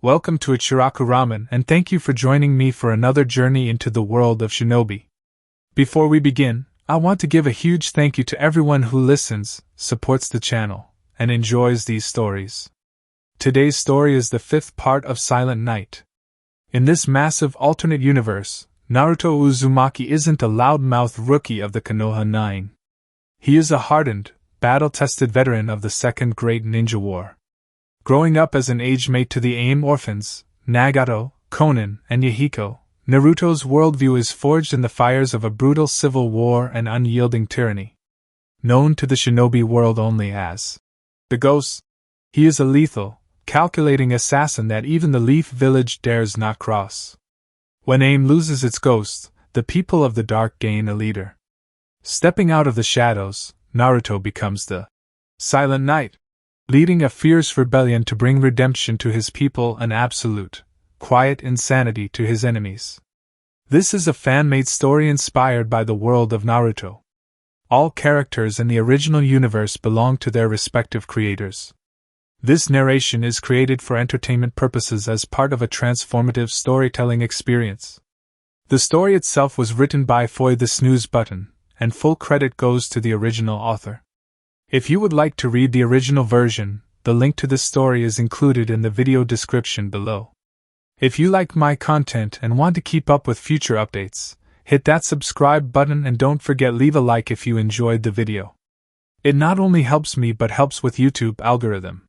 Welcome to Ichiraku Ramen and thank you for joining me for another journey into the world of shinobi. Before we begin, I want to give a huge thank you to everyone who listens, supports the channel, and enjoys these stories. Today's story is the 5th part of Silent Night. In this massive alternate universe, Naruto Uzumaki isn't a loudmouthed rookie of the Konoha Nine. He is a hardened, battle-tested veteran of the Second Great Ninja War. Growing up as an age mate to the Ame Orphans, Nagato, Konan, and Yahiko, Naruto's worldview is forged in the fires of a brutal civil war and unyielding tyranny. Known to the shinobi world only as the Ghost, he is a lethal, calculating assassin that even the Leaf Village dares not cross. When Ame loses its ghost, the people of the dark gain a leader. Stepping out of the shadows, Naruto becomes the Silent Knight, leading a fierce rebellion to bring redemption to his people and absolute, quiet insanity to his enemies. This is a fan-made story inspired by the world of Naruto. All characters in the original universe belong to their respective creators. This narration is created for entertainment purposes as part of a transformative storytelling experience. The story itself was written by Foy the Snooze Button, and full credit goes to the original author. If you would like to read the original version, the link to the story is included in the video description below. If you like my content and want to keep up with future updates, hit that subscribe button and don't forget leave a like if you enjoyed the video. It not only helps me but helps with YouTube algorithm.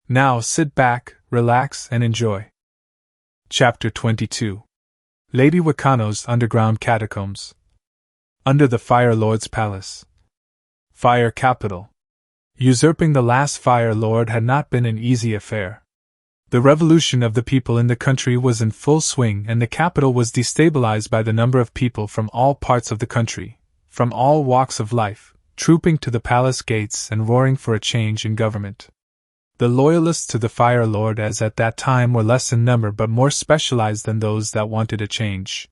Now sit back, relax and enjoy. Chapter 22. Lady Wakano's Underground Catacombs. Under the Fire Lord's Palace. Fire Capital. Usurping the last Fire Lord had not been an easy affair. The revolution of the people in the country was in full swing and the capital was destabilized by the number of people from all parts of the country, from all walks of life, trooping to the palace gates and roaring for a change in government. The loyalists to the Fire Lord as at that time were less in number but more specialized than those that wanted a change.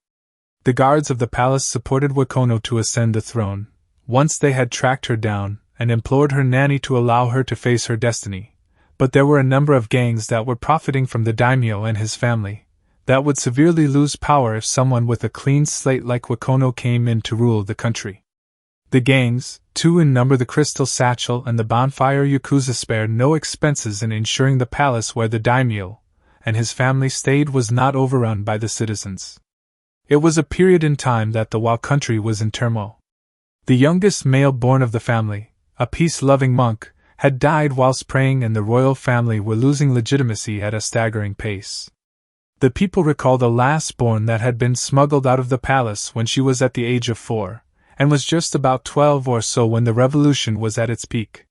The guards of the palace supported Wakano to ascend the throne, once they had tracked her down, and implored her nanny to allow her to face her destiny, but there were a number of gangs that were profiting from the daimyo and his family, that would severely lose power if someone with a clean slate like Wakano came in to rule the country. The gangs, 2 in number, the Crystal Satchel and the Bonfire Yakuza, spared no expenses in ensuring the palace where the daimyo and his family stayed was not overrun by the citizens. It was a period in time that the Wa country was in turmoil. The youngest male born of the family, a peace-loving monk, had died whilst praying and the royal family were losing legitimacy at a staggering pace. The people recall the last born that had been smuggled out of the palace when she was at the age of 4, and was just about 12 or so when the revolution was at its peak.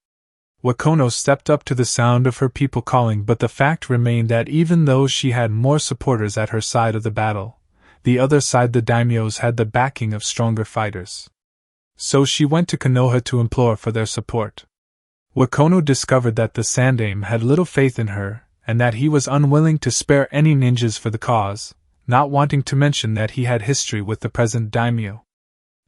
Wakano stepped up to the sound of her people calling, but the fact remained that even though she had more supporters at her side of the battle, the other side, the daimyos, had the backing of stronger fighters. So she went to Konoha to implore for their support. Wakano discovered that the Sandaime had little faith in her, and that he was unwilling to spare any ninjas for the cause, not wanting to mention that he had history with the present daimyo.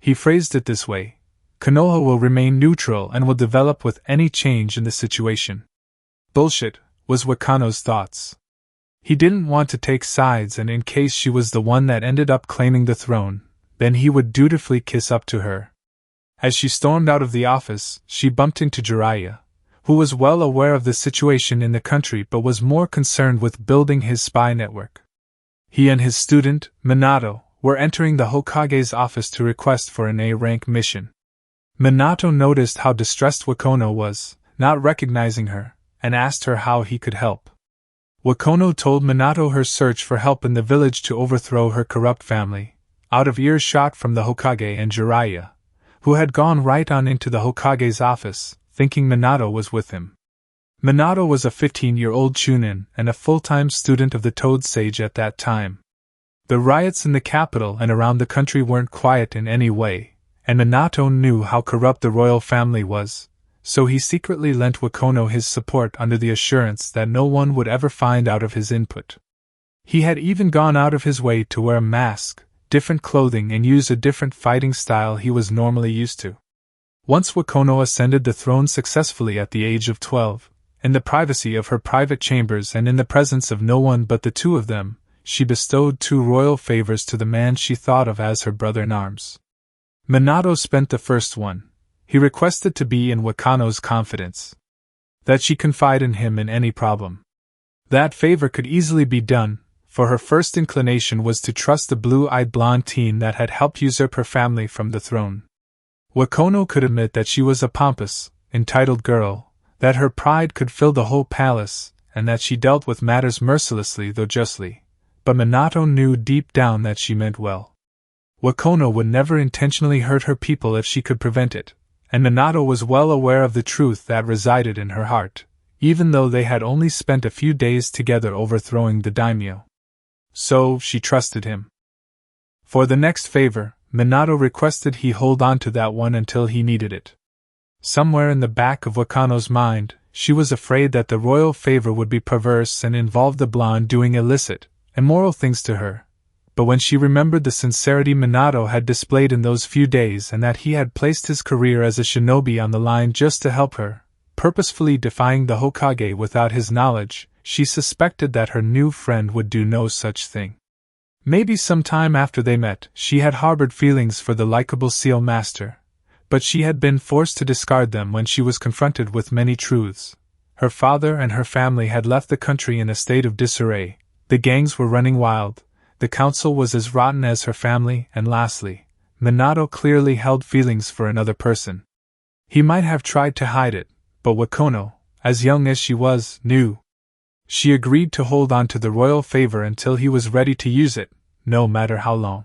He phrased it this way: Konoha will remain neutral and will develop with any change in the situation. Bullshit, was Wakano's thoughts. He didn't want to take sides, and in case she was the one that ended up claiming the throne, then he would dutifully kiss up to her. As she stormed out of the office, she bumped into Jiraiya, who was well aware of the situation in the country but was more concerned with building his spy network. He and his student, Minato, were entering the Hokage's office to request for an A-rank mission. Minato noticed how distressed Wakano was, not recognizing her, and asked her how he could help. Wakano told Minato her search for help in the village to overthrow her corrupt family, out of earshot from the Hokage and Jiraiya, who had gone right on into the Hokage's office, thinking Minato was with him. Minato was a 15-year-old chunin and a full-time student of the Toad Sage at that time. The riots in the capital and around the country weren't quiet in any way, and Minato knew how corrupt the royal family was, so he secretly lent Wakano his support under the assurance that no one would ever find out of his input. He had even gone out of his way to wear a mask, different clothing, and use a different fighting style he was normally used to. Once Wakano ascended the throne successfully at the age of 12, In the privacy of her private chambers and in the presence of no one but the two of them, she bestowed 2 royal favors to the man she thought of as her brother-in-arms. Minato spent the first one. He requested to be in Wakano's confidence, that she confide in him in any problem. That favor could easily be done, for her first inclination was to trust the blue-eyed blonde teen that had helped usurp her family from the throne. Wakano could admit that she was a pompous, entitled girl, that her pride could fill the whole palace, and that she dealt with matters mercilessly though justly, but Minato knew deep down that she meant well. Wakano would never intentionally hurt her people if she could prevent it, and Minato was well aware of the truth that resided in her heart, even though they had only spent a few days together overthrowing the daimyo. So, she trusted him. For the next favor, Minato requested he hold on to that one until he needed it. Somewhere in the back of Wakano's mind, she was afraid that the royal favor would be perverse and involve the blonde doing illicit, immoral things to her. But when she remembered the sincerity Minato had displayed in those few days and that he had placed his career as a shinobi on the line just to help her, purposefully defying the Hokage without his knowledge, she suspected that her new friend would do no such thing. Maybe some time after they met, she had harbored feelings for the likable seal master, but she had been forced to discard them when she was confronted with many truths. Her father and her family had left the country in a state of disarray, the gangs were running wild, the council was as rotten as her family, and lastly, Minato clearly held feelings for another person. He might have tried to hide it, but Wakano, as young as she was, knew. She agreed to hold on to the royal favor until he was ready to use it, no matter how long.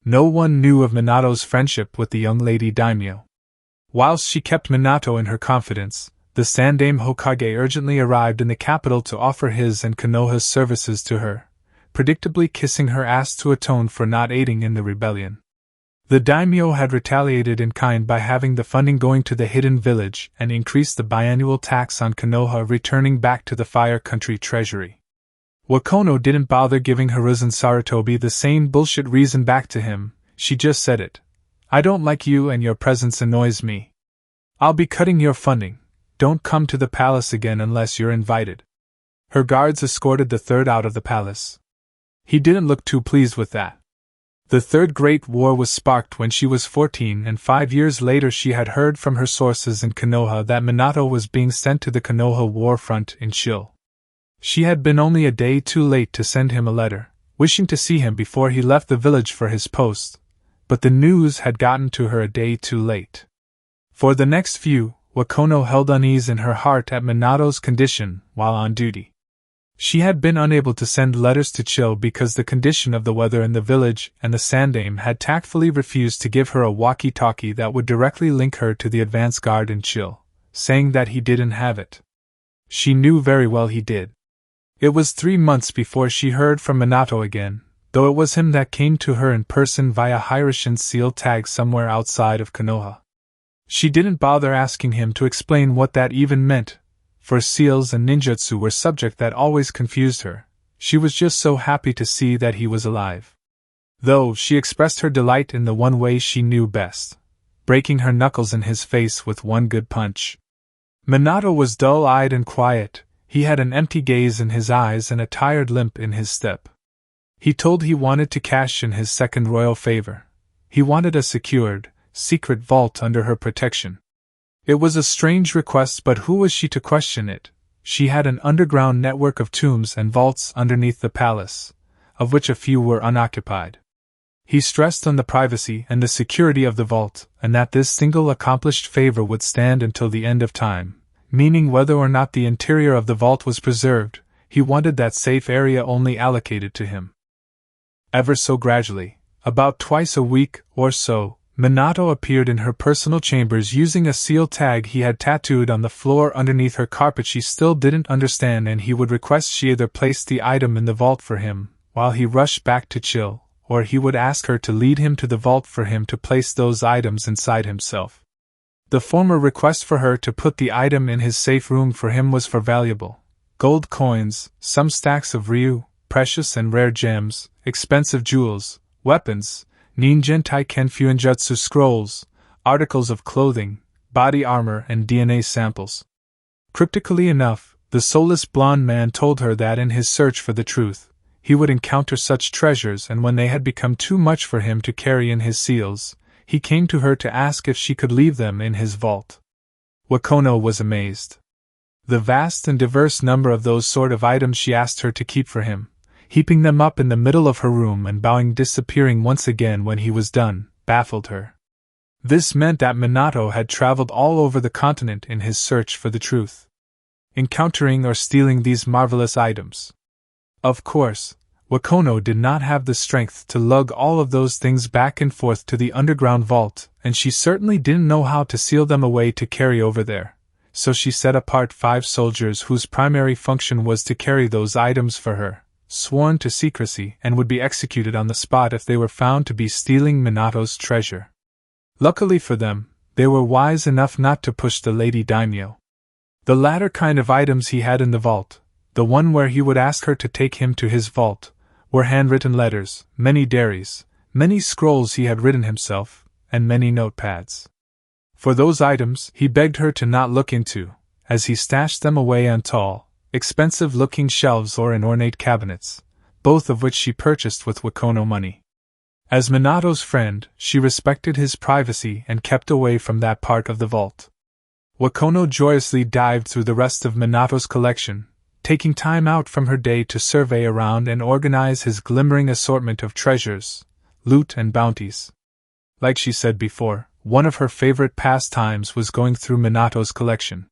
No one knew of Minato's friendship with the young lady daimyo. Whilst she kept Minato in her confidence, the Sandaime Hokage urgently arrived in the capital to offer his and Konoha's services to her, predictably kissing her ass to atone for not aiding in the rebellion. The daimyo had retaliated in kind by having the funding going to the hidden village and increased the biannual tax on Konoha returning back to the Fire Country treasury. Wakano didn't bother giving Hiruzen Sarutobi the same bullshit reason back to him, she just said it. I don't like you and your presence annoys me. I'll be cutting your funding, don't come to the palace again unless you're invited. Her guards escorted the third out of the palace. He didn't look too pleased with that. The Third Great War was sparked when she was 14 and 5 years later she had heard from her sources in Konoha that Minato was being sent to the Konoha war front in Chill. She had been only a day too late to send him a letter, wishing to see him before he left the village for his post, but the news had gotten to her a day too late. For the next few, Wakano held unease in her heart at Minato's condition while on duty. She had been unable to send letters to Chill because the condition of the weather in the village and the Sandaime had tactfully refused to give her a walkie-talkie that would directly link her to the advance guard in Chill, saying that he didn't have it. She knew very well he did. It was 3 months before she heard from Minato again, though it was him that came to her in person via Hiruzen seal tag somewhere outside of Konoha. She didn't bother asking him to explain what that even meant, for seals and ninjutsu were subject that always confused her. She was just so happy to see that he was alive. Though she expressed her delight in the one way she knew best, breaking her knuckles in his face with one good punch. Minato was dull-eyed and quiet, he had an empty gaze in his eyes and a tired limp in his step. He told he wanted to cash in his second royal favor. He wanted a secured, secret vault under her protection. It was a strange request, but who was she to question it? She had an underground network of tombs and vaults underneath the palace, of which a few were unoccupied. He stressed on the privacy and the security of the vault, and that this single accomplished favor would stand until the end of time, meaning whether or not the interior of the vault was preserved, he wanted that safe area only allocated to him. Ever so gradually, about twice a week or so, Minato appeared in her personal chambers using a seal tag he had tattooed on the floor underneath her carpet. She still didn't understand, and he would request she either place the item in the vault for him, while he rushed back to Chill, or he would ask her to lead him to the vault for him to place those items inside himself. The former request for her to put the item in his safe room for him was for valuable gold coins, some stacks of ryu, precious and rare gems, expensive jewels, weapons, Ninjentai Kenfuinjutsu scrolls, articles of clothing, body armor and DNA samples. Cryptically enough, the soulless blonde man told her that in his search for the truth, he would encounter such treasures, and when they had become too much for him to carry in his seals, he came to her to ask if she could leave them in his vault. Wakono was amazed. The vast and diverse number of those sort of items she asked her to keep for him, heaping them up in the middle of her room and bowing, disappearing once again when he was done, baffled her. This meant that Minato had traveled all over the continent in his search for the truth, encountering or stealing these marvelous items. Of course, Wakono did not have the strength to lug all of those things back and forth to the underground vault, and she certainly didn't know how to seal them away to carry over there. So she set apart 5 soldiers whose primary function was to carry those items for her, sworn to secrecy, and would be executed on the spot if they were found to be stealing Minato's treasure. Luckily for them, they were wise enough not to push the Lady Daimyo. The latter kind of items he had in the vault, the one where he would ask her to take him to his vault, were handwritten letters, many diaries, many scrolls he had written himself, and many notepads. For those items he begged her to not look into, as he stashed them away on tall, expensive-looking shelves or in ornate cabinets, both of which she purchased with Wakono money. As Minato's friend, she respected his privacy and kept away from that part of the vault. Wakono joyously dived through the rest of Minato's collection, taking time out from her day to survey around and organize his glimmering assortment of treasures, loot and bounties. Like she said before, one of her favorite pastimes was going through Minato's collection.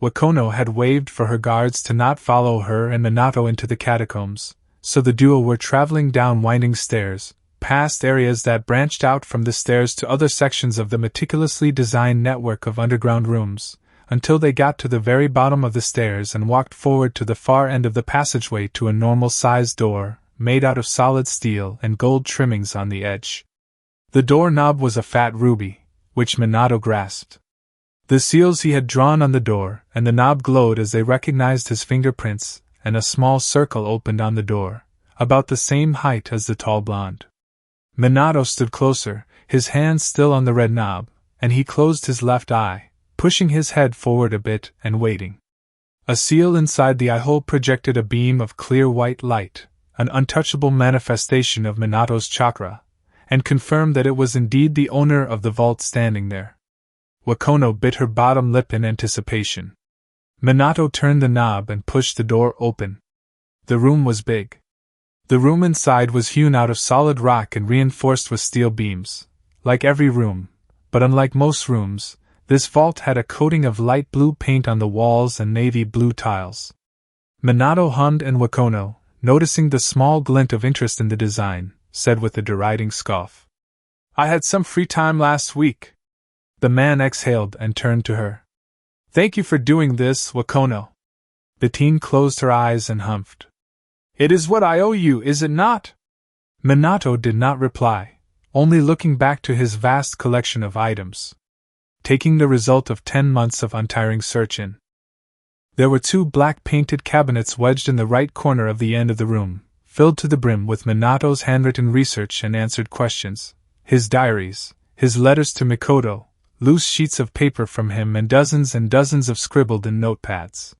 Wakono had waved for her guards to not follow her and Minato into the catacombs, so the duo were traveling down winding stairs, past areas that branched out from the stairs to other sections of the meticulously designed network of underground rooms, until they got to the very bottom of the stairs and walked forward to the far end of the passageway to a normal-sized door, made out of solid steel and gold trimmings on the edge. The door knob was a fat ruby, which Minato grasped. The seals he had drawn on the door and the knob glowed as they recognized his fingerprints, and a small circle opened on the door, about the same height as the tall blonde. Minato stood closer, his hand still on the red knob, and he closed his left eye, pushing his head forward a bit and waiting. A seal inside the eye hole projected a beam of clear white light, an untouchable manifestation of Minato's chakra, and confirmed that it was indeed the owner of the vault standing there. Wakono bit her bottom lip in anticipation. Minato turned the knob and pushed the door open. The room was big. The room inside was hewn out of solid rock and reinforced with steel beams, like every room, but unlike most rooms, this vault had a coating of light blue paint on the walls and navy blue tiles. Minato hummed, and Wakono, noticing the small glint of interest in the design, said with a deriding scoff, "I had some free time last week." The man exhaled and turned to her. "Thank you for doing this, Wakono." The teen closed her eyes and humphed. "It is what I owe you, is it not?" Minato did not reply, only looking back to his vast collection of items, taking the result of 10 months of untiring search in. There were 2 black painted cabinets wedged in the right corner of the end of the room, filled to the brim with Minato's handwritten research and answered questions, his diaries, his letters to Mikoto, loose sheets of paper from him and dozens of scribbled-in notepads.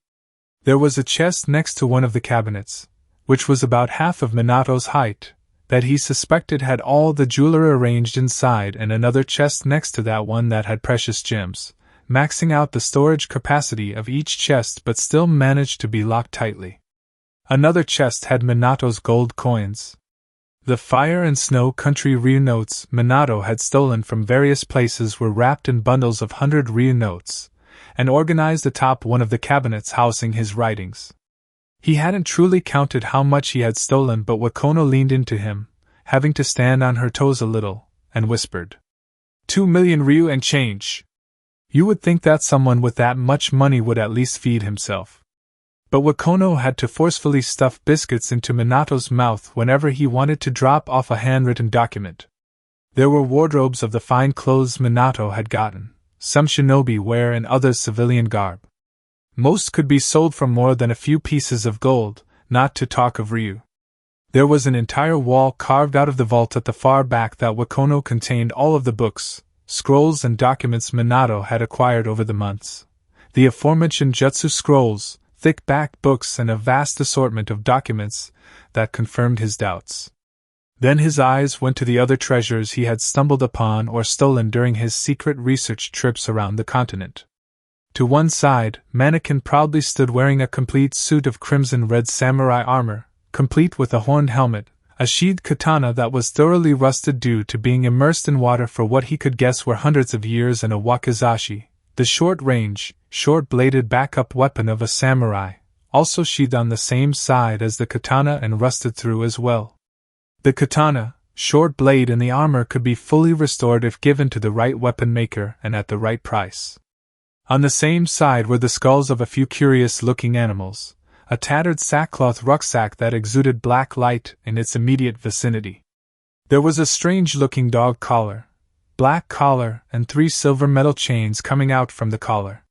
There was a chest next to one of the cabinets, which was about half of Minato's height, that he suspected had all the jewelry arranged inside, and another chest next to that one that had precious gems, maxing out the storage capacity of each chest but still managed to be locked tightly. Another chest had Minato's gold coins. The Fire and Snow Country Ryu notes Minato had stolen from various places were wrapped in bundles of 100 Ryu notes, and organized atop one of the cabinets housing his writings. He hadn't truly counted how much he had stolen, but Wakono leaned into him, having to stand on her toes a little, and whispered, 2 million Ryu and change. You would think that someone with that much money would at least feed himself. But Wakono had to forcefully stuff biscuits into Minato's mouth whenever he wanted to drop off a handwritten document. There were wardrobes of the fine clothes Minato had gotten, some shinobi wear and others civilian garb. Most could be sold for more than a few pieces of gold, not to talk of Ryu. There was an entire wall carved out of the vault at the far back that Wakono contained all of the books, scrolls and documents Minato had acquired over the months. the aforementioned jutsu scrolls, thick-backed books, and a vast assortment of documents that confirmed his doubts. Then his eyes went to the other treasures he had stumbled upon or stolen during his secret research trips around the continent. To one side, Mannequin proudly stood wearing a complete suit of crimson-red samurai armor, complete with a horned helmet, a sheathed katana that was thoroughly rusted due to being immersed in water for what he could guess were hundreds of years, and a wakizashi, the short-range, short-bladed backup weapon of a samurai, also sheathed on the same side as the katana and rusted through as well. The katana, short blade, and the armor could be fully restored if given to the right weapon maker and at the right price. On the same side were the skulls of a few curious-looking animals, a tattered sackcloth rucksack that exuded black light in its immediate vicinity. There was a strange-looking dog collar, black collar, and 3 silver metal chains coming out from the collar.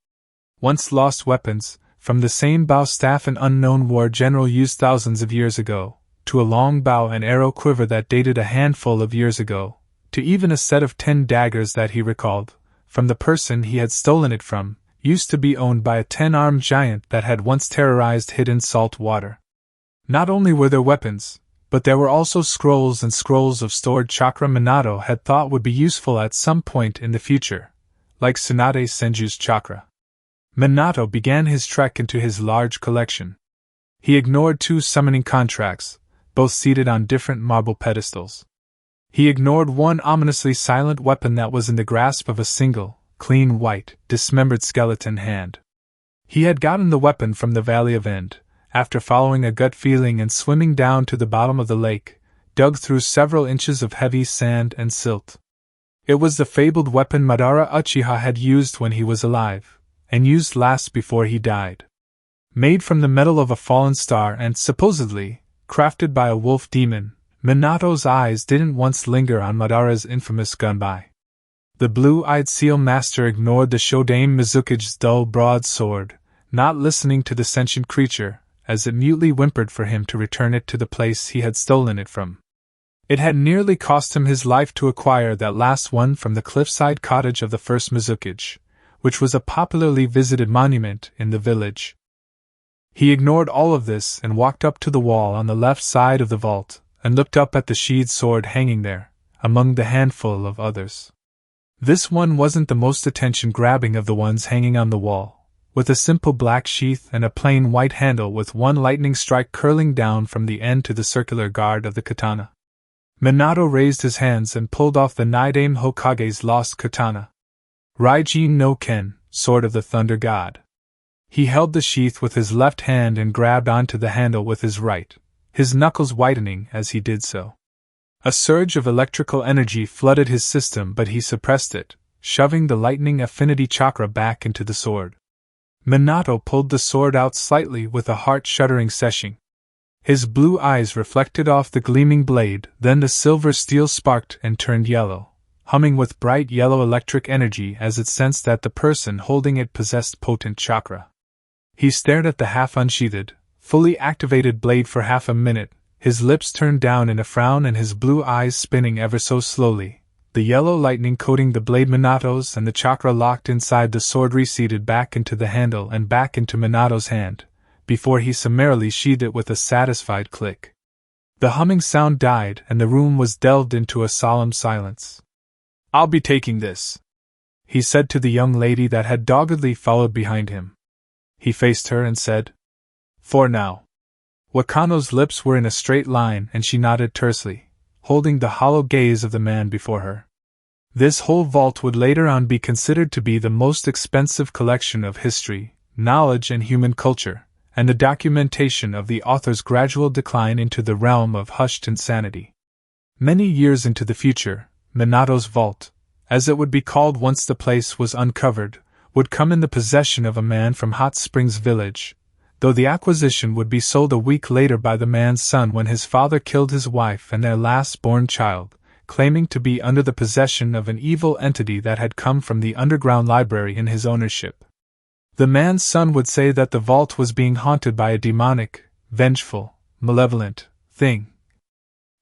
Once lost weapons, from the same bow staff an unknown war general used thousands of years ago, to a long bow and arrow quiver that dated a handful of years ago, to even a set of 10 daggers that he recalled, from the person he had stolen it from, used to be owned by a 10-armed giant that had once terrorized hidden salt water. Not only were there weapons, but there were also scrolls and scrolls of stored chakra Minato had thought would be useful at some point in the future, like Tsunade Senju's chakra. Minato began his trek into his large collection. He ignored 2 summoning contracts, both seated on different marble pedestals. He ignored one ominously silent weapon that was in the grasp of a single, clean white, dismembered skeleton hand. He had gotten the weapon from the Valley of End, after following a gut feeling and swimming down to the bottom of the lake, dug through several inches of heavy sand and silt. It was the fabled weapon Madara Uchiha had used when he was alive, and used last before he died. Made from the metal of a fallen star and, supposedly, crafted by a wolf demon, Minato's eyes didn't once linger on Madara's infamous gunbai. The blue-eyed seal master ignored the Shodame Mizuki's dull broadsword, not listening to the sentient creature, as it mutely whimpered for him to return it to the place he had stolen it from. It had nearly cost him his life to acquire that last one from the cliffside cottage of the first Mizuki, which was a popularly visited monument in the village. He ignored all of this and walked up to the wall on the left side of the vault, and looked up at the sheathed sword hanging there, among the handful of others. This one wasn't the most attention-grabbing of the ones hanging on the wall, with a simple black sheath and a plain white handle with one lightning strike curling down from the end to the circular guard of the katana. Minato raised his hands and pulled off the Nidaime Hokage's lost katana. Raijin no Ken, Sword of the Thunder God. He held the sheath with his left hand and grabbed onto the handle with his right, his knuckles whitening as he did so. A surge of electrical energy flooded his system, but he suppressed it, shoving the lightning affinity chakra back into the sword. Minato pulled the sword out slightly with a heart-shuddering seshing. His blue eyes reflected off the gleaming blade, then the silver steel sparked and turned yellow, humming with bright yellow electric energy as it sensed that the person holding it possessed potent chakra. He stared at the half-unsheathed, fully activated blade for half a minute, his lips turned down in a frown and his blue eyes spinning ever so slowly, the yellow lightning coating the blade. Minato's and the chakra locked inside the sword receded back into the handle and back into Minato's hand, before he summarily sheathed it with a satisfied click. The humming sound died and the room was delved into a solemn silence. "I'll be taking this," he said to the young lady that had doggedly followed behind him. He faced her and said, "For now." Wakano's lips were in a straight line and she nodded tersely, holding the hollow gaze of the man before her. This whole vault would later on be considered to be the most expensive collection of history, knowledge, and human culture, and the documentation of the author's gradual decline into the realm of hushed insanity. Many years into the future, Minato's vault, as it would be called once the place was uncovered, would come in the possession of a man from Hot Springs Village, though the acquisition would be sold a week later by the man's son when his father killed his wife and their last-born child, claiming to be under the possession of an evil entity that had come from the underground library in his ownership. The man's son would say that the vault was being haunted by a demonic, vengeful, malevolent thing.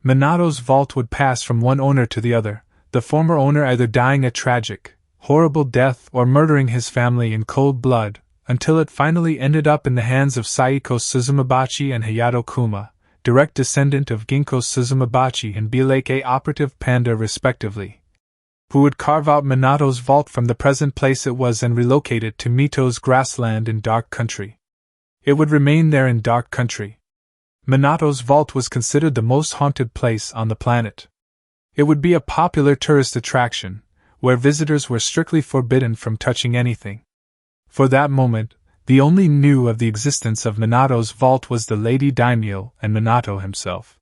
Minato's vault would pass from one owner to the other, the former owner either dying a tragic, horrible death or murdering his family in cold blood, until it finally ended up in the hands of Saiko Suzumabachi and Hayato Kuma, direct descendant of Ginkgo Suzumabachi and Bileke operative Panda respectively, who would carve out Minato's vault from the present place it was and relocate it to Mito's grassland in Dark Country. It would remain there in Dark Country. Minato's vault was considered the most haunted place on the planet. It would be a popular tourist attraction, where visitors were strictly forbidden from touching anything. For that moment, the only knew of the existence of Minato's vault was the Lady Daimyo and Minato himself.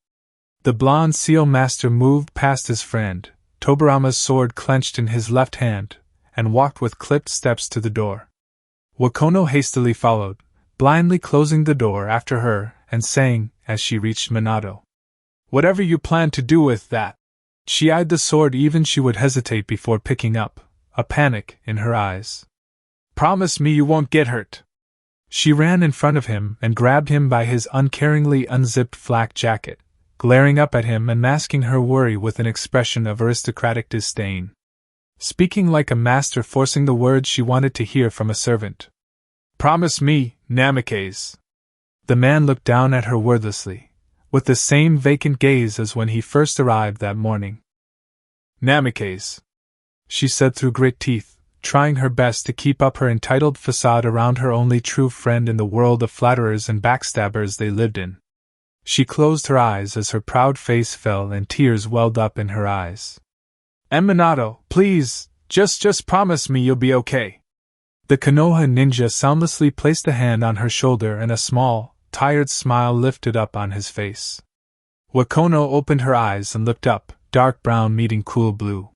The blonde seal master moved past his friend, Tobarama's sword clenched in his left hand, and walked with clipped steps to the door. Wakono hastily followed, blindly closing the door after her and saying, as she reached Minato, "Whatever you plan to do with that." She eyed the sword even she would hesitate before picking up, a panic in her eyes. "Promise me you won't get hurt." She ran in front of him and grabbed him by his uncaringly unzipped flak jacket, glaring up at him and masking her worry with an expression of aristocratic disdain. Speaking like a master, forcing the words she wanted to hear from a servant. "Promise me, Namikaze." The man looked down at her wordlessly, with the same vacant gaze as when he first arrived that morning. "Namikaze," she said through grit teeth, trying her best to keep up her entitled facade around her only true friend in the world of flatterers and backstabbers they lived in. She closed her eyes as her proud face fell and tears welled up in her eyes. "And Minato, please, just promise me you'll be okay." The Konoha ninja soundlessly placed a hand on her shoulder and a small, tired smile lifted up on his face. Wakono opened her eyes and looked up, dark brown meeting cool blue.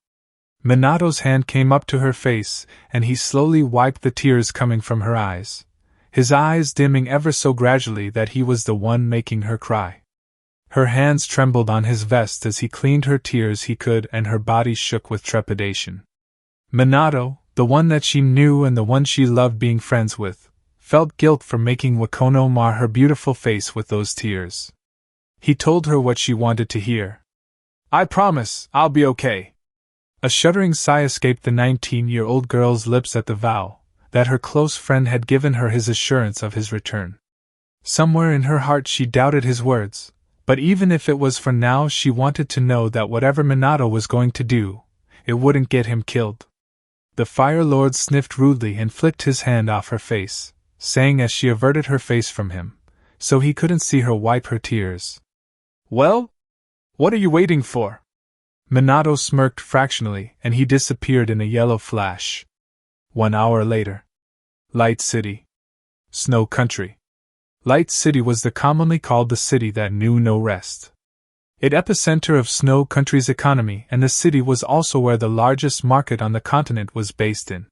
Minato's hand came up to her face, and he slowly wiped the tears coming from her eyes, his eyes dimming ever so gradually that he was the one making her cry. Her hands trembled on his vest as he cleaned her tears he could, and her body shook with trepidation. Minato, the one that she knew and the one she loved being friends with, felt guilt for making Wakono mar her beautiful face with those tears. He told her what she wanted to hear. "I promise, I'll be okay." A shuddering sigh escaped the 19-year-old girl's lips at the vow that her close friend had given her his assurance of his return. Somewhere in her heart she doubted his words, but even if it was for now, she wanted to know that whatever Minato was going to do, it wouldn't get him killed. The Fire Lord sniffed rudely and flicked his hand off her face, saying as she averted her face from him, so he couldn't see her wipe her tears, "Well? What are you waiting for?" Minato smirked fractionally, and he disappeared in a yellow flash. 1 hour later. Light City. Snow Country. Light City was commonly called the city that knew no rest. It epicenter of Snow Country's economy, and the city was also where the largest market on the continent was based in.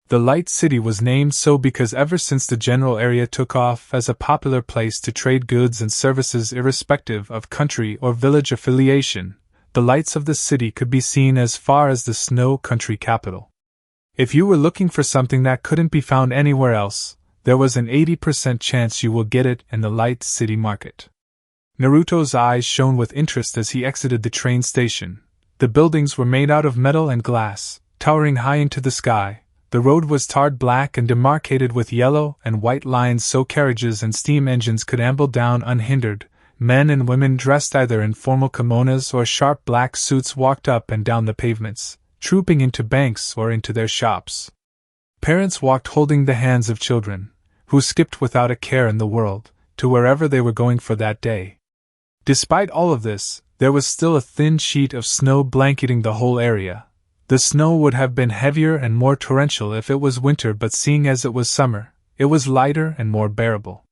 The Light City was named so because ever since the general area took off as a popular place to trade goods and services irrespective of country or village affiliation, the lights of the city could be seen as far as the Snow Country capital. If you were looking for something that couldn't be found anywhere else, there was an 80% chance you will get it in the Light City market. Naruto's eyes shone with interest as he exited the train station. The buildings were made out of metal and glass, towering high into the sky. The road was tarred black and demarcated with yellow and white lines so carriages and steam engines could amble down unhindered. Men and women dressed either in formal kimonos or sharp black suits walked up and down the pavements, trooping into banks or into their shops. Parents walked holding the hands of children, who skipped without a care in the world, to wherever they were going for that day. Despite all of this, there was still a thin sheet of snow blanketing the whole area. The snow would have been heavier and more torrential if it was winter, but seeing as it was summer, it was lighter and more bearable.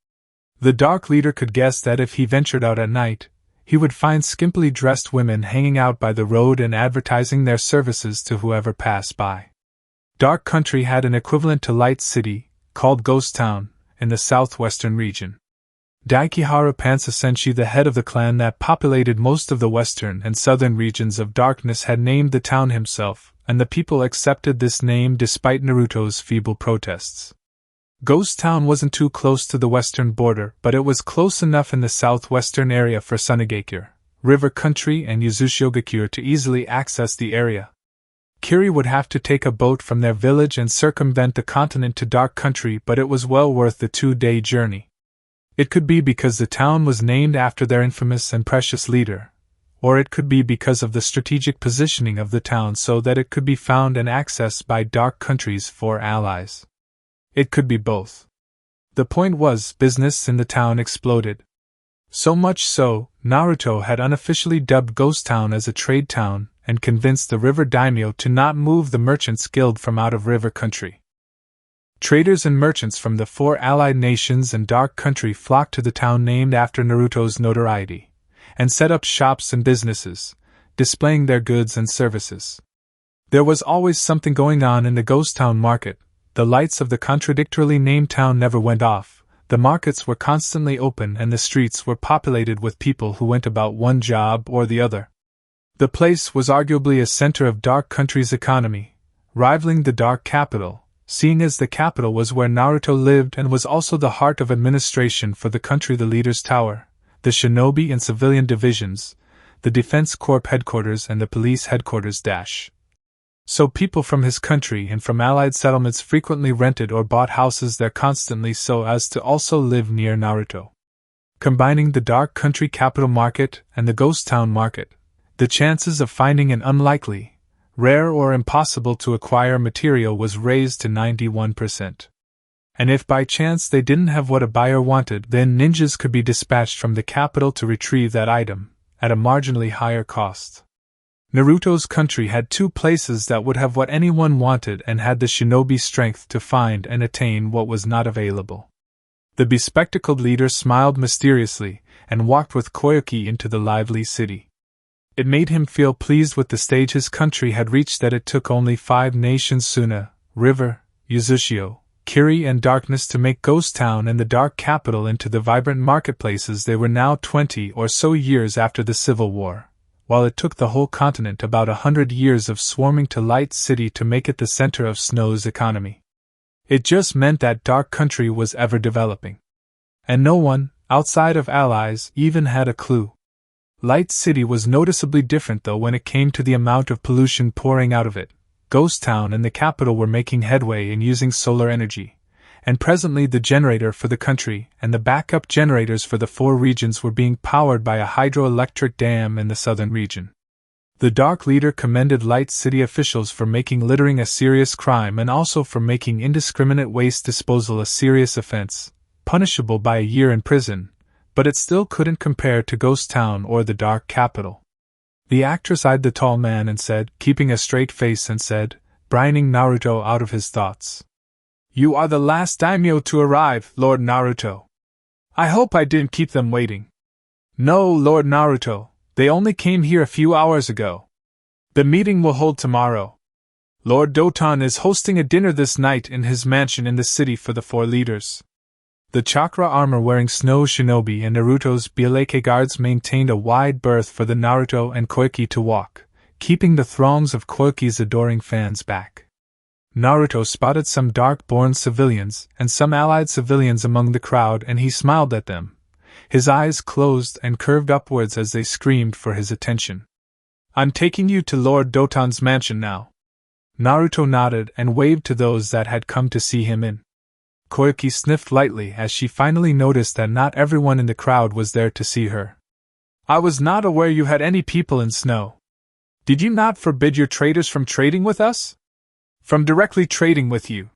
The Dark Leader could guess that if he ventured out at night, he would find skimpily dressed women hanging out by the road and advertising their services to whoever passed by. Dark Country had an equivalent to Light City, called Ghost Town, in the southwestern region. Daikihara Pansasenshi, the head of the clan that populated most of the western and southern regions of darkness, had named the town himself, and the people accepted this name despite Naruto's feeble protests. Ghost Town wasn't too close to the western border, but it was close enough in the southwestern area for Sunagakure, River Country, and Yuzushiogakure to easily access the area. Kiri would have to take a boat from their village and circumvent the continent to Dark Country, but it was well worth the 2-day journey. It could be because the town was named after their infamous and precious leader, or it could be because of the strategic positioning of the town so that it could be found and accessed by Dark Country's 4 allies. It could be both. The point was, business in the town exploded. So much so, Naruto had unofficially dubbed Ghost Town as a trade town and convinced the river daimyo to not move the merchants guild from out of river country. Traders and merchants from the 4 allied nations and Dark Country flocked to the town named after Naruto's notoriety, and set up shops and businesses, displaying their goods and services. There was always something going on in the Ghost Town market. The lights of the contradictorily named town never went off, the markets were constantly open and the streets were populated with people who went about one job or the other. The place was arguably a center of Dark Country's economy, rivaling the Dark Capital, seeing as the capital was where Naruto lived and was also the heart of administration for the country, the leader's tower, the shinobi and civilian divisions, the defense corps headquarters and the police headquarters. So people from his country and from allied settlements frequently rented or bought houses there constantly so as to also live near Naruto. Combining the Dark Country capital market and the Ghost Town market, the chances of finding an unlikely, rare or impossible to acquire material was raised to 91%. And if by chance they didn't have what a buyer wanted, then ninjas could be dispatched from the capital to retrieve that item, at a marginally higher cost. Naruto's country had 2 places that would have what anyone wanted and had the shinobi strength to find and attain what was not available. The bespectacled leader smiled mysteriously and walked with Koyuki into the lively city. It made him feel pleased with the stage his country had reached, that it took only 5 nations, Suna, River, Uzushio, Kiri and Darkness, to make Ghost Town and the Dark Capital into the vibrant marketplaces they were now 20 or so years after the Civil War, while it took the whole continent about 100 years of swarming to Light City to make it the center of Snow's economy. It just meant that Dark Country was ever developing. And no one, outside of allies, even had a clue. Light City was noticeably different though when it came to the amount of pollution pouring out of it. Ghost Town and the capital were making headway in using solar energy, and presently the generator for the country and the backup generators for the 4 regions were being powered by a hydroelectric dam in the southern region. The Dark Leader commended Light City officials for making littering a serious crime and also for making indiscriminate waste disposal a serious offense, punishable by a year in prison, but it still couldn't compare to Ghost Town or the Dark Capital. The actress eyed the tall man and said, keeping a straight face, and said, brightening Naruto out of his thoughts, "You are the last daimyo to arrive, Lord Naruto. I hope I didn't keep them waiting." "No, Lord Naruto, they only came here a few hours ago. The meeting will hold tomorrow. Lord Doton is hosting a dinner this night in his mansion in the city for the 4 leaders." The chakra armor-wearing Snow Shinobi and Naruto's Byakugan guards maintained a wide berth for the Naruto and Koyuki to walk, keeping the throngs of Koyuki's adoring fans back. Naruto spotted some dark-born civilians and some allied civilians among the crowd, and he smiled at them, his eyes closed and curved upwards as they screamed for his attention. "I'm taking you to Lord Doton's mansion now." Naruto nodded and waved to those that had come to see him in. Koyuki sniffed lightly as she finally noticed that not everyone in the crowd was there to see her. "I was not aware you had any people in Snow. Did you not forbid your traders from trading with us?" "From directly trading with you,"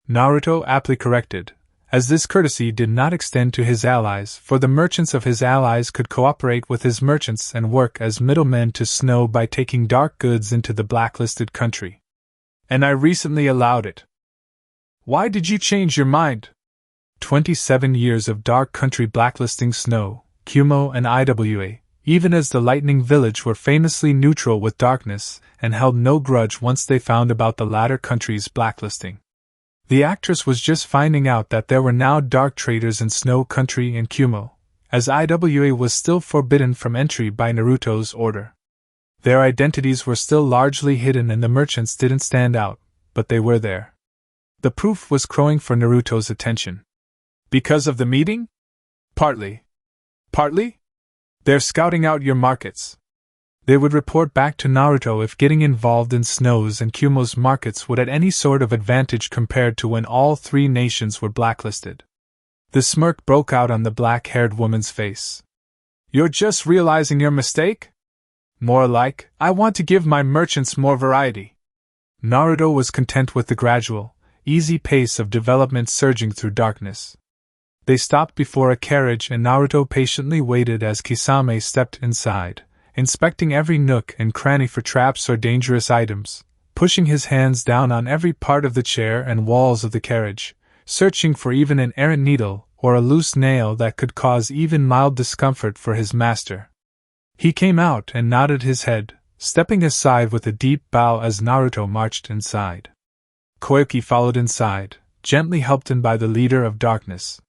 Naruto aptly corrected, as this courtesy did not extend to his allies, for the merchants of his allies could cooperate with his merchants and work as middlemen to Snow by taking dark goods into the blacklisted country. "And I recently allowed it." "Why did you change your mind?" 27 years of Dark Country blacklisting Snow, Kumo and Iwa, even as the Lightning Village, were famously neutral with darkness and held no grudge once they found about the latter country's blacklisting. The actress was just finding out that there were now dark traders in Snow Country and Kumo, as Iwa was still forbidden from entry by Naruto's order. Their identities were still largely hidden and the merchants didn't stand out, but they were there. The proof was crowing for Naruto's attention. "Because of the meeting?" "Partly." "Partly?" "They're scouting out your markets." They would report back to Naruto if getting involved in Snooze and Kumo's markets would add any sort of advantage compared to when all three nations were blacklisted. The smirk broke out on the black-haired woman's face. You're just realizing your mistake? More like, I want to give my merchants more variety. Naruto was content with the gradual, easy pace of development surging through darkness. They stopped before a carriage and Naruto patiently waited as Kisame stepped inside, inspecting every nook and cranny for traps or dangerous items, pushing his hands down on every part of the chair and walls of the carriage, searching for even an errant needle or a loose nail that could cause even mild discomfort for his master. He came out and nodded his head, stepping aside with a deep bow as Naruto marched inside. Koyuki followed inside, gently helped in by the leader of darkness.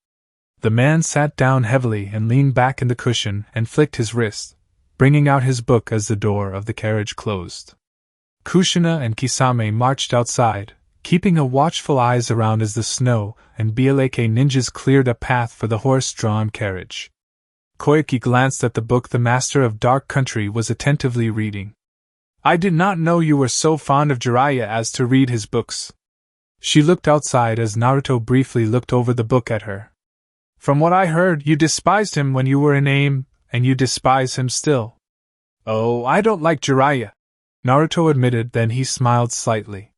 The man sat down heavily and leaned back in the cushion and flicked his wrist, bringing out his book as the door of the carriage closed. Kushina and Kisame marched outside, keeping a watchful eyes around as the snow and BLAK ninjas cleared a path for the horse-drawn carriage. Koyuki glanced at the book the master of Dark Country was attentively reading. I did not know you were so fond of Jiraiya as to read his books. She looked outside as Naruto briefly looked over the book at her. From what I heard, you despised him when you were in AIM, and you despise him still. Oh, I don't like Jiraiya, Naruto admitted, then he smiled slightly.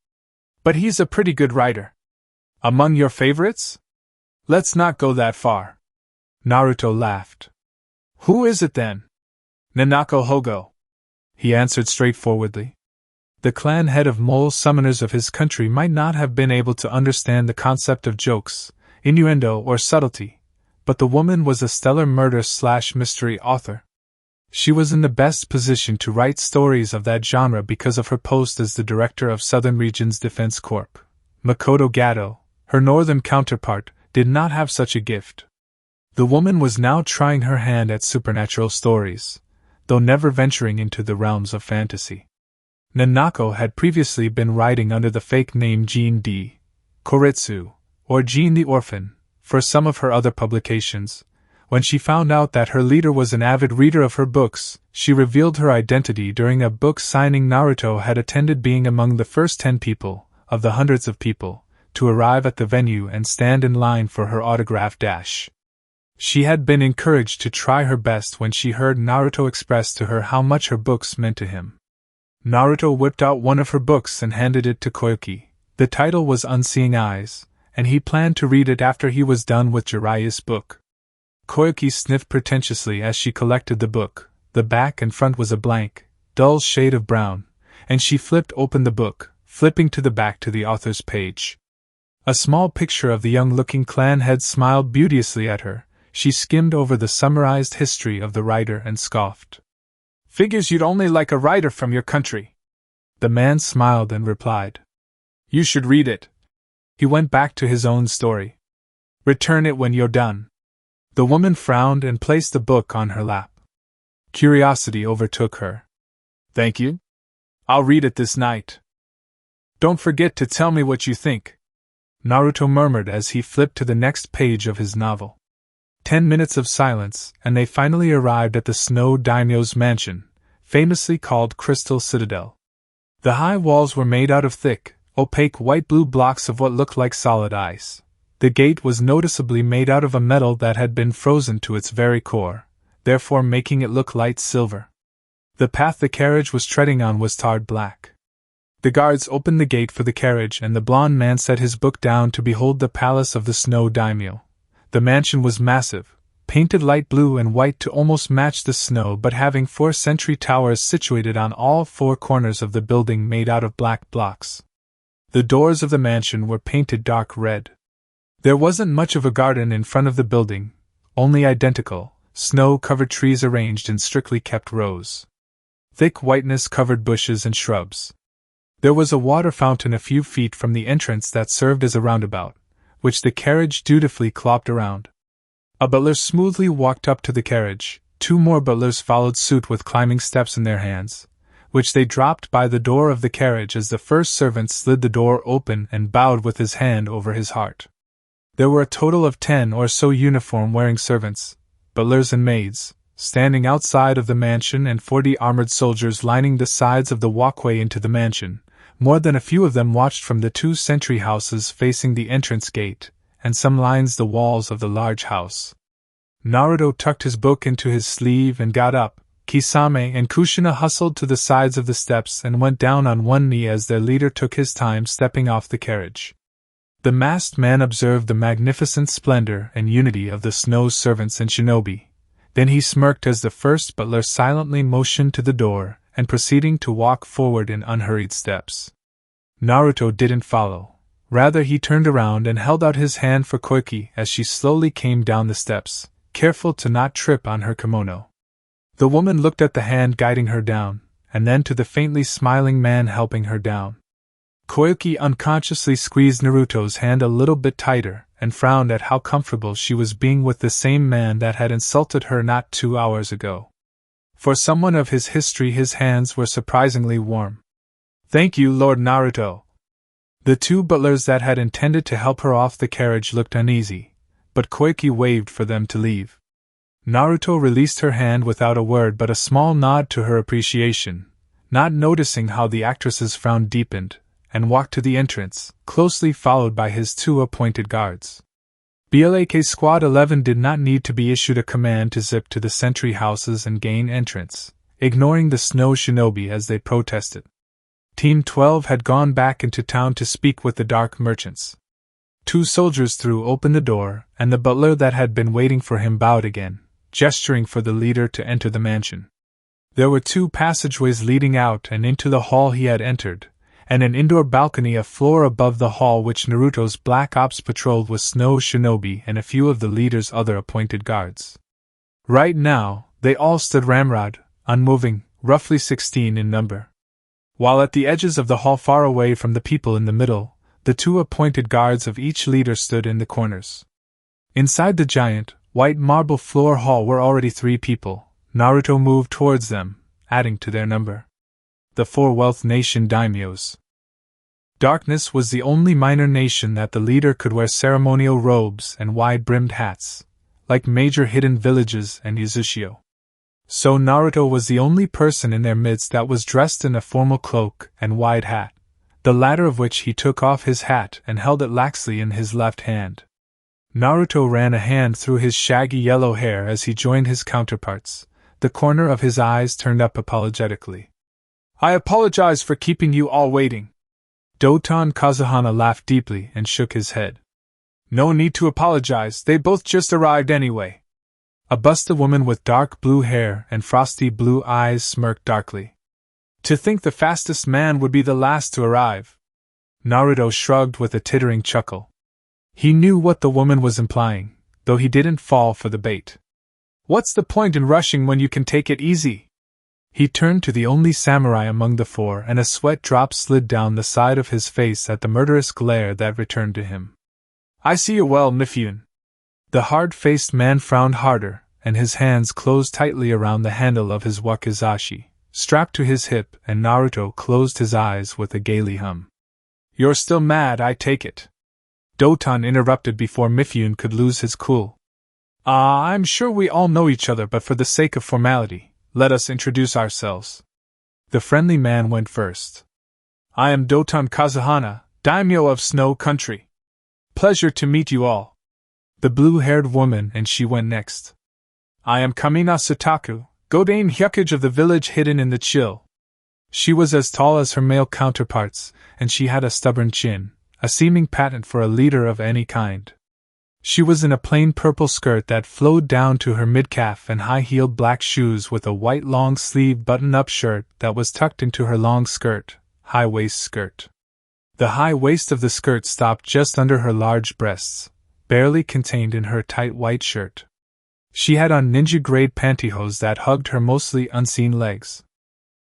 But he's a pretty good writer. Among your favorites? Let's not go that far. Naruto laughed. Who is it then? Nanako Hogo. He answered straightforwardly. The clan head of mole summoners of his country might not have been able to understand the concept of jokes, innuendo, or subtlety, but the woman was a stellar murder/mystery author. She was in the best position to write stories of that genre because of her post as the director of Southern Region's Defense Corps. Makoto Gato, her northern counterpart, did not have such a gift. The woman was now trying her hand at supernatural stories, though never venturing into the realms of fantasy. Nanako had previously been writing under the fake name Jean D. Koritsu, or Jean the Orphan, for some of her other publications. When she found out that her leader was an avid reader of her books, she revealed her identity during a book signing. Naruto had attended, being among the first 10 people, of the hundreds of people, to arrive at the venue and stand in line for her autograph dash. She had been encouraged to try her best when she heard Naruto express to her how much her books meant to him. Naruto whipped out one of her books and handed it to Koyuki. The title was Unseeing Eyes, and he planned to read it after he was done with Jiraiya's book. Koyuki sniffed pretentiously as she collected the book. The back and front was a blank, dull shade of brown, and she flipped open the book, flipping to the back to the author's page. A small picture of the young-looking clan head smiled beauteously at her. She skimmed over the summarized history of the writer and scoffed. Figures you'd only like a writer from your country. The man smiled and replied. You should read it. He went back to his own story. Return it when you're done. The woman frowned and placed the book on her lap. Curiosity overtook her. Thank you. I'll read it this night. Don't forget to tell me what you think, Naruto murmured as he flipped to the next page of his novel. 10 minutes of silence, and they finally arrived at the Snow Daimyo's mansion, famously called Crystal Citadel. The high walls were made out of thick, opaque white-blue blocks of what looked like solid ice. The gate was noticeably made out of a metal that had been frozen to its very core, therefore making it look light silver. The path the carriage was treading on was tarred black. The guards opened the gate for the carriage, and the blond man set his book down to behold the palace of the Snow Daimyo. The mansion was massive, painted light blue and white to almost match the snow, but having 4 sentry towers situated on all 4 corners of the building made out of black blocks. The doors of the mansion were painted dark red. There wasn't much of a garden in front of the building, only identical, snow-covered trees arranged in strictly kept rows. Thick whiteness-covered bushes and shrubs. There was a water fountain a few feet from the entrance that served as a roundabout, which the carriage dutifully clopped around. A butler smoothly walked up to the carriage. 2 more butlers followed suit with climbing steps in their hands, which they dropped by the door of the carriage as the first servant slid the door open and bowed with his hand over his heart. There were a total of 10 or so uniform-wearing servants, butlers and maids, standing outside of the mansion, and 40 armored soldiers lining the sides of the walkway into the mansion. More than a few of them watched from the 2 sentry houses facing the entrance gate, and some lines the walls of the large house. Naruto tucked his book into his sleeve and got up. Kisame and Kushina hustled to the sides of the steps and went down on one knee as their leader took his time stepping off the carriage. The masked man observed the magnificent splendor and unity of the Snooze servants and shinobi. Then he smirked as the first butler silently motioned to the door, and proceeding to walk forward in unhurried steps. Naruto didn't follow. Rather, he turned around and held out his hand for Koiki as she slowly came down the steps, careful to not trip on her kimono. The woman looked at the hand guiding her down, and then to the faintly smiling man helping her down. Koiki unconsciously squeezed Naruto's hand a little bit tighter, and frowned at how comfortable she was being with the same man that had insulted her not 2 hours ago. For someone of his history, his hands were surprisingly warm. "Thank you, Lord Naruto." The 2 butlers that had intended to help her off the carriage looked uneasy, but Koiki waved for them to leave. Naruto released her hand without a word but a small nod to her appreciation, not noticing how the actress's frown deepened, and walked to the entrance, closely followed by his 2 appointed guards. BLAK Squad 11 did not need to be issued a command to zip to the sentry houses and gain entrance, ignoring the Snow Shinobi as they protested. Team 12 had gone back into town to speak with the dark merchants. 2 soldiers threw open the door, and the butler that had been waiting for him bowed again, gesturing for the leader to enter the mansion. There were 2 passageways leading out and into the hall he had entered, and an indoor balcony a floor above the hall which Naruto's Black Ops patrolled with Snow Shinobi and a few of the leader's other appointed guards. Right now, they all stood ramrod, unmoving, roughly 16 in number. While at the edges of the hall far away from the people in the middle, the 2 appointed guards of each leader stood in the corners. Inside the giant, white marble floor hall were already 3 people. Naruto moved towards them, adding to their number. The 4 wealth nation daimyos. Darkness was the only minor nation that the leader could wear ceremonial robes and wide-brimmed hats, like major hidden villages and Izushio. So Naruto was the only person in their midst that was dressed in a formal cloak and wide hat, the latter of which he took off his hat and held it laxly in his left hand. Naruto ran a hand through his shaggy yellow hair as he joined his counterparts, the corner of his eyes turned up apologetically. "I apologize for keeping you all waiting." Doton Kazuhana laughed deeply and shook his head. "No need to apologize, they both just arrived anyway." A busty woman with dark blue hair and frosty blue eyes smirked darkly. "To think the fastest man would be the last to arrive." Naruto shrugged with a tittering chuckle. He knew what the woman was implying, though he didn't fall for the bait. "What's the point in rushing when you can take it easy?" He turned to the only samurai among the 4 and a sweat drop slid down the side of his face at the murderous glare that returned to him. "I see you well, Mifune." The hard-faced man frowned harder, and his hands closed tightly around the handle of his wakizashi, strapped to his hip, and Naruto closed his eyes with a gaily hum. "You're still mad, I take it." Doton interrupted before Mifune could lose his cool. I'm sure we all know each other, but for the sake of formality, let us introduce ourselves." The friendly man went first. "I am Doton Kazuhana, daimyo of Snow Country. Pleasure to meet you all." The blue-haired woman and she went next. "I am Kamina Sataku, Godain Hyukage of the village hidden in the chill." She was as tall as her male counterparts, and she had a stubborn chin, a seeming patent for a leader of any kind. She was in a plain purple skirt that flowed down to her mid-calf and high-heeled black shoes with a white long-sleeved button-up shirt that was tucked into her long skirt, high-waist skirt. The high waist of the skirt stopped just under her large breasts, barely contained in her tight white shirt. She had on ninja-grade pantyhose that hugged her mostly unseen legs.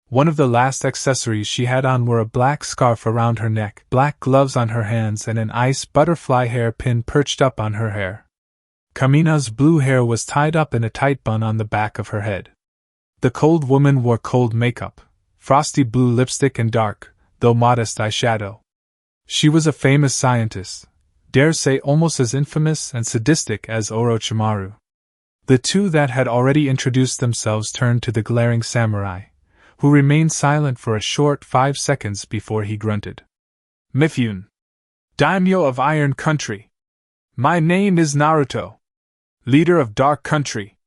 One of the last accessories she had on were a black scarf around her neck, black gloves on her hands, and an ice butterfly hairpin perched up on her hair. Kamina's blue hair was tied up in a tight bun on the back of her head. The cold woman wore cold makeup, frosty blue lipstick and dark, though modest eyeshadow. She was a famous scientist, dare say almost as infamous and sadistic as Orochimaru. The two that had already introduced themselves turned to the glaring samurai, who remained silent for a short 5 seconds before he grunted. Mifune, Daimyo of Iron Country. My name is Naruto, leader of Dark Country.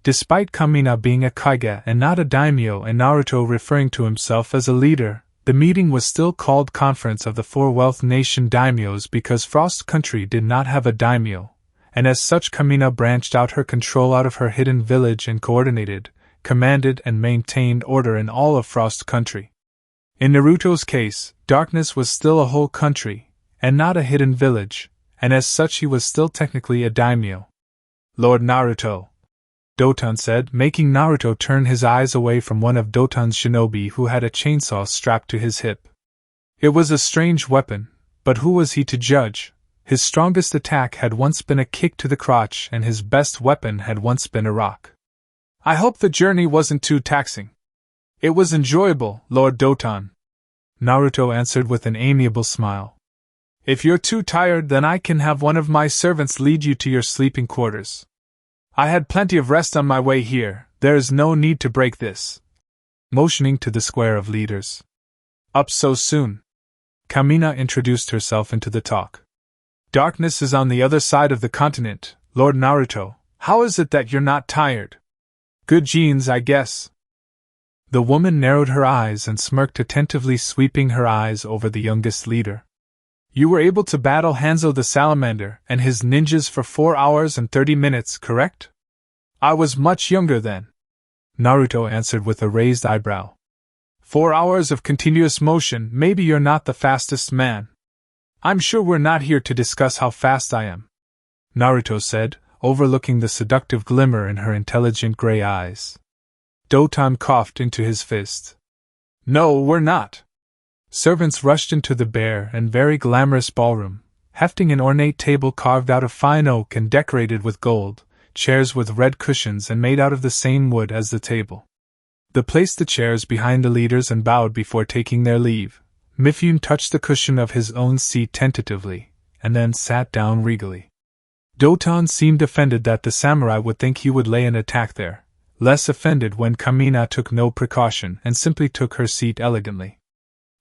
Despite Kamina being a Kage and not a daimyo and Naruto referring to himself as a leader, the meeting was still called Conference of the Four Wealth Nation Daimyos because Frost Country did not have a daimyo, and as such Kamina branched out her control out of her hidden village and coordinated, commanded and maintained order in all of Frost Country. In Naruto's case, Darkness was still a whole country, and not a hidden village, and as such he was still technically a daimyo. Lord Naruto, Doton said, making Naruto turn his eyes away from one of Doton's shinobi who had a chainsaw strapped to his hip. It was a strange weapon, but who was he to judge? His strongest attack had once been a kick to the crotch and his best weapon had once been a rock. I hope the journey wasn't too taxing. It was enjoyable, Lord Doton, Naruto answered with an amiable smile. If you're too tired, then I can have one of my servants lead you to your sleeping quarters. I had plenty of rest on my way here, there is no need to break this. Motioning to the square of leaders. Up so soon? Kamina introduced herself into the talk. Darkness is on the other side of the continent, Lord Naruto. How is it that you're not tired? Good genes, I guess. The woman narrowed her eyes and smirked, attentively sweeping her eyes over the youngest leader. You were able to battle Hanzo the Salamander and his ninjas for 4 hours and 30 minutes, correct? I was much younger then, Naruto answered with a raised eyebrow. 4 hours of continuous motion, maybe you're not the fastest man. I'm sure we're not here to discuss how fast I am, Naruto said, overlooking the seductive glimmer in her intelligent gray eyes. Doton coughed into his fist. No, we're not. Servants rushed into the bare and very glamorous ballroom, hefting an ornate table carved out of fine oak and decorated with gold, chairs with red cushions and made out of the same wood as the table. They placed the chairs behind the leaders and bowed before taking their leave. Mifune touched the cushion of his own seat tentatively, and then sat down regally. Doton seemed offended that the samurai would think he would lay an attack there, less offended when Kamina took no precaution and simply took her seat elegantly.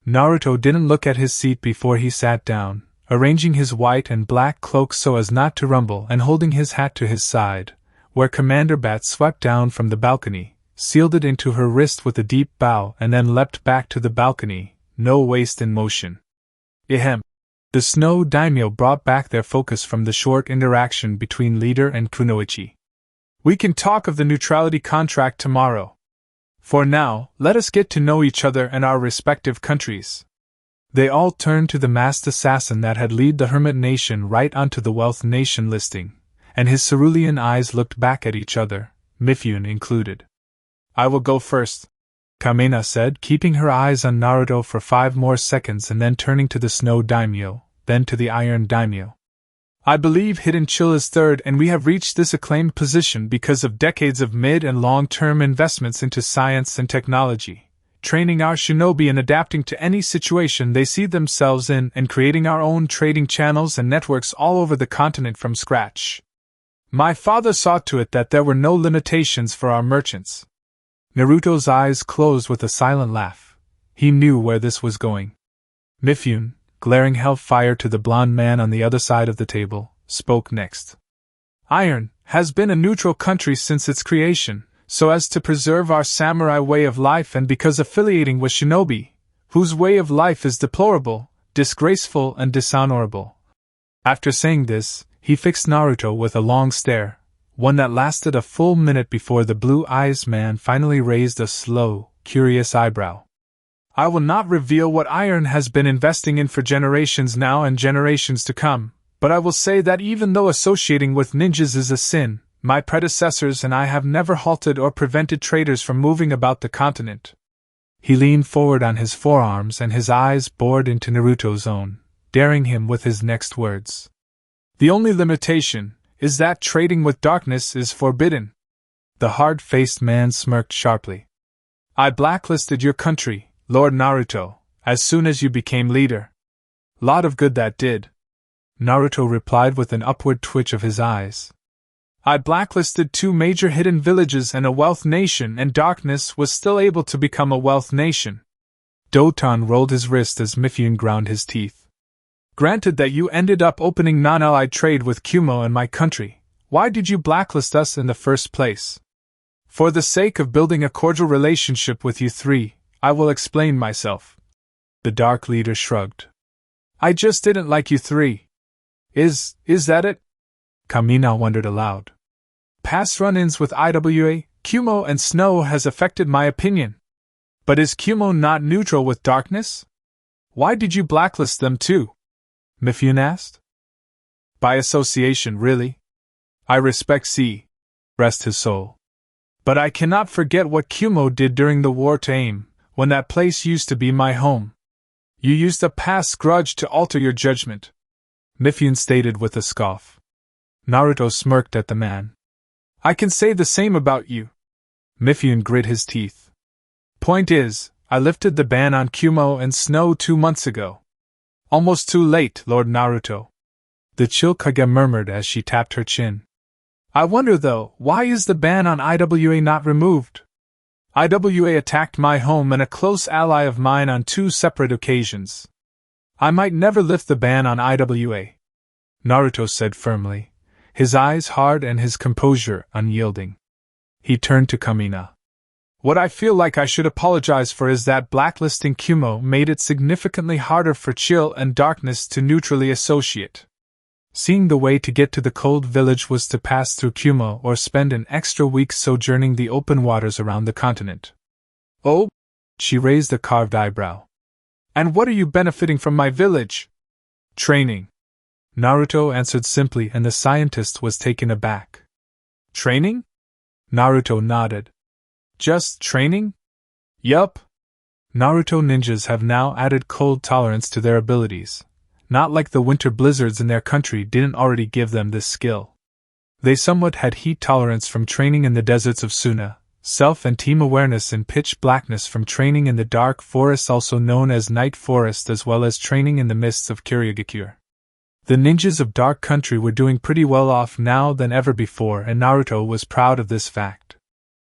Naruto didn't look at his seat before he sat down, arranging his white and black cloak so as not to rumble and holding his hat to his side, where Commander Bat swept down from the balcony, sealed it into her wrist with a deep bow and then leapt back to the balcony, no waste in motion. Ahem. The Snow Daimyo brought back their focus from the short interaction between leader and Kunoichi. We can talk of the neutrality contract tomorrow. For now, let us get to know each other and our respective countries. They all turned to the masked assassin that had led the Hermit Nation right onto the Wealth Nation listing, and his cerulean eyes looked back at each other, Mifune included. I will go first, Kamina said, keeping her eyes on Naruto for 5 more seconds and then turning to the Snow Daimyo, then to the Iron Daimyo. I believe Hidden Chill is third, and we have reached this acclaimed position because of decades of mid- and long-term investments into science and technology, training our shinobi and adapting to any situation they see themselves in and creating our own trading channels and networks all over the continent from scratch. My father saw to it that there were no limitations for our merchants. Naruto's eyes closed with a silent laugh. He knew where this was going. Mifune, glaring hellfire to the blond man on the other side of the table, spoke next. Iron has been a neutral country since its creation, so as to preserve our samurai way of life and because affiliating with shinobi, whose way of life is deplorable, disgraceful and dishonorable. After saying this, he fixed Naruto with a long stare, one that lasted a full minute before the blue-eyed man finally raised a slow, curious eyebrow. I will not reveal what Iron has been investing in for generations now and generations to come, but I will say that even though associating with ninjas is a sin, my predecessors and I have never halted or prevented traders from moving about the continent. He leaned forward on his forearms and his eyes bored into Naruto's own, daring him with his next words. The only limitation is that trading with darkness is forbidden. The hard-faced man smirked sharply. I blacklisted your country, Lord Naruto, as soon as you became leader. Lot of good that did, Naruto replied with an upward twitch of his eyes. I blacklisted 2 major hidden villages and a wealth nation, and darkness was still able to become a wealth nation. Doton rolled his wrist as Mifune ground his teeth. Granted that you ended up opening non-allied trade with Kumo and my country, why did you blacklist us in the first place? For the sake of building a cordial relationship with you 3, I will explain myself. The Dark Leader shrugged. I just didn't like you 3. Is that it? Kamina wondered aloud. Past run-ins with IWA, Kumo and Snow has affected my opinion. But is Kumo not neutral with darkness? Why did you blacklist them too? Mifune asked. By association, really. I respect C. Rest his soul. But I cannot forget what Kumo did during the war to AIM, when that place used to be my home. You used a past grudge to alter your judgment, Mifune stated with a scoff. Naruto smirked at the man. I can say the same about you. Mifune grit his teeth. Point is, I lifted the ban on Kumo and Snow 2 months ago. Almost too late, Lord Naruto. The Chilkage murmured as she tapped her chin. I wonder though, why is the ban on IWA not removed? IWA attacked my home and a close ally of mine on 2 separate occasions. I might never lift the ban on IWA, Naruto said firmly, his eyes hard and his composure unyielding. He turned to Kamina. What I feel like I should apologize for is that blacklisting Kumo made it significantly harder for Chill and Darkness to neutrally associate. Seeing the way to get to the cold village was to pass through Kumo or spend an extra week sojourning the open waters around the continent. Oh? She raised a carved eyebrow. And what are you benefiting from my village? Training. Naruto answered simply, and the scientist was taken aback. Training? Naruto nodded. Just training? Yup. Naruto ninjas have now added cold tolerance to their abilities. Not like the winter blizzards in their country didn't already give them this skill. They somewhat had heat tolerance from training in the deserts of Suna, self and team awareness in pitch blackness from training in the dark forest also known as night forest, as well as training in the mists of Kiryugakure. The ninjas of Dark Country were doing pretty well off now than ever before, and Naruto was proud of this fact.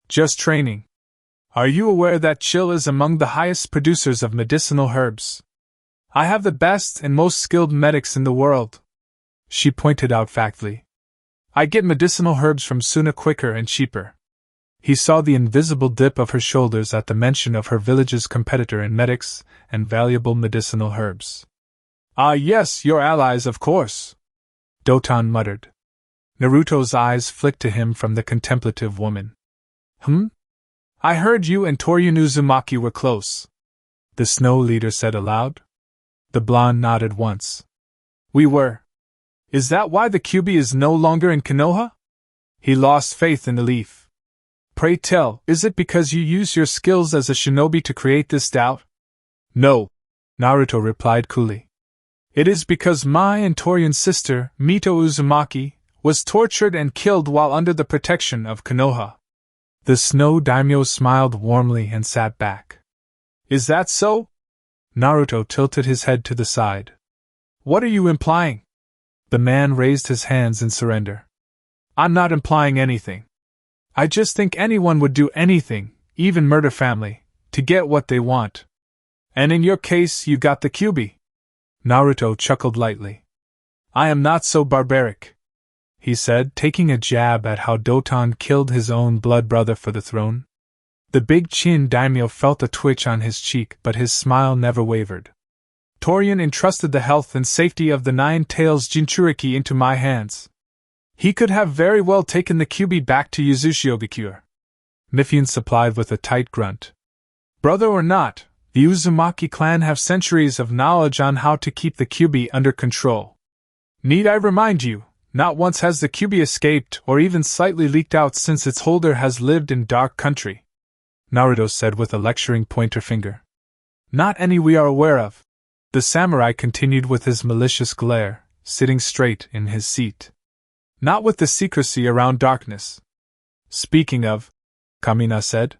Just training. Are you aware that Chill is among the highest producers of medicinal herbs? I have the best and most skilled medics in the world, she pointed out factly. I get medicinal herbs from Suna quicker and cheaper. He saw the invisible dip of her shoulders at the mention of her village's competitor in medics and valuable medicinal herbs. Ah yes, your allies of course, Doton muttered. Naruto's eyes flicked to him from the contemplative woman. I heard you and Uzumaki were close, the Snow Leader said aloud. The blonde nodded once. We were. Is that why the Kyuubi is no longer in Konoha? He lost faith in the leaf. Pray tell, is it because you use your skills as a shinobi to create this doubt? No, Naruto replied coolly. It is because my and Torian's sister, Mito Uzumaki, was tortured and killed while under the protection of Konoha. The Snow Daimyo smiled warmly and sat back. Is that so? Naruto tilted his head to the side. What are you implying? The man raised his hands in surrender. I'm not implying anything. I just think anyone would do anything, even murder family, to get what they want. And in your case, you got the Kyuubi. Naruto chuckled lightly. I am not so barbaric, he said, taking a jab at how Doton killed his own blood brother for the throne. The big chin daimyo felt a twitch on his cheek, but his smile never wavered. Torian entrusted the health and safety of the Nine Tails Jinchuriki into my hands. He could have very well taken the Kyuubi back to Uzushiogakure. Mifune supplied with a tight grunt. Brother or not, the Uzumaki clan have centuries of knowledge on how to keep the Kyuubi under control. Need I remind you, not once has the Kyuubi escaped or even slightly leaked out since its holder has lived in Dark Country, Naruto said with a lecturing pointer finger. Not any we are aware of. The samurai continued with his malicious glare, sitting straight in his seat. Not with the secrecy around darkness. Speaking of, Kamina said,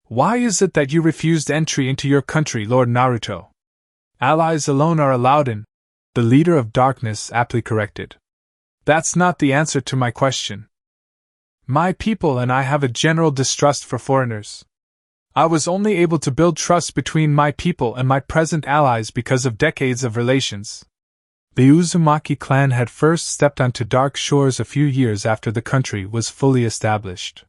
why is it that you refused entry into your country, Lord Naruto? Allies alone are allowed in, the leader of darkness aptly corrected. That's not the answer to my question. My people and I have a general distrust for foreigners. I was only able to build trust between my people and my present allies because of decades of relations. The Uzumaki clan had first stepped onto dark shores a few years after the country was fully established.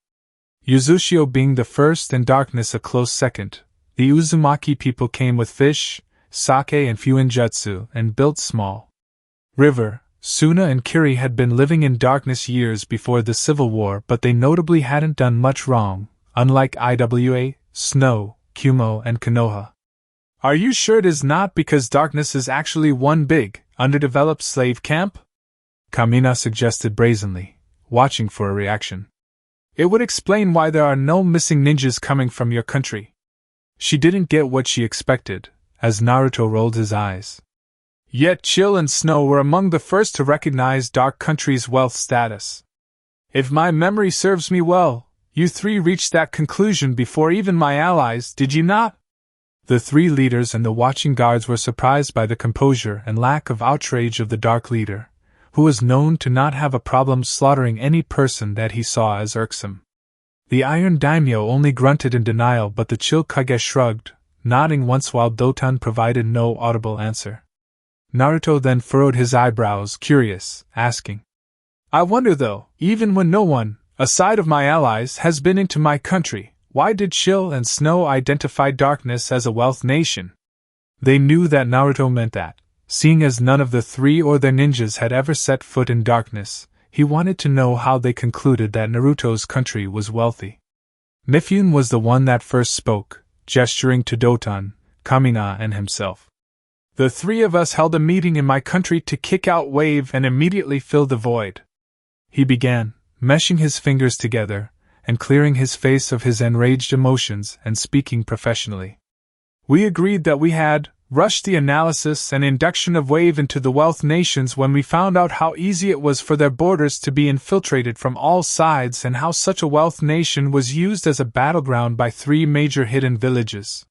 Uzushio being the first and darkness a close second, the Uzumaki people came with fish, sake and fuinjutsu and built small. River, Suna and Kiri had been living in darkness years before the Civil War, but they notably hadn't done much wrong, unlike Iwa, Snow, Kumo and Konoha. Are you sure it is not because darkness is actually one big, underdeveloped slave camp? Kamina suggested brazenly, watching for a reaction. It would explain why there are no missing ninjas coming from your country. She didn't get what she expected, as Naruto rolled his eyes. Yet Chill and Snow were among the first to recognize Dark Country's wealth status. If my memory serves me well, you three reached that conclusion before even my allies, did you not? The three leaders and the watching guards were surprised by the composure and lack of outrage of the Dark Leader, who was known to not have a problem slaughtering any person that he saw as irksome. The Iron Daimyo only grunted in denial, but the Chill Kage shrugged, nodding once while Doton provided no audible answer. Naruto then furrowed his eyebrows, curious, asking, I wonder though, even when no one, aside of my allies, has been into my country, why did Chill and Snow identify darkness as a wealth nation? They knew that Naruto meant that, seeing as none of the three or their ninjas had ever set foot in darkness, he wanted to know how they concluded that Naruto's country was wealthy. Mifune was the one that first spoke, gesturing to Doton, Kamina and himself. The three of us held a meeting in my country to kick out Wave and immediately fill the void. He began, meshing his fingers together, and clearing his face of his enraged emotions and speaking professionally. We agreed that we had rushed the analysis and induction of Wave into the wealth nations when we found out how easy it was for their borders to be infiltrated from all sides and how such a wealth nation was used as a battleground by three major hidden villages.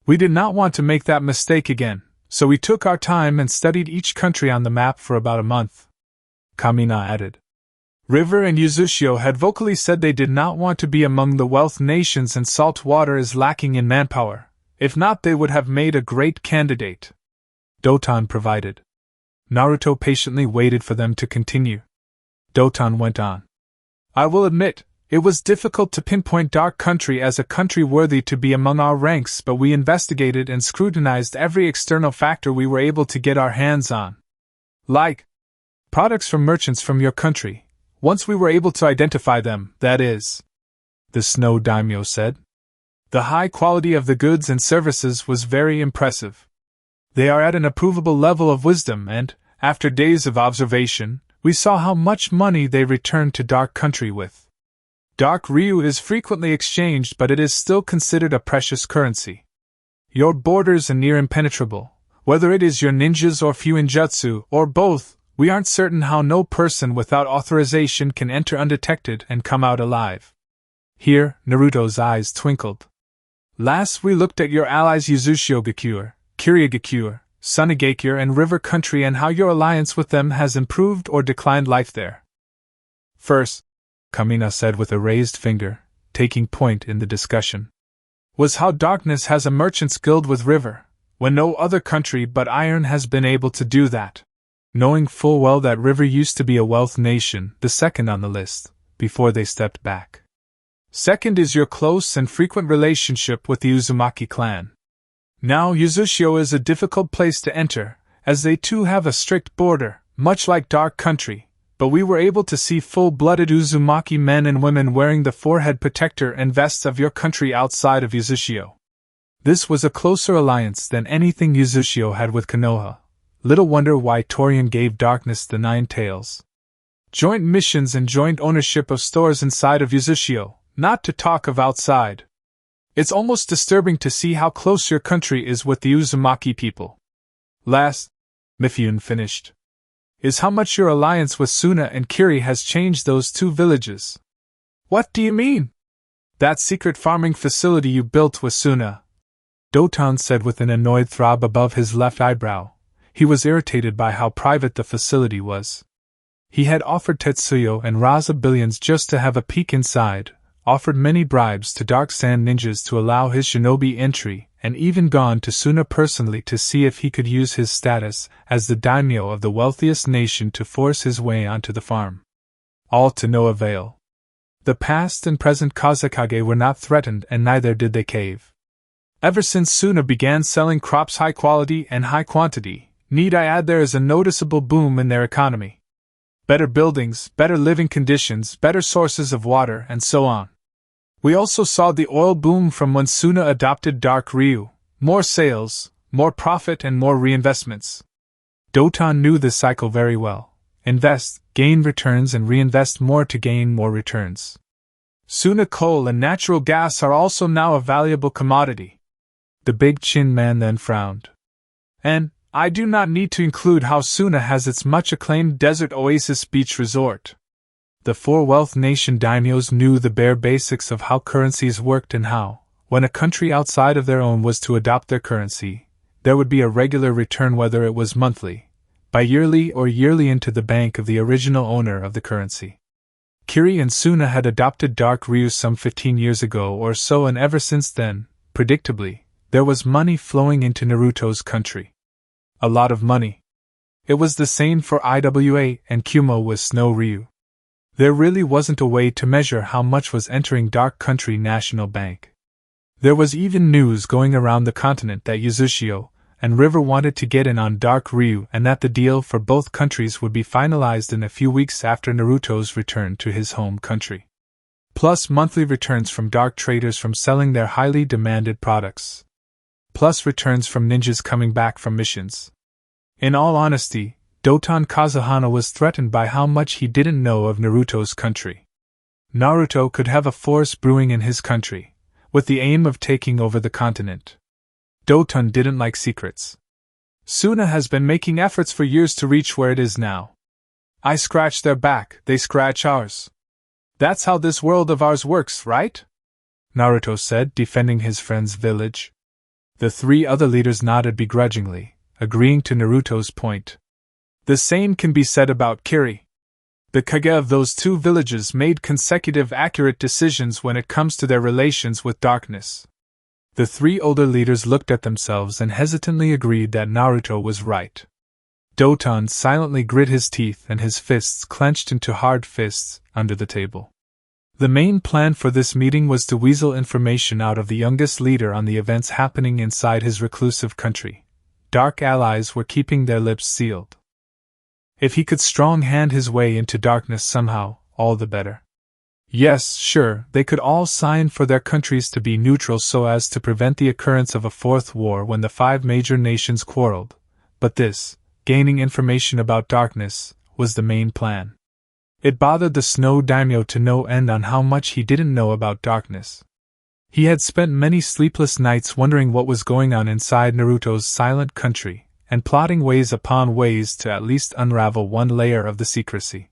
We did not want to make that mistake again, so we took our time and studied each country on the map for about a month. Kamina added. River and Uzushio had vocally said they did not want to be among the wealth nations, and salt water is lacking in manpower. If not, they would have made a great candidate. Doton provided. Naruto patiently waited for them to continue. Doton went on. I will admit, it was difficult to pinpoint Dark Country as a country worthy to be among our ranks, but we investigated and scrutinized every external factor we were able to get our hands on. Like products from merchants from your country, once we were able to identify them, that is, the Snow Daimyo said. The high quality of the goods and services was very impressive. They are at an approvable level of wisdom, and, after days of observation, we saw how much money they returned to Dark Country with. Dark Ryu is frequently exchanged, but it is still considered a precious currency. Your borders are near impenetrable. Whether it is your ninjas or fuinjutsu, or both, we aren't certain how no person without authorization can enter undetected and come out alive. Here, Naruto's eyes twinkled. Last we looked at your allies Uzushio Gakure, Kiryu Gakure, Sunagakure and River Country, and how your alliance with them has improved or declined life there. First, Kamina said with a raised finger, taking point in the discussion, was how darkness has a merchant's guild with River, when no other country but Iron has been able to do that. Knowing full well that River used to be a wealth nation, the second on the list, before they stepped back. Second is your close and frequent relationship with the Uzumaki clan. Now Uzushio is a difficult place to enter, as they too have a strict border, much like Dark Country, but we were able to see full-blooded Uzumaki men and women wearing the forehead protector and vests of your country outside of Uzushio. This was a closer alliance than anything Uzushio had with Konoha. Little wonder why Torian gave Darkness the 9 tails. Joint missions and joint ownership of stores inside of Uzushio, not to talk of outside. It's almost disturbing to see how close your country is with the Uzumaki people. Last, Mifune finished, is how much your alliance with Suna and Kiri has changed those two villages. What do you mean? That secret farming facility you built with Suna, Doton said with an annoyed throb above his left eyebrow. He was irritated by how private the facility was. He had offered Tetsuyo and Raza billions just to have a peek inside, offered many bribes to Dark Sand ninjas to allow his shinobi entry, and even gone to Suna personally to see if he could use his status as the daimyo of the wealthiest nation to force his way onto the farm. All to no avail. The past and present Kazekage were not threatened, and neither did they cave. Ever since Suna began selling crops high quality and high quantity, need I add there is a noticeable boom in their economy. Better buildings, better living conditions, better sources of water, and so on. We also saw the oil boom from when Suna adopted Dark Ryu. More sales, more profit, and more reinvestments. Doton knew this cycle very well. Invest, gain returns, and reinvest more to gain more returns. Suna coal and natural gas are also now a valuable commodity. The big chin man then frowned. And I do not need to include how Suna has its much-acclaimed desert oasis beach resort. The four wealth nation daimyos knew the bare basics of how currencies worked and how, when a country outside of their own was to adopt their currency, there would be a regular return whether it was monthly, bi-yearly, or yearly into the bank of the original owner of the currency. Kiri and Suna had adopted Dark Ryu some 15 years ago or so, and ever since then, predictably, there was money flowing into Naruto's country. A lot of money. It was the same for IWA and Kumo with Snow Ryu. There really wasn't a way to measure how much was entering Dark Country National Bank. There was even news going around the continent that Yuzushio and River wanted to get in on Dark Ryu, and that the deal for both countries would be finalized in a few weeks after Naruto's return to his home country. Plus monthly returns from dark traders from selling their highly demanded products. Plus returns from ninjas coming back from missions. In all honesty, Doton Kazuhana was threatened by how much he didn't know of Naruto's country. Naruto could have a force brewing in his country, with the aim of taking over the continent. Doton didn't like secrets. Suna has been making efforts for years to reach where it is now. I scratch their back, they scratch ours. That's how this world of ours works, right? Naruto said, defending his friend's village. The three other leaders nodded begrudgingly, agreeing to Naruto's point. The same can be said about Kiri. The Kage of those two villages made consecutive accurate decisions when it comes to their relations with darkness. The three older leaders looked at themselves and hesitantly agreed that Naruto was right. Doton silently grit his teeth and his fists clenched into hard fists under the table. The main plan for this meeting was to weasel information out of the youngest leader on the events happening inside his reclusive country. Dark allies were keeping their lips sealed. If he could strong-hand his way into darkness somehow, all the better. Yes, sure, they could all sign for their countries to be neutral so as to prevent the occurrence of a fourth war when the five major nations quarreled, but this, gaining information about darkness, was the main plan. It bothered the Snow Daimyo to no end on how much he didn't know about darkness. He had spent many sleepless nights wondering what was going on inside Naruto's silent country, and plotting ways upon ways to at least unravel one layer of the secrecy.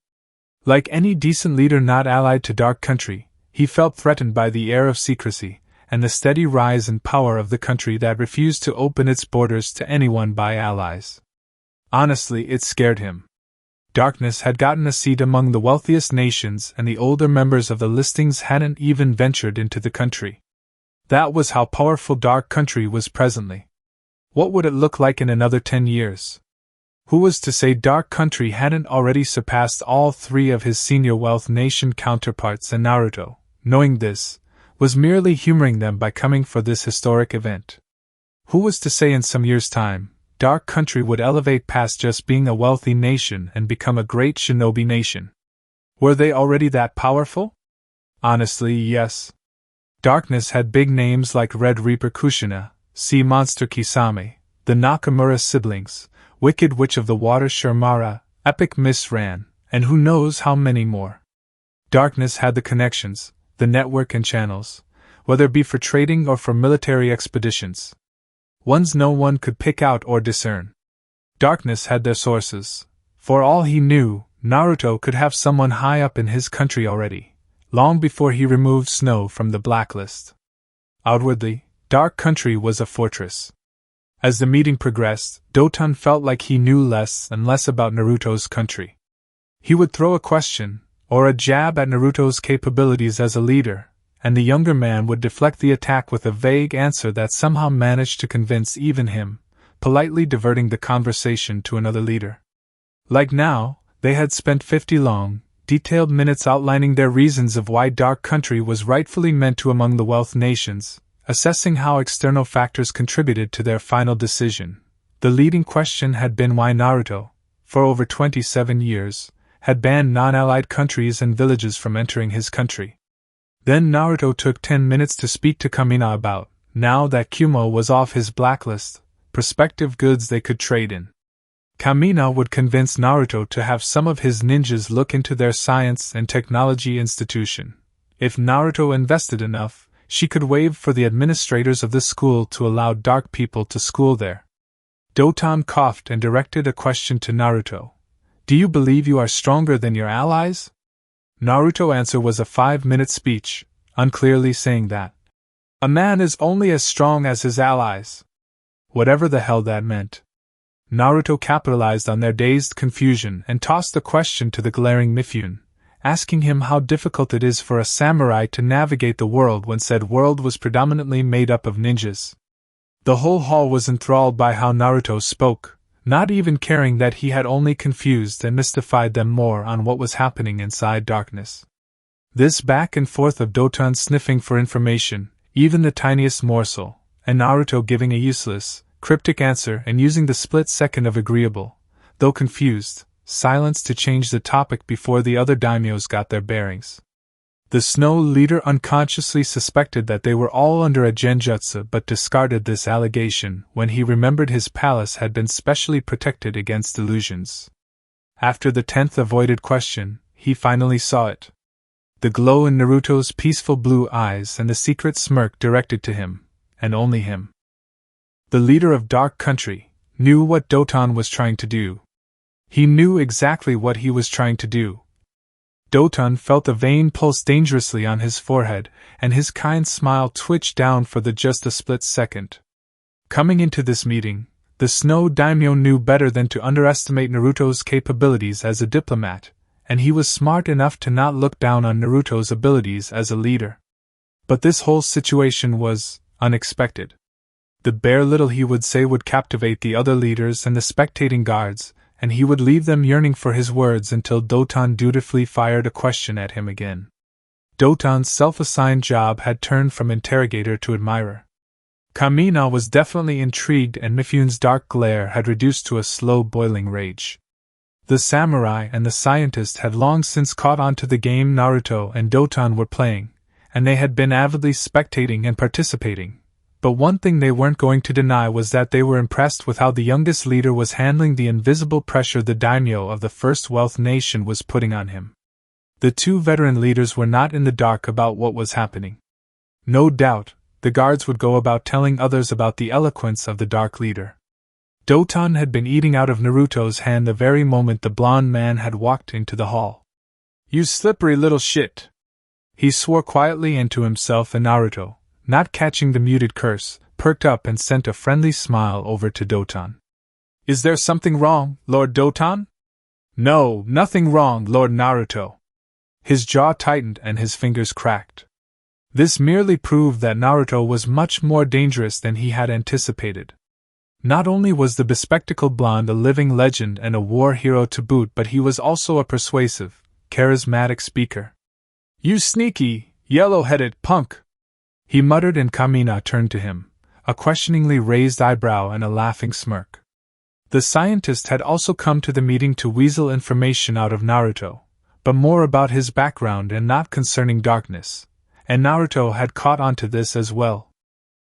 Like any decent leader not allied to Dark Country, he felt threatened by the air of secrecy, and the steady rise in power of the country that refused to open its borders to anyone by allies. Honestly, it scared him. Darkness had gotten a seat among the wealthiest nations, and the older members of the listings hadn't even ventured into the country. That was how powerful Dark Country was presently. What would it look like in another 10 years? Who was to say Dark Country hadn't already surpassed all three of his senior wealth nation counterparts, and Naruto, knowing this, was merely humoring them by coming for this historic event? Who was to say in some years' time, Dark Country would elevate past just being a wealthy nation and become a great shinobi nation? Were they already that powerful? Honestly, yes. Darkness had big names like Red Reaper Kushina, Sea Monster Kisame, the Nakamura siblings, Wicked Witch of the Water Shermara, Epic Miss Ran, and who knows how many more. Darkness had the connections, the network and channels, whether it be for trading or for military expeditions. Ones no one could pick out or discern. Darkness had their sources. For all he knew, Naruto could have someone high up in his country already, long before he removed Snow from the blacklist. Outwardly, Dark Country was a fortress. As the meeting progressed, Doton felt like he knew less and less about Naruto's country. He would throw a question, or a jab at Naruto's capabilities as a leader, and the younger man would deflect the attack with a vague answer that somehow managed to convince even him, politely diverting the conversation to another leader. Like now, they had spent 50 long, detailed minutes outlining their reasons of why Dark Country was rightfully meant to among the wealth nations, assessing how external factors contributed to their final decision. The leading question had been why Naruto, for over 27 years, had banned non-allied countries and villages from entering his country. Then Naruto took 10 minutes to speak to Kamina about, now that Kumo was off his blacklist, prospective goods they could trade in. Kamina would convince Naruto to have some of his ninjas look into their science and technology institution. If Naruto invested enough, she could waive for the administrators of the school to allow dark people to school there. Doton coughed and directed a question to Naruto. Do you believe you are stronger than your allies? Naruto's answer was a 5-minute speech, unclearly saying that a man is only as strong as his allies. Whatever the hell that meant. Naruto capitalized on their dazed confusion and tossed the question to the glaring Mifune, asking him how difficult it is for a samurai to navigate the world when said world was predominantly made up of ninjas. The whole hall was enthralled by how Naruto spoke, not even caring that he had only confused and mystified them more on what was happening inside darkness. This back and forth of Doton sniffing for information, even the tiniest morsel, and Naruto giving a useless, cryptic answer and using the split second of agreeable, though confused, silence to change the topic before the other daimyos got their bearings. The Snow leader unconsciously suspected that they were all under a genjutsu but discarded this allegation when he remembered his palace had been specially protected against illusions. After the 10th avoided question, he finally saw it. The glow in Naruto's peaceful blue eyes and the secret smirk directed to him, and only him. The leader of Dark Country knew what Doton was trying to do. He knew exactly what he was trying to do. Doton felt a vein pulse dangerously on his forehead, and his kind smile twitched down for just a split second. Coming into this meeting, the Snow Daimyo knew better than to underestimate Naruto's capabilities as a diplomat, and he was smart enough to not look down on Naruto's abilities as a leader. But this whole situation was unexpected. The bare little he would say would captivate the other leaders and the spectating guards, and he would leave them yearning for his words until Doton dutifully fired a question at him again. Doton's self-assigned job had turned from interrogator to admirer. Kamina was definitely intrigued, and Mifune's dark glare had reduced to a slow boiling rage. The samurai and the scientist had long since caught on to the game Naruto and Doton were playing, and they had been avidly spectating and participating. But one thing they weren't going to deny was that they were impressed with how the youngest leader was handling the invisible pressure the daimyo of the first wealth nation was putting on him. The two veteran leaders were not in the dark about what was happening. No doubt, the guards would go about telling others about the eloquence of the dark leader. Doton had been eating out of Naruto's hand the very moment the blonde man had walked into the hall. "You slippery little shit!" he swore quietly, and to himself and Naruto, not catching the muted curse, perked up and sent a friendly smile over to Doton. "Is there something wrong, Lord Doton?" "No, nothing wrong, Lord Naruto." His jaw tightened and his fingers cracked. This merely proved that Naruto was much more dangerous than he had anticipated. Not only was the bespectacled blonde a living legend and a war hero to boot, but he was also a persuasive, charismatic speaker. "You sneaky, yellow-headed punk!" he muttered, and Kamina turned to him, a questioningly raised eyebrow and a laughing smirk. The scientist had also come to the meeting to weasel information out of Naruto, but more about his background and not concerning darkness, and Naruto had caught on to this as well.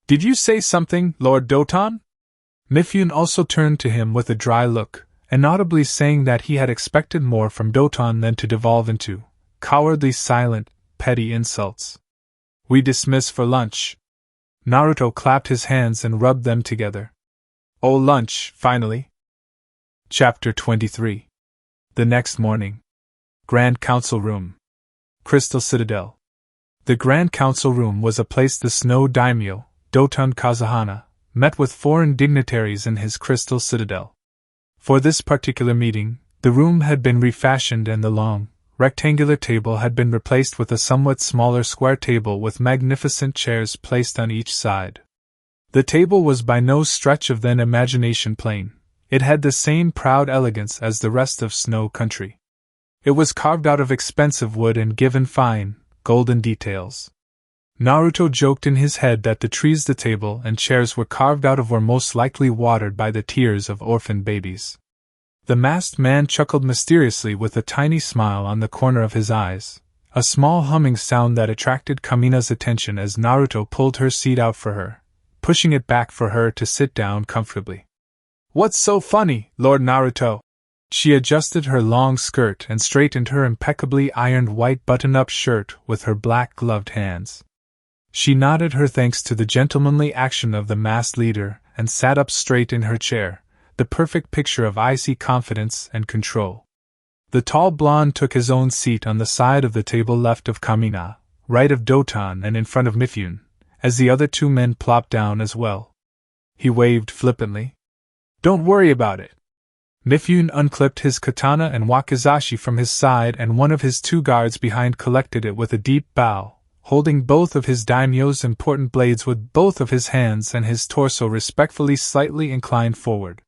"Did you say something, Lord Doton?" Mifune also turned to him with a dry look, inaudibly saying that he had expected more from Doton than to devolve into cowardly, silent, petty insults. "We dismiss for lunch." Naruto clapped his hands and rubbed them together. "Oh, lunch, finally." Chapter 23. The next morning. Grand Council Room. Crystal Citadel. The Grand Council Room was a place the Snow Daimyo, Doton Kazuhana, met with foreign dignitaries in his Crystal Citadel. For this particular meeting, The room had been refashioned and the long, rectangular table had been replaced with a somewhat smaller square table with magnificent chairs placed on each side. The table was by no stretch of the imagination plain. It had the same proud elegance as the rest of Snow Country. It was carved out of expensive wood and given fine, golden details. Naruto joked in his head that the trees the table and chairs were carved out of were most likely watered by the tears of orphan babies. The masked man chuckled mysteriously with a tiny smile on the corner of his eyes, a small humming sound that attracted Kamina's attention as Naruto pulled her seat out for her, pushing it back for her to sit down comfortably. "What's so funny, Lord Naruto?" She adjusted her long skirt and straightened her impeccably ironed white button-up shirt with her black gloved hands. She nodded her thanks to the gentlemanly action of the masked leader and sat up straight in her chair, the perfect picture of icy confidence and control. The tall blonde took his own seat on the side of the table left of Kamina, right of Doton and in front of Mifune, as the other two men plopped down as well. He waved flippantly. "Don't worry about it." Mifune unclipped his katana and wakizashi from his side, and one of his two guards behind collected it with a deep bow, holding both of his daimyo's important blades with both of his hands and his torso respectfully slightly inclined forward.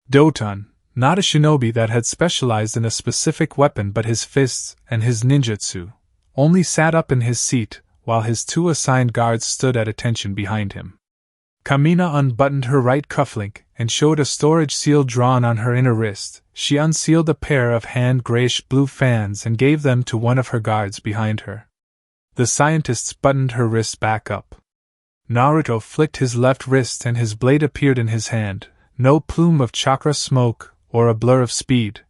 Doton, not a shinobi that had specialized in a specific weapon but his fists and his ninjutsu, only sat up in his seat, while his two assigned guards stood at attention behind him. Kamina unbuttoned her right cufflink and showed a storage seal drawn on her inner wrist. She unsealed a pair of hand grayish-blue fans and gave them to one of her guards behind her. The scientists buttoned her wrist back up. Naruto flicked his left wrist and his blade appeared in his hand, no plume of chakra smoke or a blur of speed.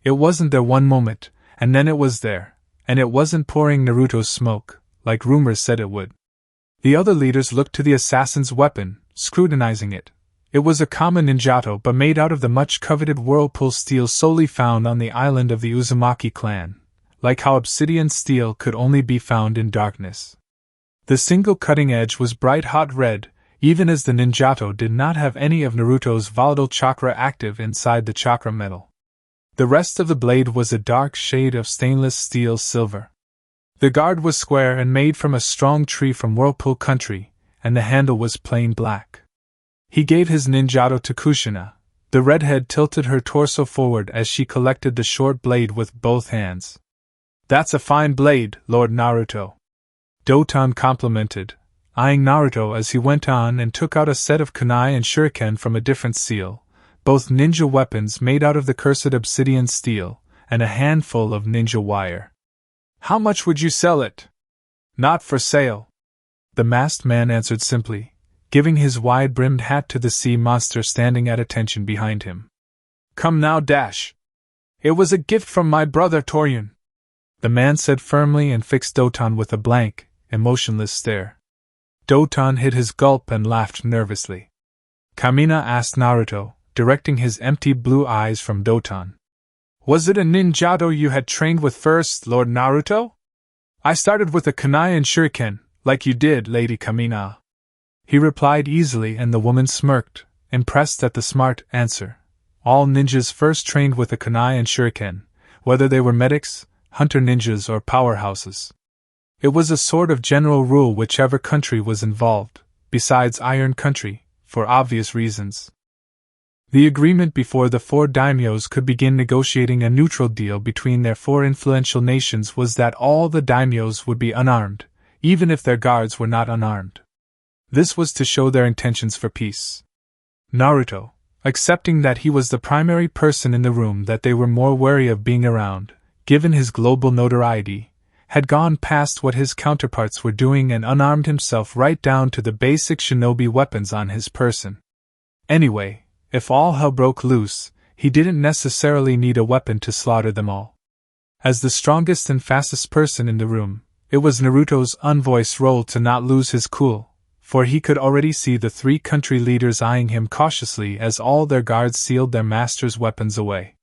It wasn't there one moment, and then it was there, and it wasn't pouring Naruto's smoke, like rumors said it would. The other leaders looked to the assassin's weapon, scrutinizing it. It was a common ninjato but made out of the much-coveted whirlpool steel solely found on the island of the Uzumaki clan, like how obsidian steel could only be found in darkness. The single cutting edge was bright hot red, even as the ninjato did not have any of Naruto's volatile chakra active inside the chakra metal. The rest of the blade was a dark shade of stainless steel silver. The guard was square and made from a strong tree from Whirlpool Country, and the handle was plain black. He gave his ninjato to Kushina. The redhead tilted her torso forward as she collected the short blade with both hands. "That's a fine blade, Lord Naruto," Doton complimented, eyeing Naruto as he went on and took out a set of kunai and shuriken from a different seal, both ninja weapons made out of the cursed obsidian steel, and a handful of ninja wire. "How much would you sell it?" "Not for sale," the masked man answered simply, giving his wide-brimmed hat to the sea monster standing at attention behind him. "Come now, Dash. It was a gift from my brother Toryun," the man said firmly and fixed Doton with a blank, emotionless stare. Doton hid his gulp and laughed nervously. Kamina asked Naruto, directing his empty blue eyes from Doton. "Was it a ninjato you had trained with first, Lord Naruto?" "I started with a kunai and shuriken, like you did, Lady Kamina," he replied easily, and the woman smirked, impressed at the smart answer. All ninjas first trained with a kunai and shuriken, whether they were medics, hunter ninjas or powerhouses. It was a sort of general rule whichever country was involved, besides Iron Country, for obvious reasons. The agreement before the four daimyos could begin negotiating a neutral deal between their four influential nations was that all the daimyos would be unarmed, even if their guards were not unarmed. This was to show their intentions for peace. Naruto, accepting that he was the primary person in the room that they were more wary of being around, given his global notoriety, had gone past what his counterparts were doing and unarmed himself right down to the basic shinobi weapons on his person. Anyway, if all hell broke loose, he didn't necessarily need a weapon to slaughter them all. As the strongest and fastest person in the room, it was Naruto's unvoiced role to not lose his cool, for he could already see the three country leaders eyeing him cautiously as all their guards sealed their master's weapons away.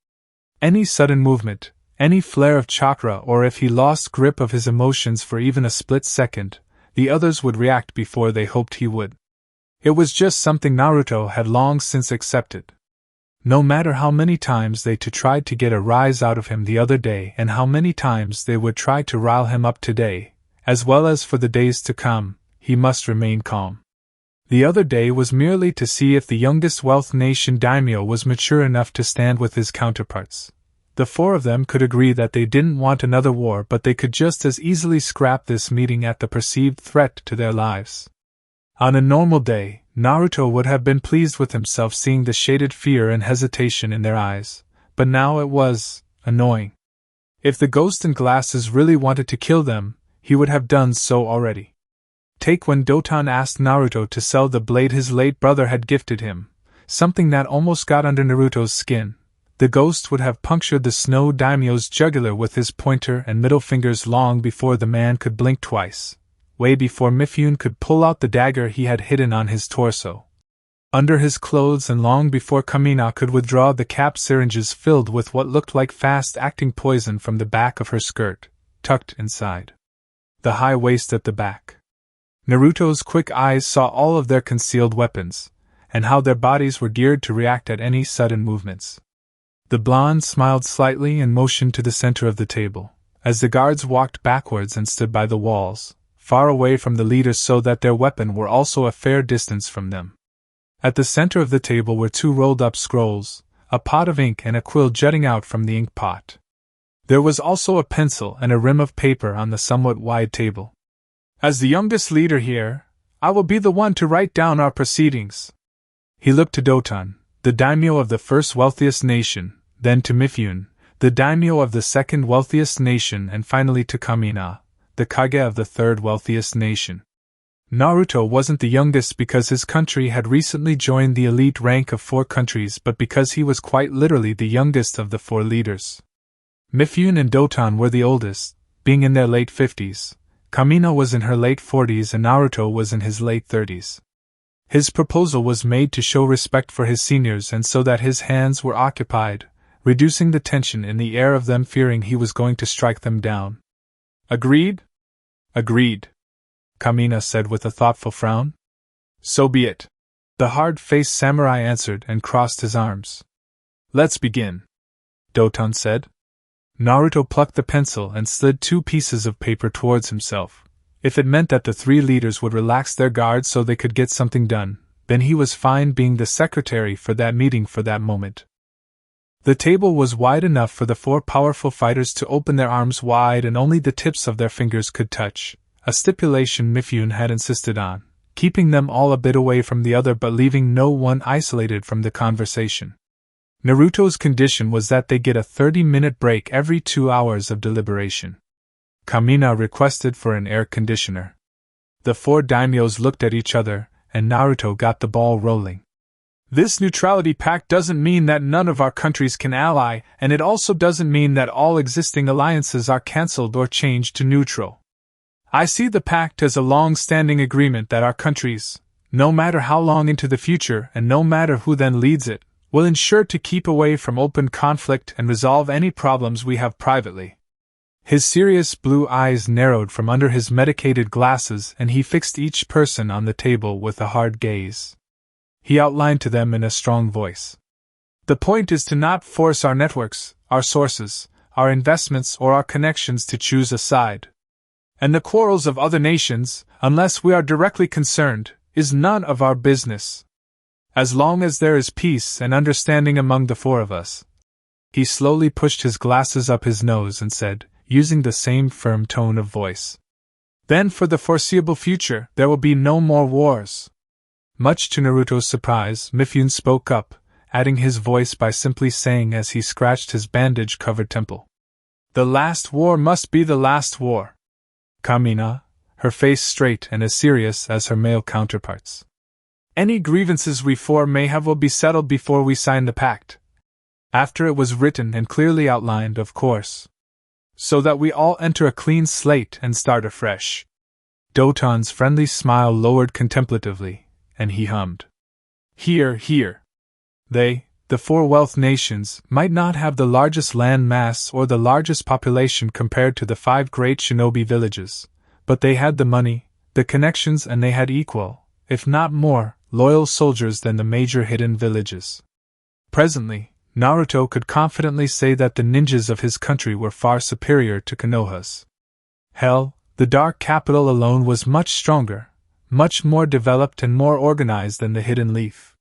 Any sudden movement, any flare of chakra, or if he lost grip of his emotions for even a split second, the others would react before they hoped he would. It was just something Naruto had long since accepted. No matter how many times they tried to get a rise out of him the other day and how many times they would try to rile him up today, as well as for the days to come, he must remain calm. The other day was merely to see if the youngest wealth nation daimyo was mature enough to stand with his counterparts. The four of them could agree that they didn't want another war, but they could just as easily scrap this meeting at the perceived threat to their lives. On a normal day, Naruto would have been pleased with himself seeing the shaded fear and hesitation in their eyes, but now it was annoying. If the ghost in glasses really wanted to kill them, he would have done so already. Take when Doton asked Naruto to sell the blade his late brother had gifted him, something that almost got under Naruto's skin. The ghost would have punctured the Snow Daimyo's jugular with his pointer and middle fingers long before the man could blink twice, way before Mifune could pull out the dagger he had hidden on his torso. Under his clothes and long before Kamina could withdraw the cap syringes filled with what looked like fast-acting poison from the back of her skirt, tucked inside the high waist at the back. Naruto's quick eyes saw all of their concealed weapons, and how their bodies were geared to react at any sudden movements. The blonde smiled slightly and motioned to the center of the table, as the guards walked backwards and stood by the walls, far away from the leaders so that their weapons were also a fair distance from them. At the center of the table were two rolled-up scrolls, a pot of ink and a quill jutting out from the ink pot. There was also a pencil and a rim of paper on the somewhat wide table. As the youngest leader here, I will be the one to write down our proceedings. He looked to Doton, the daimyo of the first wealthiest nation, then to Mifune, the daimyo of the second wealthiest nation, and finally to Kamina, the kage of the third wealthiest nation. Naruto wasn't the youngest because his country had recently joined the elite rank of 4 countries, but because he was quite literally the youngest of the 4 leaders. Mifune and Doton were the oldest, being in their late 50s. Kamina was in her late 40s and Naruto was in his late 30s. His proposal was made to show respect for his seniors and so that his hands were occupied, reducing the tension in the air of them fearing he was going to strike them down. Agreed? Agreed, Kamina said with a thoughtful frown. So be it. The hard-faced samurai answered and crossed his arms. Let's begin, Doton said. Naruto plucked the pencil and slid 2 pieces of paper towards himself. If it meant that the 3 leaders would relax their guard so they could get something done, then he was fine being the secretary for that meeting for that moment. The table was wide enough for the 4 powerful fighters to open their arms wide and only the tips of their fingers could touch, a stipulation Mifune had insisted on, keeping them all a bit away from the other but leaving no one isolated from the conversation. Naruto's condition was that they get a 30-minute break every 2 hours of deliberation. Kamina requested for an air conditioner. The 4 daimyos looked at each other, and Naruto got the ball rolling. This neutrality pact doesn't mean that none of our countries can ally, and it also doesn't mean that all existing alliances are cancelled or changed to neutral. I see the pact as a long-standing agreement that our countries, no matter how long into the future and no matter who then leads it, will ensure to keep away from open conflict and resolve any problems we have privately. His serious blue eyes narrowed from under his medicated glasses and he fixed each person on the table with a hard gaze. He outlined to them in a strong voice. The point is to not force our networks, our sources, our investments or our connections to choose a side. And the quarrels of other nations, unless we are directly concerned, is none of our business. As long as there is peace and understanding among the 4 of us. He slowly pushed his glasses up his nose and said, using the same firm tone of voice. Then for the foreseeable future, there will be no more wars. Much to Naruto's surprise, Mifune spoke up, adding his voice by simply saying as he scratched his bandage-covered temple. The last war must be the last war. Kamina, her face straight and as serious as her male counterparts. Any grievances we 4 may have will be settled before we sign the pact. After it was written and clearly outlined, of course. So that we all enter a clean slate and start afresh. Doton's friendly smile lowered contemplatively, and he hummed. Hear, hear. They, the 4 wealth nations, might not have the largest land mass or the largest population compared to the 5 great shinobi villages, but they had the money, the connections, and they had equal, if not more, loyal soldiers than the major hidden villages. Presently, Naruto could confidently say that the ninjas of his country were far superior to Konoha's. Hell, the Dark Capital alone was much stronger, much more developed and more organized than the Hidden Leaf.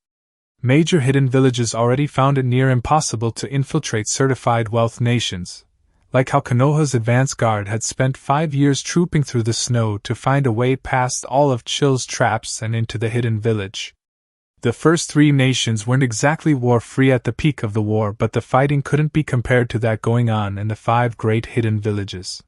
Major hidden villages already found it near impossible to infiltrate certified wealth nations, like how Konoha's advance guard had spent 5 years trooping through the snow to find a way past all of Chill's traps and into the hidden village. The first 3 nations weren't exactly war-free at the peak of the war, but the fighting couldn't be compared to that going on in the 5 great hidden villages.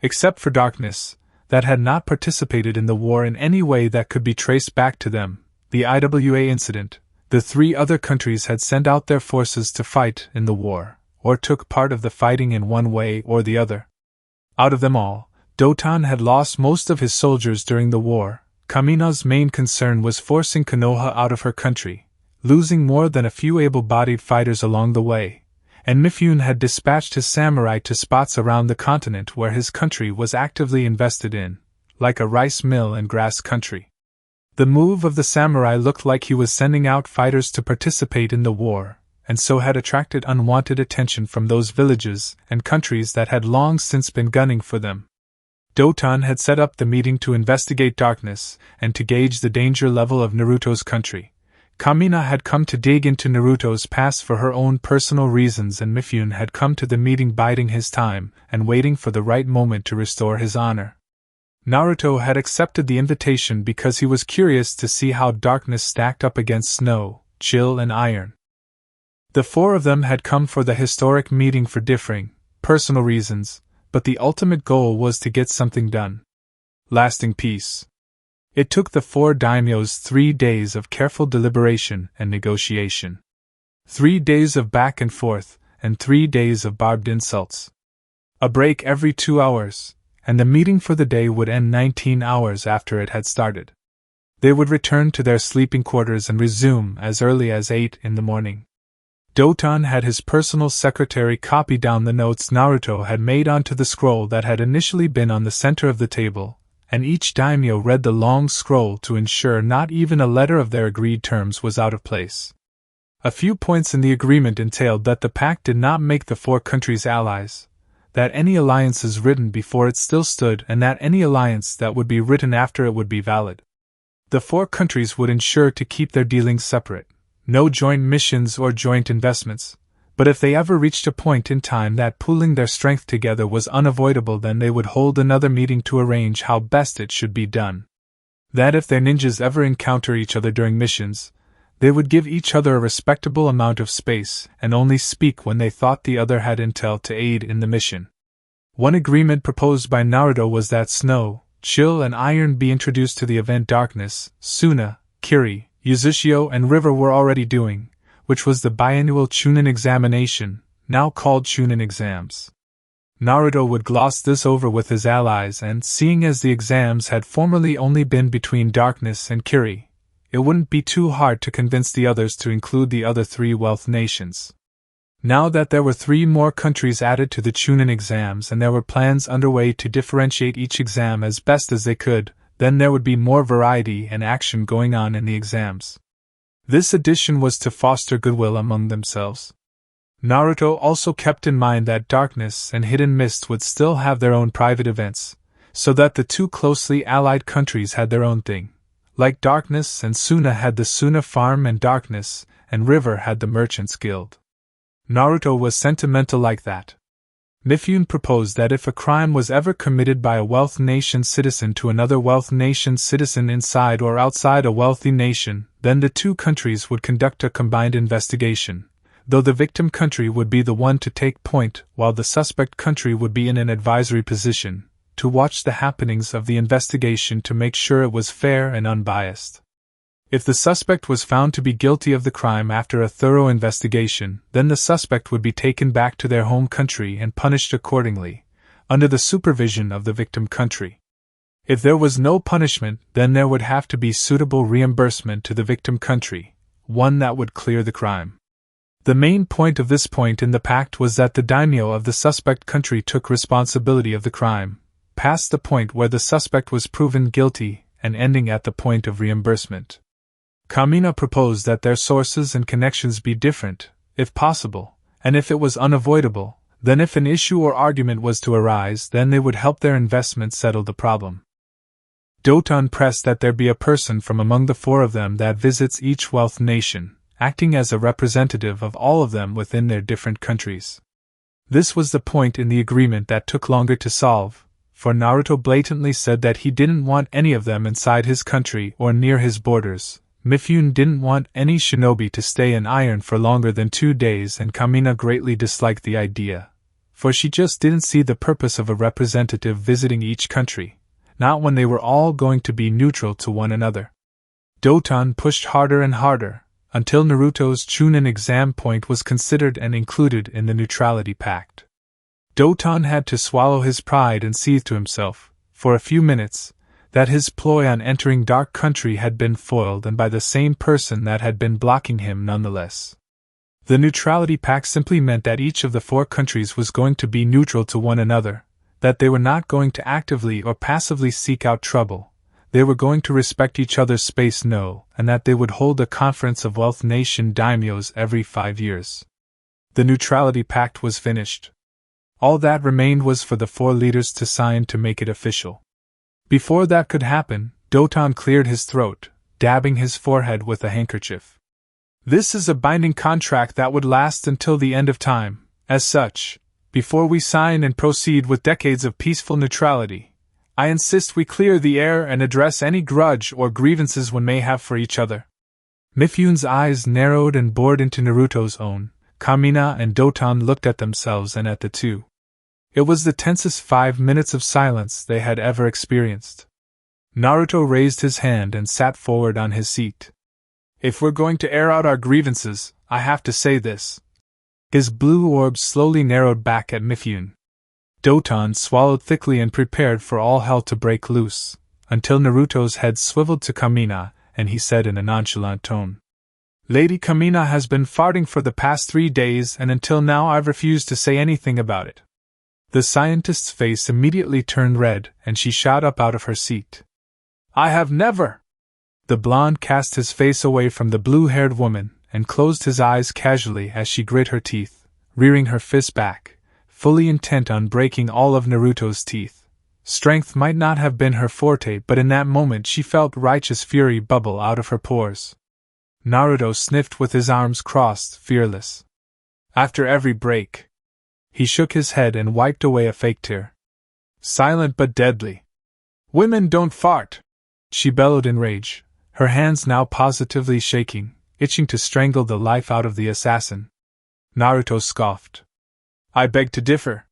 Except for Darkness, that had not participated in the war in any way that could be traced back to them, the IWA incident, the 3 other countries had sent out their forces to fight in the war, or took part of the fighting in one way or the other. Out of them all, Doton had lost most of his soldiers during the war. Kamina's main concern was forcing Konoha out of her country, losing more than a few able-bodied fighters along the way, and Mifune had dispatched his samurai to spots around the continent where his country was actively invested in, like a rice mill and grass country. The move of the samurai looked like he was sending out fighters to participate in the war, and so had attracted unwanted attention from those villages and countries that had long since been gunning for them. Doton had set up the meeting to investigate Darkness and to gauge the danger level of Naruto's country. Kamina had come to dig into Naruto's past for her own personal reasons, and Mifune had come to the meeting biding his time and waiting for the right moment to restore his honor. Naruto had accepted the invitation because he was curious to see how Darkness stacked up against Snow, Chill, and Iron. The 4 of them had come for the historic meeting for differing, personal reasons, but the ultimate goal was to get something done. Lasting peace. It took the 4 daimyos 3 days of careful deliberation and negotiation. 3 days of back and forth, and 3 days of barbed insults. A break every 2 hours, and the meeting for the day would end 19 hours after it had started. They would return to their sleeping quarters and resume as early as 8 in the morning. Doton had his personal secretary copy down the notes Naruto had made onto the scroll that had initially been on the center of the table, and each daimyo read the long scroll to ensure not even a letter of their agreed terms was out of place. A few points in the agreement entailed that the pact did not make the 4 countries allies, that any alliances written before it still stood, and that any alliance that would be written after it would be valid. The 4 countries would ensure to keep their dealings separate. No joint missions or joint investments, but if they ever reached a point in time that pooling their strength together was unavoidable, then they would hold another meeting to arrange how best it should be done. That if their ninjas ever encounter each other during missions, they would give each other a respectable amount of space and only speak when they thought the other had intel to aid in the mission. One agreement proposed by Naruto was that Snow, Chill, and Iron be introduced to the event Darkness, Suna, Kiri, Yuzushio, and River were already doing, which was the biannual Chunin examination, now called Chunin exams. Naruto would gloss this over with his allies, and seeing as the exams had formerly only been between Darkness and Kiri, it wouldn't be too hard to convince the others to include the other 3 wealth nations. Now that there were 3 more countries added to the Chunin exams and there were plans underway to differentiate each exam as best as they could, then there would be more variety and action going on in the exams. This addition was to foster goodwill among themselves. Naruto also kept in mind that Darkness and Hidden Mist would still have their own private events, so that the 2 closely allied countries had their own thing. Like Darkness and Suna had the Suna Farm, and Darkness and River had the Merchants Guild. Naruto was sentimental like that. Mifune proposed that if a crime was ever committed by a wealth nation citizen to another wealth nation citizen inside or outside a wealthy nation, then the 2 countries would conduct a combined investigation, though the victim country would be the one to take point while the suspect country would be in an advisory position, to watch the happenings of the investigation to make sure it was fair and unbiased. If the suspect was found to be guilty of the crime after a thorough investigation, then the suspect would be taken back to their home country and punished accordingly, under the supervision of the victim country. If there was no punishment, then there would have to be suitable reimbursement to the victim country, one that would clear the crime. The main point of this point in the pact was that the daimyo of the suspect country took responsibility of the crime, past the point where the suspect was proven guilty and ending at the point of reimbursement. Kamina proposed that their sources and connections be different, if possible, and if it was unavoidable, then if an issue or argument was to arise, then they would help their investment settle the problem. Doton pressed that there be a person from among the four of them that visits each wealth nation, acting as a representative of all of them within their different countries. This was the point in the agreement that took longer to solve, for Naruto blatantly said that he didn't want any of them inside his country or near his borders. Mifune didn't want any shinobi to stay in iron for longer than 2 days, and Kamina greatly disliked the idea, for she just didn't see the purpose of a representative visiting each country, not when they were all going to be neutral to one another. Doton pushed harder and harder, until Naruto's Chunin exam point was considered and included in the neutrality pact. Doton had to swallow his pride and seethe to himself, for a few minutes, that his ploy on entering Dark Country had been foiled, and by the same person that had been blocking him nonetheless. The neutrality pact simply meant that each of the 4 countries was going to be neutral to one another, that they were not going to actively or passively seek out trouble, they were going to respect each other's space, and that they would hold a conference of wealth nation daimyos every 5 years. The neutrality pact was finished. All that remained was for the 4 leaders to sign to make it official. Before that could happen, Doton cleared his throat, dabbing his forehead with a handkerchief. This is a binding contract that would last until the end of time. As such, before we sign and proceed with decades of peaceful neutrality, I insist we clear the air and address any grudge or grievances one may have for each other. Mifune's eyes narrowed and bored into Naruto's own. Kamina and Doton looked at themselves and at the two. It was the tensest 5 minutes of silence they had ever experienced. Naruto raised his hand and sat forward on his seat. If we're going to air out our grievances, I have to say this. His blue orbs slowly narrowed back at Mifune. Doton swallowed thickly and prepared for all hell to break loose, until Naruto's head swiveled to Kamina, and he said in a nonchalant tone, Lady Kamina has been farting for the past 3 days, and until now I've refused to say anything about it. The scientist's face immediately turned red, and she shot up out of her seat. I have never! The blonde cast his face away from the blue-haired woman, and closed his eyes casually as she grit her teeth, rearing her fist back, fully intent on breaking all of Naruto's teeth. Strength might not have been her forte, but in that moment she felt righteous fury bubble out of her pores. Naruto sniffed with his arms crossed, fearless. After every break, he shook his head and wiped away a fake tear. Silent but deadly. Women don't fart! She bellowed in rage, her hands now positively shaking, itching to strangle the life out of the assassin. Naruto scoffed. I beg to differ.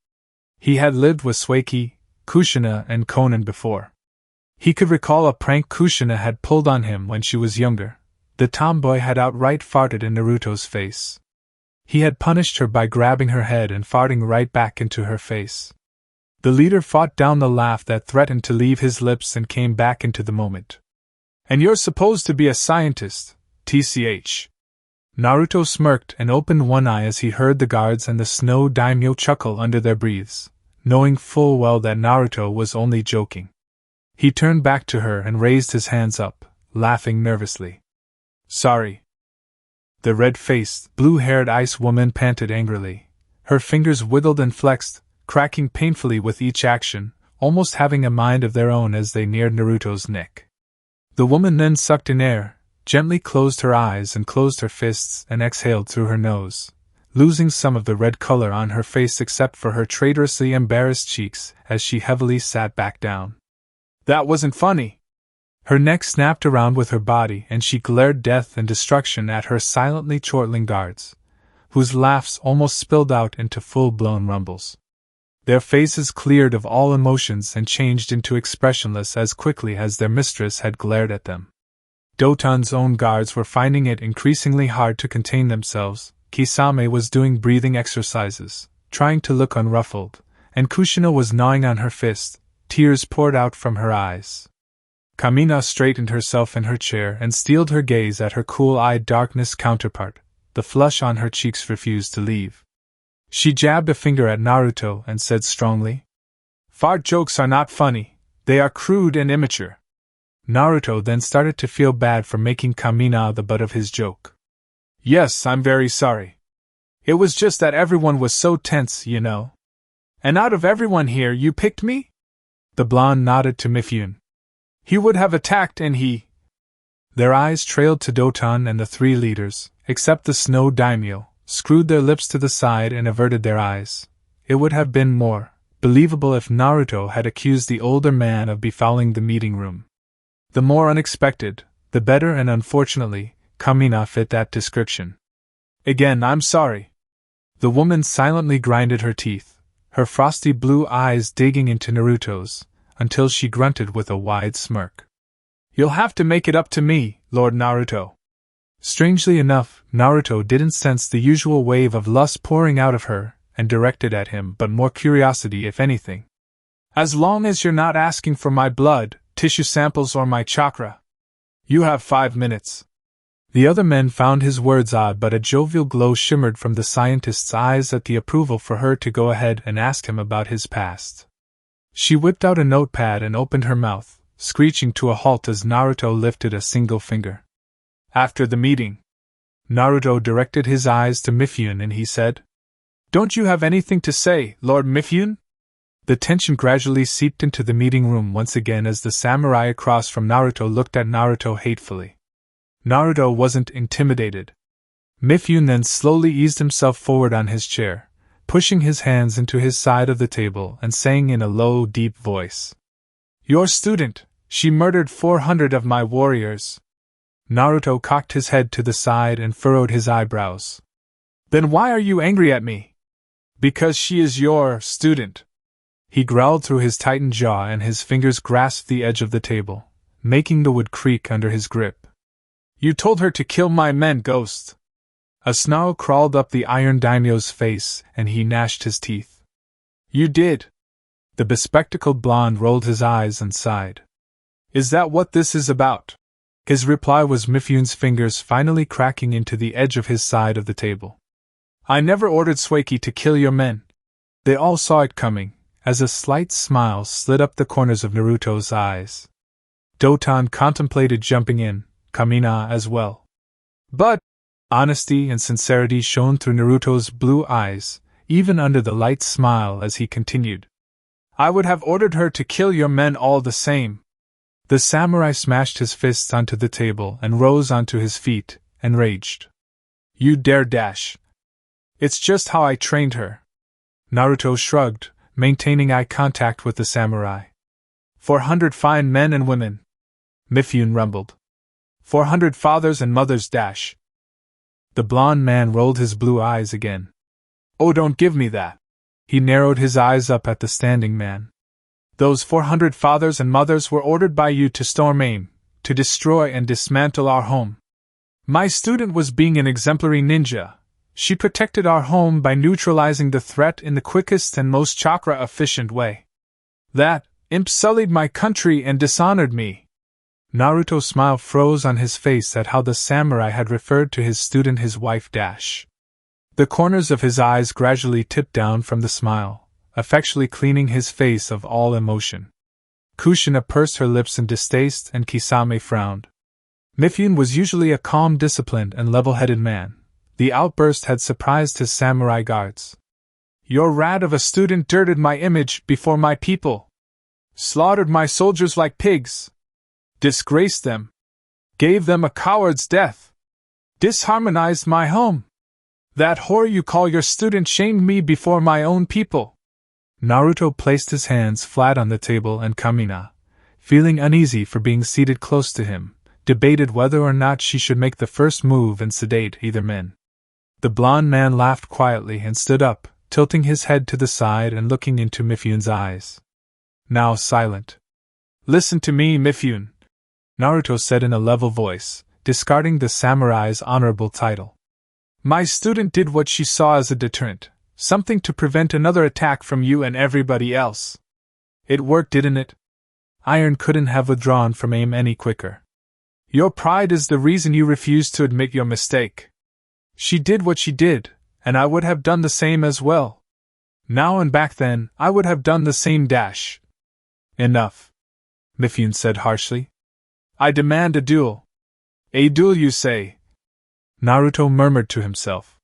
He had lived with Suiki, Kushina, and Konan before. He could recall a prank Kushina had pulled on him when she was younger. The tomboy had outright farted in Naruto's face. He had punished her by grabbing her head and farting right back into her face. The leader fought down the laugh that threatened to leave his lips and came back into the moment. And you're supposed to be a scientist, TCH. Naruto smirked and opened one eye as he heard the guards and the Snow Daimyo chuckle under their breaths, knowing full well that Naruto was only joking. He turned back to her and raised his hands up, laughing nervously. Sorry. The red-faced, blue-haired ice woman panted angrily. Her fingers wiggled and flexed, cracking painfully with each action, almost having a mind of their own as they neared Naruto's neck. The woman then sucked in air, gently closed her eyes and closed her fists and exhaled through her nose, losing some of the red color on her face except for her traitorously embarrassed cheeks as she heavily sat back down. That wasn't funny! Her neck snapped around with her body and she glared death and destruction at her silently chortling guards, whose laughs almost spilled out into full-blown rumbles. Their faces cleared of all emotions and changed into expressionless as quickly as their mistress had glared at them. Doton's own guards were finding it increasingly hard to contain themselves. Kisame was doing breathing exercises, trying to look unruffled, and Kushina was gnawing on her fist, tears poured out from her eyes. Kamina straightened herself in her chair and steeled her gaze at her cool-eyed darkness counterpart. The flush on her cheeks refused to leave. She jabbed a finger at Naruto and said strongly, Fart jokes are not funny, they are crude and immature. Naruto then started to feel bad for making Kamina the butt of his joke. Yes, I'm very sorry. It was just that everyone was so tense, you know. And out of everyone here, you picked me? The blonde nodded to Mifune. He would have attacked and he... Their eyes trailed to Doton and the three leaders, except the Snow Daimyo, screwed their lips to the side and averted their eyes. It would have been more believable if Naruto had accused the older man of befouling the meeting room. The more unexpected, the better, and unfortunately, Kamina fit that description. Again, I'm sorry. The woman silently grinded her teeth, her frosty blue eyes digging into Naruto's, until she grunted with a wide smirk. You'll have to make it up to me, Lord Naruto. Strangely enough, Naruto didn't sense the usual wave of lust pouring out of her and directed at him, but more curiosity if anything. As long as you're not asking for my blood, tissue samples, or my chakra. You have 5 minutes. The other men found his words odd, but a jovial glow shimmered from the scientist's eyes at the approval for her to go ahead and ask him about his past. She whipped out a notepad and opened her mouth, screeching to a halt as Naruto lifted a single finger. After the meeting, Naruto directed his eyes to Mifune and he said, Don't you have anything to say, Lord Mifune? The tension gradually seeped into the meeting room once again as the samurai across from Naruto looked at Naruto hatefully. Naruto wasn't intimidated. Mifune then slowly eased himself forward on his chair, pushing his hands into his side of the table and saying in a low, deep voice, Your student, she murdered 400 of my warriors. Naruto cocked his head to the side and furrowed his eyebrows. Then why are you angry at me? Because she is your student. He growled through his tightened jaw and his fingers grasped the edge of the table, making the wood creak under his grip. You told her to kill my men, Ghost. A snarl crawled up the Iron Daimyo's face and he gnashed his teeth. You did. The bespectacled blonde rolled his eyes and sighed. Is that what this is about? His reply was Mifune's fingers finally cracking into the edge of his side of the table. I never ordered Sueki to kill your men. They all saw it coming, as a slight smile slid up the corners of Naruto's eyes. Doton contemplated jumping in, Kamina as well. But honesty and sincerity shone through Naruto's blue eyes, even under the light smile as he continued. I would have ordered her to kill your men all the same. The samurai smashed his fists onto the table and rose onto his feet, enraged. You dare dash. It's just how I trained her. Naruto shrugged, maintaining eye contact with the samurai. 400 fine men and women. Mifune rumbled. 400 fathers and mothers dash. The blond man rolled his blue eyes again. Oh, don't give me that. He narrowed his eyes up at the standing man. Those 400 fathers and mothers were ordered by you to storm AIM, to destroy and dismantle our home. My student was being an exemplary ninja. She protected our home by neutralizing the threat in the quickest and most chakra-efficient way. That imp sullied my country and dishonored me. Naruto's smile froze on his face at how the samurai had referred to his student, his wife Dash. The corners of his eyes gradually tipped down from the smile, effectually cleaning his face of all emotion. Kushina pursed her lips in distaste and Kisame frowned. Mifune was usually a calm, disciplined, and level-headed man. The outburst had surprised his samurai guards. Your rat of a student dirted my image before my people. Slaughtered my soldiers like pigs. Disgraced them. Gave them a coward's death. Disharmonized my home. That whore you call your student shamed me before my own people. Naruto placed his hands flat on the table and Kamina, feeling uneasy for being seated close to him, debated whether or not she should make the first move and sedate either men. The blond man laughed quietly and stood up, tilting his head to the side and looking into Mifune's eyes. Now silent. Listen to me, Mifune, Naruto said in a level voice, discarding the samurai's honorable title. My student did what she saw as a deterrent, something to prevent another attack from you and everybody else. It worked, didn't it? Iron couldn't have withdrawn from AIM any quicker. Your pride is the reason you refused to admit your mistake. She did what she did, and I would have done the same as well. Now and back then, I would have done the same. Dash. Enough, Mifune said harshly. I demand a duel. A duel, you say? Naruto murmured to himself.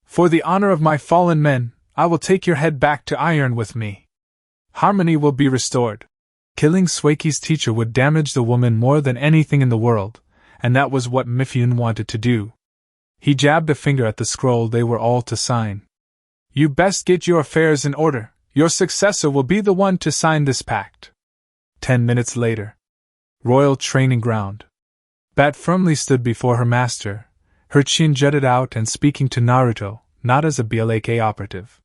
For the honor of my fallen men, I will take your head back to iron with me. Harmony will be restored. Killing Suiki's teacher would damage the woman more than anything in the world, and that was what Mifune wanted to do. He jabbed a finger at the scroll they were all to sign. You best get your affairs in order. Your successor will be the one to sign this pact. 10 minutes later. Royal Training Ground. Bat firmly stood before her master, her chin jutted out and speaking to Naruto, not as a BLAK operative.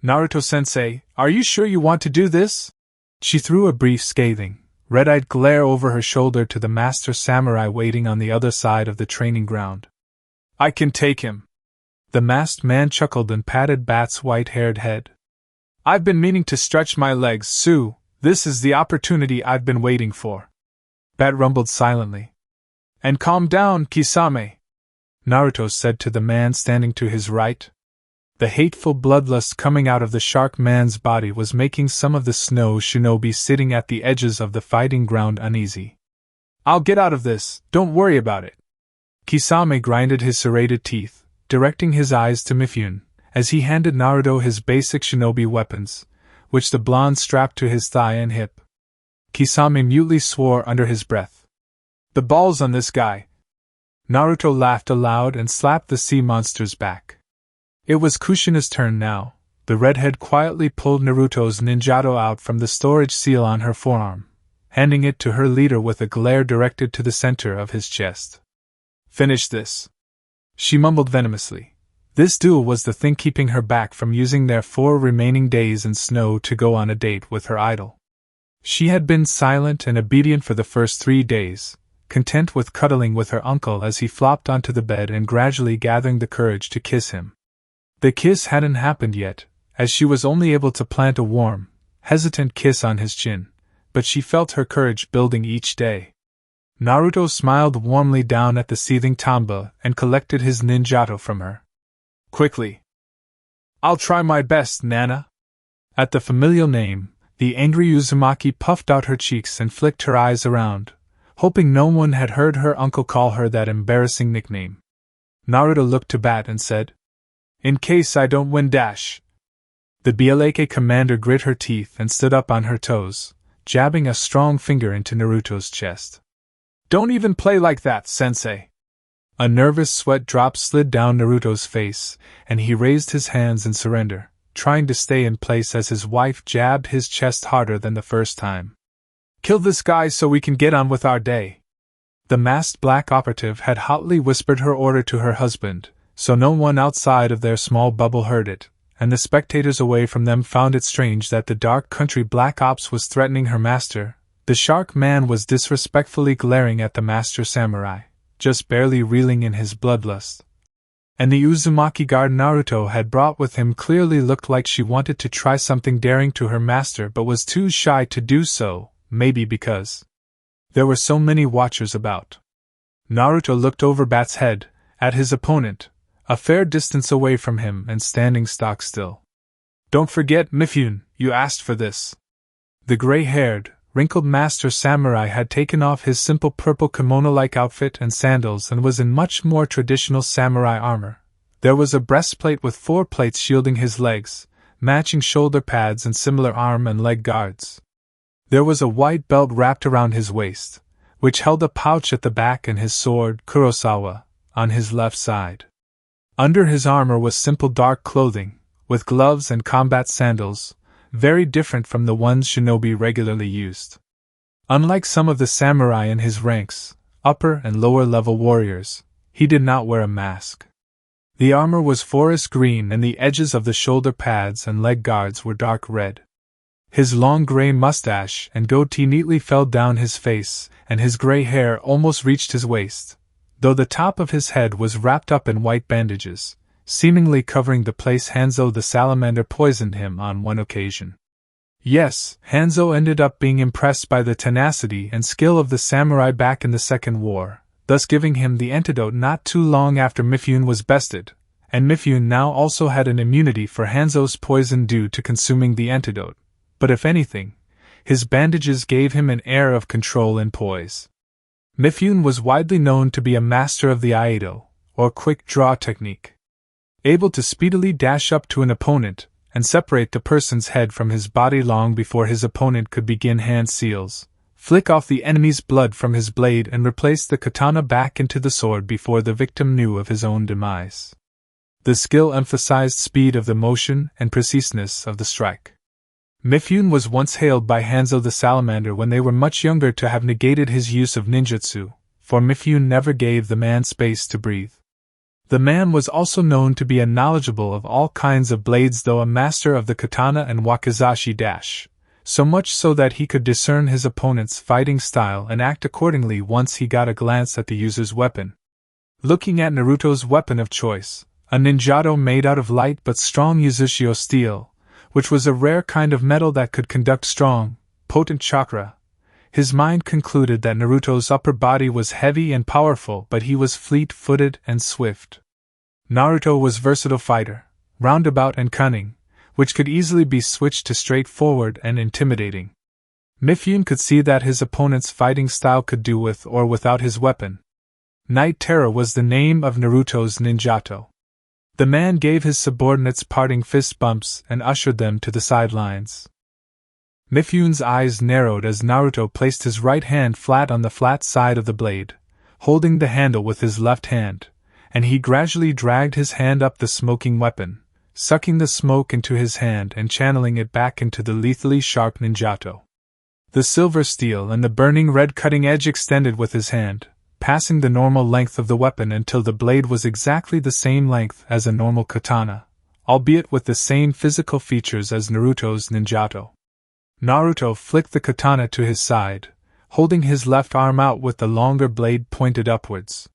Naruto-sensei, are you sure you want to do this? She threw a brief scathing, red-eyed glare over her shoulder to the master samurai waiting on the other side of the training ground. I can take him. The masked man chuckled and patted Bat's white-haired head. I've been meaning to stretch my legs, Sue. This is the opportunity I've been waiting for. Bat rumbled silently. And calm down, Kisame, Naruto said to the man standing to his right. The hateful bloodlust coming out of the shark man's body was making some of the snow shinobi sitting at the edges of the fighting ground uneasy. I'll get out of this, don't worry about it. Kisame grinded his serrated teeth, directing his eyes to Mifune, as he handed Naruto his basic shinobi weapons, which the blonde strapped to his thigh and hip. Kisame mutely swore under his breath. The balls on this guy. Naruto laughed aloud and slapped the sea monster's back. It was Kushina's turn now. The redhead quietly pulled Naruto's ninjato out from the storage seal on her forearm, handing it to her leader with a glare directed to the center of his chest. Finish this. She mumbled venomously. This duel was the thing keeping her back from using their 4 remaining days in snow to go on a date with her idol. She had been silent and obedient for the first 3 days, content with cuddling with her uncle as he flopped onto the bed and gradually gathering the courage to kiss him. The kiss hadn't happened yet, as she was only able to plant a warm, hesitant kiss on his chin, but she felt her courage building each day. Naruto smiled warmly down at the seething Tamba and collected his ninjato from her. Quickly. I'll try my best, Nana. At the familial name, the angry Uzumaki puffed out her cheeks and flicked her eyes around, hoping no one had heard her uncle call her that embarrassing nickname. Naruto looked to Bat and said, In case I don't win dash. The BLAK commander grit her teeth and stood up on her toes, jabbing a strong finger into Naruto's chest. Don't even play like that, sensei. A nervous sweat drop slid down Naruto's face, and he raised his hands in surrender, trying to stay in place as his wife jabbed his chest harder than the first time. Kill this guy so we can get on with our day. The masked black operative had hotly whispered her order to her husband, so no one outside of their small bubble heard it, and the spectators away from them found it strange that the dark country black ops was threatening her master. The shark man was disrespectfully glaring at the master samurai, just barely reeling in his bloodlust. And the Uzumaki guard Naruto had brought with him clearly looked like she wanted to try something daring to her master but was too shy to do so, maybe because there were so many watchers about. Naruto looked over Bat's head, at his opponent, a fair distance away from him and standing stock still. Don't forget, Mifune, you asked for this. The gray-haired, wrinkled master samurai had taken off his simple purple kimono-like outfit and sandals and was in much more traditional samurai armor. There was a breastplate with 4 plates shielding his legs, matching shoulder pads and similar arm and leg guards. There was a white belt wrapped around his waist, which held a pouch at the back and his sword, Kurosawa, on his left side. Under his armor was simple dark clothing, with gloves and combat sandals, very different from the ones shinobi regularly used. Unlike some of the samurai in his ranks, upper and lower level warriors, he did not wear a mask. The armor was forest green and the edges of the shoulder pads and leg guards were dark red. His long gray mustache and goatee neatly fell down his face, and his gray hair almost reached his waist, though the top of his head was wrapped up in white bandages, seemingly covering the place Hanzo the salamander poisoned him on one occasion. Yes, Hanzo ended up being impressed by the tenacity and skill of the samurai back in the Second War, thus giving him the antidote not too long after Mifune was bested, and Mifune now also had an immunity for Hanzo's poison due to consuming the antidote, but if anything, his bandages gave him an air of control and poise. Mifune was widely known to be a master of the Aido, or quick draw technique. able to speedily dash up to an opponent and separate the person's head from his body long before his opponent could begin hand seals, flick off the enemy's blood from his blade and replace the katana back into the sword before the victim knew of his own demise. The skill emphasized speed of the motion and preciseness of the strike. Mifune was once hailed by Hanzo the Salamander when they were much younger to have negated his use of ninjutsu, for Mifune never gave the man space to breathe. The man was also known to be knowledgeable of all kinds of blades, though a master of the katana and wakizashi dash, so much so that he could discern his opponent's fighting style and act accordingly once he got a glance at the user's weapon. Looking at Naruto's weapon of choice, a ninjato made out of light but strong Uzushio steel, which was a rare kind of metal that could conduct strong, potent chakra, his mind concluded that Naruto's upper body was heavy and powerful, but he was fleet-footed and swift. Naruto was a versatile fighter, roundabout and cunning, which could easily be switched to straightforward and intimidating. Mifune could see that his opponent's fighting style could do with or without his weapon. Night Terror was the name of Naruto's ninjato. The man gave his subordinates parting fist bumps and ushered them to the sidelines. Mifune's eyes narrowed as Naruto placed his right hand flat on the flat side of the blade, holding the handle with his left hand, and he gradually dragged his hand up the smoking weapon, sucking the smoke into his hand and channeling it back into the lethally sharp ninjato. The silver steel and the burning red cutting edge extended with his hand, passing the normal length of the weapon until the blade was exactly the same length as a normal katana, albeit with the same physical features as Naruto's ninjato. Naruto flicked the katana to his side, holding his left arm out with the longer blade pointed upwards.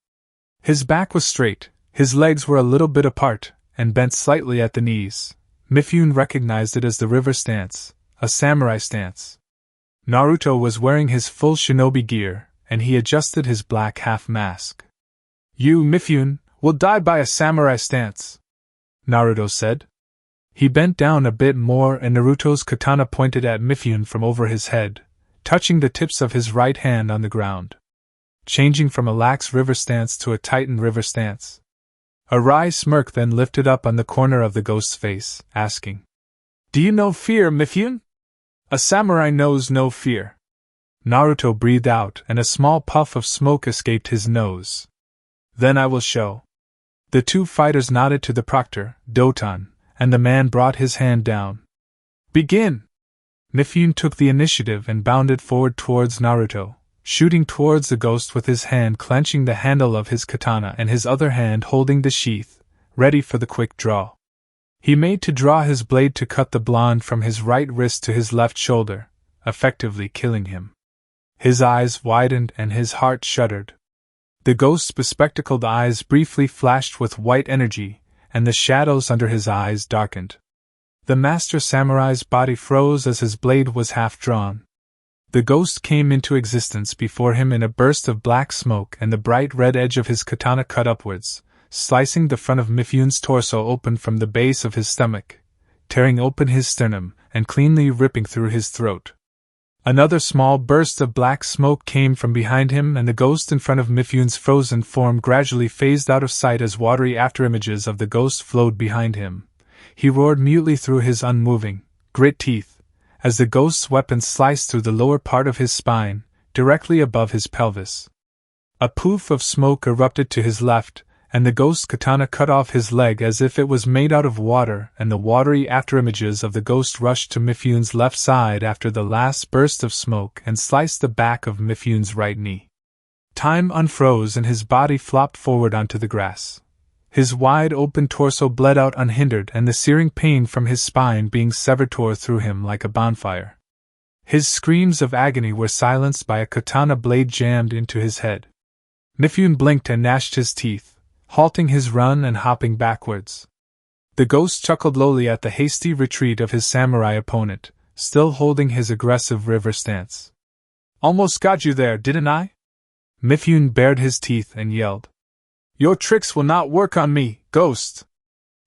His back was straight, his legs were a little bit apart, and bent slightly at the knees. Mifune recognized it as the river stance, a samurai stance. Naruto was wearing his full shinobi gear, and he adjusted his black half-mask. "You, Mifune, will die by a samurai stance," Naruto said. He bent down a bit more and Naruto's katana pointed at Mifune from over his head, touching the tips of his right hand on the ground. Changing from a lax river stance to a tightened river stance. A wry smirk then lifted up on the corner of the ghost's face, asking, "Do you know fear, Mifune?" "A samurai knows no fear." Naruto breathed out and a small puff of smoke escaped his nose. "Then I will show." The two fighters nodded to the proctor, Doton, and the man brought his hand down. "Begin!" Mifune took the initiative and bounded forward towards Naruto, shooting towards the ghost with his hand clenching the handle of his katana and his other hand holding the sheath, ready for the quick draw. He made to draw his blade to cut the blonde from his right wrist to his left shoulder, effectively killing him. His eyes widened and his heart shuddered. The ghost's bespectacled eyes briefly flashed with white energy, and the shadows under his eyes darkened. The master samurai's body froze as his blade was half drawn. The ghost came into existence before him in a burst of black smoke and the bright red edge of his katana cut upwards, slicing the front of Mifune's torso open from the base of his stomach, tearing open his sternum, and cleanly ripping through his throat. Another small burst of black smoke came from behind him and the ghost in front of Mifune's frozen form gradually phased out of sight as watery afterimages of the ghost flowed behind him. He roared mutely through his unmoving, grit teeth, as the ghost's weapon sliced through the lower part of his spine, directly above his pelvis. A poof of smoke erupted to his left, and the ghost's katana cut off his leg as if it was made out of water, and the watery afterimages of the ghost rushed to Mifune's left side after the last burst of smoke and sliced the back of Mifune's right knee. Time unfroze and his body flopped forward onto the grass. His wide-open torso bled out unhindered and the searing pain from his spine being severed tore through him like a bonfire. His screams of agony were silenced by a katana blade jammed into his head. Mifune blinked and gnashed his teeth, halting his run and hopping backwards. The ghost chuckled lowly at the hasty retreat of his samurai opponent, still holding his aggressive river stance. "Almost got you there, didn't I?" Mifune bared his teeth and yelled. "Your tricks will not work on me, ghost!"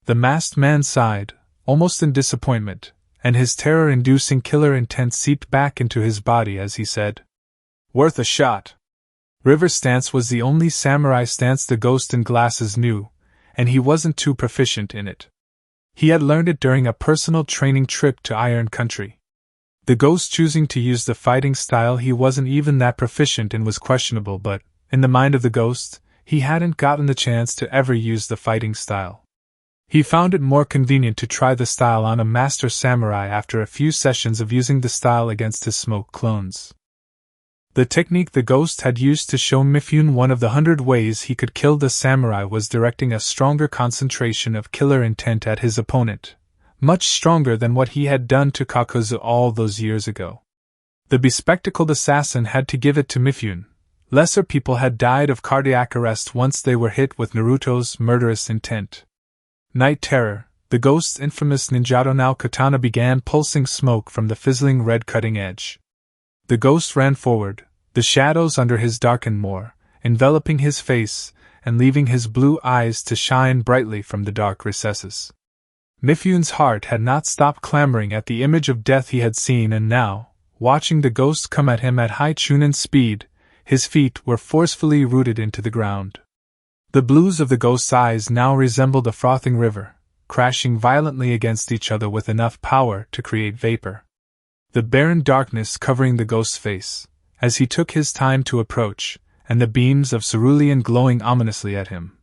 The masked man sighed, almost in disappointment, and his terror-inducing killer intent seeped back into his body as he said, "Worth a shot." River stance was the only samurai stance the ghost in glasses knew, and he wasn't too proficient in it. He had learned it during a personal training trip to Iron Country. The ghost choosing to use the fighting style he wasn't even that proficient in was questionable, but, in the mind of the ghost, he hadn't gotten the chance to ever use the fighting style. He found it more convenient to try the style on a master samurai after a few sessions of using the style against his smoke clones. The technique the ghost had used to show Mifune one of the 100 ways he could kill the samurai was directing a stronger concentration of killer intent at his opponent, much stronger than what he had done to Kakuzu all those years ago. The bespectacled assassin had to give it to Mifune. Lesser people had died of cardiac arrest once they were hit with Naruto's murderous intent. Night Terror, the ghost's infamous ninjato now katana began pulsing smoke from the fizzling red cutting edge. The ghost ran forward, the shadows under his darkened more, enveloping his face and leaving his blue eyes to shine brightly from the dark recesses. Mifune's heart had not stopped clamoring at the image of death he had seen, and now, watching the ghost come at him at high chunin speed, his feet were forcefully rooted into the ground. The blues of the ghost's eyes now resembled a frothing river, crashing violently against each other with enough power to create vapor. The barren darkness covering the ghost's face, as he took his time to approach, and the beams of cerulean glowing ominously at him.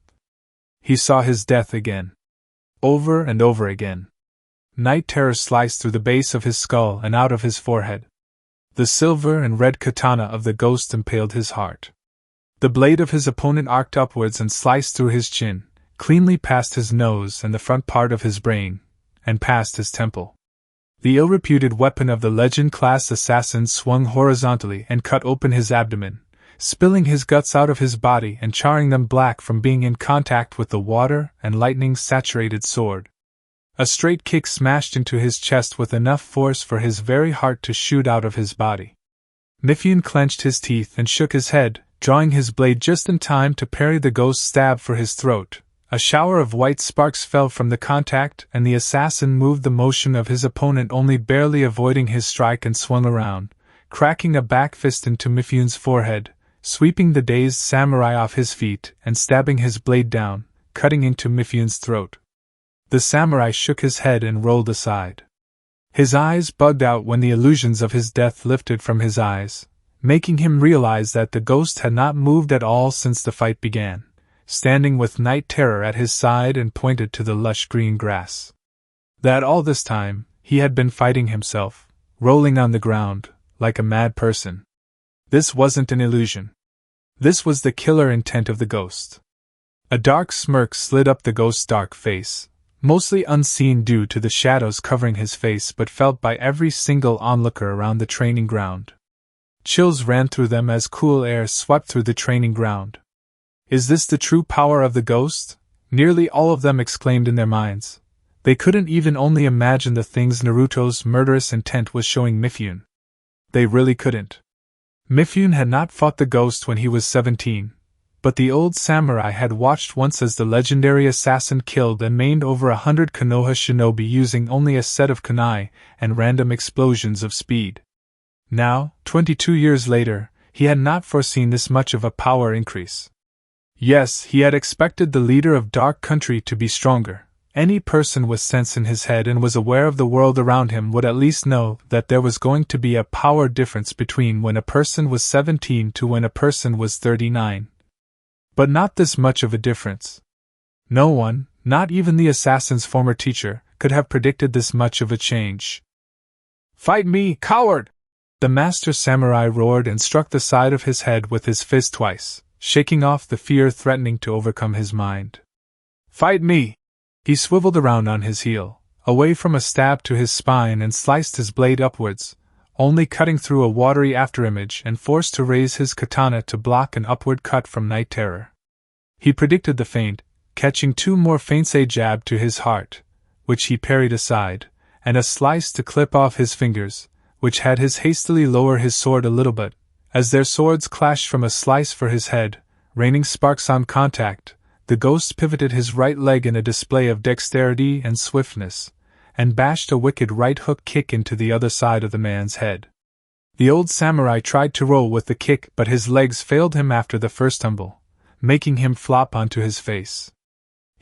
He saw his death again. Over and over again. Night Terror sliced through the base of his skull and out of his forehead. The silver and red katana of the ghost impaled his heart. The blade of his opponent arced upwards and sliced through his chin, cleanly past his nose and the front part of his brain, and past his temple. The ill-reputed weapon of the legend-class assassin swung horizontally and cut open his abdomen, spilling his guts out of his body and charring them black from being in contact with the water and lightning-saturated sword. A straight kick smashed into his chest with enough force for his very heart to shoot out of his body. Mifune clenched his teeth and shook his head, drawing his blade just in time to parry the ghost's stab for his throat. A shower of white sparks fell from the contact, and the assassin moved the motion of his opponent, only barely avoiding his strike, and swung around, cracking a back fist into Mifune's forehead, sweeping the dazed samurai off his feet and stabbing his blade down, cutting into Mifune's throat. The samurai shook his head and rolled aside. His eyes bugged out when the illusions of his death lifted from his eyes, making him realize that the ghost had not moved at all since the fight began, standing with Night Terror at his side and pointed to the lush green grass. That all this time, he had been fighting himself, rolling on the ground, like a mad person. This wasn't an illusion. This was the killer intent of the ghost. A dark smirk slid up the ghost's dark face, mostly unseen due to the shadows covering his face but felt by every single onlooker around the training ground. Chills ran through them as cool air swept through the training ground. Is this the true power of the ghost? Nearly all of them exclaimed in their minds. They couldn't even only imagine the things Naruto's murderous intent was showing Mifune. They really couldn't. Mifune had not fought the ghost when he was 17, but the old samurai had watched once as the legendary assassin killed and maimed over 100 Konoha shinobi using only a set of kunai and random explosions of speed. Now, 22 years later, he had not foreseen this much of a power increase. Yes, he had expected the leader of Dark Country to be stronger. Any person with sense in his head and was aware of the world around him would at least know that there was going to be a power difference between when a person was 17 to when a person was 39. But not this much of a difference. No one, not even the assassin's former teacher, could have predicted this much of a change. "Fight me, coward!" The master samurai roared and struck the side of his head with his fist twice, shaking off the fear threatening to overcome his mind. "Fight me!" He swiveled around on his heel, away from a stab to his spine, and sliced his blade upwards, only cutting through a watery afterimage and forced to raise his katana to block an upward cut from Night Terror. He predicted the feint, catching two more feints, a jab to his heart, which he parried aside, and a slice to clip off his fingers, which had his hastily lower his sword a little bit, as their swords clashed from a slice for his head, raining sparks on contact. The ghost pivoted his right leg in a display of dexterity and swiftness, and bashed a wicked right hook kick into the other side of the man's head. The old samurai tried to roll with the kick, but his legs failed him after the first tumble, making him flop onto his face.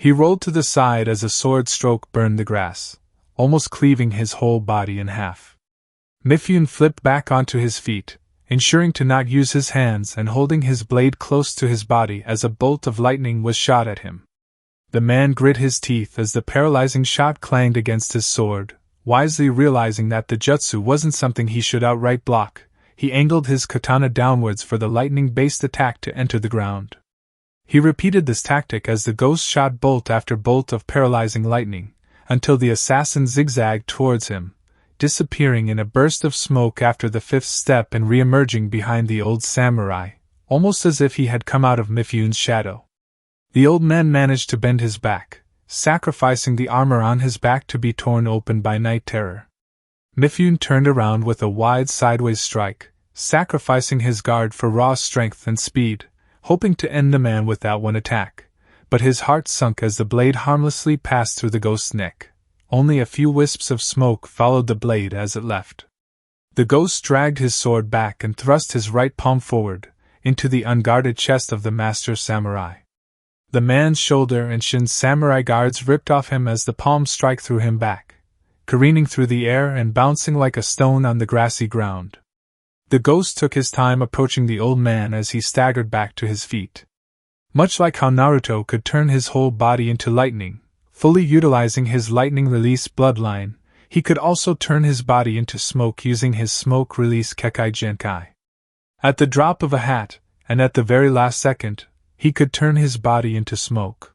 He rolled to the side as a sword stroke burned the grass, almost cleaving his whole body in half. Mifune flipped back onto his feet, ensuring to not use his hands and holding his blade close to his body as a bolt of lightning was shot at him. The man grit his teeth as the paralyzing shot clanged against his sword. Wisely realizing that the jutsu wasn't something he should outright block, he angled his katana downwards for the lightning-based attack to enter the ground. He repeated this tactic as the ghost shot bolt after bolt of paralyzing lightning, until the assassin zigzagged towards him, disappearing in a burst of smoke after the fifth step and re-emerging behind the old samurai, almost as if he had come out of Mifune's shadow. The old man managed to bend his back, sacrificing the armor on his back to be torn open by night terror. Mifune turned around with a wide sideways strike, sacrificing his guard for raw strength and speed, hoping to end the man with that one attack, but his heart sunk as the blade harmlessly passed through the ghost's neck. Only a few wisps of smoke followed the blade as it left. The ghost dragged his sword back and thrust his right palm forward, into the unguarded chest of the master samurai. The man's shoulder and shin samurai guards ripped off him as the palm struck threw him back, careening through the air and bouncing like a stone on the grassy ground. The ghost took his time approaching the old man as he staggered back to his feet. Much like how Naruto could turn his whole body into lightning, fully utilizing his lightning release bloodline, he could also turn his body into smoke using his smoke release Kekai Genkai. At the drop of a hat, and at the very last second, he could turn his body into smoke.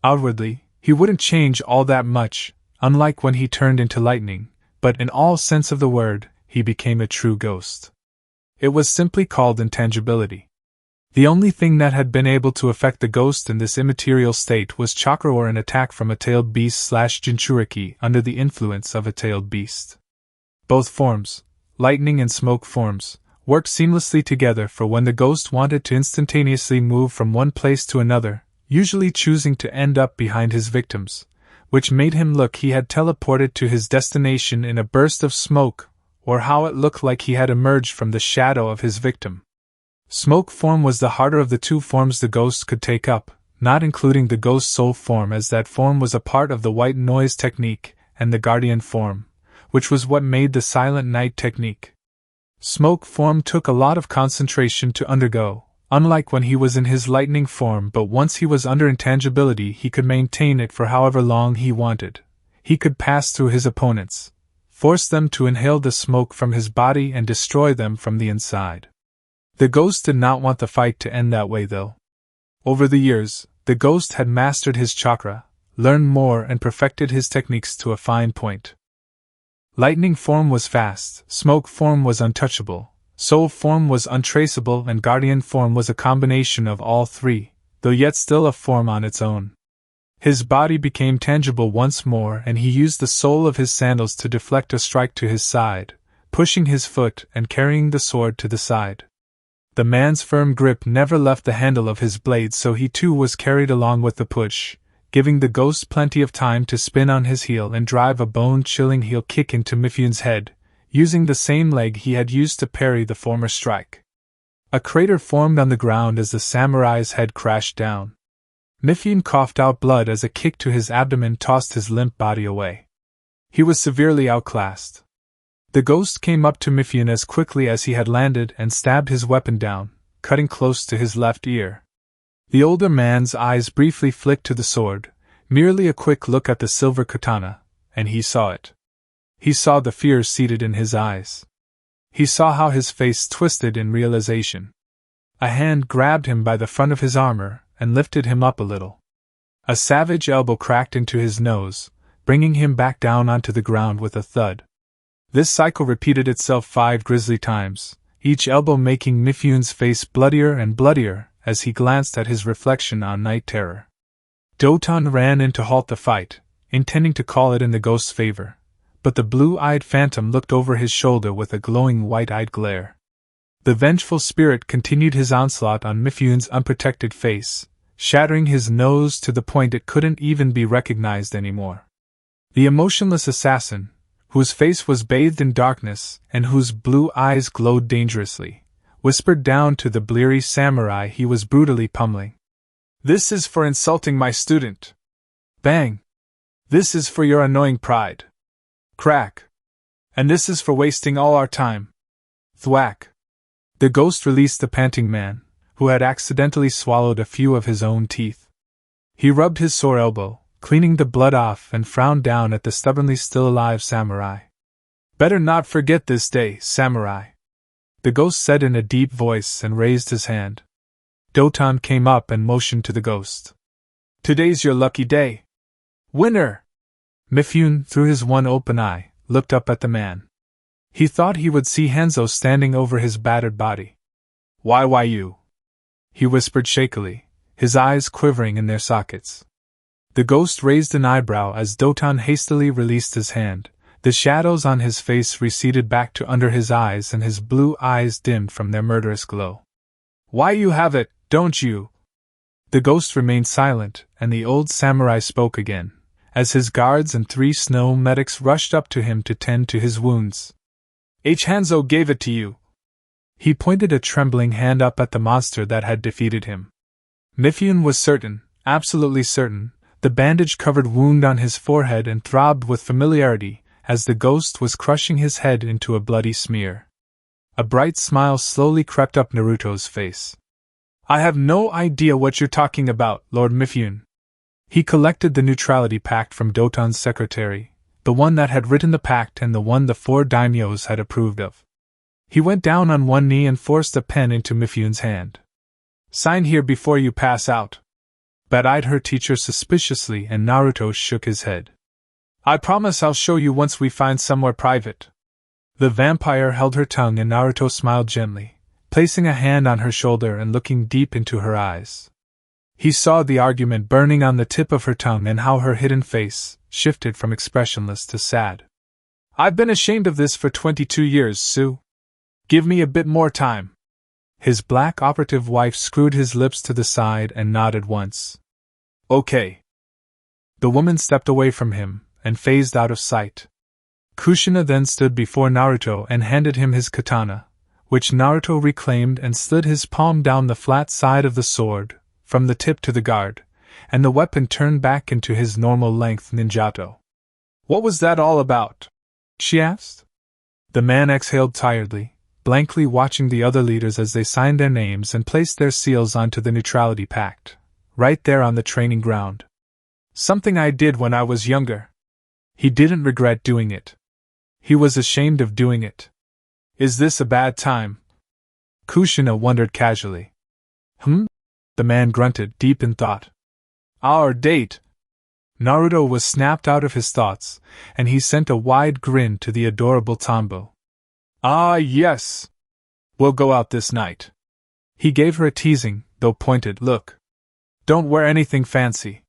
Outwardly, he wouldn't change all that much, unlike when he turned into lightning, but in all sense of the word, he became a true ghost. It was simply called intangibility. The only thing that had been able to affect the ghost in this immaterial state was chakra or an attack from a tailed beast / Jinchuriki under the influence of a tailed beast. Both forms, lightning and smoke forms, worked seamlessly together for when the ghost wanted to instantaneously move from one place to another, usually choosing to end up behind his victims, which made him look he had teleported to his destination in a burst of smoke, or how it looked like he had emerged from the shadow of his victim. Smoke form was the harder of the two forms the ghost could take up, not including the ghost soul form, as that form was a part of the white noise technique, and the guardian form, which was what made the silent night technique. Smoke form took a lot of concentration to undergo, unlike when he was in his lightning form, but once he was under intangibility he could maintain it for however long he wanted. He could pass through his opponents, force them to inhale the smoke from his body and destroy them from the inside. The ghost did not want the fight to end that way though. Over the years, the ghost had mastered his chakra, learned more and perfected his techniques to a fine point. Lightning form was fast, smoke form was untouchable, soul form was untraceable, and guardian form was a combination of all three, though yet still a form on its own. His body became tangible once more, and he used the sole of his sandals to deflect a strike to his side, pushing his foot and carrying the sword to the side. The man's firm grip never left the handle of his blade, so he too was carried along with the push, giving the ghost plenty of time to spin on his heel and drive a bone-chilling heel kick into Mifune's head, using the same leg he had used to parry the former strike. A crater formed on the ground as the samurai's head crashed down. Mifune coughed out blood as a kick to his abdomen tossed his limp body away. He was severely outclassed. The ghost came up to Mifune as quickly as he had landed and stabbed his weapon down, cutting close to his left ear. The older man's eyes briefly flicked to the sword, merely a quick look at the silver katana, and he saw it. He saw the fear seated in his eyes. He saw how his face twisted in realization. A hand grabbed him by the front of his armor and lifted him up a little. A savage elbow cracked into his nose, bringing him back down onto the ground with a thud. This cycle repeated itself 5 grisly times, each elbow making Mifune's face bloodier and bloodier as he glanced at his reflection on night terror. Doton ran in to halt the fight, intending to call it in the ghost's favor, but the blue-eyed phantom looked over his shoulder with a glowing white-eyed glare. The vengeful spirit continued his onslaught on Mifune's unprotected face, shattering his nose to the point it couldn't even be recognized anymore. The emotionless assassin, whose face was bathed in darkness and whose blue eyes glowed dangerously, whispered down to the bleary samurai he was brutally pummeling. "This is for insulting my student. Bang! This is for your annoying pride. Crack! And this is for wasting all our time. Thwack! The ghost released the panting man, who had accidentally swallowed a few of his own teeth. He rubbed his sore elbow, cleaning the blood off, and frowned down at the stubbornly still alive samurai. Better not forget this day, samurai, the ghost said in a deep voice and raised his hand. Doton came up and motioned to the ghost. Today's your lucky day. Winner! Mifune, through his one open eye, looked up at the man. He thought he would see Hanzo standing over his battered body. Why you? He whispered shakily, his eyes quivering in their sockets. The ghost raised an eyebrow as Doton hastily released his hand. The shadows on his face receded back to under his eyes and his blue eyes dimmed from their murderous glow. Why you have it, don't you? The ghost remained silent, and the old samurai spoke again, as his guards and 3 snow medics rushed up to him to tend to his wounds. Hanzo gave it to you. He pointed a trembling hand up at the monster that had defeated him. Mifune was certain, absolutely certain, the bandage-covered wound on his forehead and throbbed with familiarity as the ghost was crushing his head into a bloody smear. A bright smile slowly crept up Naruto's face. I have no idea what you're talking about, Lord Mifune. He collected the neutrality pact from Doton's secretary, the one that had written the pact and the one the 4 daimyos had approved of. He went down on one knee and forced a pen into Mifune's hand. Sign here before you pass out. Bat eyed her teacher suspiciously and Naruto shook his head. I promise I'll show you once we find somewhere private. The vampire held her tongue and Naruto smiled gently, placing a hand on her shoulder and looking deep into her eyes. He saw the argument burning on the tip of her tongue and how her hidden face shifted from expressionless to sad. I've been ashamed of this for 22 years, Sue. Give me a bit more time. His black operative wife screwed his lips to the side and nodded once. Okay. The woman stepped away from him and phased out of sight. Kushina then stood before Naruto and handed him his katana, which Naruto reclaimed and slid his palm down the flat side of the sword, from the tip to the guard, and the weapon turned back into his normal length ninjato. What was that all about? She asked. The man exhaled tiredly, blankly watching the other leaders as they signed their names and placed their seals onto the neutrality pact, right there on the training ground. Something I did when I was younger. He didn't regret doing it. He was ashamed of doing it. Is this a bad time? Kushina wondered casually. The man grunted, deep in thought. Our date. Naruto was snapped out of his thoughts, and he sent a wide grin to the adorable Tombo. Ah, yes. We'll go out this night. He gave her a teasing, though pointed look. Don't wear anything fancy.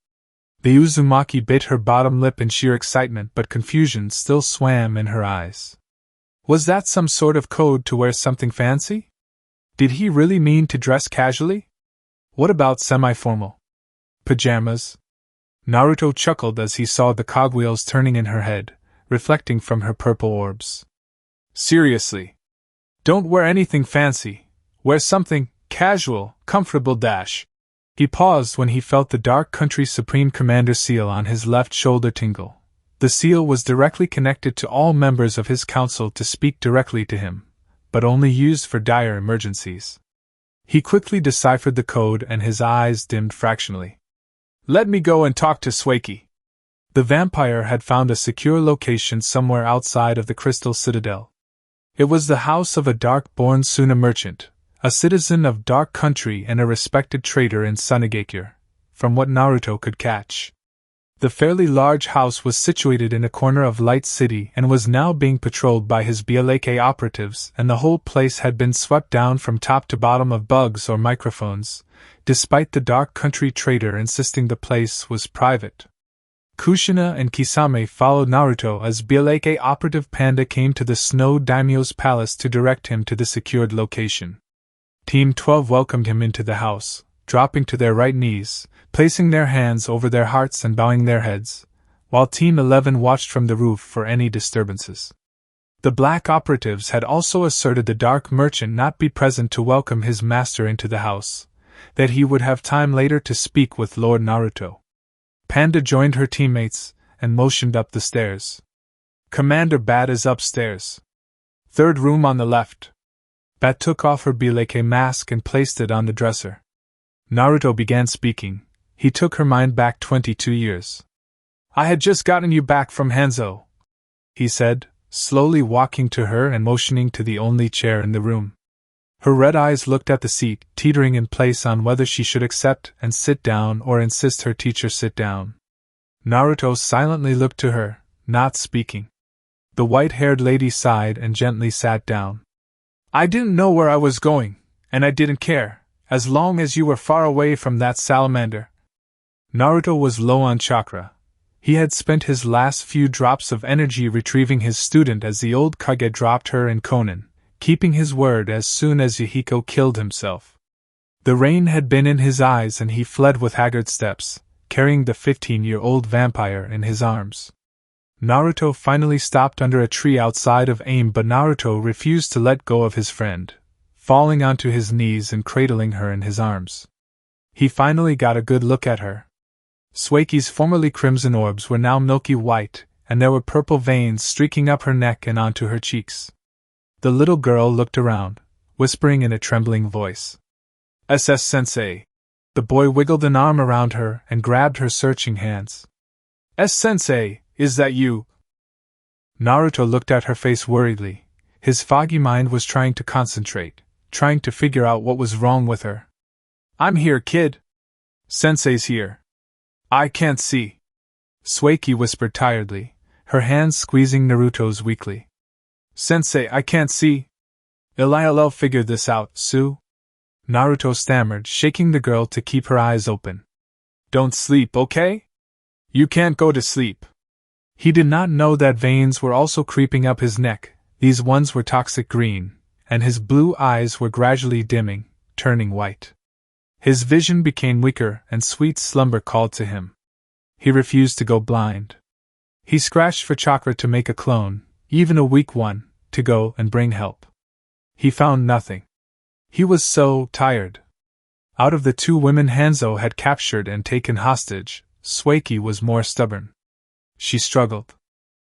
The Uzumaki bit her bottom lip in sheer excitement, but confusion still swam in her eyes. Was that some sort of code to wear something fancy? Did he really mean to dress casually? What about semi-formal? Pajamas? Naruto chuckled as he saw the cogwheels turning in her head, reflecting from her purple orbs. Seriously. Don't wear anything fancy. Wear something casual, comfortable dash. He paused when he felt the Dark Country Supreme Commander seal on his left shoulder tingle. The seal was directly connected to all members of his council to speak directly to him, but only used for dire emergencies. He quickly deciphered the code and his eyes dimmed fractionally. Let me go and talk to Sueki. The vampire had found a secure location somewhere outside of the Crystal Citadel. It was the house of a dark-born Suna merchant, a citizen of Dark Country and a respected trader in Sunagakure, from what Naruto could catch. The fairly large house was situated in a corner of Light City and was now being patrolled by his BLAK operatives, and the whole place had been swept down from top to bottom of bugs or microphones, despite the Dark Country trader insisting the place was private. Kushina and Kisame followed Naruto as BLAK operative Panda came to the Snow Daimyo's palace to direct him to the secured location. Team 12 welcomed him into the house, dropping to their right knees, placing their hands over their hearts and bowing their heads, while Team 11 watched from the roof for any disturbances. The black operatives had also asserted the dark merchant not be present to welcome his master into the house, that he would have time later to speak with Lord Naruto. Panda joined her teammates and motioned up the stairs. Commander Bat is upstairs. Third room on the left. Bat took off her Bileke mask and placed it on the dresser. Naruto began speaking. He took her mind back 22 years. I had just gotten you back from Hanzo, he said, slowly walking to her and motioning to the only chair in the room. Her red eyes looked at the seat, teetering in place on whether she should accept and sit down or insist her teacher sit down. Naruto silently looked to her, not speaking. The white-haired lady sighed and gently sat down. I didn't know where I was going, and I didn't care, as long as you were far away from that salamander. Naruto was low on chakra. He had spent his last few drops of energy retrieving his student as the old Kage dropped her in Konan, keeping his word as soon as Yahiko killed himself. The rain had been in his eyes and he fled with haggard steps, carrying the 15-year-old vampire in his arms. Naruto finally stopped under a tree outside of AIM, but Naruto refused to let go of his friend, falling onto his knees and cradling her in his arms. He finally got a good look at her. Suiki's formerly crimson orbs were now milky white, and there were purple veins streaking up her neck and onto her cheeks. The little girl looked around, whispering in a trembling voice. SS-sensei. The boy wiggled an arm around her and grabbed her searching hands. S-sensei, is that you? Naruto looked at her face worriedly. His foggy mind was trying to concentrate, trying to figure out what was wrong with her. I'm here, kid. Sensei's here. I can't see. Suiki whispered tiredly, her hands squeezing Naruto's weakly. Sensei, I can't see. I'll figure this out, Sue. Naruto stammered, shaking the girl to keep her eyes open. Don't sleep, okay? You can't go to sleep. He did not know that veins were also creeping up his neck. These ones were toxic green, and his blue eyes were gradually dimming, turning white. His vision became weaker and sweet slumber called to him. He refused to go blind. He scratched for chakra to make a clone, even a weak one, to go and bring help. He found nothing. He was so tired. Out of the two women Hanzo had captured and taken hostage, Suiki was more stubborn. She struggled.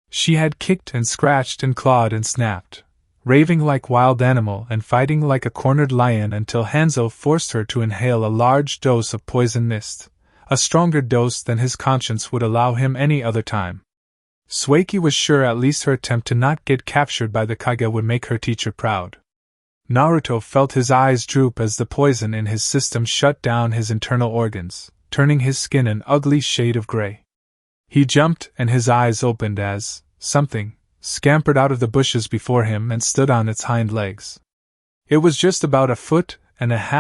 She had kicked and scratched and clawed and snapped, raving like wild animal and fighting like a cornered lion until Hanzo forced her to inhale a large dose of poison mist, a stronger dose than his conscience would allow him any other time. Suiki was sure at least her attempt to not get captured by the Kage would make her teacher proud. Naruto felt his eyes droop as the poison in his system shut down his internal organs, turning his skin an ugly shade of gray. He jumped and his eyes opened as something scampered out of the bushes before him and stood on its hind legs. It was just about 1.5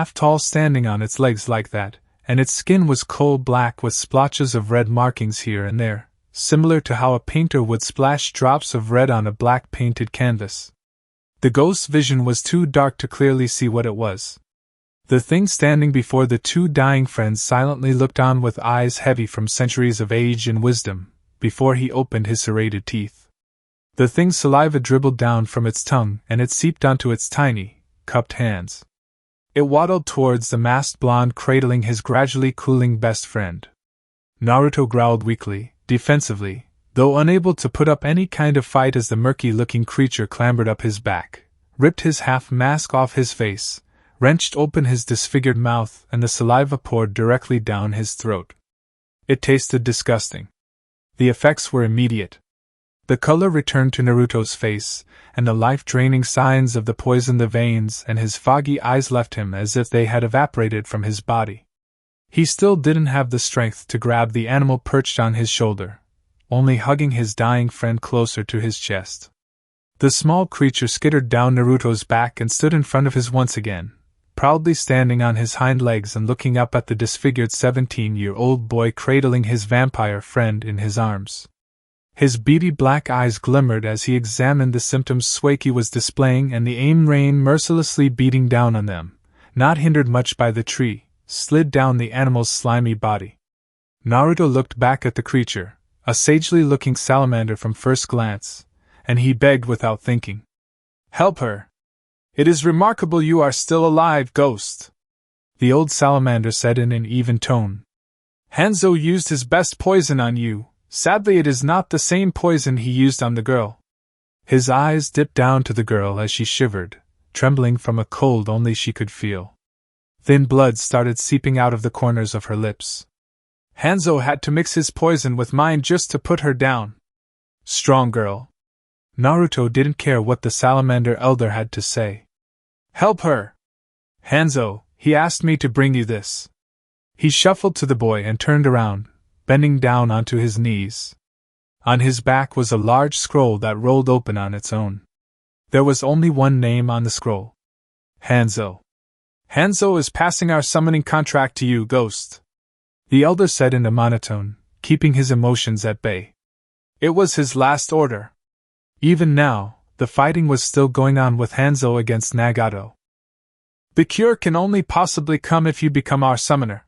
feet tall, standing on its legs like that, and its skin was coal black with splotches of red markings here and there, similar to how a painter would splash drops of red on a black painted canvas. The ghost's vision was too dark to clearly see what it was. The thing standing before the two dying friends silently looked on with eyes heavy from centuries of age and wisdom, before he opened his serrated teeth. The thing's saliva dribbled down from its tongue and it seeped onto its tiny, cupped hands. It waddled towards the masked blonde, cradling his gradually cooling best friend. Naruto growled weakly, defensively, though unable to put up any kind of fight as the murky-looking creature clambered up his back, ripped his half-mask off his face, wrenched open his disfigured mouth, and the saliva poured directly down his throat. It tasted disgusting. The effects were immediate. The color returned to Naruto's face, and the life-draining signs of the poison the veins and his foggy eyes left him as if they had evaporated from his body. He still didn't have the strength to grab the animal perched on his shoulder, only hugging his dying friend closer to his chest. The small creature skittered down Naruto's back and stood in front of his once again, proudly standing on his hind legs and looking up at the disfigured 17-year-old boy cradling his vampire friend in his arms. His beady black eyes glimmered as he examined the symptoms Suiki was displaying, and the AIM rain mercilessly beating down on them, not hindered much by the tree, slid down the animal's slimy body. Naruto looked back at the creature, a sagely-looking salamander from first glance, and he begged without thinking. Help her! It is remarkable you are still alive, ghost! The old salamander said in an even tone. Hanzo used his best poison on you. Sadly, it is not the same poison he used on the girl. His eyes dipped down to the girl as she shivered, trembling from a cold only she could feel. Thin blood started seeping out of the corners of her lips. Hanzo had to mix his poison with mine just to put her down. Strong girl. Naruto didn't care what the salamander elder had to say. Help her! Hanzo, he asked me to bring you this. He shuffled to the boy and turned around, bending down onto his knees. On his back was a large scroll that rolled open on its own. There was only one name on the scroll. Hanzo. Hanzo is passing our summoning contract to you, Ghost. The elder said in a monotone, keeping his emotions at bay. It was his last order. Even now, the fighting was still going on with Hanzo against Nagato. The cure can only possibly come if you become our summoner.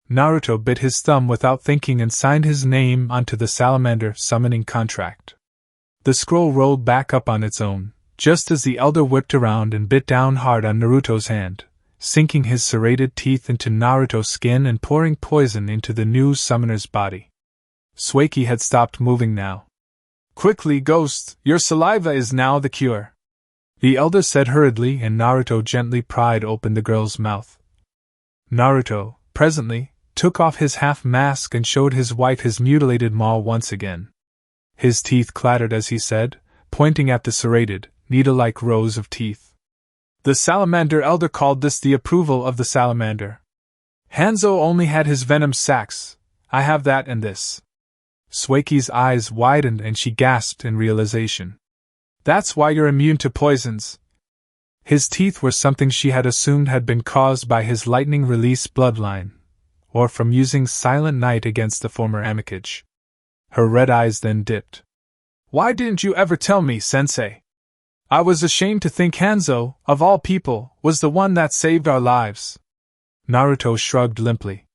Naruto bit his thumb without thinking and signed his name onto the salamander summoning contract. The scroll rolled back up on its own, just as the elder whipped around and bit down hard on Naruto's hand, sinking his serrated teeth into Naruto's skin and pouring poison into the new summoner's body. Sueki had stopped moving now. Quickly, Ghost, your saliva is now the cure. The elder said hurriedly, and Naruto gently pried open the girl's mouth. Naruto, presently, took off his half-mask and showed his wife his mutilated maw once again. His teeth clattered as he said, pointing at the serrated, needle-like rows of teeth. The salamander elder called this the approval of the salamander. Hanzo only had his venom sacs. I have that and this. Sueki's eyes widened and she gasped in realization. That's why you're immune to poisons. His teeth were something she had assumed had been caused by his lightning-release bloodline, or from using Silent Night against the former Amikage. Her red eyes then dipped. Why didn't you ever tell me, Sensei? I was ashamed to think Hanzo, of all people, was the one that saved our lives. Naruto shrugged limply.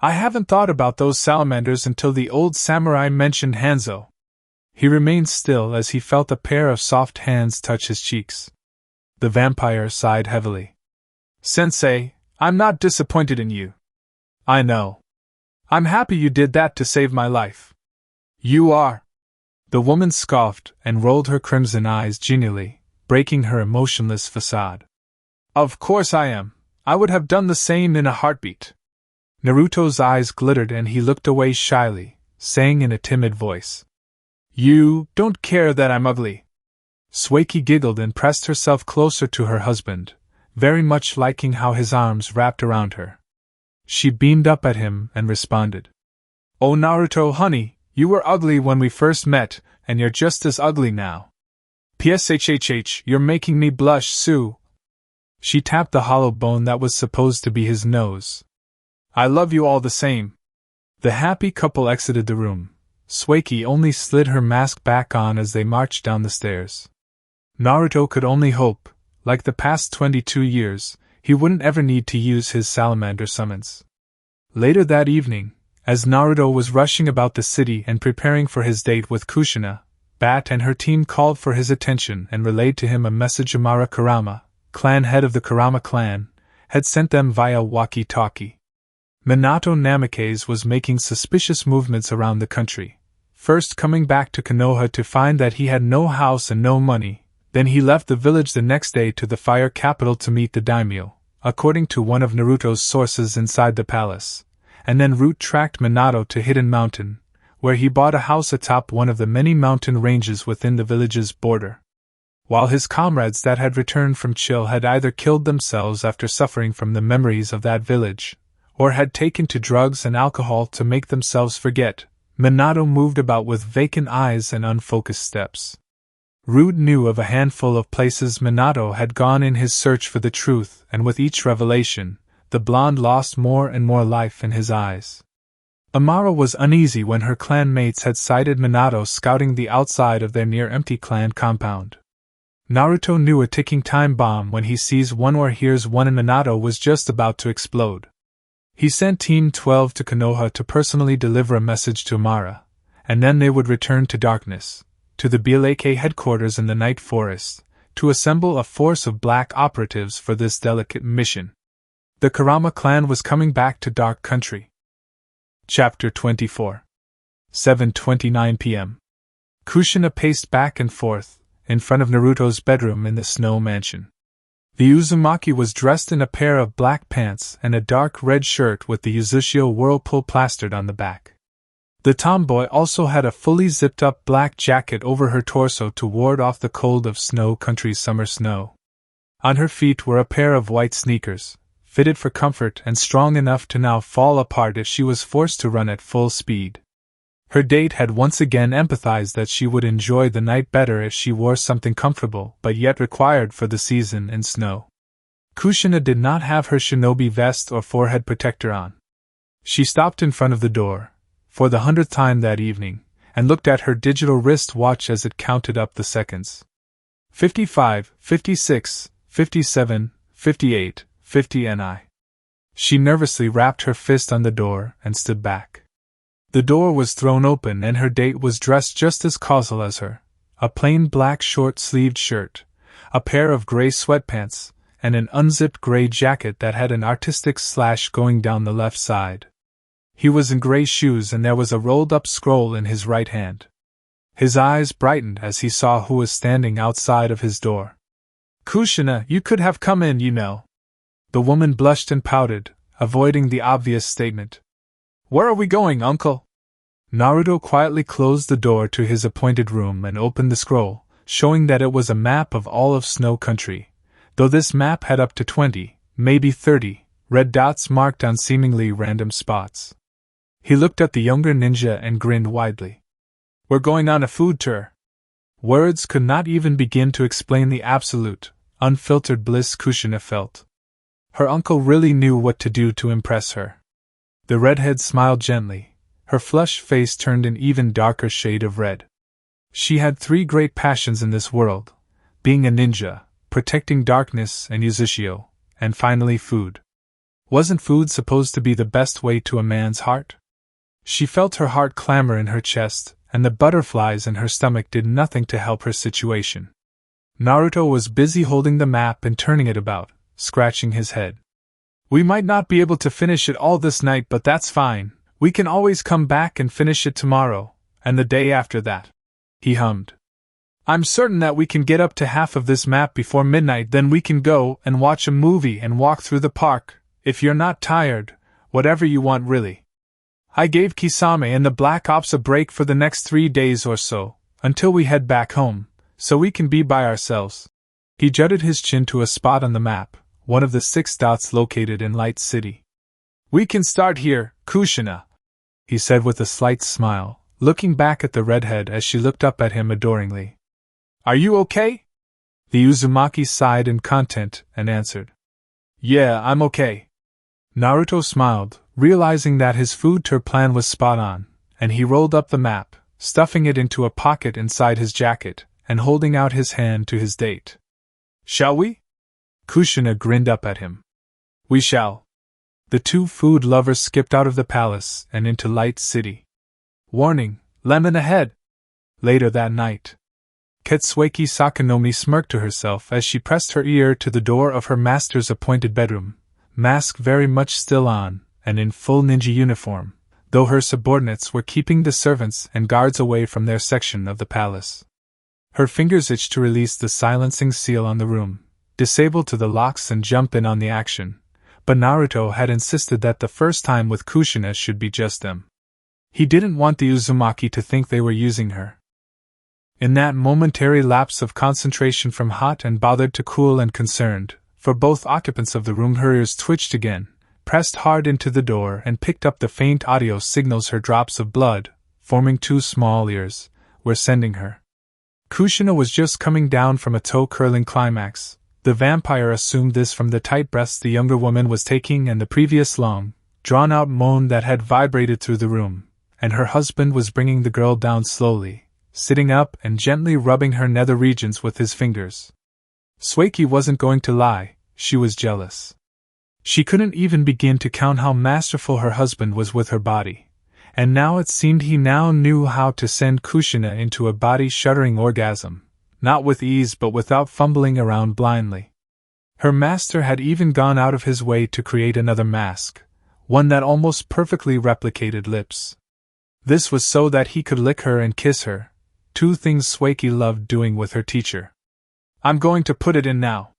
I haven't thought about those salamanders until the old samurai mentioned Hanzo. He remained still as he felt a pair of soft hands touch his cheeks. The vampire sighed heavily. Sensei, I'm not disappointed in you. I know. I'm happy you did that to save my life. You are. The woman scoffed and rolled her crimson eyes genially, breaking her emotionless facade. Of course I am. I would have done the same in a heartbeat. Naruto's eyes glittered and he looked away shyly, saying in a timid voice. You don't care that I'm ugly. Sueki giggled and pressed herself closer to her husband, very much liking how his arms wrapped around her. She beamed up at him and responded. Oh Naruto, honey, you were ugly when we first met, and you're just as ugly now. Pshhh, you're making me blush, Sue. She tapped the hollow bone that was supposed to be his nose. I love you all the same. The happy couple exited the room. Sueki only slid her mask back on as they marched down the stairs. Naruto could only hope, like the past 22 years, he wouldn't ever need to use his salamander summons. Later that evening, as Naruto was rushing about the city and preparing for his date with Kushina, Bat and her team called for his attention and relayed to him a message Amara Kurama, clan head of the Kurama clan, had sent them via walkie-talkie. Minato Namikaze was making suspicious movements around the country, first coming back to Konoha to find that he had no house and no money. Then he left the village the next day to the fire capital to meet the daimyo, according to one of Naruto's sources inside the palace, and then route tracked Minato to Hidden Mountain, where he bought a house atop one of the many mountain ranges within the village's border. While his comrades that had returned from Chill had either killed themselves after suffering from the memories of that village, or had taken to drugs and alcohol to make themselves forget, Minato moved about with vacant eyes and unfocused steps. Rude knew of a handful of places Minato had gone in his search for the truth, and with each revelation, the blonde lost more and more life in his eyes. Amara was uneasy when her clan mates had sighted Minato scouting the outside of their near-empty clan compound. Naruto knew a ticking time bomb when he sees one or hears one, and Minato was just about to explode. He sent Team 12 to Konoha to personally deliver a message to Amara, and then they would return to darkness, to the BLAK headquarters in the Night Forest, to assemble a force of black operatives for this delicate mission. The Kurama clan was coming back to Dark Country. Chapter 24. 7:29 p.m. Kushina paced back and forth, in front of Naruto's bedroom in the Snow Mansion. The Uzumaki was dressed in a pair of black pants and a dark red shirt with the Uzushio whirlpool plastered on the back. The tomboy also had a fully zipped-up black jacket over her torso to ward off the cold of Snow Country's summer snow. On her feet were a pair of white sneakers, fitted for comfort and strong enough to now fall apart if she was forced to run at full speed. Her date had once again empathized that she would enjoy the night better if she wore something comfortable but yet required for the season in snow. Kushina did not have her shinobi vest or forehead protector on. She stopped in front of the door, for the 100th time that evening, and looked at her digital wrist watch as it counted up the seconds. 55, 56, 57, 58, 50 and She nervously rapped her fist on the door and stood back. The door was thrown open and her date was dressed just as causal as her, a plain black short-sleeved shirt, a pair of gray sweatpants, and an unzipped gray jacket that had an artistic slash going down the left side. He was in gray shoes and there was a rolled-up scroll in his right hand. His eyes brightened as he saw who was standing outside of his door. "Kushina, you could have come in, you know." The woman blushed and pouted, avoiding the obvious statement. "Where are we going, uncle?" Naruto quietly closed the door to his appointed room and opened the scroll, showing that it was a map of all of Snow Country, though this map had up to 20, maybe 30, red dots marked on seemingly random spots. He looked at the younger ninja and grinned widely. "We're going on a food tour." Words could not even begin to explain the absolute, unfiltered bliss Kushina felt. Her uncle really knew what to do to impress her. The redhead smiled gently, her flushed face turned an even darker shade of red. She had 3 great passions in this world, being a ninja, protecting darkness and Uzushio, and finally food. Wasn't food supposed to be the best way to a man's heart? She felt her heart clamor in her chest, and the butterflies in her stomach did nothing to help her situation. Naruto was busy holding the map and turning it about, scratching his head. "We might not be able to finish it all this night, but that's fine. We can always come back and finish it tomorrow, and the day after that," he hummed. "I'm certain that we can get up to half of this map before midnight, then we can go and watch a movie and walk through the park, if you're not tired, whatever you want really. I gave Kisame and the Black Ops a break for the next 3 days or so, until we head back home, so we can be by ourselves." He jutted his chin to a spot on the map, one of the 6 dots located in Light City. "We can start here, Kushina," he said with a slight smile, looking back at the redhead as she looked up at him adoringly. "Are you okay?" The Uzumaki sighed in content and answered, "Yeah, I'm okay." Naruto smiled, realizing that his food tour plan was spot on, and he rolled up the map, stuffing it into a pocket inside his jacket, and holding out his hand to his date. "Shall we?" Kushina grinned up at him. "We shall." The 2 food lovers skipped out of the palace and into Light City. Warning, lemon ahead! Later that night, Ketsueki Sakanomi smirked to herself as she pressed her ear to the door of her master's appointed bedroom, mask very much still on, and in full ninja uniform, though her subordinates were keeping the servants and guards away from their section of the palace. Her fingers itched to release the silencing seal on the room, disable to the locks and jump in on the action, but Naruto had insisted that the first time with Kushina should be just them. He didn't want the Uzumaki to think they were using her. In that momentary lapse of concentration from hot and bothered to cool and concerned, for both occupants of the room, her ears twitched again, pressed hard into the door and picked up the faint audio signals her drops of blood, forming 2 small ears, were sending her. Kushina was just coming down from a toe-curling climax. The vampire assumed this from the tight breaths the younger woman was taking and the previous long, drawn-out moan that had vibrated through the room, and her husband was bringing the girl down slowly, sitting up and gently rubbing her nether regions with his fingers. Sueki wasn't going to lie, she was jealous. She couldn't even begin to count how masterful her husband was with her body, and now it seemed he now knew how to send Kushina into a body-shuddering orgasm, not with ease but without fumbling around blindly. Her master had even gone out of his way to create another mask, one that almost perfectly replicated lips. This was so that he could lick her and kiss her, two things Sueki loved doing with her teacher. "I'm going to put it in now,"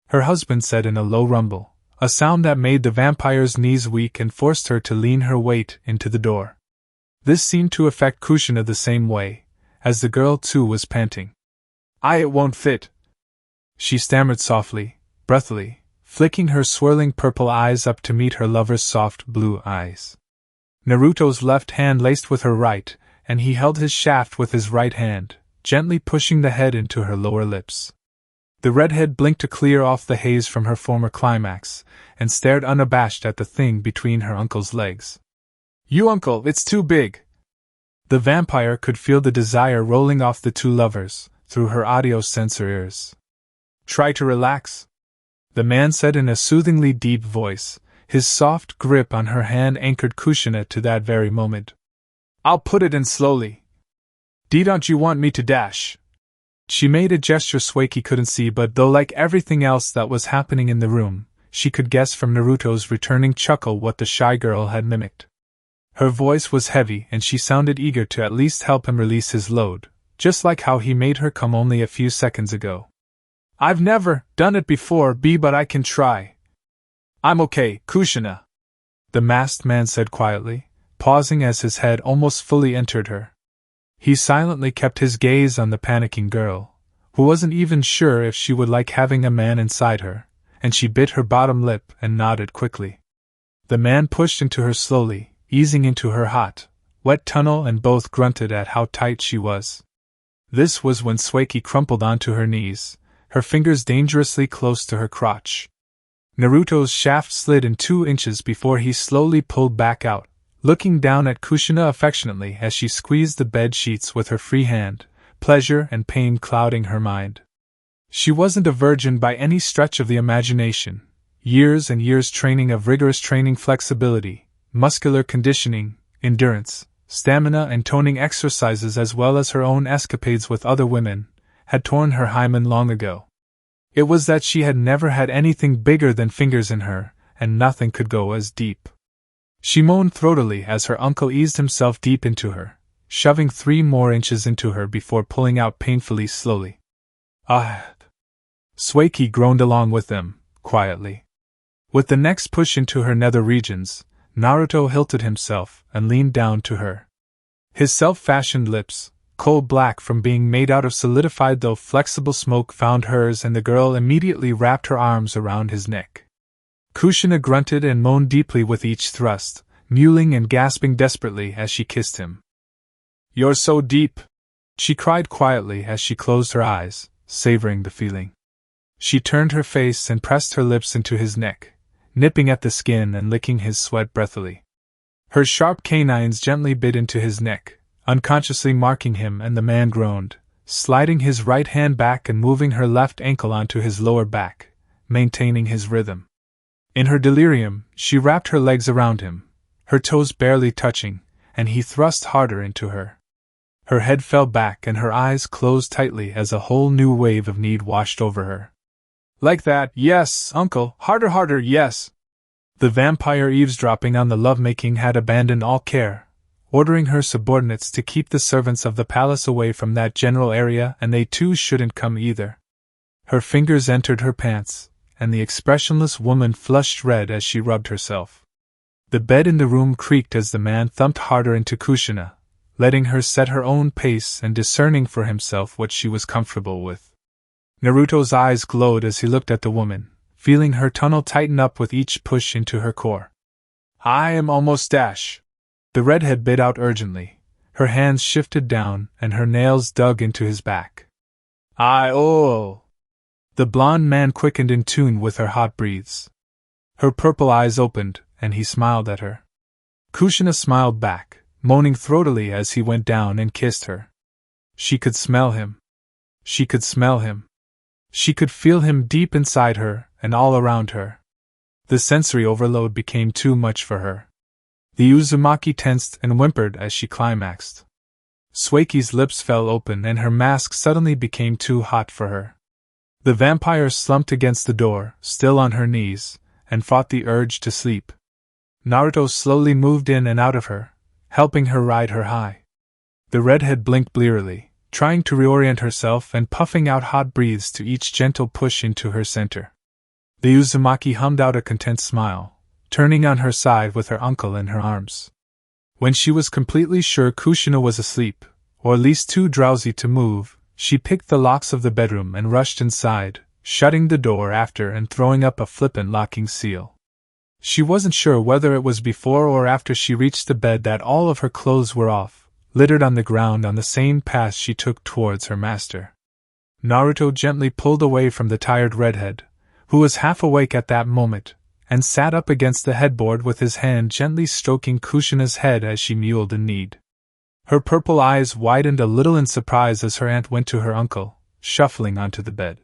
her husband said in a low rumble, a sound that made the vampire's knees weak and forced her to lean her weight into the door. This seemed to affect Kushina the same way, as the girl too was panting. It won't fit," she stammered softly, breathily, flicking her swirling purple eyes up to meet her lover's soft blue eyes. Naruto's left hand laced with her right, and he held his shaft with his right hand, gently pushing the head into her lower lips. The redhead blinked to clear off the haze from her former climax, and stared unabashed at the thing between her uncle's legs. "You uncle, it's too big!" The vampire could feel the desire rolling off the two lovers, through her audio sensor ears. "Try to relax," the man said in a soothingly deep voice. His soft grip on her hand anchored Kushina to that very moment. "I'll put it in slowly. Don't you want me to dash?" She made a gesture Sueki couldn't see, but though like everything else that was happening in the room, she could guess from Naruto's returning chuckle what the shy girl had mimicked. Her voice was heavy and she sounded eager to at least help him release his load, just like how he made her come only a few seconds ago. "I've never done it before, but I can try." "I'm okay, Kushina," the masked man said quietly, pausing as his head almost fully entered her. He silently kept his gaze on the panicking girl, who wasn't even sure if she would like having a man inside her, and she bit her bottom lip and nodded quickly. The man pushed into her slowly, easing into her hot, wet tunnel, and both grunted at how tight she was. This was when Sueki crumpled onto her knees, her fingers dangerously close to her crotch. Naruto's shaft slid in 2 inches before he slowly pulled back out, looking down at Kushina affectionately as she squeezed the bed sheets with her free hand, pleasure and pain clouding her mind. She wasn't a virgin by any stretch of the imagination. Years and years training of rigorous training, flexibility, muscular conditioning, endurance, stamina and toning exercises, as well as her own escapades with other women, had torn her hymen long ago. It was that she had never had anything bigger than fingers in her, and nothing could go as deep. She moaned throatily as her uncle eased himself deep into her, shoving 3 more inches into her before pulling out painfully slowly. "Ah!" Sueki groaned along with them, quietly. With the next push into her nether regions, Naruto hilted himself and leaned down to her. His self-fashioned lips, coal black from being made out of solidified though flexible smoke, found hers, and the girl immediately wrapped her arms around his neck. Kushina grunted and moaned deeply with each thrust, mewling and gasping desperately as she kissed him. "You're so deep!" she cried quietly as she closed her eyes, savoring the feeling. She turned her face and pressed her lips into his neck, nipping at the skin and licking his sweat breathily. Her sharp canines gently bit into his neck, unconsciously marking him, and the man groaned, sliding his right hand back and moving her left ankle onto his lower back, maintaining his rhythm. In her delirium, she wrapped her legs around him, her toes barely touching, and he thrust harder into her. Her head fell back and her eyes closed tightly as a whole new wave of need washed over her. "Like that, yes, uncle, harder, harder, yes!" The vampire, eavesdropping on the lovemaking, had abandoned all care, ordering her subordinates to keep the servants of the palace away from that general area, and they too shouldn't come either. Her fingers entered her pants, and the expressionless woman flushed red as she rubbed herself. The bed in the room creaked as the man thumped harder into Kushina, letting her set her own pace and discerning for himself what she was comfortable with. Naruto's eyes glowed as he looked at the woman, feeling her tunnel tighten up with each push into her core. "I am almost dash," the redhead bit out urgently. Her hands shifted down and her nails dug into his back. "Oh!" The blonde man quickened in tune with her hot breathes. Her purple eyes opened, and he smiled at her. Kushina smiled back, moaning throatily as he went down and kissed her. She could smell him. She could smell him. She could feel him deep inside her and all around her. The sensory overload became too much for her. The Uzumaki tensed and whimpered as she climaxed. Sueki's lips fell open and her mask suddenly became too hot for her. The vampire slumped against the door, still on her knees, and fought the urge to sleep. Naruto slowly moved in and out of her, helping her ride her high. The redhead blinked blearily, trying to reorient herself and puffing out hot breaths to each gentle push into her center. The Uzumaki hummed out a content smile, turning on her side with her uncle in her arms. When she was completely sure Kushina was asleep, or at least too drowsy to move, she picked the locks of the bedroom and rushed inside, shutting the door after and throwing up a flippant locking seal. She wasn't sure whether it was before or after she reached the bed that all of her clothes were off, littered on the ground on the same path she took towards her master. Naruto gently pulled away from the tired redhead, who was half awake at that moment, and sat up against the headboard with his hand gently stroking Kushina's head as she mewed in need. Her purple eyes widened a little in surprise as her aunt went to her uncle, shuffling onto the bed.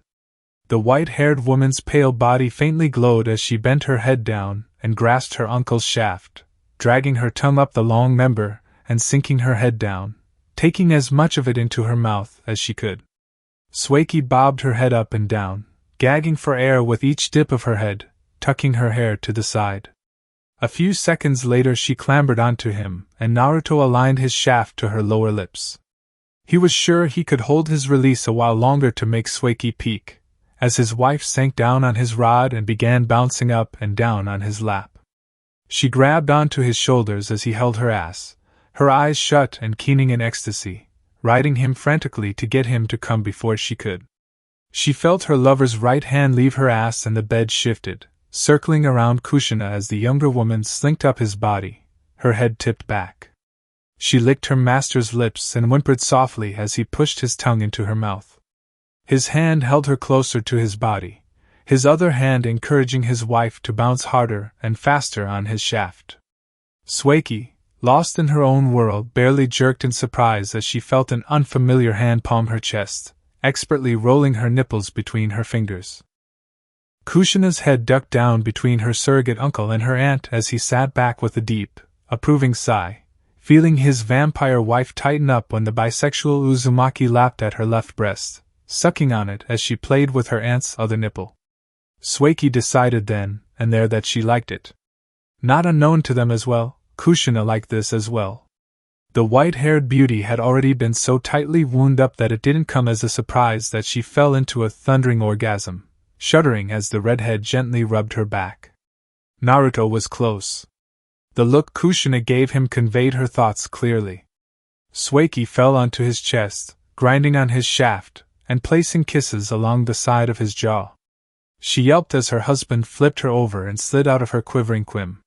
The white-haired woman's pale body faintly glowed as she bent her head down and grasped her uncle's shaft, dragging her tongue up the long member and sinking her head down, taking as much of it into her mouth as she could. Sueki bobbed her head up and down, gagging for air with each dip of her head, tucking her hair to the side. A few seconds later she clambered onto him, and Naruto aligned his shaft to her lower lips. He was sure he could hold his release a while longer to make Sueki peak, as his wife sank down on his rod and began bouncing up and down on his lap. She grabbed onto his shoulders as he held her ass, her eyes shut and keening in ecstasy, riding him frantically to get him to come before she could. She felt her lover's right hand leave her ass and the bed shifted, circling around Kushina as the younger woman slinked up his body, her head tipped back. She licked her master's lips and whimpered softly as he pushed his tongue into her mouth. His hand held her closer to his body, his other hand encouraging his wife to bounce harder and faster on his shaft. Sueki, lost in her own world, barely jerked in surprise as she felt an unfamiliar hand palm her chest, expertly rolling her nipples between her fingers. Kushina's head ducked down between her surrogate uncle and her aunt as he sat back with a deep, approving sigh, feeling his vampire wife tighten up when the bisexual Uzumaki lapped at her left breast, sucking on it as she played with her aunt's other nipple. Sueki decided then and there that she liked it. Not unknown to them as well, Kushina liked this as well. The white-haired beauty had already been so tightly wound up that it didn't come as a surprise that she fell into a thundering orgasm, shuddering as the redhead gently rubbed her back. Naruto was close. The look Kushina gave him conveyed her thoughts clearly. Sueki fell onto his chest, grinding on his shaft, and placing kisses along the side of his jaw. She yelped as her husband flipped her over and slid out of her quivering quim.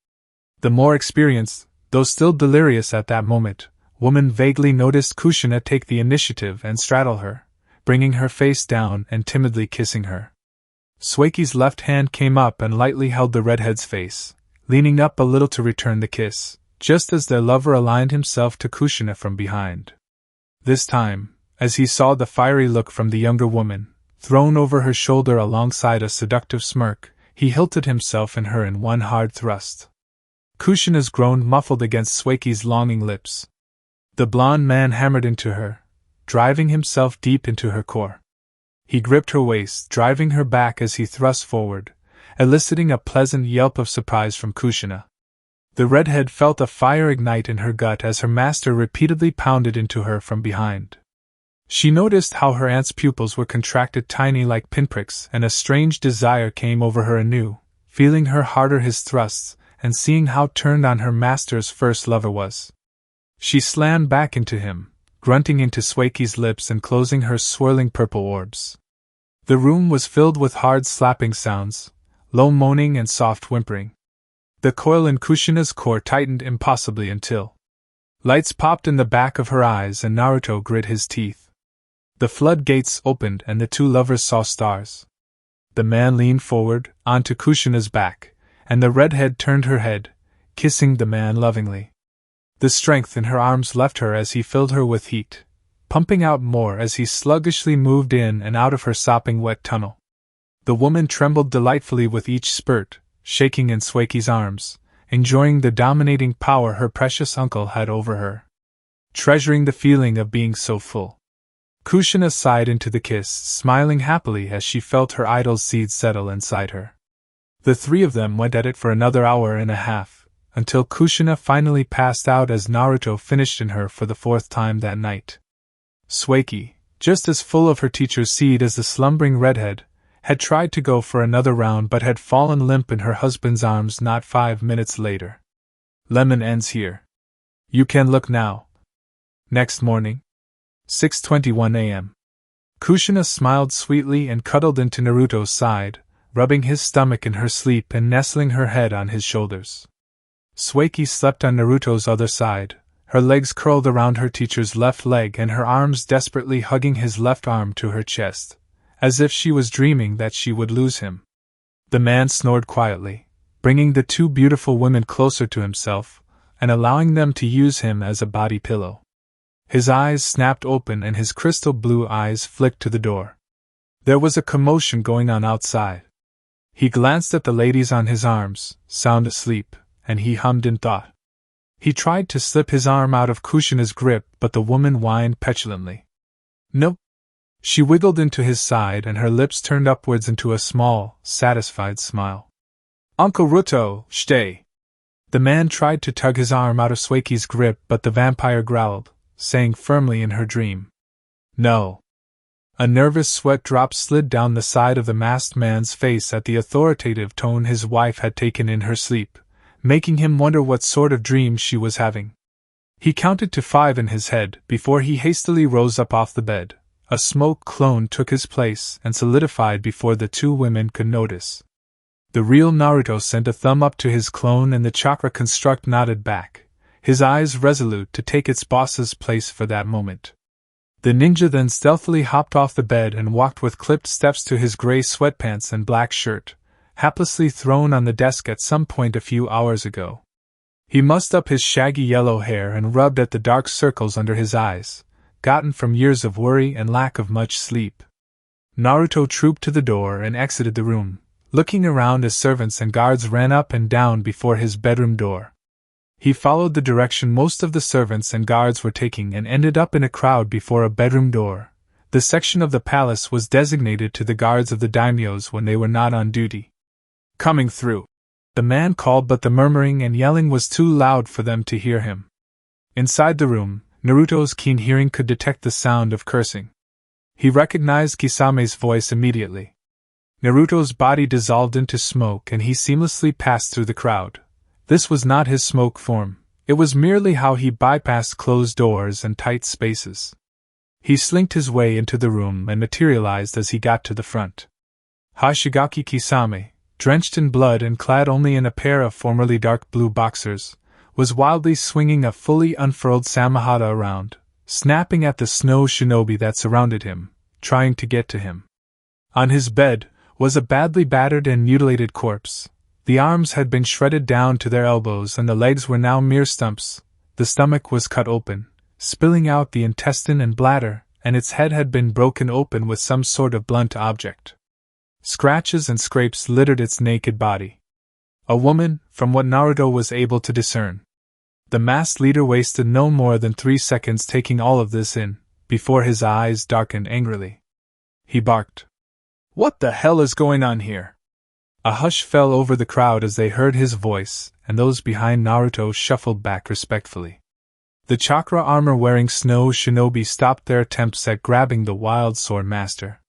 The more experienced, though still delirious at that moment, woman vaguely noticed Kushina take the initiative and straddle her, bringing her face down and timidly kissing her. Sueki's left hand came up and lightly held the redhead's face, leaning up a little to return the kiss, just as their lover aligned himself to Kushina from behind. This time, as he saw the fiery look from the younger woman, thrown over her shoulder alongside a seductive smirk, he hilted himself in her in one hard thrust. Kushina's groan muffled against Sueki's longing lips. The blond man hammered into her, driving himself deep into her core. He gripped her waist, driving her back as he thrust forward, eliciting a pleasant yelp of surprise from Kushina. The redhead felt a fire ignite in her gut as her master repeatedly pounded into her from behind. She noticed how her aunt's pupils were contracted tiny like pinpricks, and a strange desire came over her anew, feeling her harder his thrusts, and seeing how turned on her master's first lover was. She slammed back into him, grunting into Sueki's lips and closing her swirling purple orbs. The room was filled with hard slapping sounds, low moaning and soft whimpering. The coil in Kushina's core tightened impossibly until lights popped in the back of her eyes and Naruto grit his teeth. The floodgates opened and the two lovers saw stars. The man leaned forward, onto Kushina's back, and the redhead turned her head, kissing the man lovingly. The strength in her arms left her as he filled her with heat, pumping out more as he sluggishly moved in and out of her sopping wet tunnel. The woman trembled delightfully with each spurt, shaking in Sueki's arms, enjoying the dominating power her precious uncle had over her, treasuring the feeling of being so full. Kushina sighed into the kiss, smiling happily as she felt her idol's seed settle inside her. The three of them went at it for another hour and a half, until Kushina finally passed out as Naruto finished in her for the fourth time that night. Sueki, just as full of her teacher's seed as the slumbering redhead, had tried to go for another round but had fallen limp in her husband's arms not 5 minutes later. Lemon ends here. You can look now. Next morning, 6:21 a.m. Kushina smiled sweetly and cuddled into Naruto's side, rubbing his stomach in her sleep and nestling her head on his shoulders. Sueki slept on Naruto's other side, her legs curled around her teacher's left leg and her arms desperately hugging his left arm to her chest, as if she was dreaming that she would lose him. The man snored quietly, bringing the two beautiful women closer to himself, and allowing them to use him as a body pillow. His eyes snapped open and his crystal blue eyes flicked to the door. There was a commotion going on outside. He glanced at the ladies on his arms, sound asleep, and he hummed in thought. He tried to slip his arm out of Kushina's grip, but the woman whined petulantly. "Nope." She wiggled into his side and her lips turned upwards into a small, satisfied smile. "Uncle Ruto, stay." The man tried to tug his arm out of Sueki's grip, but the vampire growled, saying firmly in her dream, "No." A nervous sweat drop slid down the side of the masked man's face at the authoritative tone his wife had taken in her sleep, making him wonder what sort of dream she was having. He counted to 5 in his head before he hastily rose up off the bed. A smoke clone took his place and solidified before the two women could notice. The real Naruto sent a thumb up to his clone and the chakra construct nodded back, his eyes resolute to take its boss's place for that moment. The ninja then stealthily hopped off the bed and walked with clipped steps to his gray sweatpants and black shirt, haplessly thrown on the desk at some point a few hours ago. He mussed up his shaggy yellow hair and rubbed at the dark circles under his eyes, gotten from years of worry and lack of much sleep. Naruto trooped to the door and exited the room, looking around as servants and guards ran up and down before his bedroom door. He followed the direction most of the servants and guards were taking and ended up in a crowd before a bedroom door. The section of the palace was designated to the guards of the daimyos when they were not on duty. "Coming through," the man called, but the murmuring and yelling was too loud for them to hear him. Inside the room, Naruto's keen hearing could detect the sound of cursing. He recognized Kisame's voice immediately. Naruto's body dissolved into smoke and he seamlessly passed through the crowd. This was not his smoke form, it was merely how he bypassed closed doors and tight spaces. He slinked his way into the room and materialized as he got to the front. Hashigaki Kisame, drenched in blood and clad only in a pair of formerly dark blue boxers, was wildly swinging a fully unfurled samahata around, snapping at the snow shinobi that surrounded him, trying to get to him. On his bed was a badly battered and mutilated corpse. The arms had been shredded down to their elbows and the legs were now mere stumps. The stomach was cut open, spilling out the intestine and bladder, and its head had been broken open with some sort of blunt object. Scratches and scrapes littered its naked body. A woman, from what Naruto was able to discern. The masked leader wasted no more than 3 seconds taking all of this in, before his eyes darkened angrily. He barked, "What the hell is going on here?" A hush fell over the crowd as they heard his voice, and those behind Naruto shuffled back respectfully. The chakra armor-wearing snow shinobi stopped their attempts at grabbing the wild sword master.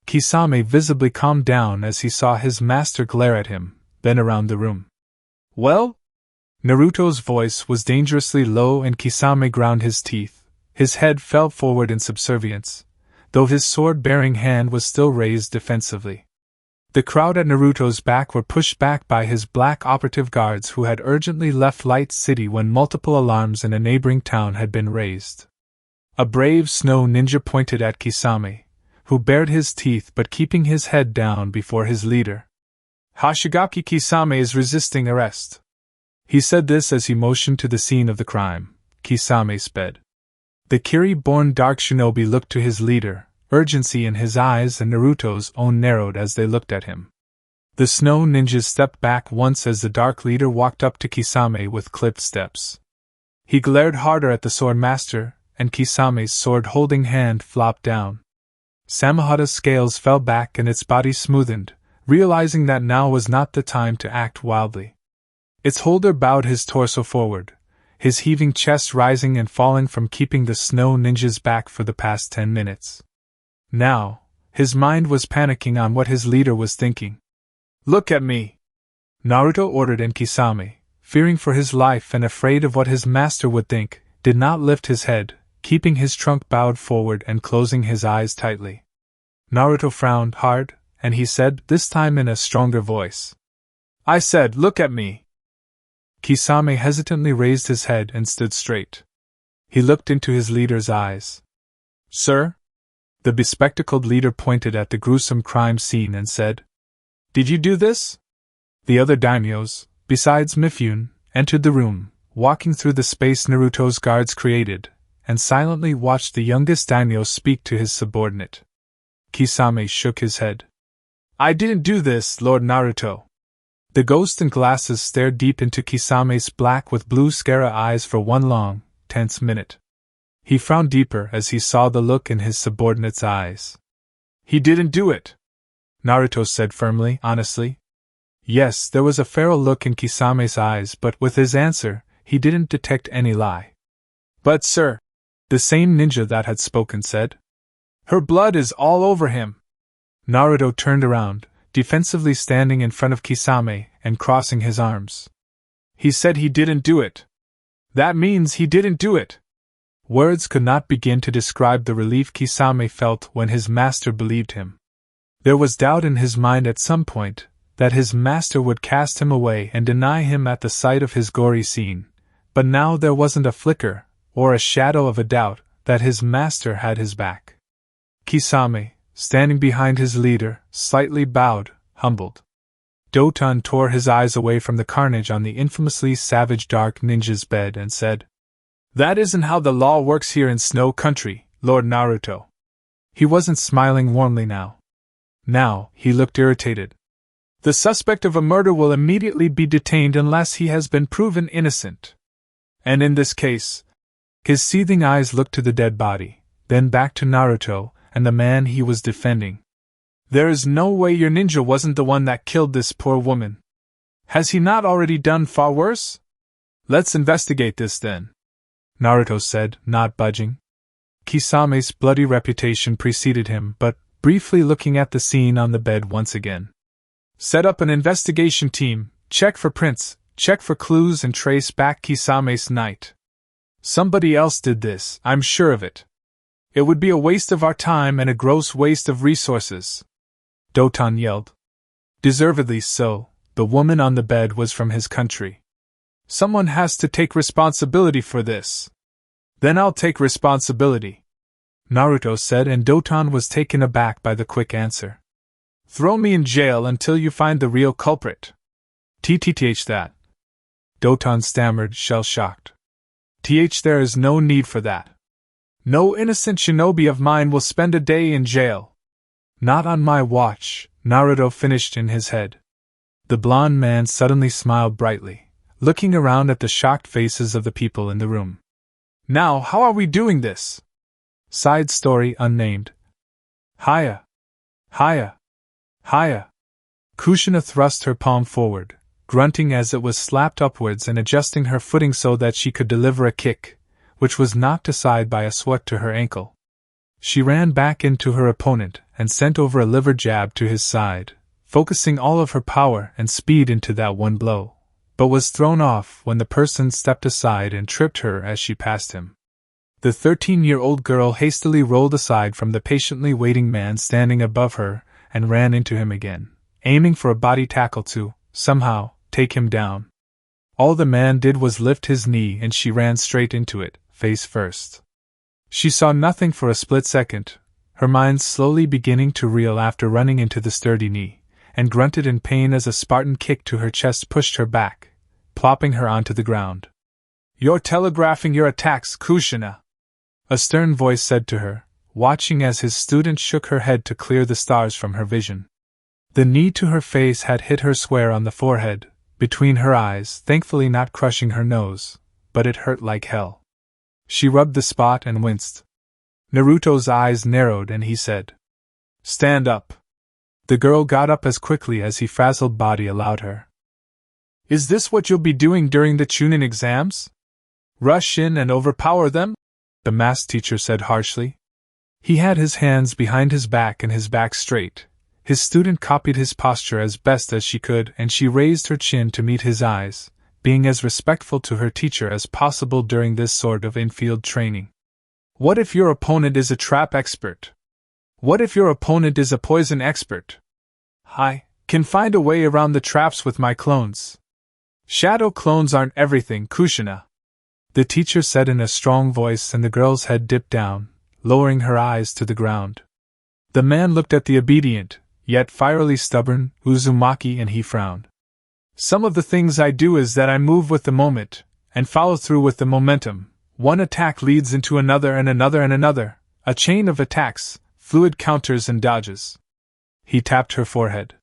Kisame visibly calmed down as he saw his master glare at him, then around the room. "Well?" Naruto's voice was dangerously low and Kisame ground his teeth. His head fell forward in subservience, though his sword-bearing hand was still raised defensively. The crowd at Naruto's back were pushed back by his black operative guards who had urgently left Light City when multiple alarms in a neighboring town had been raised. A brave snow ninja pointed at Kisame, who bared his teeth but keeping his head down before his leader. "Hashigaki Kisame is resisting arrest." He said this as he motioned to the scene of the crime. Kisame sped. The Kiri-born dark shinobi looked to his leader, urgency in his eyes and Naruto's own narrowed as they looked at him. The snow ninjas stepped back once as the dark leader walked up to Kisame with clipped steps. He glared harder at the sword master, and Kisame's sword-holding hand flopped down. Samahata's scales fell back and its body smoothened, realizing that now was not the time to act wildly. Its holder bowed his torso forward, his heaving chest rising and falling from keeping the snow ninjas back for the past 10 minutes. Now, his mind was panicking on what his leader was thinking. "Look at me!" Naruto ordered, and Kisame, fearing for his life and afraid of what his master would think, did not lift his head, keeping his trunk bowed forward and closing his eyes tightly. Naruto frowned hard, and he said, this time in a stronger voice, "I said, look at me!" Kisame hesitantly raised his head and stood straight. He looked into his leader's eyes. "Sir?" The bespectacled leader pointed at the gruesome crime scene and said, "Did you do this?" The other daimyos, besides Mifune, entered the room, walking through the space Naruto's guards created, and silently watched the youngest daimyo speak to his subordinate. Kisame shook his head. "I didn't do this, Lord Naruto." The ghost in glasses stared deep into Kisame's black with blue scara eyes for one long, tense minute. He frowned deeper as he saw the look in his subordinate's eyes. "He didn't do it," Naruto said firmly, honestly. Yes, there was a feral look in Kisame's eyes, but with his answer, he didn't detect any lie. "But sir," the same ninja that had spoken said, "her blood is all over him." Naruto turned around, defensively standing in front of Kisame and crossing his arms. "He said he didn't do it. That means he didn't do it." Words could not begin to describe the relief Kisame felt when his master believed him. There was doubt in his mind at some point that his master would cast him away and deny him at the sight of his gory scene, but now there wasn't a flicker, or a shadow of a doubt, that his master had his back. Kisame, standing behind his leader, slightly bowed, humbled. Doton tore his eyes away from the carnage on the infamously savage dark ninja's bed and said, "That isn't how the law works here in Snow Country, Lord Naruto." He wasn't smiling warmly now. Now, he looked irritated. "The suspect of a murder will immediately be detained unless he has been proven innocent. And in this case..." His seething eyes looked to the dead body, then back to Naruto and the man he was defending. "There is no way your ninja wasn't the one that killed this poor woman. Has he not already done far worse? Let's investigate this then," Naruto said, not budging. Kisame's bloody reputation preceded him, but, briefly looking at the scene on the bed once again. "Set up an investigation team, check for prints, check for clues, and trace back Kisame's night. Somebody else did this, I'm sure of it. It would be a waste of our time and a gross waste of resources," Doton yelled. Deservedly so, the woman on the bed was from his country. "Someone has to take responsibility for this." "Then I'll take responsibility," Naruto said, and Doton was taken aback by the quick answer. "Throw me in jail until you find the real culprit." "TTTH that," Doton stammered, shell-shocked. "There is no need for that. No innocent shinobi of mine will spend a day in jail." "Not on my watch," Naruto finished in his head. The blonde man suddenly smiled brightly, looking around at the shocked faces of the people in the room. "Now, how are we doing this?" Side story unnamed. "Hiya! Hiya! Hiya!" Kushina thrust her palm forward, grunting as it was slapped upwards and adjusting her footing so that she could deliver a kick, which was knocked aside by a swat to her ankle. She ran back into her opponent and sent over a liver jab to his side, focusing all of her power and speed into that one blow, but was thrown off when the person stepped aside and tripped her as she passed him. The 13-year-old girl hastily rolled aside from the patiently waiting man standing above her and ran into him again, aiming for a body tackle to, somehow, take him down. All the man did was lift his knee and she ran straight into it, face first. She saw nothing for a split second, her mind slowly beginning to reel after running into the sturdy knee, and grunted in pain as a Spartan kick to her chest pushed her back, plopping her onto the ground. "You're telegraphing your attacks, Kushina," a stern voice said to her, watching as his student shook her head to clear the stars from her vision. The knee to her face had hit her square on the forehead, between her eyes, thankfully not crushing her nose, but it hurt like hell. She rubbed the spot and winced. Naruto's eyes narrowed and he said, "Stand up." The girl got up as quickly as his frazzled body allowed her. Is this what you'll be doing during the Chunin exams? Rush in and overpower them? The math teacher said harshly. He had his hands behind his back and his back straight. His student copied his posture as best as she could, and she raised her chin to meet his eyes, being as respectful to her teacher as possible during this sort of in-field training. What if your opponent is a trap expert? What if your opponent is a poison expert? I can find a way around the traps with my clones. Shadow clones aren't everything, Kushina, the teacher said in a strong voice, and the girl's head dipped down, lowering her eyes to the ground. The man looked at the obedient, yet fierily stubborn, Uzumaki, and he frowned. Some of the things I do is that I move with the moment, and follow through with the momentum. One attack leads into another and another and another, a chain of attacks, fluid counters and dodges. He tapped her forehead.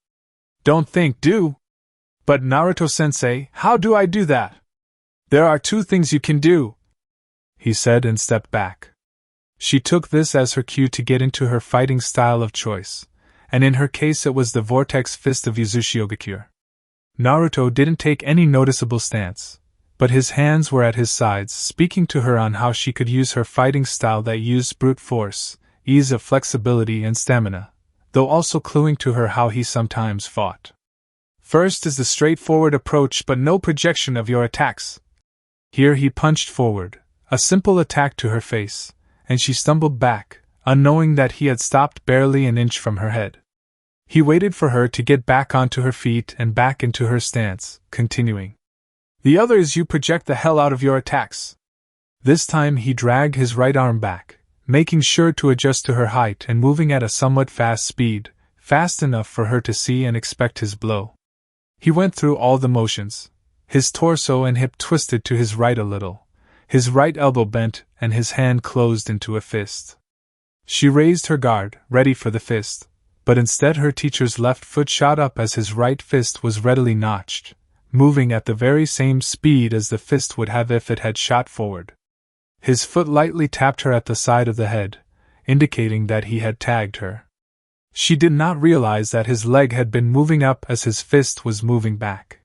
Don't think, do. But Naruto-sensei, how do I do that? There are two things you can do, he said and stepped back. She took this as her cue to get into her fighting style of choice, and in her case it was the vortex fist of Uzushiogakure. Naruto didn't take any noticeable stance, but his hands were at his sides, speaking to her on how she could use her fighting style that used brute force, ease of flexibility and stamina, though also cluing to her how he sometimes fought. First is the straightforward approach but no projection of your attacks. Here he punched forward, a simple attack to her face, and she stumbled back, unknowing that he had stopped barely an inch from her head. He waited for her to get back onto her feet and back into her stance, continuing. The other is you project the hell out of your attacks. This time he dragged his right arm back, making sure to adjust to her height and moving at a somewhat fast speed, fast enough for her to see and expect his blow. He went through all the motions. His torso and hip twisted to his right a little, his right elbow bent, and his hand closed into a fist. She raised her guard, ready for the fist, but instead her teacher's left foot shot up as his right fist was readily notched, moving at the very same speed as the fist would have if it had shot forward. His foot lightly tapped her at the side of the head, indicating that he had tagged her. She did not realize that his leg had been moving up as his fist was moving back.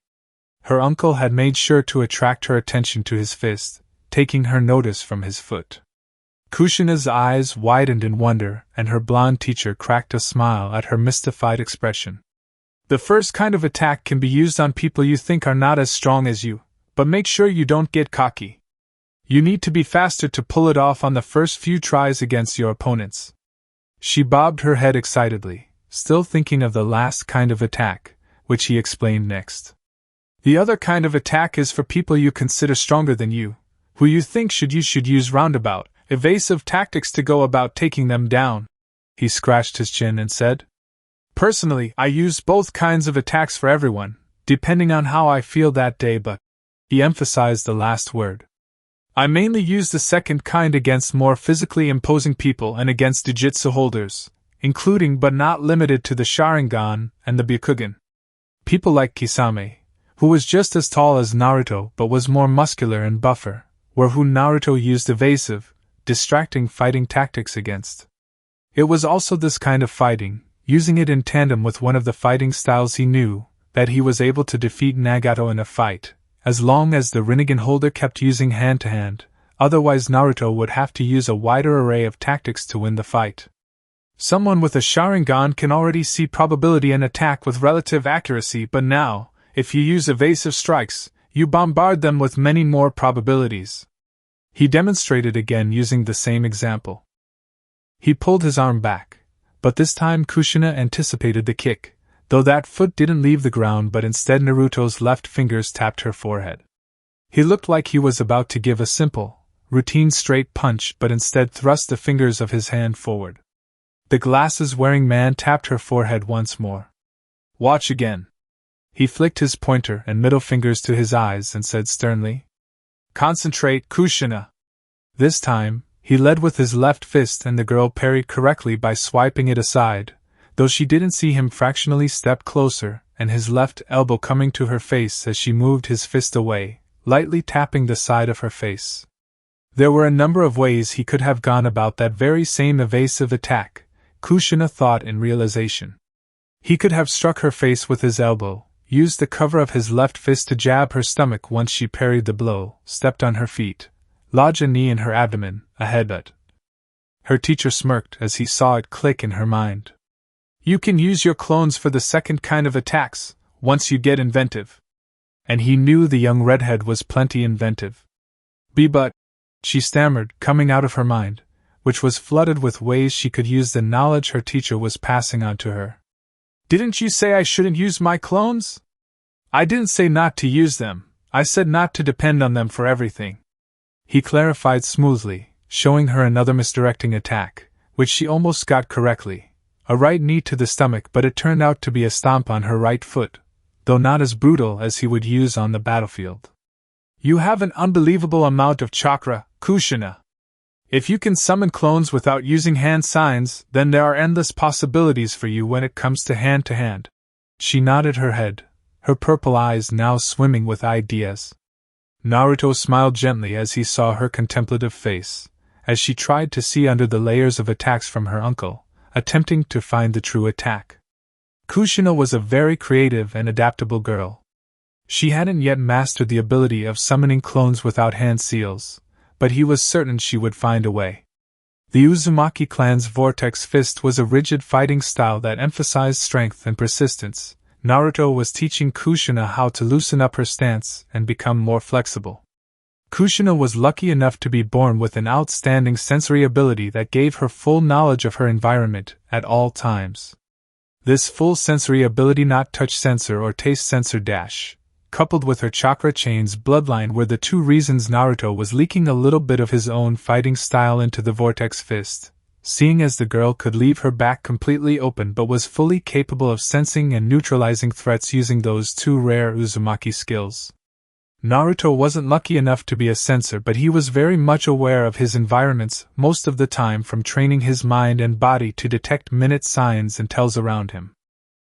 Her uncle had made sure to attract her attention to his fist, taking her notice from his foot. Kushina's eyes widened in wonder, and her blonde teacher cracked a smile at her mystified expression. The first kind of attack can be used on people you think are not as strong as you, but make sure you don't get cocky. You need to be faster to pull it off on the first few tries against your opponents. She bobbed her head excitedly, still thinking of the last kind of attack, which he explained next. The other kind of attack is for people you consider stronger than you, who you think should use roundabout, evasive tactics to go about taking them down. He scratched his chin and said, Personally, I use both kinds of attacks for everyone, depending on how I feel that day, but he emphasized the last word. I mainly use the second kind against more physically imposing people and against jujitsu holders, including but not limited to the Sharingan and the Byakugan. People like Kisame, who was just as tall as Naruto but was more muscular and buffer, were who Naruto used evasive, distracting fighting tactics against. It was also this kind of fighting, using it in tandem with one of the fighting styles he knew, that he was able to defeat Nagato in a fight, as long as the Rinnegan holder kept using hand-to-hand, otherwise Naruto would have to use a wider array of tactics to win the fight. Someone with a Sharingan can already see probability and attack with relative accuracy, but now, if you use evasive strikes, you bombard them with many more probabilities. He demonstrated again using the same example. He pulled his arm back, but this time Kushina anticipated the kick, though that foot didn't leave the ground but instead Naruto's left fingers tapped her forehead. He looked like he was about to give a simple, routine straight punch but instead thrust the fingers of his hand forward. The glasses-wearing man tapped her forehead once more. Watch again. He flicked his pointer and middle fingers to his eyes and said sternly, Concentrate, Kushina. This time, he led with his left fist and the girl parried correctly by swiping it aside, though she didn't see him fractionally step closer and his left elbow coming to her face as she moved his fist away, lightly tapping the side of her face. There were a number of ways he could have gone about that very same evasive attack, Kushina thought in realization. He could have struck her face with his elbow, used the cover of his left fist to jab her stomach once she parried the blow, stepped on her feet, lodged a knee in her abdomen, a headbutt. Her teacher smirked as he saw it click in her mind. You can use your clones for the second kind of attacks, once you get inventive. And he knew the young redhead was plenty inventive. But, she stammered, coming out of her mind, which was flooded with ways she could use the knowledge her teacher was passing on to her. Didn't you say I shouldn't use my clones? I didn't say not to use them, I said not to depend on them for everything. He clarified smoothly, showing her another misdirecting attack, which she almost got correctly. A right knee to the stomach, but it turned out to be a stomp on her right foot, though not as brutal as he would use on the battlefield. You have an unbelievable amount of chakra, Kushina. If you can summon clones without using hand signs, then there are endless possibilities for you when it comes to hand. She nodded her head, her purple eyes now swimming with ideas. Naruto smiled gently as he saw her contemplative face, as she tried to see under the layers of attacks from her uncle, attempting to find the true attack. Kushina was a very creative and adaptable girl. She hadn't yet mastered the ability of summoning clones without hand seals, but he was certain she would find a way. The Uzumaki clan's Vortex Fist was a rigid fighting style that emphasized strength and persistence. Naruto was teaching Kushina how to loosen up her stance and become more flexible. Kushina was lucky enough to be born with an outstanding sensory ability that gave her full knowledge of her environment at all times. This full sensory ability, not touch sensor or taste sensor dash, coupled with her chakra chain's bloodline, were the two reasons Naruto was leaking a little bit of his own fighting style into the Vortex Fist, seeing as the girl could leave her back completely open but was fully capable of sensing and neutralizing threats using those two rare Uzumaki skills. Naruto wasn't lucky enough to be a sensor, but he was very much aware of his environments most of the time, from training his mind and body to detect minute signs and tells around him.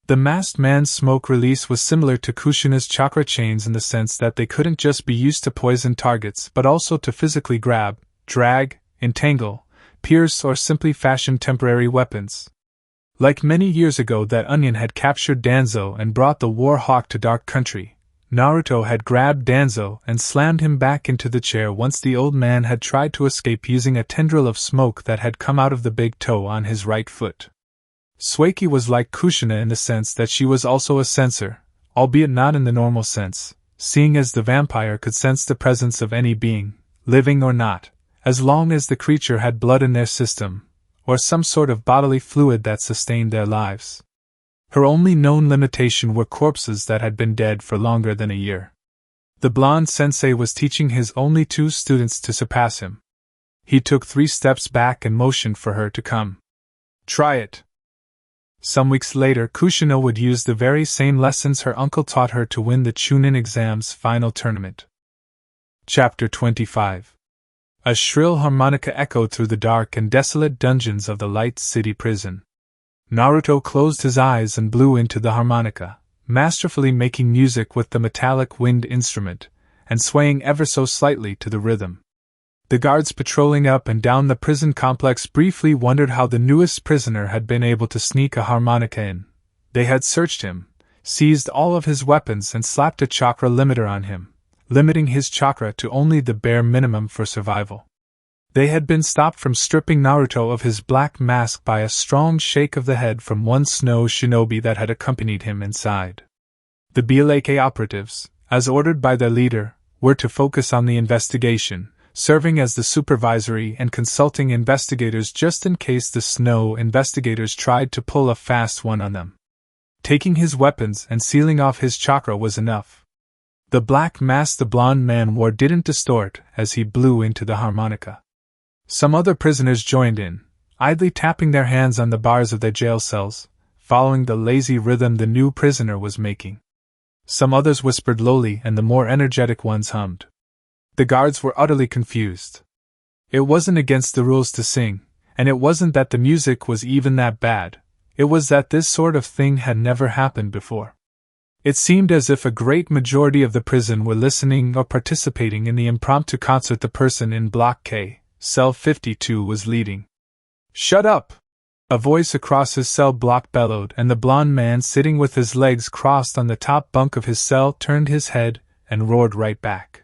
The masked man's smoke release was similar to Kushina's chakra chains in the sense that they couldn't just be used to poison targets but also to physically grab, drag, entangle, pierce, or simply fashion temporary weapons. Like many years ago that Onion had captured Danzo and brought the War Hawk to Dark Country, Naruto had grabbed Danzo and slammed him back into the chair once the old man had tried to escape using a tendril of smoke that had come out of the big toe on his right foot. Sueki was like Kushina in the sense that she was also a sensor, albeit not in the normal sense, seeing as the vampire could sense the presence of any being, living or not, as long as the creature had blood in their system, or some sort of bodily fluid that sustained their lives. Her only known limitation were corpses that had been dead for longer than a year. The blonde sensei was teaching his only two students to surpass him. He took 3 steps back and motioned for her to come. Try it. Some weeks later, Kushina would use the very same lessons her uncle taught her to win the Chunin exam's final tournament. Chapter 25. A shrill harmonica echoed through the dark and desolate dungeons of the Light City prison. Naruto closed his eyes and blew into the harmonica, masterfully making music with the metallic wind instrument, and swaying ever so slightly to the rhythm. The guards patrolling up and down the prison complex briefly wondered how the newest prisoner had been able to sneak a harmonica in. They had searched him, seized all of his weapons, and slapped a chakra limiter on him, limiting his chakra to only the bare minimum for survival. They had been stopped from stripping Naruto of his black mask by a strong shake of the head from one snow shinobi that had accompanied him inside. The BLAK operatives, as ordered by their leader, were to focus on the investigation, serving as the supervisory and consulting investigators just in case the snow investigators tried to pull a fast one on them. Taking his weapons and sealing off his chakra was enough. The black mask the blonde man wore didn't distort as he blew into the harmonica. Some other prisoners joined in, idly tapping their hands on the bars of their jail cells, following the lazy rhythm the new prisoner was making. Some others whispered lowly and the more energetic ones hummed. The guards were utterly confused. It wasn't against the rules to sing, and it wasn't that the music was even that bad, it was that this sort of thing had never happened before. It seemed as if a great majority of the prison were listening or participating in the impromptu concert the person in Block K, Cell 52, was leading. "Shut up!" A voice across his cell block bellowed, and the blond man sitting with his legs crossed on the top bunk of his cell turned his head and roared right back.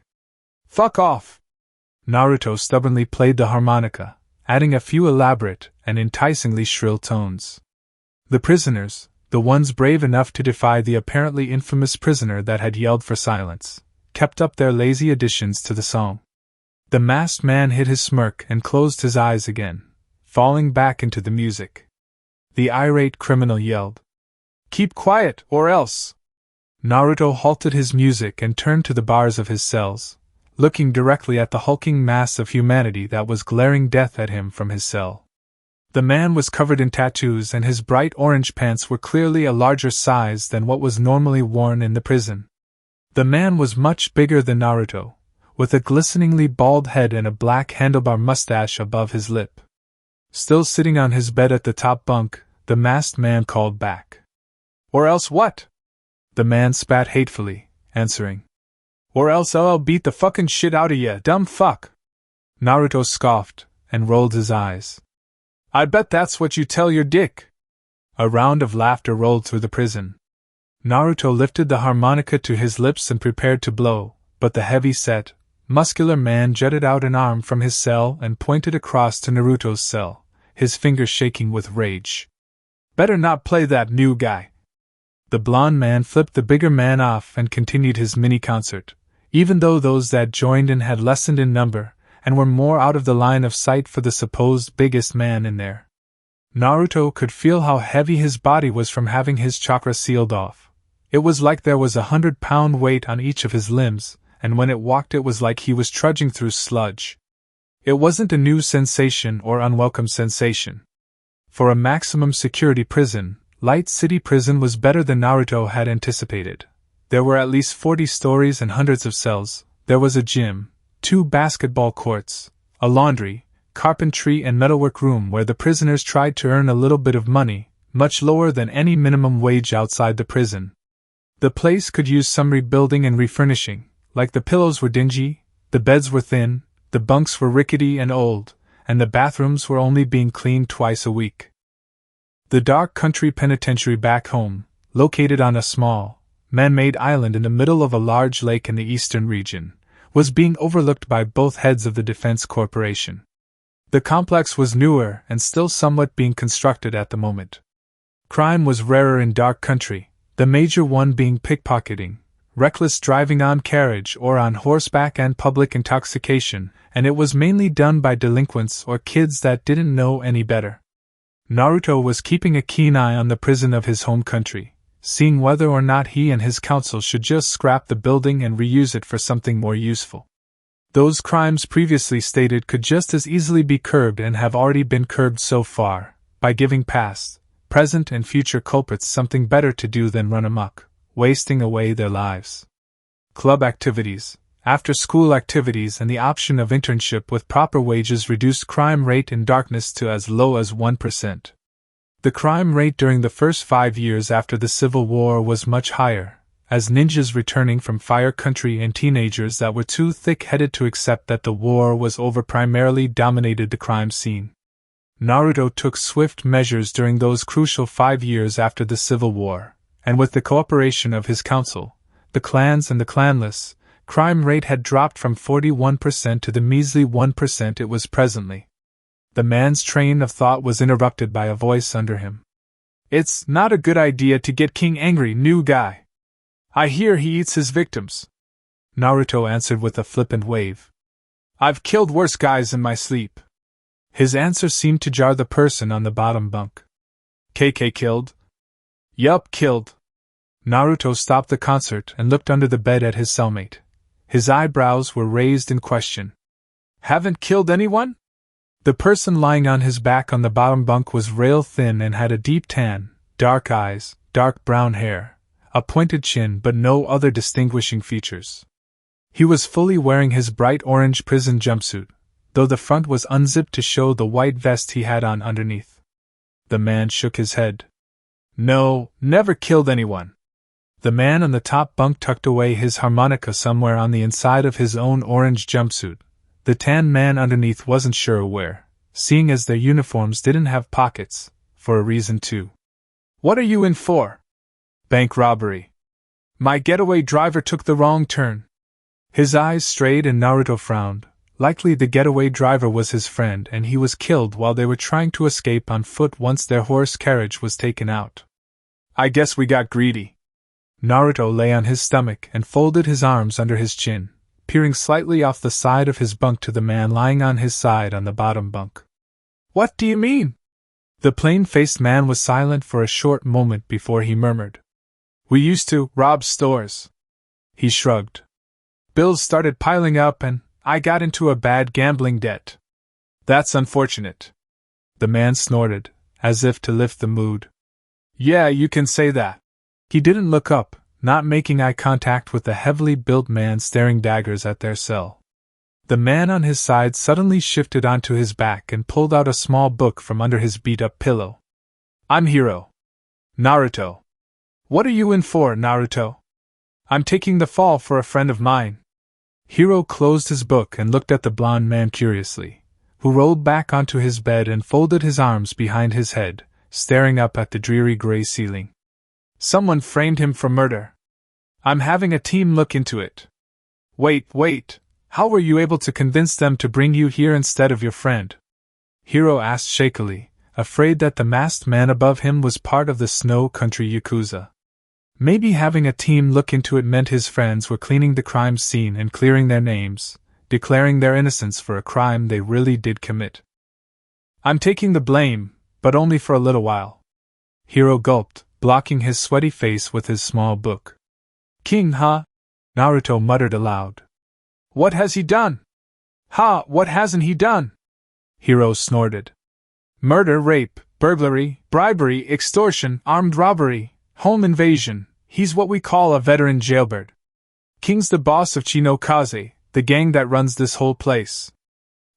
"Fuck off!" Naruto stubbornly played the harmonica, adding a few elaborate and enticingly shrill tones. The prisoners, the ones brave enough to defy the apparently infamous prisoner that had yelled for silence, kept up their lazy additions to the song. The masked man hid his smirk and closed his eyes again, falling back into the music. The irate criminal yelled, "Keep quiet, or else!" Naruto halted his music and turned to the bars of his cells, looking directly at the hulking mass of humanity that was glaring death at him from his cell. The man was covered in tattoos and his bright orange pants were clearly a larger size than what was normally worn in the prison. The man was much bigger than Naruto, with a glisteningly bald head and a black handlebar mustache above his lip. Still sitting on his bed at the top bunk, the masked man called back. "Or else what?" The man spat hatefully, answering, "Or else I'll beat the fucking shit out of ya, dumb fuck." Naruto scoffed and rolled his eyes. "I bet that's what you tell your dick." A round of laughter rolled through the prison. Naruto lifted the harmonica to his lips and prepared to blow, but the heavy-set, muscular man jutted out an arm from his cell and pointed across to Naruto's cell, his fingers shaking with rage. "Better not play that, new guy." The blond man flipped the bigger man off and continued his mini-concert, even though those that joined in had lessened in number and were more out of the line of sight for the supposed biggest man in there. Naruto could feel how heavy his body was from having his chakra sealed off. It was like there was 100-pound weight on each of his limbs, and when it walked it was like he was trudging through sludge. It wasn't a new sensation or unwelcome sensation. For a maximum security prison, Light City Prison was better than Naruto had anticipated. There were at least 40 stories and hundreds of cells. There was a gym, 2 basketball courts, a laundry, carpentry and metalwork room where the prisoners tried to earn a little bit of money, much lower than any minimum wage outside the prison. The place could use some rebuilding and refurnishing, like the pillows were dingy, the beds were thin, the bunks were rickety and old, and the bathrooms were only being cleaned twice a week. The dark country penitentiary back home, located on a small, man-made island in the middle of a large lake in the eastern region, was being overlooked by both heads of the Defense Corporation. The complex was newer and still somewhat being constructed at the moment. Crime was rarer in dark country, the major one being pickpocketing, reckless driving on carriage or on horseback and public intoxication, and it was mainly done by delinquents or kids that didn't know any better. Naruto was keeping a keen eye on the prison of his home country, seeing whether or not he and his council should just scrap the building and reuse it for something more useful. Those crimes previously stated could just as easily be curbed and have already been curbed so far, by giving past, present and future culprits something better to do than run amok, wasting away their lives. Club activities, after-school activities and the option of internship with proper wages reduced crime rate in darkness to as low as 1%. The crime rate during the first 5 years after the Civil War was much higher, as ninjas returning from Fire Country and teenagers that were too thick-headed to accept that the war was over primarily dominated the crime scene. Naruto took swift measures during those crucial 5 years after the Civil War, and with the cooperation of his council, the clans and the clanless, crime rate had dropped from 41% to the measly 1% it was presently. The man's train of thought was interrupted by a voice under him. "It's not a good idea to get King angry, new guy. I hear he eats his victims." Naruto answered with a flippant wave. "I've killed worse guys in my sleep." His answer seemed to jar the person on the bottom bunk. "KK killed?" "Yup, killed." Naruto stopped the concert and looked under the bed at his cellmate. His eyebrows were raised in question. "Haven't killed anyone?" The person lying on his back on the bottom bunk was rail-thin and had a deep tan, dark eyes, dark brown hair, a pointed chin but no other distinguishing features. He was fully wearing his bright orange prison jumpsuit, though the front was unzipped to show the white vest he had on underneath. The man shook his head. "No, never killed anyone." The man on the top bunk tucked away his harmonica somewhere on the inside of his own orange jumpsuit. The tan man underneath wasn't sure where, seeing as their uniforms didn't have pockets, for a reason too. What are you in for? Bank robbery. My getaway driver took the wrong turn. His eyes strayed and Naruto frowned. Likely the getaway driver was his friend and he was killed while they were trying to escape on foot once their horse carriage was taken out. I guess we got greedy. Naruto lay on his stomach and folded his arms under his chin, peering slightly off the side of his bunk to the man lying on his side on the bottom bunk. What do you mean? The plain-faced man was silent for a short moment before he murmured. We used to rob stores. He shrugged. Bills started piling up and I got into a bad gambling debt. That's unfortunate. The man snorted, as if to lift the mood. Yeah, you can say that. He didn't look up, not making eye contact with the heavily built man staring daggers at their cell. The man on his side suddenly shifted onto his back and pulled out a small book from under his beat-up pillow. I'm Hiro. Naruto. What are you in for, Naruto? I'm taking the fall for a friend of mine. Hiro closed his book and looked at the blond man curiously, who rolled back onto his bed and folded his arms behind his head, staring up at the dreary gray ceiling. Someone framed him for murder. I'm having a team look into it. Wait. How were you able to convince them to bring you here instead of your friend? Hiro asked shakily, afraid that the masked man above him was part of the Snow Country Yakuza. Maybe having a team look into it meant his friends were cleaning the crime scene and clearing their names, declaring their innocence for a crime they really did commit. I'm taking the blame, but only for a little while. Hiro gulped, blocking his sweaty face with his small book. King, huh? Naruto muttered aloud. What has he done? What hasn't he done? Hiro snorted. Murder, rape, burglary, bribery, extortion, armed robbery, home invasion. He's what we call a veteran jailbird. King's the boss of Chinokaze, the gang that runs this whole place.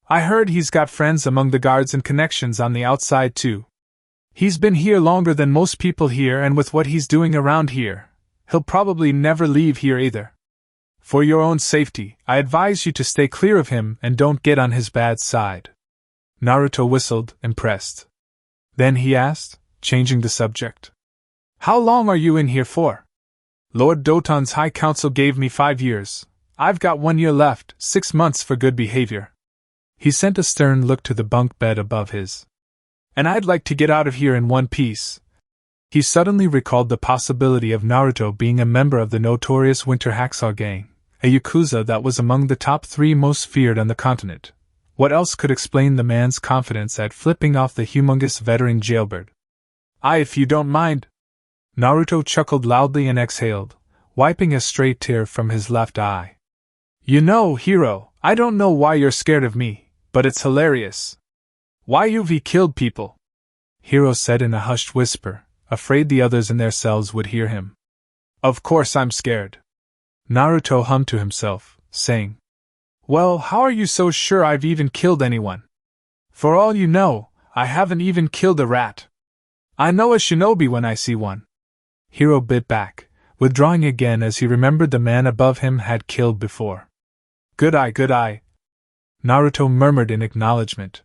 I heard he's got friends among the guards and connections on the outside too. He's been here longer than most people here, and with what he's doing around here, he'll probably never leave here either. For your own safety, I advise you to stay clear of him and don't get on his bad side. Naruto whistled, impressed. Then he asked, changing the subject. How long are you in here for? Lord Doton's High Council gave me 5 years. I've got 1 year left, 6 months for good behavior. He sent a stern look to the bunk bed above his. And I'd like to get out of here in one piece. He suddenly recalled the possibility of Naruto being a member of the notorious Winter Hacksaw Gang, a yakuza that was among the top 3 most feared on the continent. What else could explain the man's confidence at flipping off the humongous veteran jailbird? If you don't mind. Naruto chuckled loudly and exhaled, wiping a stray tear from his left eye. You know, Hiro, I don't know why you're scared of me, but it's hilarious. Why you've killed people? Hiro said in a hushed whisper, afraid the others in their cells would hear him. Of course I'm scared. Naruto hummed to himself, saying, Well, how are you so sure I've even killed anyone? For all you know, I haven't even killed a rat. I know a shinobi when I see one. Hiro bit back, withdrawing again as he remembered the man above him had killed before. Good eye. Naruto murmured in acknowledgement.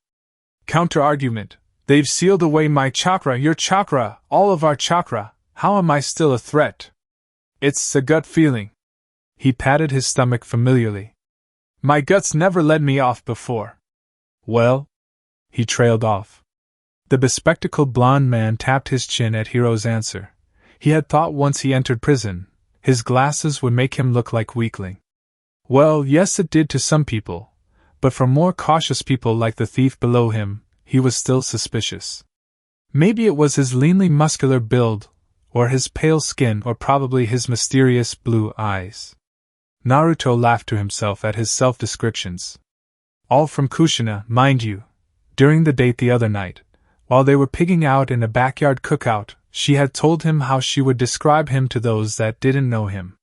Counter-argument. They've sealed away my chakra, your chakra, all of our chakra. How am I still a threat? It's a gut feeling. He patted his stomach familiarly. My guts never led me off before. Well? He trailed off. The bespectacled blond man tapped his chin at Hiro's answer. He had thought once he entered prison, his glasses would make him look like weakling. Well, yes, it did to some people, but for more cautious people like the thief below him, he was still suspicious. Maybe it was his leanly muscular build, or his pale skin, or probably his mysterious blue eyes. Naruto laughed to himself at his self-descriptions. All from Kushina, mind you. During the date the other night, while they were pigging out in a backyard cookout, she had told him how she would describe him to those that didn't know him.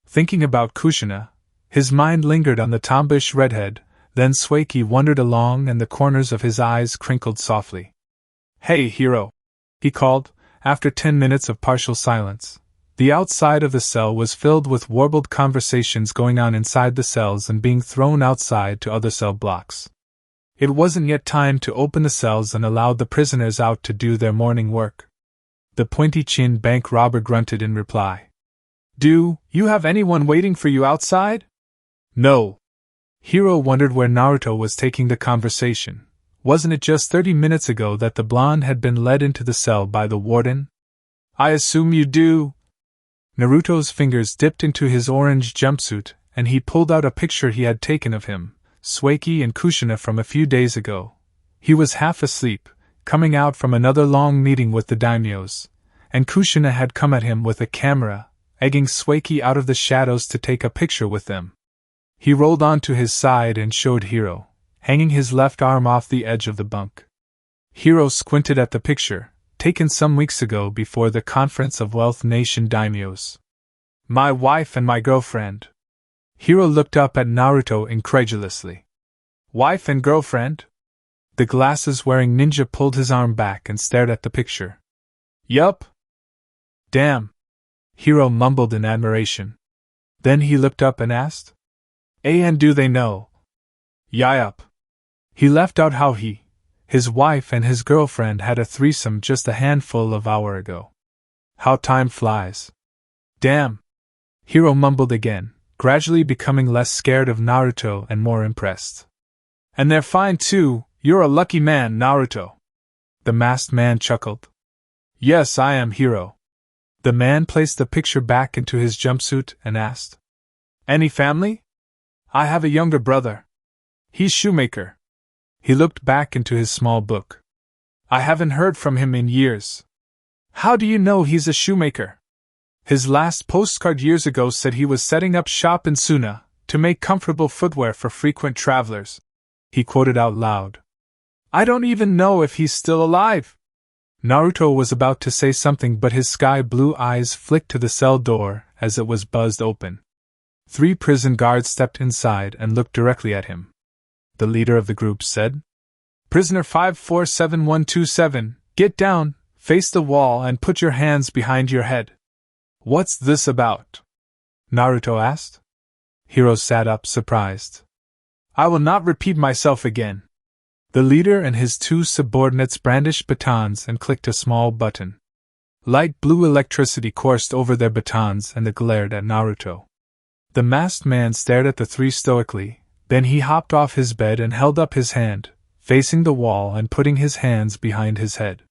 Thinking about Kushina, his mind lingered on the tomboyish redhead, then Sueki wandered along and the corners of his eyes crinkled softly. Hey, Hiro! He called, after 10 minutes of partial silence. The outside of the cell was filled with warbled conversations going on inside the cells and being thrown outside to other cell blocks. It wasn't yet time to open the cells and allow the prisoners out to do their morning work. The pointy-chinned bank robber grunted in reply. Do you have anyone waiting for you outside? No. Hiro wondered where Naruto was taking the conversation. Wasn't it just 30 minutes ago that the blonde had been led into the cell by the warden? I assume you do. Naruto's fingers dipped into his orange jumpsuit, and he pulled out a picture he had taken of him, Sueki and Kushina from a few days ago. He was half asleep, coming out from another long meeting with the daimyos, and Kushina had come at him with a camera, egging Sueki out of the shadows to take a picture with them. He rolled onto his side and showed Hiro, hanging his left arm off the edge of the bunk. Hiro squinted at the picture, taken some weeks ago before the Conference of Wealth Nation Daimyos. My wife and my girlfriend. Hiro looked up at Naruto incredulously. Wife and girlfriend? The glasses-wearing ninja pulled his arm back and stared at the picture. Yup. Damn. Hiro mumbled in admiration. Then he looked up and asked, and do they know? Yup. He left out how his wife and his girlfriend had a threesome just a handful of hours ago. How time flies. Damn. Hiro mumbled again, gradually becoming less scared of Naruto and more impressed. And they're fine too. You're a lucky man, Naruto. The masked man chuckled. Yes, I am, Hiro. The man placed the picture back into his jumpsuit and asked, Any family? I have a younger brother. He's shoemaker. He looked back into his small book. I haven't heard from him in years. How do you know he's a shoemaker? His last postcard years ago said he was setting up shop in Suna to make comfortable footwear for frequent travelers. He quoted out loud. I don't even know if he's still alive. Naruto was about to say something, but his sky-blue eyes flicked to the cell door as it was buzzed open. 3 prison guards stepped inside and looked directly at him. The leader of the group said, Prisoner 547127, get down, face the wall and put your hands behind your head. What's this about? Naruto asked. Hiro sat up, surprised. I will not repeat myself again. The leader and his 2 subordinates brandished batons and clicked a small button. Light blue electricity coursed over their batons and glared at Naruto. The masked man stared at the 3 stoically. Then he hopped off his bed and held up his hand, facing the wall and putting his hands behind his head.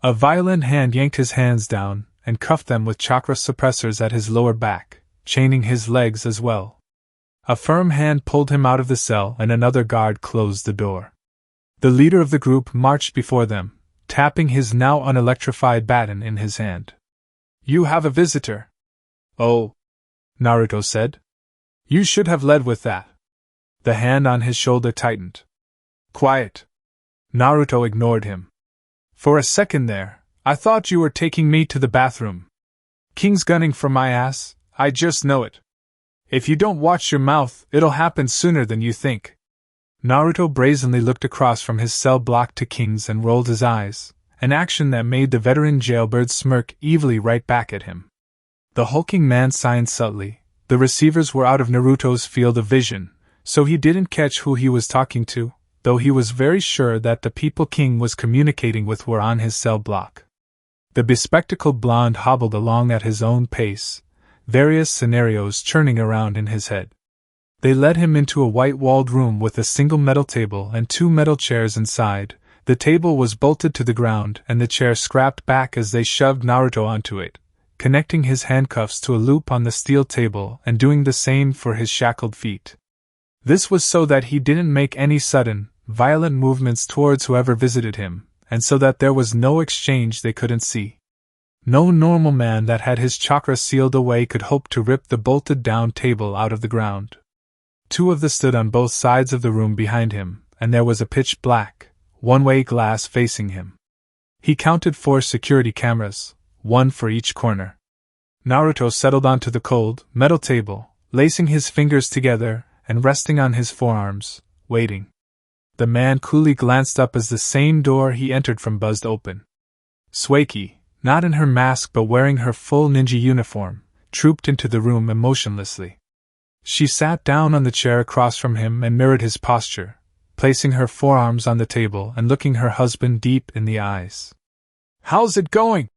A violent hand yanked his hands down and cuffed them with chakra suppressors at his lower back, chaining his legs as well. A firm hand pulled him out of the cell and another guard closed the door. The leader of the group marched before them, tapping his now unelectrified baton in his hand. You have a visitor. Oh, Naruto said. You should have led with that. The hand on his shoulder tightened. Quiet. Naruto ignored him. For a second there, I thought you were taking me to the bathroom. King's gunning for my ass, I just know it. If you don't watch your mouth, it'll happen sooner than you think. Naruto brazenly looked across from his cell block to King's and rolled his eyes, an action that made the veteran jailbird smirk evilly right back at him. The hulking man signed subtly. The receivers were out of Naruto's field of vision, so he didn't catch who he was talking to, though he was very sure that the people King was communicating with were on his cell block. The bespectacled blonde hobbled along at his own pace, various scenarios churning around in his head. They led him into a white-walled room with a single metal table and 2 metal chairs inside. The table was bolted to the ground and the chair scrapped back as they shoved Naruto onto it, connecting his handcuffs to a loop on the steel table and doing the same for his shackled feet. This was so that he didn't make any sudden, violent movements towards whoever visited him, and so that there was no exchange they couldn't see. No normal man that had his chakra sealed away could hope to rip the bolted-down table out of the ground. 2 of them stood on both sides of the room behind him, and there was a pitch-black, one-way glass facing him. He counted 4 security cameras, 1 for each corner. Naruto settled onto the cold, metal table, lacing his fingers together and resting on his forearms, waiting. The man coolly glanced up as the same door he entered from buzzed open. Sueki, not in her mask but wearing her full ninja uniform, trooped into the room emotionlessly. She sat down on the chair across from him and mirrored his posture, placing her forearms on the table and looking her husband deep in the eyes. "How's it going?"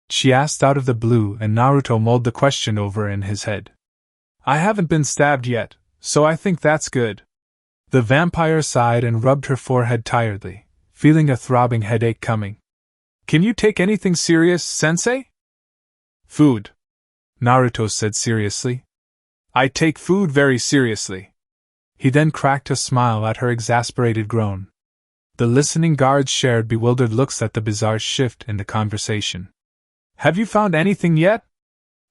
she asked out of the blue, and Naruto mulled the question over in his head. "I haven't been stabbed yet, so I think that's good." The vampire sighed and rubbed her forehead tiredly, feeling a throbbing headache coming. "Can you take anything serious, sensei?" "Food," Naruto said seriously. "I take food very seriously." He then cracked a smile at her exasperated groan. The listening guards shared bewildered looks at the bizarre shift in the conversation. "Have you found anything yet?"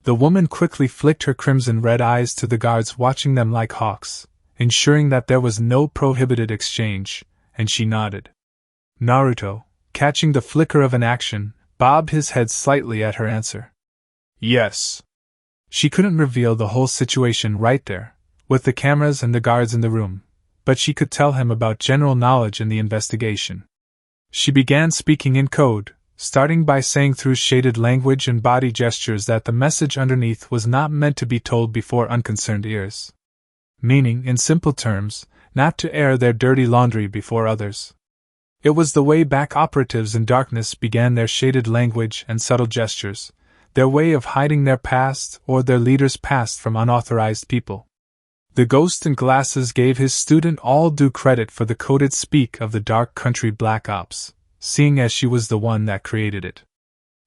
The woman quickly flicked her crimson-red eyes to the guards, watching them like hawks, ensuring that there was no prohibited exchange, and she nodded. Naruto, catching the flicker of an action, bobbed his head slightly at her answer. "Yes." She couldn't reveal the whole situation right there, with the cameras and the guards in the room, but she could tell him about general knowledge in the investigation. She began speaking in code, starting by saying through shaded language and body gestures that the message underneath was not meant to be told before unconcerned ears. Meaning, in simple terms, not to air their dirty laundry before others. It was the way back operatives in darkness began their shaded language and subtle gestures, their way of hiding their past or their leader's past from unauthorized people. The ghost in glasses gave his student all due credit for the coded speak of the Dark Country Black Ops, seeing as she was the one that created it.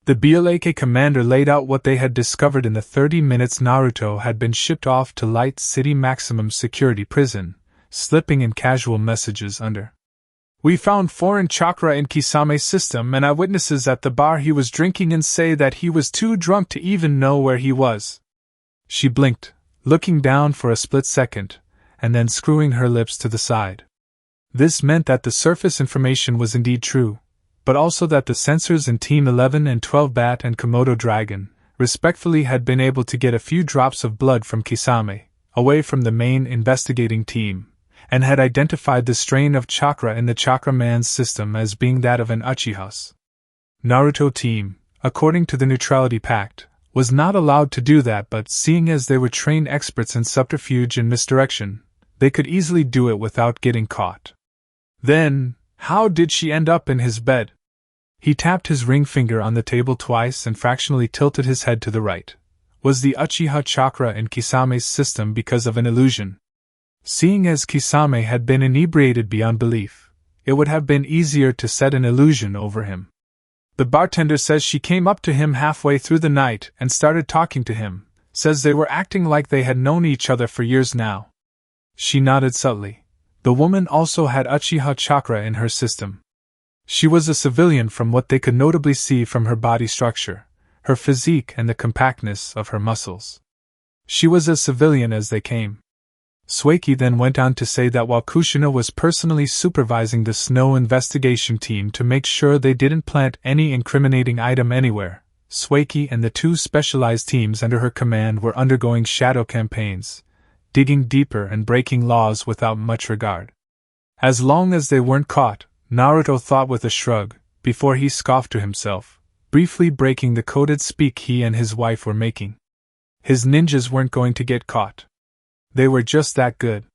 The BLAK commander laid out what they had discovered in the 30 minutes Naruto had been shipped off to Light City Maximum Security Prison, slipping in casual messages under. "We found foreign chakra in Kisame's system, and eyewitnesses at the bar he was drinking in say that he was too drunk to even know where he was." She blinked, looking down for a split second, and then screwing her lips to the side. This meant that the surface information was indeed true, but also that the censors in Team 11 and 12 Bat and Komodo Dragon, respectfully, had been able to get a few drops of blood from Kisame, away from the main investigating team, and had identified the strain of chakra in the Chakra Man's system as being that of an Uchiha's. Naruto team, according to the Neutrality Pact, was not allowed to do that, but seeing as they were trained experts in subterfuge and misdirection, they could easily do it without getting caught. Then, how did she end up in his bed? He tapped his ring finger on the table twice and fractionally tilted his head to the right. Was the Uchiha chakra in Kisame's system because of an illusion? Seeing as Kisame had been inebriated beyond belief, it would have been easier to set an illusion over him. The bartender says she came up to him halfway through the night and started talking to him, says they were acting like they had known each other for years now. She nodded subtly. The woman also had Uchiha chakra in her system. She was a civilian from what they could notably see from her body structure, her physique and the compactness of her muscles. She was as civilian as they came. Sueki then went on to say that while Kushina was personally supervising the Snow investigation team to make sure they didn't plant any incriminating item anywhere, Sueki and the two specialized teams under her command were undergoing shadow campaigns, digging deeper and breaking laws without much regard. As long as they weren't caught, Naruto thought with a shrug, before he scoffed to himself, briefly breaking the coded speak he and his wife were making. His ninjas weren't going to get caught. They were just that good.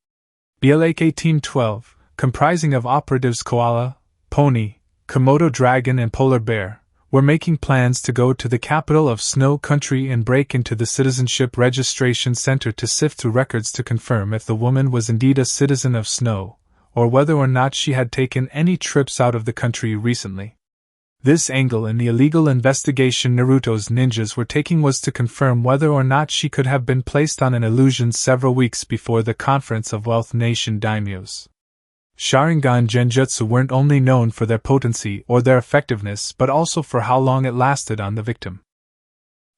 BLAK Team 12, comprising of operatives Koala, Pony, Komodo Dragon and Polar Bear, were making plans to go to the capital of Snow Country and break into the Citizenship Registration Center to sift through records to confirm if the woman was indeed a citizen of Snow, or whether or not she had taken any trips out of the country recently. This angle in the illegal investigation Naruto's ninjas were taking was to confirm whether or not she could have been placed on an illusion several weeks before the Conference of Wealth Nation Daimyos. Sharingan Genjutsu weren't only known for their potency or their effectiveness but also for how long it lasted on the victim.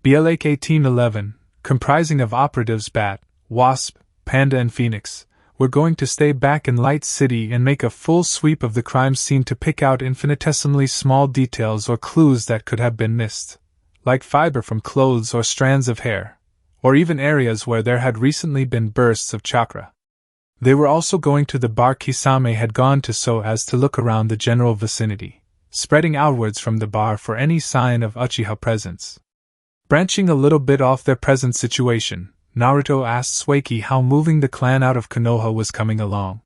BLAK Team 11, comprising of operatives Bat, Wasp, Panda and Phoenix, were going to stay back in Light City and make a full sweep of the crime scene to pick out infinitesimally small details or clues that could have been missed, like fiber from clothes or strands of hair, or even areas where there had recently been bursts of chakra. They were also going to the bar Kisame had gone to so as to look around the general vicinity, spreading outwards from the bar for any sign of Uchiha presence. Branching a little bit off their present situation, Naruto asked Sueki how moving the clan out of Konoha was coming along.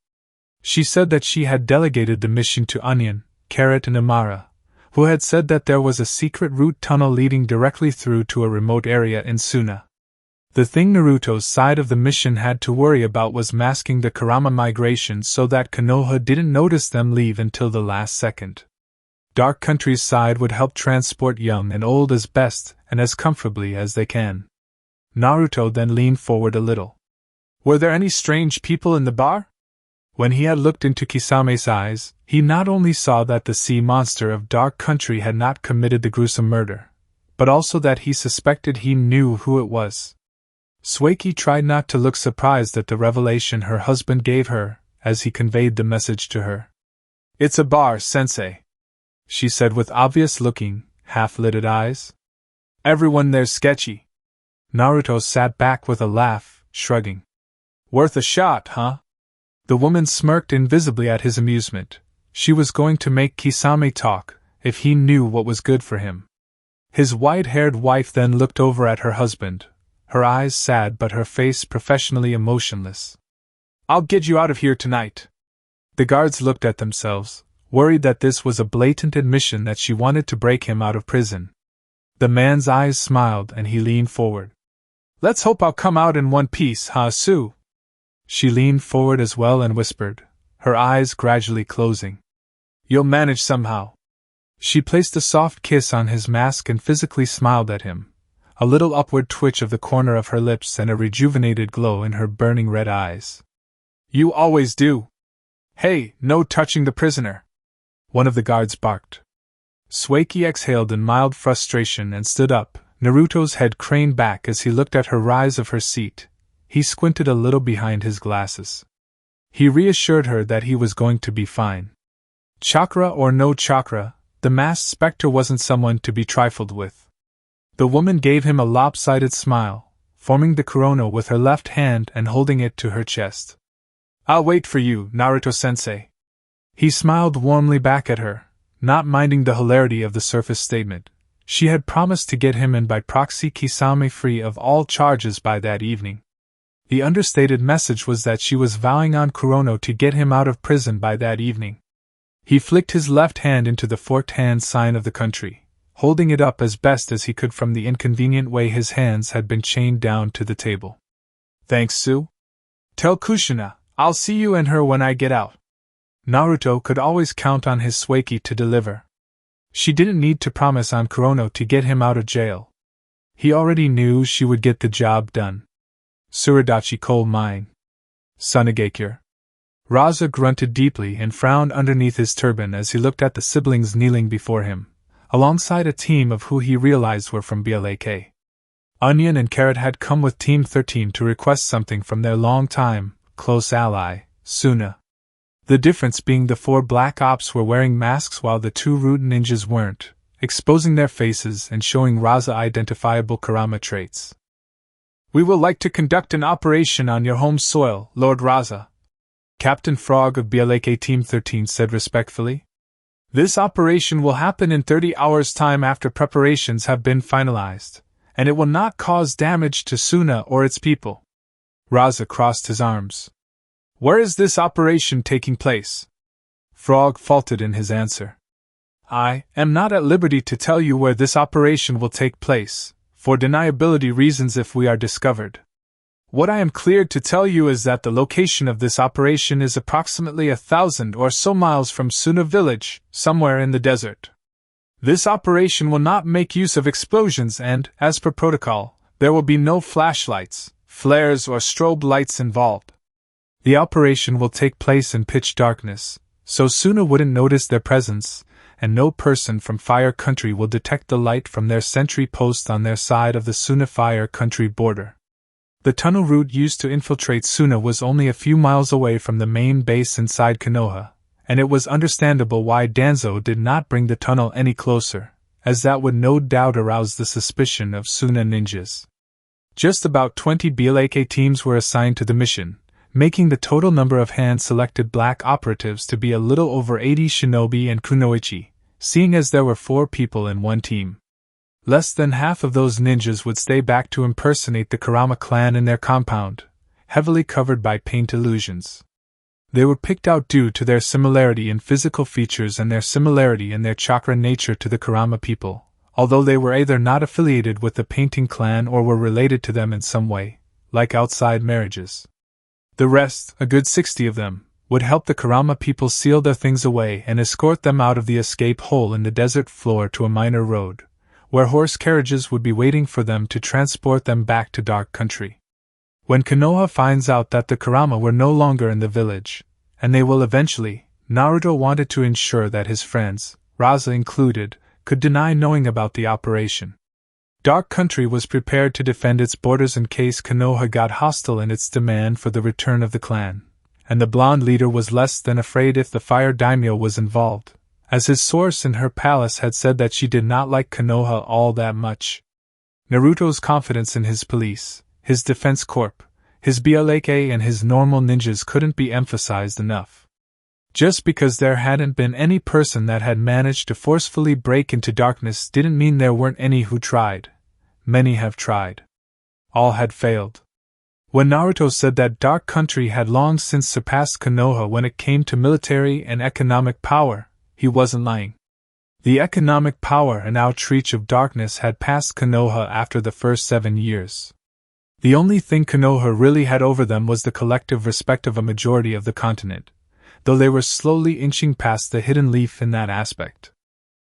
She said that she had delegated the mission to Onion, Carrot and Amara, who had said that there was a secret route tunnel leading directly through to a remote area in Suna. The thing Naruto's side of the mission had to worry about was masking the Kurama migration so that Konoha didn't notice them leave until the last second. Dark Country's side would help transport young and old as best and as comfortably as they can. Naruto then leaned forward a little. Were there any strange people in the bar? When he had looked into Kisame's eyes, he not only saw that the sea monster of Dark Country had not committed the gruesome murder, but also that he suspected he knew who it was. Sueki tried not to look surprised at the revelation her husband gave her, as he conveyed the message to her. It's a bar, sensei, she said with obvious-looking, half-lidded eyes. Everyone there's sketchy. Naruto sat back with a laugh, shrugging. Worth a shot, huh? The woman smirked invisibly at his amusement. She was going to make Kisame talk, if he knew what was good for him. His white-haired wife then looked over at her husband, her eyes sad but her face professionally emotionless. I'll get you out of here tonight. The guards looked at themselves, worried that this was a blatant admission that she wanted to break him out of prison. The man's eyes smiled and he leaned forward. Let's hope I'll come out in one piece, huh, Sue? She leaned forward as well and whispered, her eyes gradually closing. You'll manage somehow. She placed a soft kiss on his mask and physically smiled at him, a little upward twitch of the corner of her lips and a rejuvenated glow in her burning red eyes. You always do. Hey, no touching the prisoner. One of the guards barked. Sueki exhaled in mild frustration and stood up, Naruto's head craned back as he looked at her rise of her seat. He squinted a little behind his glasses. He reassured her that he was going to be fine. Chakra or no chakra, the masked specter wasn't someone to be trifled with. The woman gave him a lopsided smile, forming the corona with her left hand and holding it to her chest. I'll wait for you, Naruto-sensei. He smiled warmly back at her, not minding the hilarity of the surface statement. She had promised to get him and by proxy Kisame free of all charges by that evening. The understated message was that she was vowing on Kurono to get him out of prison by that evening. He flicked his left hand into the forked hand sign of the country, holding it up as best as he could from the inconvenient way his hands had been chained down to the table. Thanks, Sue. Tell Kushina, I'll see you and her when I get out. Naruto could always count on his Sueki to deliver. She didn't need to promise on Kurono to get him out of jail. He already knew she would get the job done. Suradachi coal mine. Sunagakure. Raza grunted deeply and frowned underneath his turban as he looked at the siblings kneeling before him, alongside a team of who he realized were from BLAK. Onion and Carrot had come with Team 13 to request something from their long-time, close ally, Suna. The difference being the 4 Black Ops were wearing masks while the 2 Root Ninjas weren't, exposing their faces and showing Raza identifiable Kurama traits. We will like to conduct an operation on your home soil, Lord Raza, Captain Frog of BLAK Team 13 said respectfully. This operation will happen in 30 hours' time after preparations have been finalized, and it will not cause damage to Suna or its people. Raza crossed his arms. Where is this operation taking place? Frog faltered in his answer. I am not at liberty to tell you where this operation will take place, for deniability reasons if we are discovered. What I am cleared to tell you is that the location of this operation is approximately 1,000 or so miles from Suna village, somewhere in the desert. This operation will not make use of explosions and, as per protocol, there will be no flashlights, flares or strobe lights involved. The operation will take place in pitch darkness, so Suna wouldn't notice their presence, and no person from Fire Country will detect the light from their sentry post on their side of the Suna Fire Country border. The tunnel route used to infiltrate Suna was only a few miles away from the main base inside Konoha, and it was understandable why Danzo did not bring the tunnel any closer, as that would no doubt arouse the suspicion of Suna ninjas. Just about 20 BLAK teams were assigned to the mission, making the total number of hand-selected black operatives to be a little over 80 shinobi and kunoichi, seeing as there were 4 people in one team. Less than half of those ninjas would stay back to impersonate the Kurama clan in their compound, heavily covered by paint illusions. They were picked out due to their similarity in physical features and their similarity in their chakra nature to the Kurama people, although they were either not affiliated with the painting clan or were related to them in some way, like outside marriages. The rest, a good 60 of them, would help the Kurama people seal their things away and escort them out of the escape hole in the desert floor to a minor road, where horse carriages would be waiting for them to transport them back to Dark Country. When Konoha finds out that the Kurama were no longer in the village, and they will eventually, Naruto wanted to ensure that his friends, Raza included, could deny knowing about the operation. Dark Country was prepared to defend its borders in case Konoha got hostile in its demand for the return of the clan, and the blonde leader was less than afraid if the fire daimyo was involved, as his source in her palace had said that she did not like Konoha all that much. Naruto's confidence in his police, his defense corps, his BLK and his normal ninjas couldn't be emphasized enough. Just because there hadn't been any person that had managed to forcefully break into darkness didn't mean there weren't any who tried. Many have tried. All had failed. When Naruto said that Dark Country had long since surpassed Konoha when it came to military and economic power, he wasn't lying. The economic power and outreach of darkness had passed Konoha after the first 7 years. The only thing Konoha really had over them was the collective respect of a majority of the continent, though they were slowly inching past the hidden leaf in that aspect.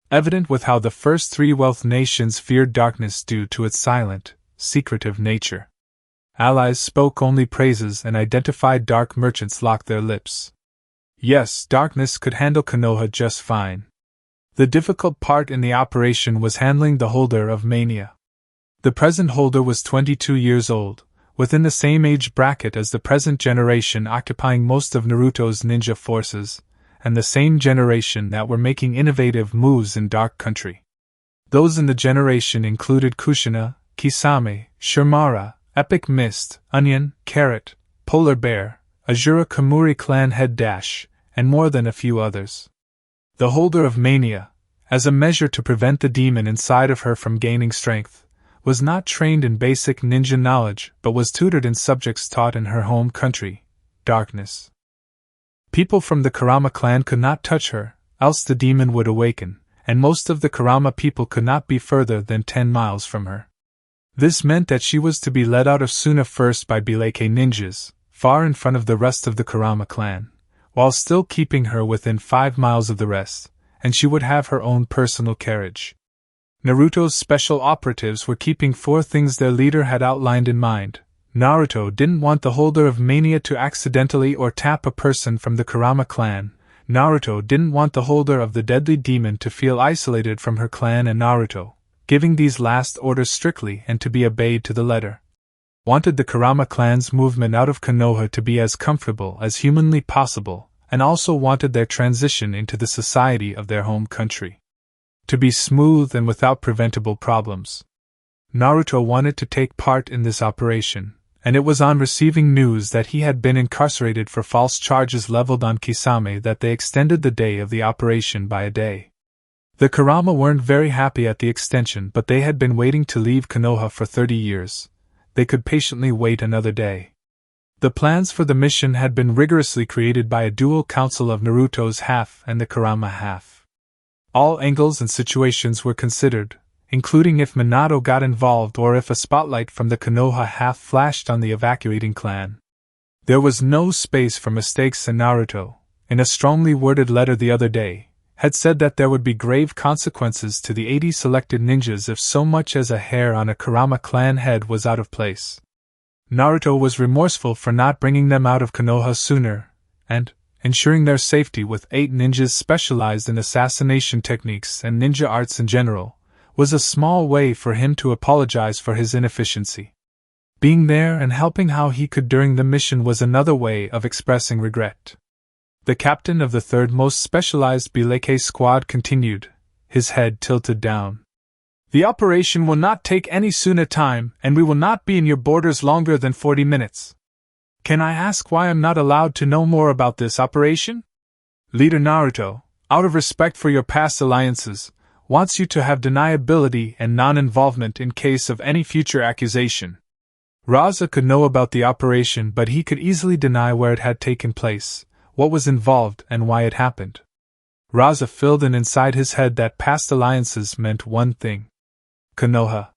Evident with how the first 3 wealth nations feared darkness due to its silent, secretive nature. Allies spoke only praises and identified dark merchants locked their lips. Yes, darkness could handle Konoha just fine. The difficult part in the operation was handling the holder of Mania. The present holder was 22 years old, within the same age bracket as the present generation occupying most of Naruto's ninja forces, and the same generation that were making innovative moves in Dark Country. Those in the generation included Kushina, Kisame, Shurmara, Epic Mist, Onion, Carrot, Polar Bear, Azura Kamuri clan head Dash, and more than a few others. The holder of Mania, as a measure to prevent the demon inside of her from gaining strength, was not trained in basic ninja knowledge but was tutored in subjects taught in her home country, Darkness. People from the Kurama clan could not touch her, else the demon would awaken, and most of the Kurama people could not be further than 10 miles from her. This meant that she was to be led out of Suna first by Bileke ninjas, far in front of the rest of the Kurama clan, while still keeping her within 5 miles of the rest, and she would have her own personal carriage. Naruto's special operatives were keeping 4 things their leader had outlined in mind. Naruto didn't want the holder of Mania to accidentally or tap a person from the Kurama clan. Naruto didn't want the holder of the deadly demon to feel isolated from her clan and Naruto, giving these last orders strictly and to be obeyed to the letter. Wanted the Kurama clan's movement out of Konoha to be as comfortable as humanly possible, and also wanted their transition into the society of their home country to be smooth and without preventable problems. Naruto wanted to take part in this operation, and it was on receiving news that he had been incarcerated for false charges leveled on Kisame that they extended the day of the operation by a day. The Kurama weren't very happy at the extension, but they had been waiting to leave Konoha for 30 years. They could patiently wait another day. The plans for the mission had been rigorously created by a dual council of Naruto's half and the Kurama half. All angles and situations were considered, including if Minato got involved or if a spotlight from the Konoha half flashed on the evacuating clan. There was no space for mistakes, and Naruto, in a strongly worded letter the other day, had said that there would be grave consequences to the 80 selected ninjas if so much as a hair on a Kurama clan head was out of place. Naruto was remorseful for not bringing them out of Konoha sooner, and ensuring their safety with 8 ninjas specialized in assassination techniques and ninja arts in general, was a small way for him to apologize for his inefficiency. Being there and helping how he could during the mission was another way of expressing regret. The captain of the 3rd most specialized Bileke squad continued, his head tilted down. The operation will not take any Suna time, and we will not be in your borders longer than 40 minutes. Can I ask why I'm not allowed to know more about this operation? Leader Naruto, out of respect for your past alliances, wants you to have deniability and non-involvement in case of any future accusation. Raza could know about the operation, but he could easily deny where it had taken place, what was involved, and why it happened. Raza filled in inside his head that past alliances meant one thing. Konoha.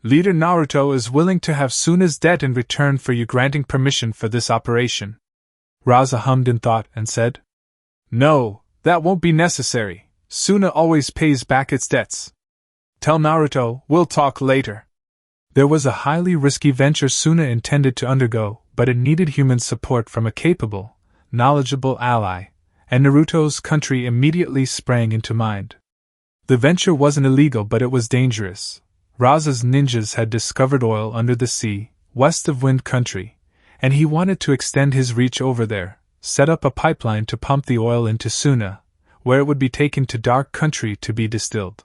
Leader Naruto is willing to have Suna's debt in return for you granting permission for this operation. Raza hummed in thought and said, No, that won't be necessary. Suna always pays back its debts. Tell Naruto, we'll talk later. There was a highly risky venture Suna intended to undergo, but it needed human support from a capable, knowledgeable ally, and Naruto's country immediately sprang into mind. The venture wasn't illegal, but it was dangerous. Raza's ninjas had discovered oil under the sea, west of Wind Country, and he wanted to extend his reach over there, set up a pipeline to pump the oil into Suna, where it would be taken to Dark Country to be distilled.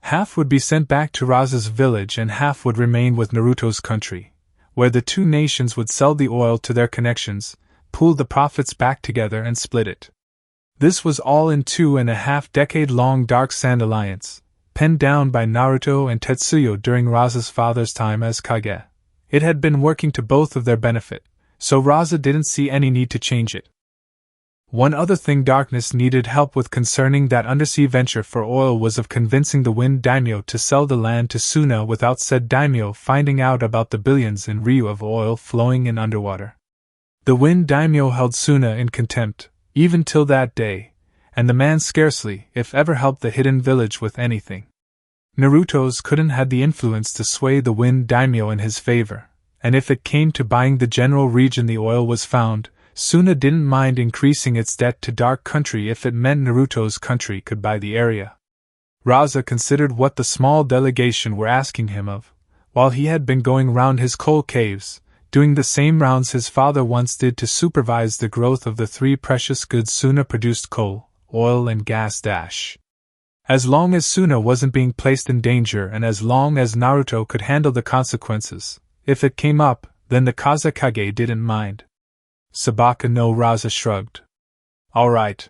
Half would be sent back to Raza's village and half would remain with Naruto's country, where the two nations would sell the oil to their connections, pool the profits back together and split it. This was all in 2.5-decade-long Dark Sand Alliance, penned down by Naruto and Tetsuya during Raza's father's time as Kage. It had been working to both of their benefit, so Raza didn't see any need to change it. One other thing Darkness needed help with concerning that undersea venture for oil was of convincing the Wind Daimyo to sell the land to Suna without said daimyo finding out about the billions in ryu of oil flowing in underwater. The Wind Daimyo held Suna in contempt, even till that day, and the man scarcely, if ever, helped the hidden village with anything. Naruto's couldn't had the influence to sway the Wind Daimyo in his favor, and if it came to buying the general region the oil was found, Suna didn't mind increasing its debt to Dark Country if it meant Naruto's country could buy the area. Raza considered what the small delegation were asking him of, while he had been going round his coal caves, doing the same rounds his father once did to supervise the growth of the three precious goods Suna produced: coal, oil and gas. As long as Suna wasn't being placed in danger and as long as Naruto could handle the consequences, if it came up, then the Kazekage didn't mind. Sabaka no Raza shrugged. All right.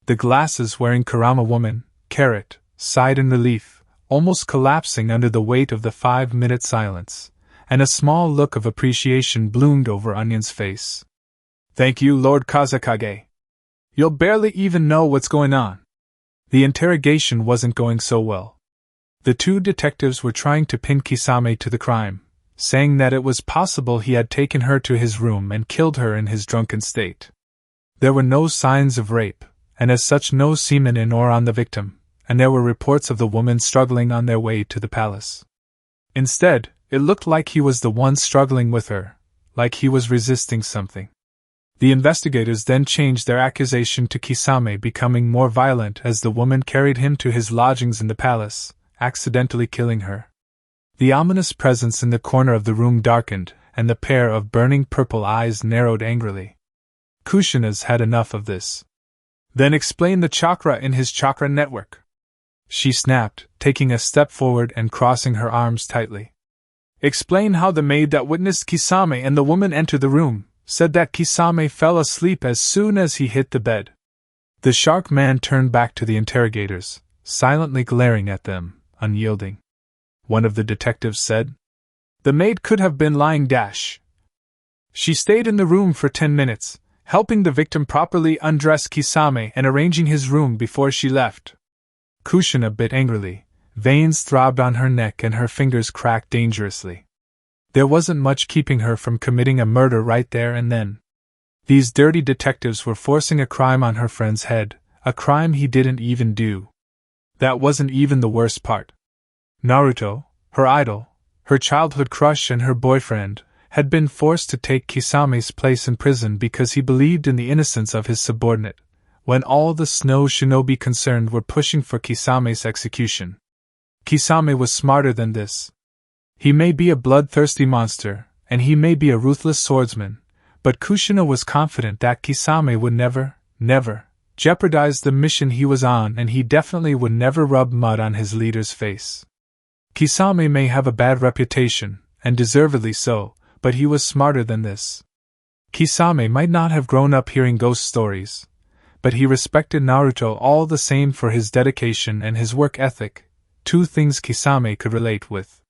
The glasses-wearing Kurama woman, Carrot, sighed in relief, almost collapsing under the weight of the 5-minute silence, and a small look of appreciation bloomed over Onion's face. Thank you, Lord Kazekage. You'll barely even know what's going on. The interrogation wasn't going so well. The two detectives were trying to pin Kisame to the crime, saying that it was possible he had taken her to his room and killed her in his drunken state. There were no signs of rape, and as such no semen in or on the victim, and there were reports of the woman struggling on their way to the palace. Instead, it looked like he was the one struggling with her, like he was resisting something. The investigators then changed their accusation to Kisame becoming more violent as the woman carried him to his lodgings in the palace, accidentally killing her. The ominous presence in the corner of the room darkened, and the pair of burning purple eyes narrowed angrily. Kushina's had enough of this. Then explain the chakra in his chakra network, she snapped, taking a step forward and crossing her arms tightly. Explain how the maid that witnessed Kisame and the woman enter the room said that Kisame fell asleep as soon as he hit the bed. The shark man turned back to the interrogators, silently glaring at them, unyielding. One of the detectives said, The maid could have been lying. She stayed in the room for 10 minutes, helping the victim properly undress Kisame and arranging his room before she left. Kushina bit angrily, veins throbbed on her neck and her fingers cracked dangerously. There wasn't much keeping her from committing a murder right there and then. These dirty detectives were forcing a crime on her friend's head, a crime he didn't even do. That wasn't even the worst part. Naruto, her idol, her childhood crush and her boyfriend, had been forced to take Kisame's place in prison because he believed in the innocence of his subordinate, when all the snow shinobi concerned were pushing for Kisame's execution. Kisame was smarter than this. He may be a bloodthirsty monster, and he may be a ruthless swordsman, but Kushina was confident that Kisame would never jeopardize the mission he was on, and he definitely would never rub mud on his leader's face. Kisame may have a bad reputation, and deservedly so, but he was smarter than this. Kisame might not have grown up hearing ghost stories, but he respected Naruto all the same for his dedication and his work ethic, two things Kisame could relate with.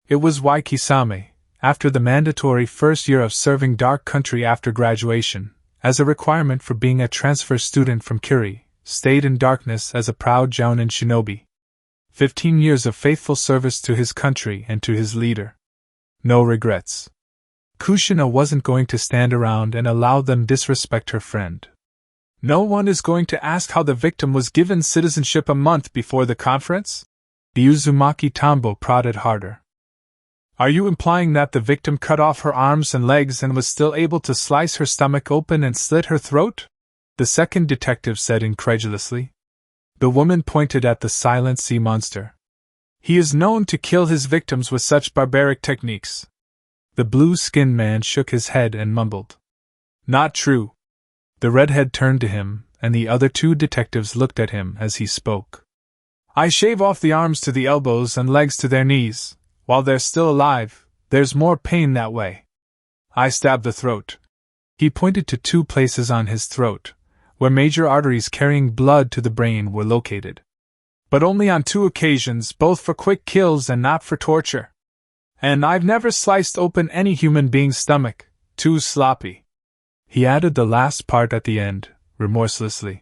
It was why Kisame, after the mandatory first year of serving Dark Country after graduation, as a requirement for being a transfer student from Kiri, stayed in darkness as a proud Jounin shinobi. 15 years of faithful service to his country and to his leader. No regrets. Kushina wasn't going to stand around and allow them disrespect her friend. No one is going to ask how the victim was given citizenship a month before the conference? The Uzumaki Tambo prodded harder. Are you implying that the victim cut off her arms and legs and was still able to slice her stomach open and slit her throat? The second detective said incredulously. The woman pointed at the silent sea monster. He is known to kill his victims with such barbaric techniques. The blue-skinned man shook his head and mumbled. Not true. The redhead turned to him, and the other two detectives looked at him as he spoke. I shave off the arms to the elbows and legs to their knees. While they're still alive, there's more pain that way. I stab the throat. He pointed to 2 places on his throat, where major arteries carrying blood to the brain were located. But only on 2 occasions, both for quick kills and not for torture. And I've never sliced open any human being's stomach, too sloppy. He added the last part at the end, remorselessly.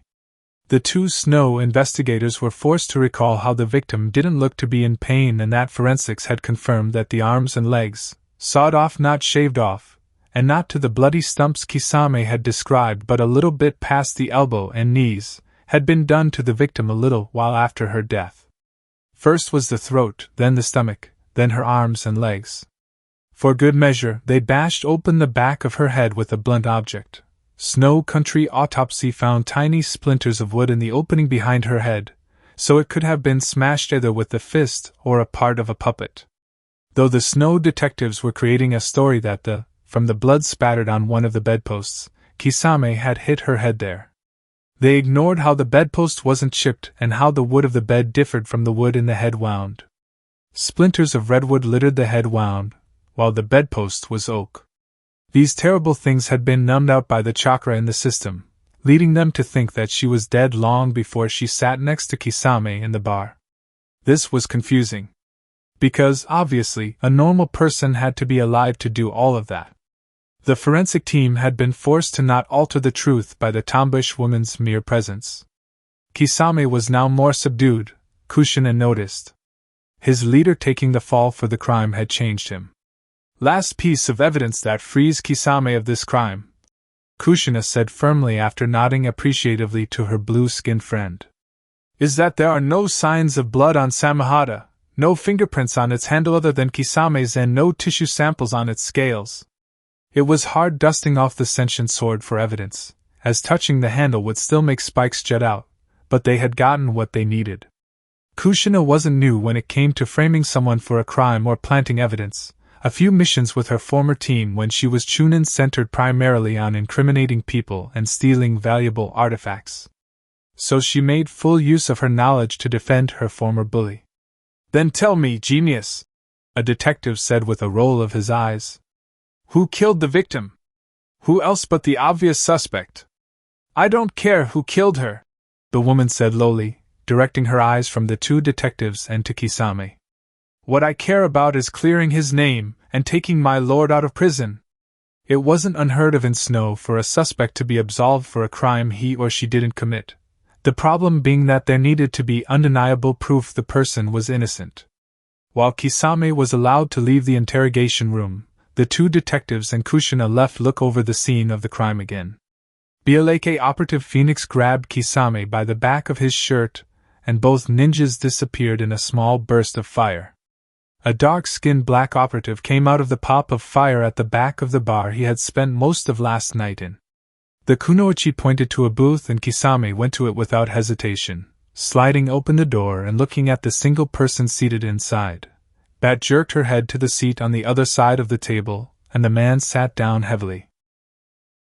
The 2 Snow investigators were forced to recall how the victim didn't look to be in pain and that forensics had confirmed that the arms and legs, sawed off not shaved off, and not to the bloody stumps Kisame had described but a little bit past the elbow and knees, had been done to the victim a little while after her death. First was the throat, then the stomach, then her arms and legs. For good measure, they bashed open the back of her head with a blunt object. Snow Country autopsy found tiny splinters of wood in the opening behind her head, so it could have been smashed either with the fist or a part of a puppet. Though the Snow detectives were creating a story that from the blood spattered on one of the bedposts, Kisame had hit her head there. They ignored how the bedpost wasn't chipped and how the wood of the bed differed from the wood in the head wound. Splinters of redwood littered the head wound, while the bedpost was oak. These terrible things had been numbed out by the chakra in the system, leading them to think that she was dead long before she sat next to Kisame in the bar. This was confusing. Because, obviously, a normal person had to be alive to do all of that. The forensic team had been forced to not alter the truth by the tomboyish woman's mere presence. Kisame was now more subdued, Kushina noticed. His leader taking the fall for the crime had changed him. Last piece of evidence that frees Kisame of this crime, Kushina said firmly after nodding appreciatively to her blue-skinned friend, is that there are no signs of blood on Samahata, no fingerprints on its handle other than Kisame's and no tissue samples on its scales. It was hard dusting off the sentient sword for evidence, as touching the handle would still make spikes jut out, but they had gotten what they needed. Kushina wasn't new when it came to framing someone for a crime or planting evidence. A few missions with her former team when she was Chunin centered primarily on incriminating people and stealing valuable artifacts. So she made full use of her knowledge to defend her former bully. Then tell me, genius, a detective said with a roll of his eyes. Who killed the victim? Who else but the obvious suspect? I don't care who killed her, the woman said lowly, directing her eyes from the 2 detectives and to Kisame. What I care about is clearing his name and taking my lord out of prison. It wasn't unheard of in Snow for a suspect to be absolved for a crime he or she didn't commit, the problem being that there needed to be undeniable proof the person was innocent. While Kisame was allowed to leave the interrogation room, the 2 detectives and Kushina left look over the scene of the crime again. BLAK operative Phoenix grabbed Kisame by the back of his shirt, and both ninjas disappeared in a small burst of fire. A dark-skinned black operative came out of the pop of fire at the back of the bar he had spent most of last night in. The kunoichi pointed to a booth and Kisame went to it without hesitation, sliding open the door and looking at the single person seated inside. Bat jerked her head to the seat on the other side of the table, and the man sat down heavily.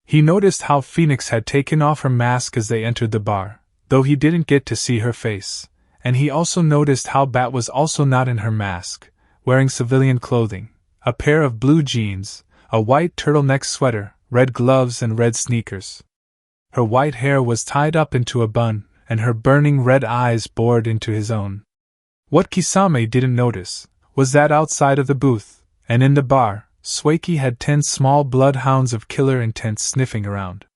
He noticed how Phoenix had taken off her mask as they entered the bar, though he didn't get to see her face, and he also noticed how Bat was also not in her mask, wearing civilian clothing, a pair of blue jeans, a white turtleneck sweater, red gloves and red sneakers. Her white hair was tied up into a bun, and her burning red eyes bored into his own. What Kisame didn't notice was that outside of the booth, and in the bar, Sueki had 10 small bloodhounds of killer intent sniffing around.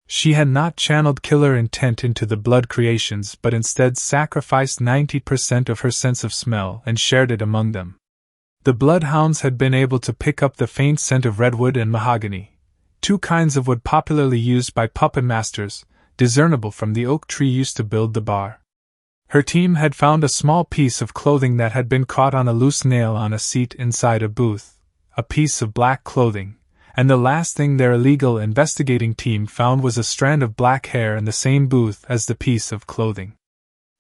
She had not channeled killer intent into the blood creations but instead sacrificed 90% of her sense of smell and shared it among them. The bloodhounds had been able to pick up the faint scent of redwood and mahogany, two kinds of wood popularly used by puppet masters, discernible from the oak tree used to build the bar. Her team had found a small piece of clothing that had been caught on a loose nail on a seat inside a booth, a piece of black clothing, and the last thing their illegal investigating team found was a strand of black hair in the same booth as the piece of clothing.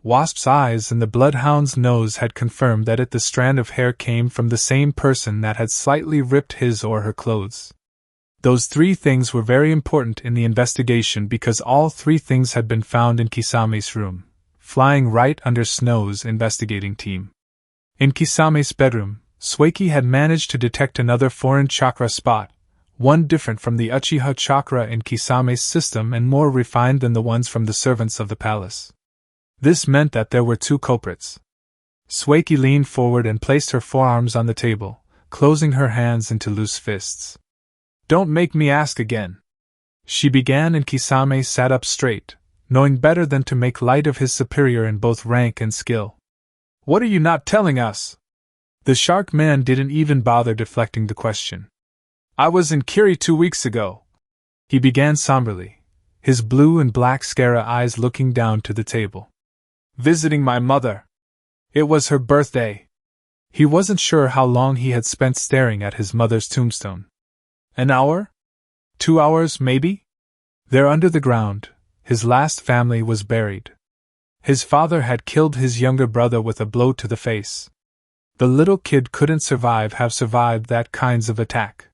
Wasp's eyes and the bloodhound's nose had confirmed that the strand of hair came from the same person that had slightly ripped his or her clothes. Those three things were very important in the investigation because all three things had been found in Kisame's room, flying right under Snow's investigating team. In Kisame's bedroom, Sueki had managed to detect another foreign chakra spot, one different from the Uchiha chakra in Kisame's system and more refined than the ones from the servants of the palace. This meant that there were two culprits. Sueki leaned forward and placed her forearms on the table, closing her hands into loose fists. "Don't make me ask again," she began, and Kisame sat up straight, knowing better than to make light of his superior in both rank and skill. "What are you not telling us?" The shark man didn't even bother deflecting the question. "I was in Kiri 2 weeks ago," he began somberly, his blue and black Scara eyes looking down to the table. "Visiting my mother. It was her birthday." He wasn't sure how long he had spent staring at his mother's tombstone. An hour? 2 hours, maybe? There under the ground, his last family was buried. His father had killed his younger brother with a blow to the face. The little kid couldn't have survived that kinds of attack.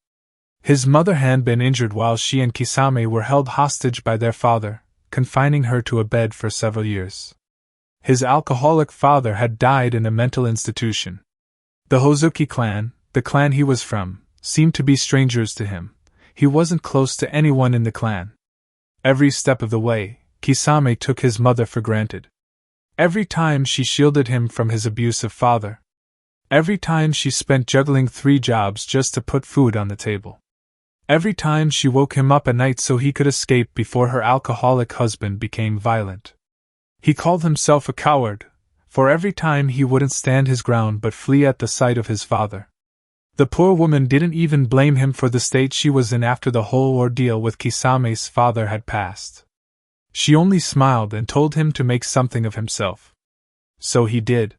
His mother had been injured while she and Kisame were held hostage by their father, confining her to a bed for several years. His alcoholic father had died in a mental institution. The Hozuki clan, the clan he was from, seemed to be strangers to him. He wasn't close to anyone in the clan. Every step of the way, Kisame took his mother for granted. Every time she shielded him from his abusive father. Every time she spent juggling 3 jobs just to put food on the table. Every time she woke him up at night so he could escape before her alcoholic husband became violent. He called himself a coward, for every time he wouldn't stand his ground but flee at the sight of his father. The poor woman didn't even blame him for the state she was in after the whole ordeal with Kisame's father had passed. She only smiled and told him to make something of himself. So he did.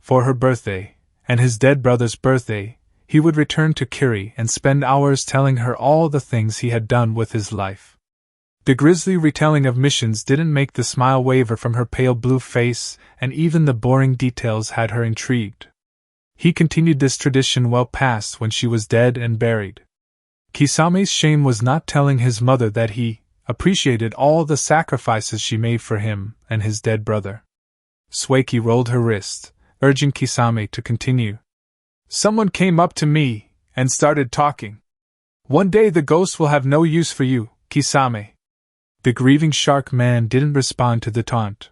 For her birthday, and his dead brother's birthday, he would return to Kiri and spend hours telling her all the things he had done with his life. The grisly retelling of missions didn't make the smile waver from her pale blue face, and even the boring details had her intrigued. He continued this tradition well past when she was dead and buried. Kisame's shame was not telling his mother that he appreciated all the sacrifices she made for him and his dead brother. Sueki rolled her wrist, urging Kisame to continue. "Someone came up to me and started talking. One day the ghost will have no use for you, Kisame." The grieving shark man didn't respond to the taunt.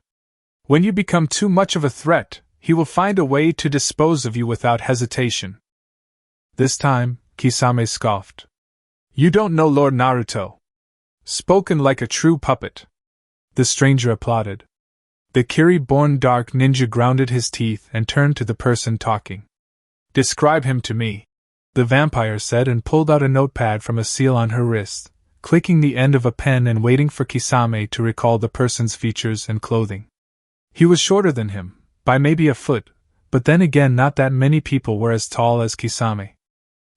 "When you become too much of a threat, he will find a way to dispose of you without hesitation." This time, Kisame scoffed. "You don't know Lord Naruto." "Spoken like a true puppet." The stranger applauded. The Kiri-born dark ninja grounded his teeth and turned to the person talking. "Describe him to me," the vampire said, and pulled out a notepad from a seal on her wrist, clicking the end of a pen and waiting for Kisame to recall the person's features and clothing. He was shorter than him, by maybe a foot, but then again not that many people were as tall as Kisame.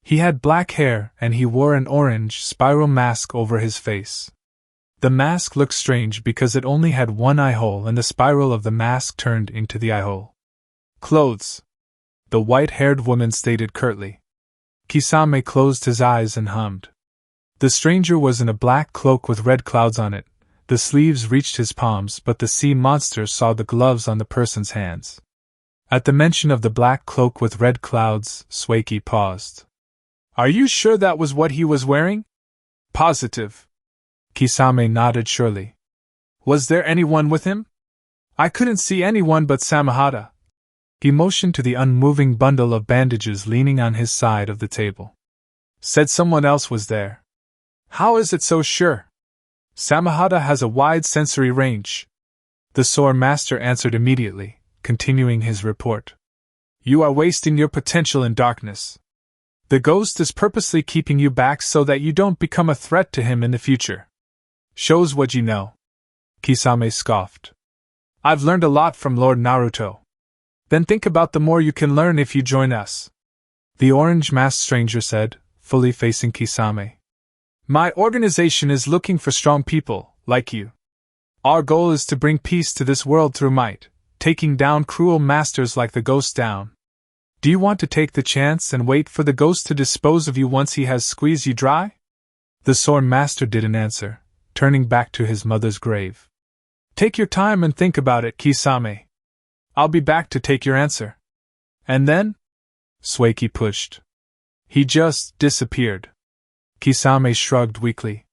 He had black hair and he wore an orange spiral mask over his face. The mask looked strange because it only had one eye hole and the spiral of the mask turned into the eye hole. "Clothes," the white-haired woman stated curtly. Kisame closed his eyes and hummed. The stranger was in a black cloak with red clouds on it. The sleeves reached his palms, but the sea monster saw the gloves on the person's hands. At the mention of the black cloak with red clouds, Sueki paused. "Are you sure that was what he was wearing?" "Positive." Kisame nodded surely. "Was there anyone with him?" "I couldn't see anyone but Samahata." He motioned to the unmoving bundle of bandages leaning on his side of the table. "Said someone else was there." "How is it so sure?" Samahata has a wide sensory range. The sword master answered immediately, continuing his report. You are wasting your potential in darkness. The ghost is purposely keeping you back so that you don't become a threat to him in the future. Shows what you know. Kisame scoffed. I've learned a lot from Lord Naruto. Then think about the more you can learn if you join us. The orange-masked stranger said, fully facing Kisame. My organization is looking for strong people, like you. Our goal is to bring peace to this world through might, taking down cruel masters like the ghost down. Do you want to take the chance and wait for the ghost to dispose of you once he has squeezed you dry? The sword master didn't answer, turning back to his mother's grave. Take your time and think about it, Kisame. I'll be back to take your answer. And then? Sueki pushed. He just disappeared. Kisame shrugged weakly.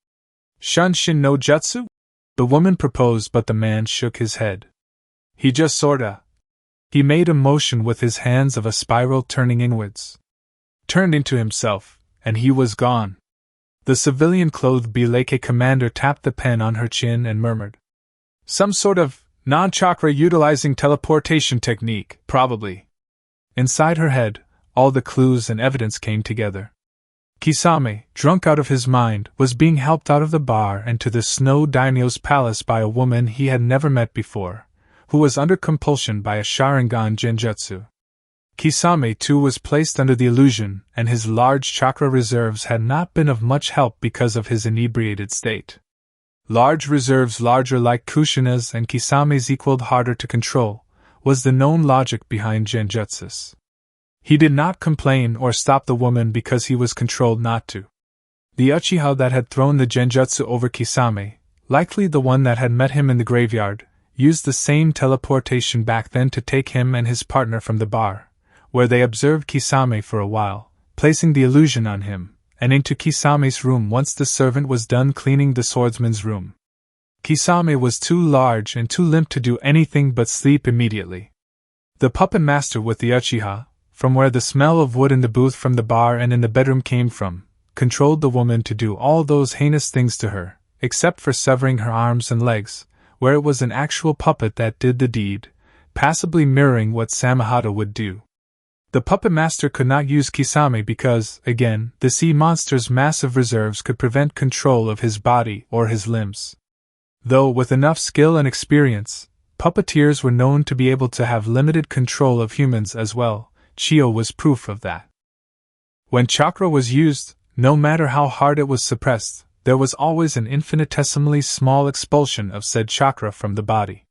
Shunshin no jutsu? The woman proposed, but the man shook his head. He just sorta. He made a motion with his hands of a spiral turning inwards. Turned into himself, and he was gone. The civilian-clothed Bileke commander tapped the pen on her chin and murmured. Some sort of non-chakra utilizing teleportation technique, probably. Inside her head, all the clues and evidence came together. Kisame, drunk out of his mind, was being helped out of the bar and to the Snow Daimyo's palace by a woman he had never met before, who was under compulsion by a Sharingan genjutsu. Kisame too was placed under the illusion, and his large chakra reserves had not been of much help because of his inebriated state. Large reserves larger like Kushina's and Kisame's equaled harder to control, was the known logic behind genjutsus. He did not complain or stop the woman because he was controlled not to. The Uchiha that had thrown the genjutsu over Kisame, likely the one that had met him in the graveyard, used the same teleportation back then to take him and his partner from the bar, where they observed Kisame for a while, placing the illusion on him, and into Kisame's room once the servant was done cleaning the swordsman's room. Kisame was too large and too limp to do anything but sleep immediately. The puppet master with the Uchiha, from where the smell of wood in the booth from the bar and in the bedroom came from, controlled the woman to do all those heinous things to her, except for severing her arms and legs, where it was an actual puppet that did the deed, passably mirroring what Samahata would do. The puppet master could not use Kisame because, again, the sea monster's massive reserves could prevent control of his body or his limbs. Though with enough skill and experience, puppeteers were known to be able to have limited control of humans as well. Chio was proof of that. When chakra was used, no matter how hard it was suppressed, there was always an infinitesimally small expulsion of said chakra from the body.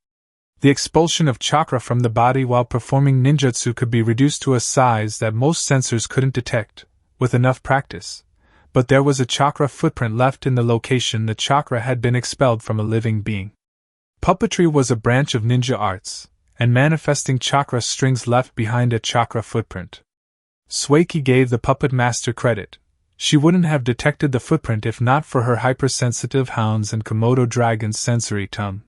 The expulsion of chakra from the body while performing ninjutsu could be reduced to a size that most sensors couldn't detect, with enough practice, but there was a chakra footprint left in the location the chakra had been expelled from a living being. Puppetry was a branch of ninja arts, and manifesting chakra strings left behind a chakra footprint. Sueki gave the puppet master credit. She wouldn't have detected the footprint if not for her hypersensitive hounds and Komodo dragon's sensory tongue.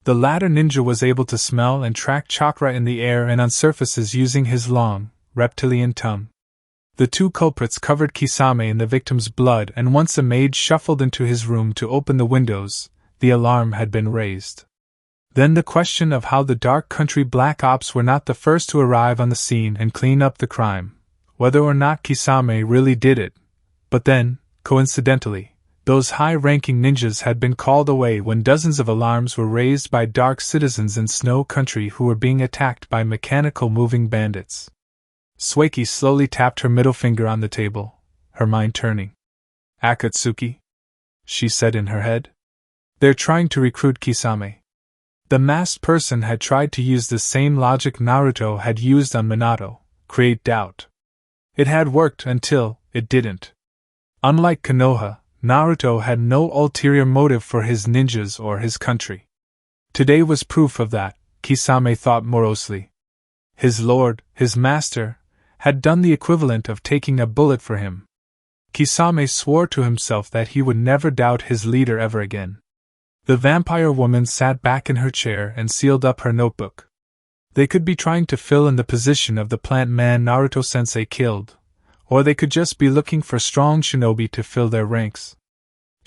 The latter ninja was able to smell and track chakra in the air and on surfaces using his long, reptilian tongue. The two culprits covered Kisame in the victim's blood, and once a maid shuffled into his room to open the windows, the alarm had been raised. Then the question of how the dark country black ops were not the first to arrive on the scene and clean up the crime, whether or not Kisame really did it. But then, coincidentally, those high-ranking ninjas had been called away when dozens of alarms were raised by dark citizens in Snow Country who were being attacked by mechanical moving bandits. Sueki slowly tapped her middle finger on the table, her mind turning. Akatsuki? She said in her head. They're trying to recruit Kisame. The masked person had tried to use the same logic Naruto had used on Minato, create doubt. It had worked until it didn't. Unlike Konoha, Naruto had no ulterior motive for his ninjas or his country. Today was proof of that, Kisame thought morosely. His lord, his master, had done the equivalent of taking a bullet for him. Kisame swore to himself that he would never doubt his leader ever again. The vampire woman sat back in her chair and sealed up her notebook. They could be trying to fill in the position of the plant man Naruto-sensei killed, or they could just be looking for strong shinobi to fill their ranks.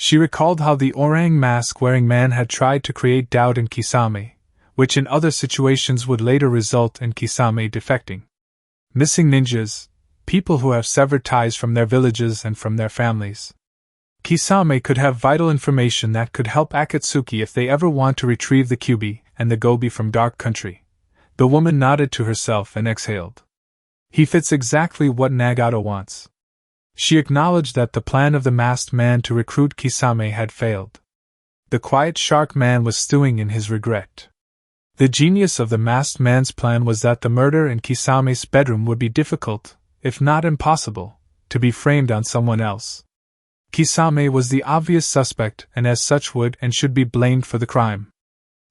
She recalled how the orang mask-wearing man had tried to create doubt in Kisame, which in other situations would later result in Kisame defecting. Missing ninjas, people who have severed ties from their villages and from their families. Kisame could have vital information that could help Akatsuki if they ever want to retrieve the Kyuubi and the Gobi from Dark Country. The woman nodded to herself and exhaled. He fits exactly what Nagato wants. She acknowledged that the plan of the masked man to recruit Kisame had failed. The quiet shark man was stewing in his regret. The genius of the masked man's plan was that the murder in Kisame's bedroom would be difficult, if not impossible, to be framed on someone else. Kisame was the obvious suspect and as such would and should be blamed for the crime.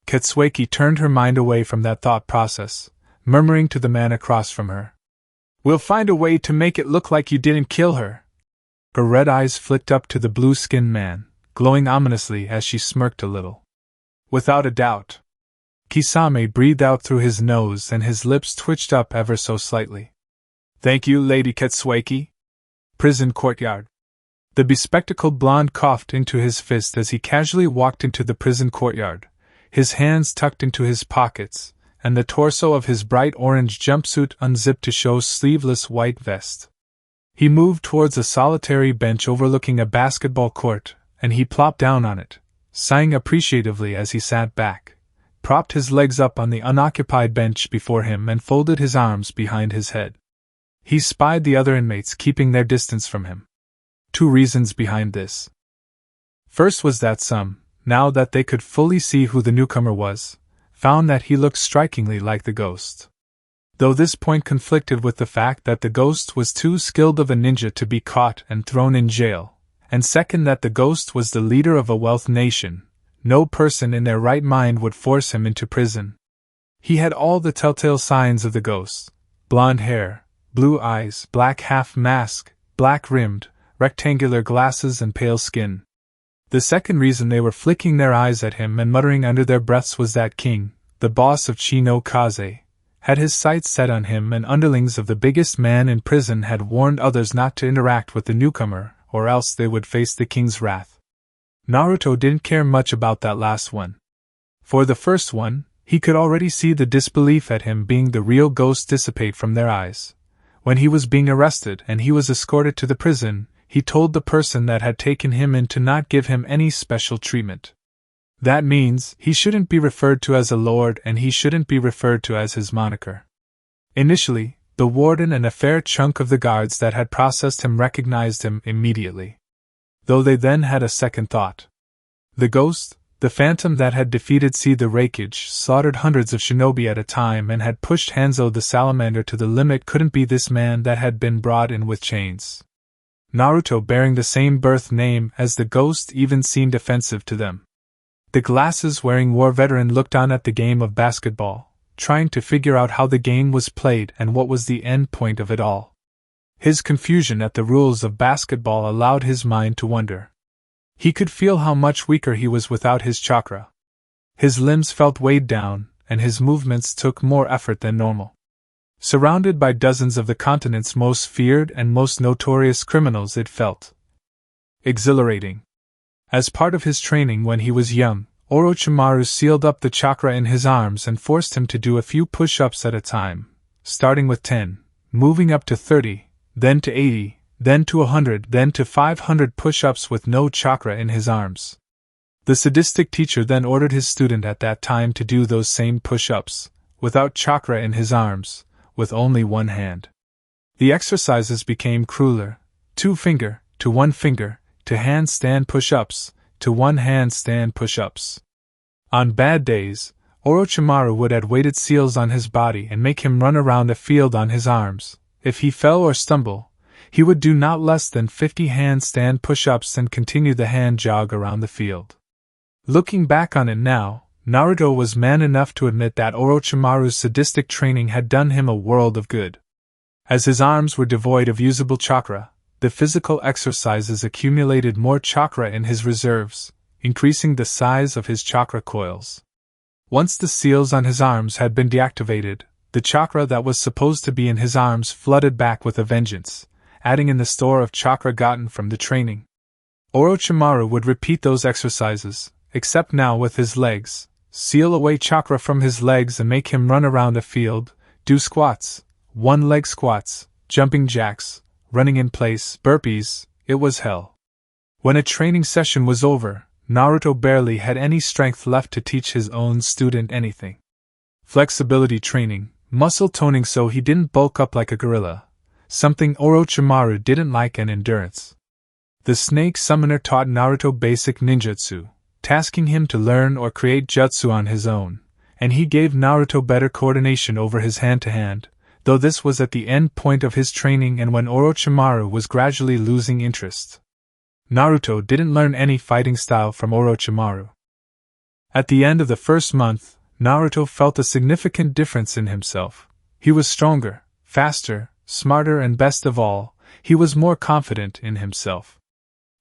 Katsueki turned her mind away from that thought process, murmuring to the man across from her. "We'll find a way to make it look like you didn't kill her." Her red eyes flicked up to the blue-skinned man, glowing ominously as she smirked a little. "Without a doubt." Kisame breathed out through his nose and his lips twitched up ever so slightly. "Thank you, Lady Katsueki." Prison courtyard. The bespectacled blonde coughed into his fist as he casually walked into the prison courtyard, his hands tucked into his pockets, and the torso of his bright orange jumpsuit unzipped to show sleeveless white vest. He moved towards a solitary bench overlooking a basketball court, and he plopped down on it, sighing appreciatively as he sat back, propped his legs up on the unoccupied bench before him and folded his arms behind his head. He spied the other inmates keeping their distance from him. 2 reasons behind this. First was that some, now that they could fully see who the newcomer was, found that he looked strikingly like the ghost. Though this point conflicted with the fact that the ghost was too skilled of a ninja to be caught and thrown in jail, and second that the ghost was the leader of a wealth nation, no person in their right mind would force him into prison. He had all the telltale signs of the ghost: blonde hair, blue eyes, black half mask, black-rimmed, rectangular glasses and pale skin. The second reason they were flicking their eyes at him and muttering under their breaths was that King, the boss of Chi no Kaze, had his sights set on him, and underlings of the biggest man in prison had warned others not to interact with the newcomer, or else they would face the king's wrath. Naruto didn't care much about that last one. For the first one, he could already see the disbelief at him being the real ghost dissipate from their eyes. When he was being arrested and he was escorted to the prison, he told the person that had taken him in to not give him any special treatment. That means he shouldn't be referred to as a lord and he shouldn't be referred to as his moniker. Initially, the warden and a fair chunk of the guards that had processed him recognized him immediately. Though they then had a second thought. The ghost, the phantom that had defeated the Raikage, slaughtered hundreds of shinobi at a time and had pushed Hanzo the salamander to the limit, couldn't be this man that had been brought in with chains. Naruto, bearing the same birth name as the ghost, even seemed offensive to them. The glasses-wearing war veteran looked on at the game of basketball, trying to figure out how the game was played and what was the end point of it all. His confusion at the rules of basketball allowed his mind to wander. He could feel how much weaker he was without his chakra. His limbs felt weighed down, and his movements took more effort than normal. Surrounded by dozens of the continent's most feared and most notorious criminals, it felt exhilarating. As part of his training when he was young, Orochimaru sealed up the chakra in his arms and forced him to do a few push-ups at a time, starting with 10, moving up to 30, then to 80, then to 100, then to 500 push-ups with no chakra in his arms. The sadistic teacher then ordered his student at that time to do those same push-ups, without chakra in his arms, with only one hand. The exercises became crueler: 2-finger, to 1-finger, to handstand push-ups, to 1-handstand push-ups. On bad days, Orochimaru would add weighted seals on his body and make him run around the field on his arms. If he fell or stumbled, he would do not less than 50 handstand push-ups and continue the hand jog around the field. Looking back on it now, Naruto was man enough to admit that Orochimaru's sadistic training had done him a world of good. As his arms were devoid of usable chakra, the physical exercises accumulated more chakra in his reserves, increasing the size of his chakra coils. Once the seals on his arms had been deactivated, the chakra that was supposed to be in his arms flooded back with a vengeance, adding in the store of chakra gotten from the training. Orochimaru would repeat those exercises, except now with his legs, seal away chakra from his legs and make him run around a field, do squats, one-leg squats, jumping jacks, running in place, burpees. It was hell. When a training session was over, Naruto barely had any strength left to teach his own student anything. Flexibility training, muscle toning so he didn't bulk up like a gorilla, something Orochimaru didn't like, and endurance. The Snake Summoner taught Naruto basic ninjutsu, tasking him to learn or create jutsu on his own, and he gave Naruto better coordination over his hand-to-hand, though this was at the end point of his training and when Orochimaru was gradually losing interest. Naruto didn't learn any fighting style from Orochimaru. At the end of the first month, Naruto felt a significant difference in himself. He was stronger, faster, smarter, and best of all, he was more confident in himself.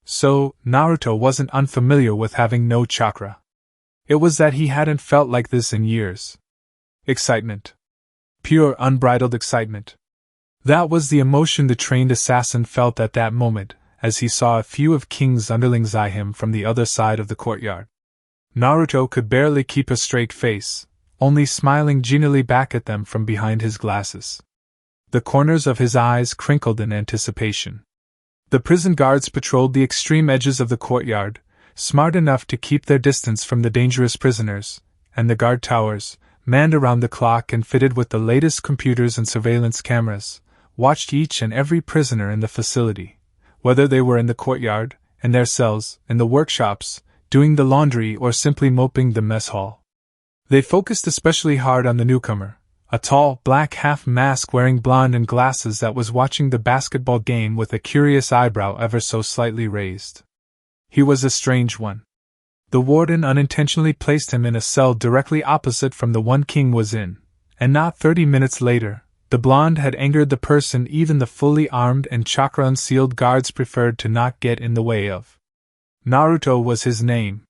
So, Naruto wasn't unfamiliar with having no chakra. It was that he hadn't felt like this in years. Excitement. Pure, unbridled excitement. That was the emotion the trained assassin felt at that moment, as he saw a few of King's underlings eye him from the other side of the courtyard. Naruto could barely keep a straight face, only smiling genially back at them from behind his glasses. The corners of his eyes crinkled in anticipation. The prison guards patrolled the extreme edges of the courtyard, smart enough to keep their distance from the dangerous prisoners, and the guard towers, manned around the clock and fitted with the latest computers and surveillance cameras, watched each and every prisoner in the facility, whether they were in the courtyard, in their cells, in the workshops, doing the laundry, or simply moping the mess hall. They focused especially hard on the newcomer, a tall, black half-mask wearing blonde and glasses that was watching the basketball game with a curious eyebrow ever so slightly raised. He was a strange one. The warden unintentionally placed him in a cell directly opposite from the one King was in, and not 30 minutes later, the blonde had angered the person even the fully armed and chakra-unsealed guards preferred to not get in the way of. Naruto was his name.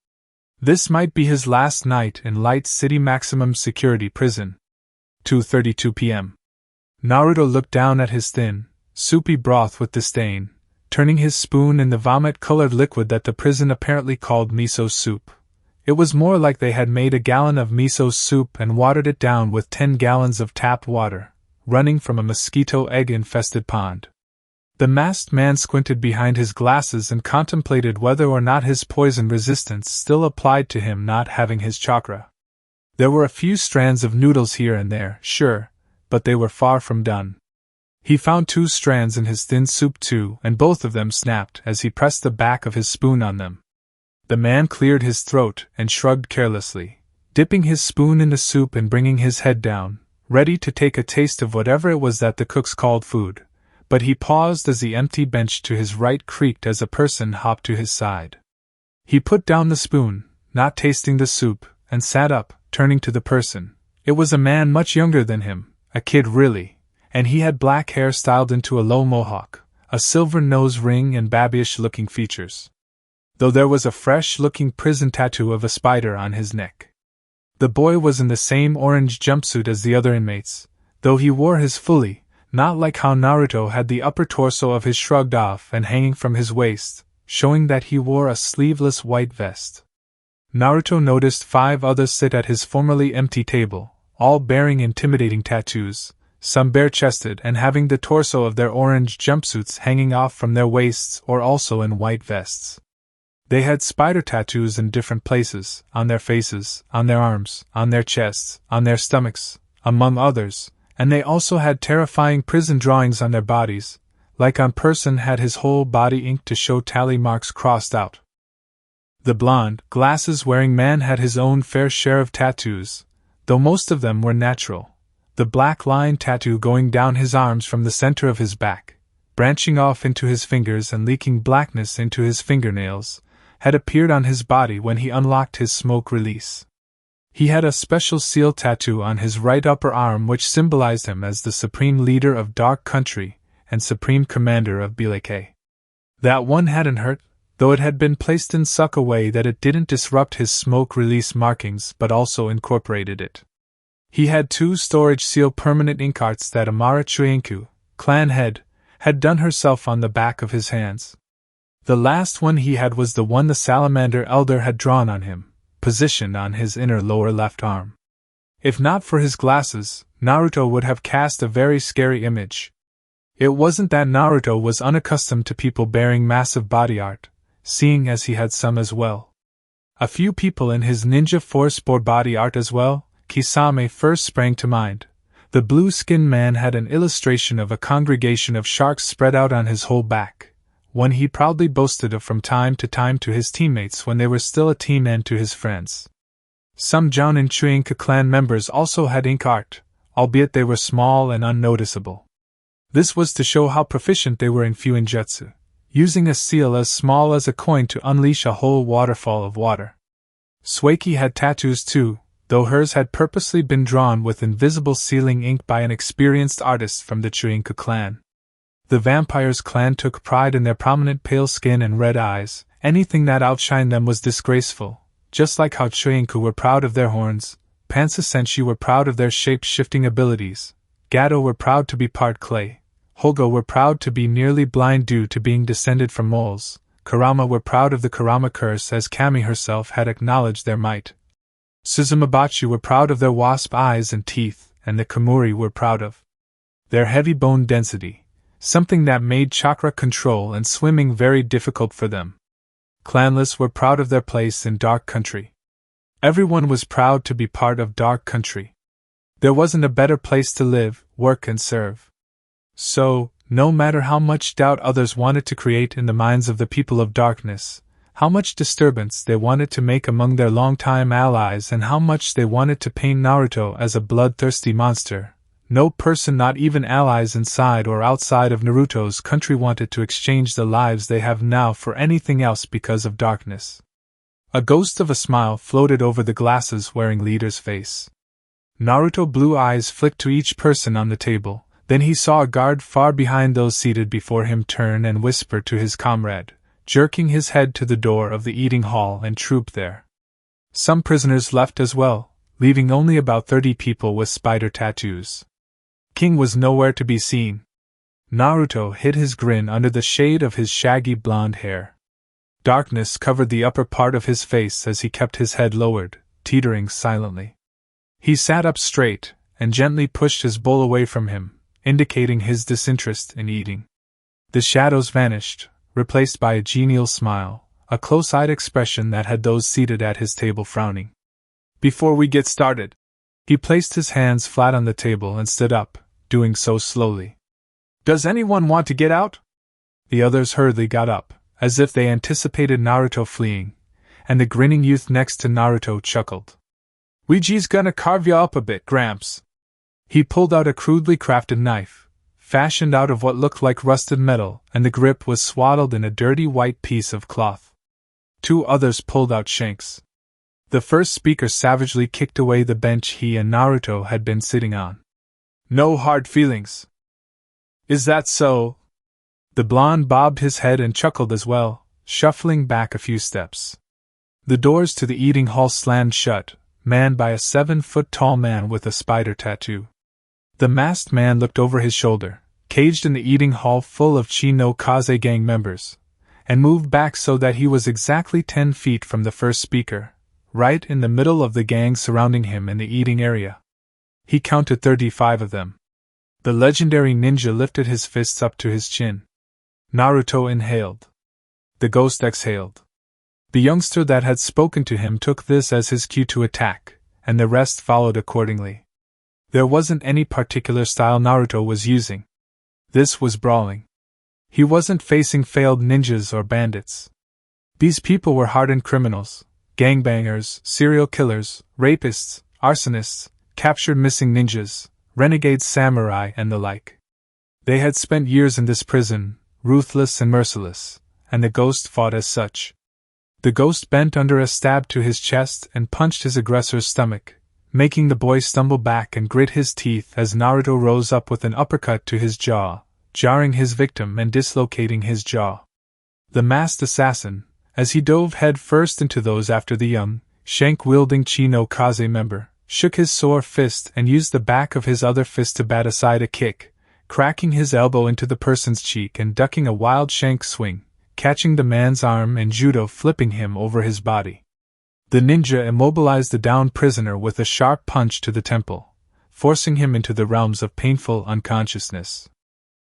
This might be his last night in Light City maximum security prison. 2:32 p.m. Naruto looked down at his thin, soupy broth with disdain, turning his spoon in the vomit-colored liquid that the prison apparently called miso soup. It was more like they had made a gallon of miso soup and watered it down with 10 gallons of tap water, running from a mosquito egg-infested pond. The masked man squinted behind his glasses and contemplated whether or not his poison resistance still applied to him not having his chakra. There were a few strands of noodles here and there, sure, but they were far from done. He found 2 strands in his thin soup too, and both of them snapped as he pressed the back of his spoon on them. The man cleared his throat and shrugged carelessly, dipping his spoon in the soup and bringing his head down, ready to take a taste of whatever it was that the cooks called food, but he paused as the empty bench to his right creaked as a person hopped to his side. He put down the spoon, not tasting the soup, and sat up, turning to the person. It was a man much younger than him, a kid really, and he had black hair styled into a low mohawk, a silver nose ring and babyish-looking features. Though there was a fresh-looking prison tattoo of a spider on his neck. The boy was in the same orange jumpsuit as the other inmates, though he wore his fully, not like how Naruto had the upper torso of his shrugged off and hanging from his waist, showing that he wore a sleeveless white vest. Naruto noticed 5 others sit at his formerly empty table, all bearing intimidating tattoos, some bare-chested and having the torso of their orange jumpsuits hanging off from their waists or also in white vests. They had spider tattoos in different places, on their faces, on their arms, on their chests, on their stomachs, among others, and they also had terrifying prison drawings on their bodies, like on person had his whole body inked to show tally marks crossed out. The blonde, glasses-wearing man had his own fair share of tattoos, though most of them were natural, the black line tattoo going down his arms from the center of his back, branching off into his fingers and leaking blackness into his fingernails, had appeared on his body when he unlocked his smoke release. He had a special seal tattoo on his right upper arm which symbolized him as the supreme leader of Dark Country and supreme commander of Bileke. That one hadn't hurt, though it had been placed in such a way that it didn't disrupt his smoke release markings but also incorporated it. He had 2 storage seal permanent ink arts that Amara Chuyenku, clan head, had done herself on the back of his hands. The last one he had was the one the salamander elder had drawn on him, positioned on his inner lower left arm. If not for his glasses, Naruto would have cast a very scary image. It wasn't that Naruto was unaccustomed to people bearing massive body art, seeing as he had some as well. A few people in his ninja force bore body art as well. Kisame first sprang to mind. The blue-skinned man had an illustration of a congregation of sharks spread out on his whole back, one he proudly boasted of from time to time to his teammates when they were still a team and to his friends. Some Jounin Chuinka clan members also had ink art, albeit they were small and unnoticeable. This was to show how proficient they were in fuinjutsu, using a seal as small as a coin to unleash a whole waterfall of water. Sueki had tattoos too, though hers had purposely been drawn with invisible sealing ink by an experienced artist from the Chuinka clan. The Vampires clan took pride in their prominent pale skin and red eyes. Anything that outshined them was disgraceful, just like how Chuinku were proud of their horns, Pansa Senshi were proud of their shape-shifting abilities, Gato were proud to be part clay, Hogo were proud to be nearly blind due to being descended from moles, Kurama were proud of the Kurama curse as Kami herself had acknowledged their might. Suzumabachi were proud of their wasp eyes and teeth, and the Kamuri were proud of their heavy bone density, something that made chakra control and swimming very difficult for them. Clanless were proud of their place in Dark Country. Everyone was proud to be part of Dark Country. There wasn't a better place to live, work and serve. So, no matter how much doubt others wanted to create in the minds of the people of darkness, how much disturbance they wanted to make among their longtime allies and how much they wanted to paint Naruto as a bloodthirsty monster, no person, not even allies inside or outside of Naruto's country, wanted to exchange the lives they have now for anything else because of darkness. A ghost of a smile floated over the glasses-wearing leader's face. Naruto blue eyes flicked to each person on the table. Then he saw a guard far behind those seated before him turn and whisper to his comrade, jerking his head to the door of the eating hall and troop there. Some prisoners left as well, leaving only about 30 people with spider tattoos. King was nowhere to be seen. Naruto hid his grin under the shade of his shaggy blonde hair. Darkness covered the upper part of his face as he kept his head lowered, teetering silently. He sat up straight and gently pushed his bowl away from him, indicating his disinterest in eating. The shadows vanished, replaced by a genial smile, a close-eyed expression that had those seated at his table frowning. Before we get started, he placed his hands flat on the table and stood up, doing so slowly. Does anyone want to get out? The others hurriedly got up, as if they anticipated Naruto fleeing, and the grinning youth next to Naruto chuckled. Ouiji's gonna carve ya up a bit, Gramps. He pulled out a crudely crafted knife, fashioned out of what looked like rusted metal, and the grip was swaddled in a dirty white piece of cloth. Two others pulled out shanks. The first speaker savagely kicked away the bench he and Naruto had been sitting on. No hard feelings. Is that so? The blonde bobbed his head and chuckled as well, shuffling back a few steps. The doors to the eating hall slammed shut, manned by a 7-foot-tall man with a spider tattoo. The masked man looked over his shoulder, caged in the eating hall full of Chi no Kaze gang members, and moved back so that he was exactly 10 feet from the first speaker, right in the middle of the gang surrounding him in the eating area. He counted 35 of them. The legendary ninja lifted his fists up to his chin. Naruto inhaled. The ghost exhaled. The youngster that had spoken to him took this as his cue to attack, and the rest followed accordingly. There wasn't any particular style Naruto was using. This was brawling. He wasn't facing failed ninjas or bandits. These people were hardened criminals, gangbangers, serial killers, rapists, arsonists, captured missing ninjas, renegade samurai, and the like. They had spent years in this prison, ruthless and merciless, and the ghost fought as such. The ghost bent under a stab to his chest and punched his aggressor's stomach, making the boy stumble back and grit his teeth as Naruto rose up with an uppercut to his jaw, jarring his victim and dislocating his jaw. The masked assassin, as he dove head first into those after the young, shank-wielding Chi no Kaze member, shook his sore fist and used the back of his other fist to bat aside a kick, cracking his elbow into the person's cheek and ducking a wild shank swing, catching the man's arm and judo flipping him over his body. The ninja immobilized the downed prisoner with a sharp punch to the temple, forcing him into the realms of painful unconsciousness.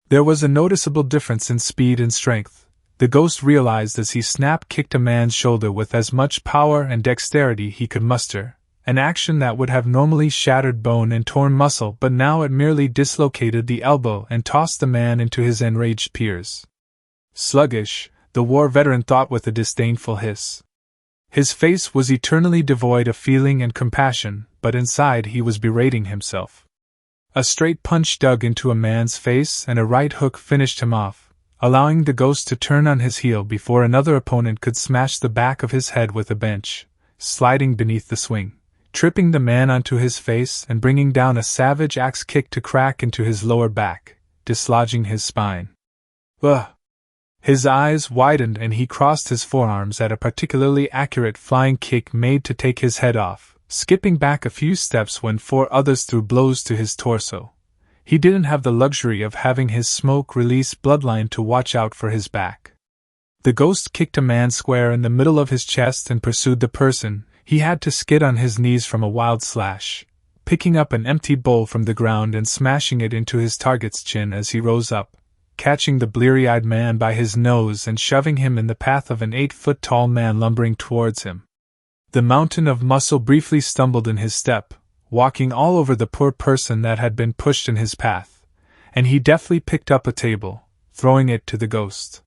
There was a noticeable difference in speed and strength, the ghost realized as he snap-kicked a man's shoulder with as much power and dexterity he could muster, an action that would have normally shattered bone and torn muscle, but now it merely dislocated the elbow and tossed the man into his enraged peers. Sluggish, the war veteran thought with a disdainful hiss. His face was eternally devoid of feeling and compassion, but inside he was berating himself. A straight punch dug into a man's face and a right hook finished him off, allowing the ghost to turn on his heel before another opponent could smash the back of his head with a bench, sliding beneath the swing, tripping the man onto his face and bringing down a savage axe kick to crack into his lower back, dislodging his spine. Ugh! His eyes widened and he crossed his forearms at a particularly accurate flying kick made to take his head off, skipping back a few steps when 4 others threw blows to his torso. He didn't have the luxury of having his smoke-release bloodline to watch out for his back. The ghost kicked a man square in the middle of his chest and pursued the person. He had to skid on his knees from a wild slash, picking up an empty bowl from the ground and smashing it into his target's chin as he rose up, catching the bleary-eyed man by his nose and shoving him in the path of an 8-foot-tall man lumbering towards him. The mountain of muscle briefly stumbled in his step, walking all over the poor person that had been pushed in his path, and he deftly picked up a table, throwing it to the ghost.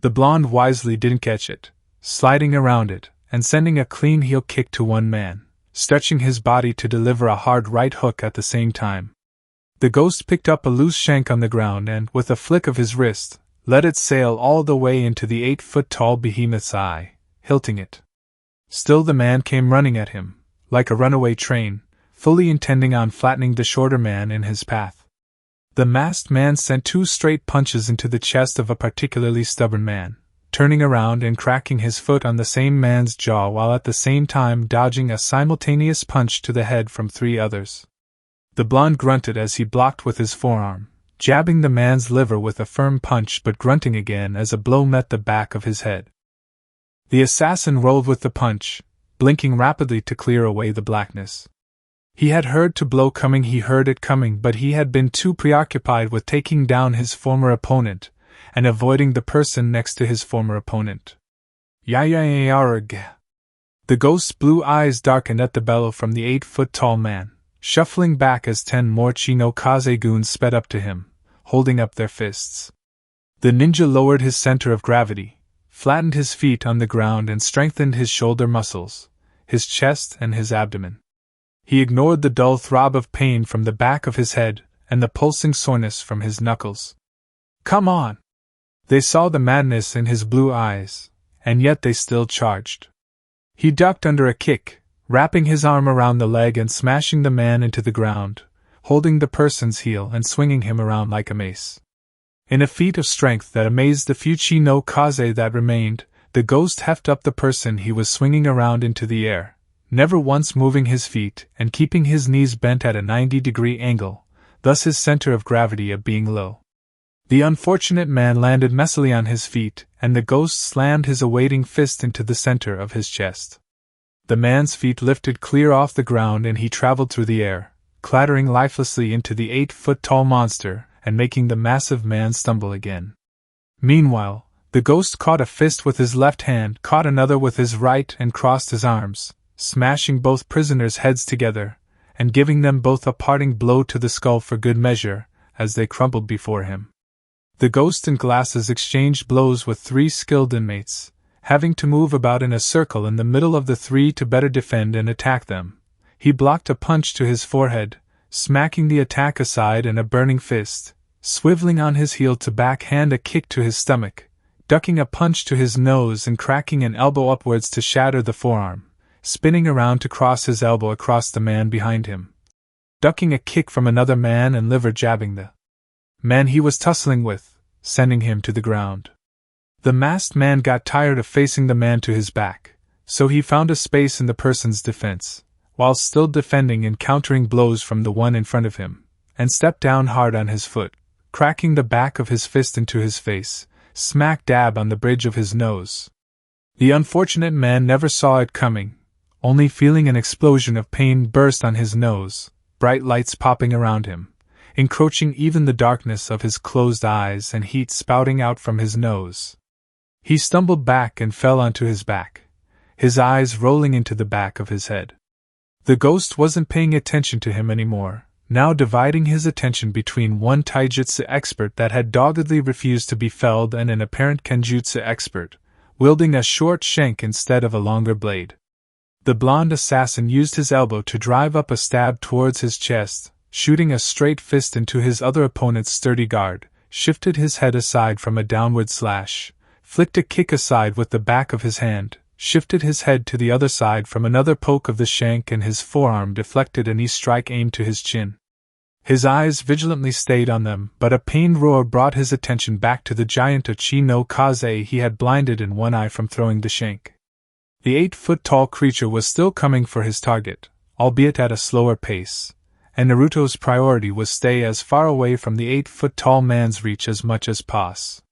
The blonde wisely didn't catch it, sliding around it, and sending a clean heel kick to one man, stretching his body to deliver a hard right hook at the same time. The ghost picked up a loose shank on the ground and, with a flick of his wrist, let it sail all the way into the 8-foot-tall behemoth's eye, hilting it. Still the man came running at him, like a runaway train, fully intending on flattening the shorter man in his path. The masked man sent 2 straight punches into the chest of a particularly stubborn man, turning around and cracking his foot on the same man's jaw while at the same time dodging a simultaneous punch to the head from 3 others. The blonde grunted as he blocked with his forearm, jabbing the man's liver with a firm punch but grunting again as a blow met the back of his head. The assassin rolled with the punch, blinking rapidly to clear away the blackness. He had heard the blow coming, he heard it coming, but he had been too preoccupied with taking down his former opponent and avoiding the person next to his former opponent. Yahiko! The ghost's blue eyes darkened at the bellow from the 8-foot-tall man, shuffling back as 10 more Chi-no-Kaze goons sped up to him, holding up their fists. The ninja lowered his center of gravity, flattened his feet on the ground and strengthened his shoulder muscles, his chest and his abdomen. He ignored the dull throb of pain from the back of his head and the pulsing soreness from his knuckles. Come on! They saw the madness in his blue eyes, and yet they still charged. He ducked under a kick, wrapping his arm around the leg and smashing the man into the ground, holding the person's heel and swinging him around like a mace. In a feat of strength that amazed the few Chi-no-Kaze that remained, the ghost hefted up the person he was swinging around into the air, never once moving his feet and keeping his knees bent at a 90-degree angle, thus his center of gravity being low. The unfortunate man landed messily on his feet, and the ghost slammed his awaiting fist into the center of his chest. The man's feet lifted clear off the ground and he traveled through the air, clattering lifelessly into the 8-foot-tall monster and making the massive man stumble again. Meanwhile, the ghost caught a fist with his left hand, caught another with his right and crossed his arms, smashing both prisoners' heads together, and giving them both a parting blow to the skull for good measure, as they crumpled before him. The ghost and glasses exchanged blows with 3 skilled inmates, having to move about in a circle in the middle of the 3 to better defend and attack them. He blocked a punch to his forehead, smacking the attack aside and a burning fist, swiveling on his heel to backhand a kick to his stomach, ducking a punch to his nose and cracking an elbow upwards to shatter the forearm, spinning around to cross his elbow across the man behind him, ducking a kick from another man and liver jabbing the man he was tussling with, sending him to the ground. The masked man got tired of facing the man to his back, so he found a space in the person's defense, while still defending and countering blows from the one in front of him, and stepped down hard on his foot, cracking the back of his fist into his face, smack dab on the bridge of his nose. The unfortunate man never saw it coming, only feeling an explosion of pain burst on his nose, bright lights popping around him, encroaching even the darkness of his closed eyes and heat spouting out from his nose. He stumbled back and fell onto his back, his eyes rolling into the back of his head. The ghost wasn't paying attention to him anymore, now dividing his attention between one taijutsu expert that had doggedly refused to be felled and an apparent kenjutsu expert, wielding a short shank instead of a longer blade. The blonde assassin used his elbow to drive up a stab towards his chest, shooting a straight fist into his other opponent's sturdy guard, shifted his head aside from a downward slash, flicked a kick aside with the back of his hand, shifted his head to the other side from another poke of the shank, and his forearm deflected a knee strike aimed to his chin. His eyes vigilantly stayed on them, but a pained roar brought his attention back to the giant Uchi no Kaze he had blinded in one eye from throwing the shank. The 8-foot-tall creature was still coming for his target, albeit at a slower pace, and Naruto's priority was stay as far away from the 8-foot-tall man's reach as much as possible.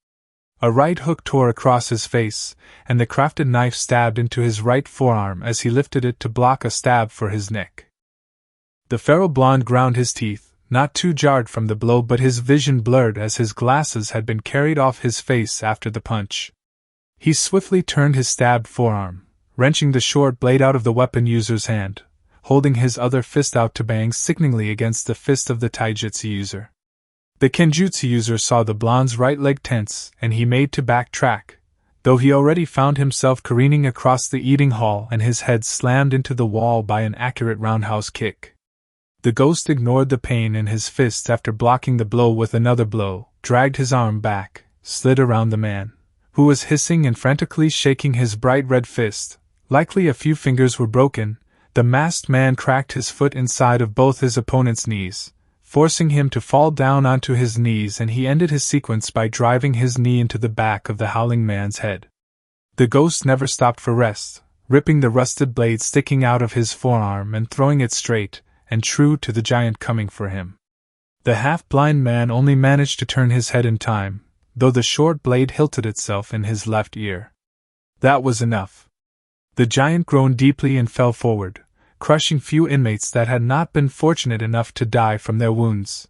A right hook tore across his face, and the crafted knife stabbed into his right forearm as he lifted it to block a stab for his neck. The feral blonde ground his teeth, not too jarred from the blow, but his vision blurred as his glasses had been carried off his face after the punch. He swiftly turned his stabbed forearm, wrenching the short blade out of the weapon user's hand, holding his other fist out to bang sickeningly against the fist of the taijutsu user. The kenjutsu user saw the blonde's right leg tense, and he made to backtrack, though he already found himself careening across the eating hall and his head slammed into the wall by an accurate roundhouse kick. The ghost ignored the pain in his fist after blocking the blow with another blow, dragged his arm back, slid around the man, who was hissing and frantically shaking his bright red fist. Likely a few fingers were broken. The masked man cracked his foot inside of both his opponent's knees, forcing him to fall down onto his knees, and he ended his sequence by driving his knee into the back of the howling man's head. The ghost never stopped for rest, ripping the rusted blade sticking out of his forearm and throwing it straight and true to the giant coming for him. The half-blind man only managed to turn his head in time, though the short blade hilted itself in his left ear. That was enough. The giant groaned deeply and fell forward, crushing few inmates that had not been fortunate enough to die from their wounds.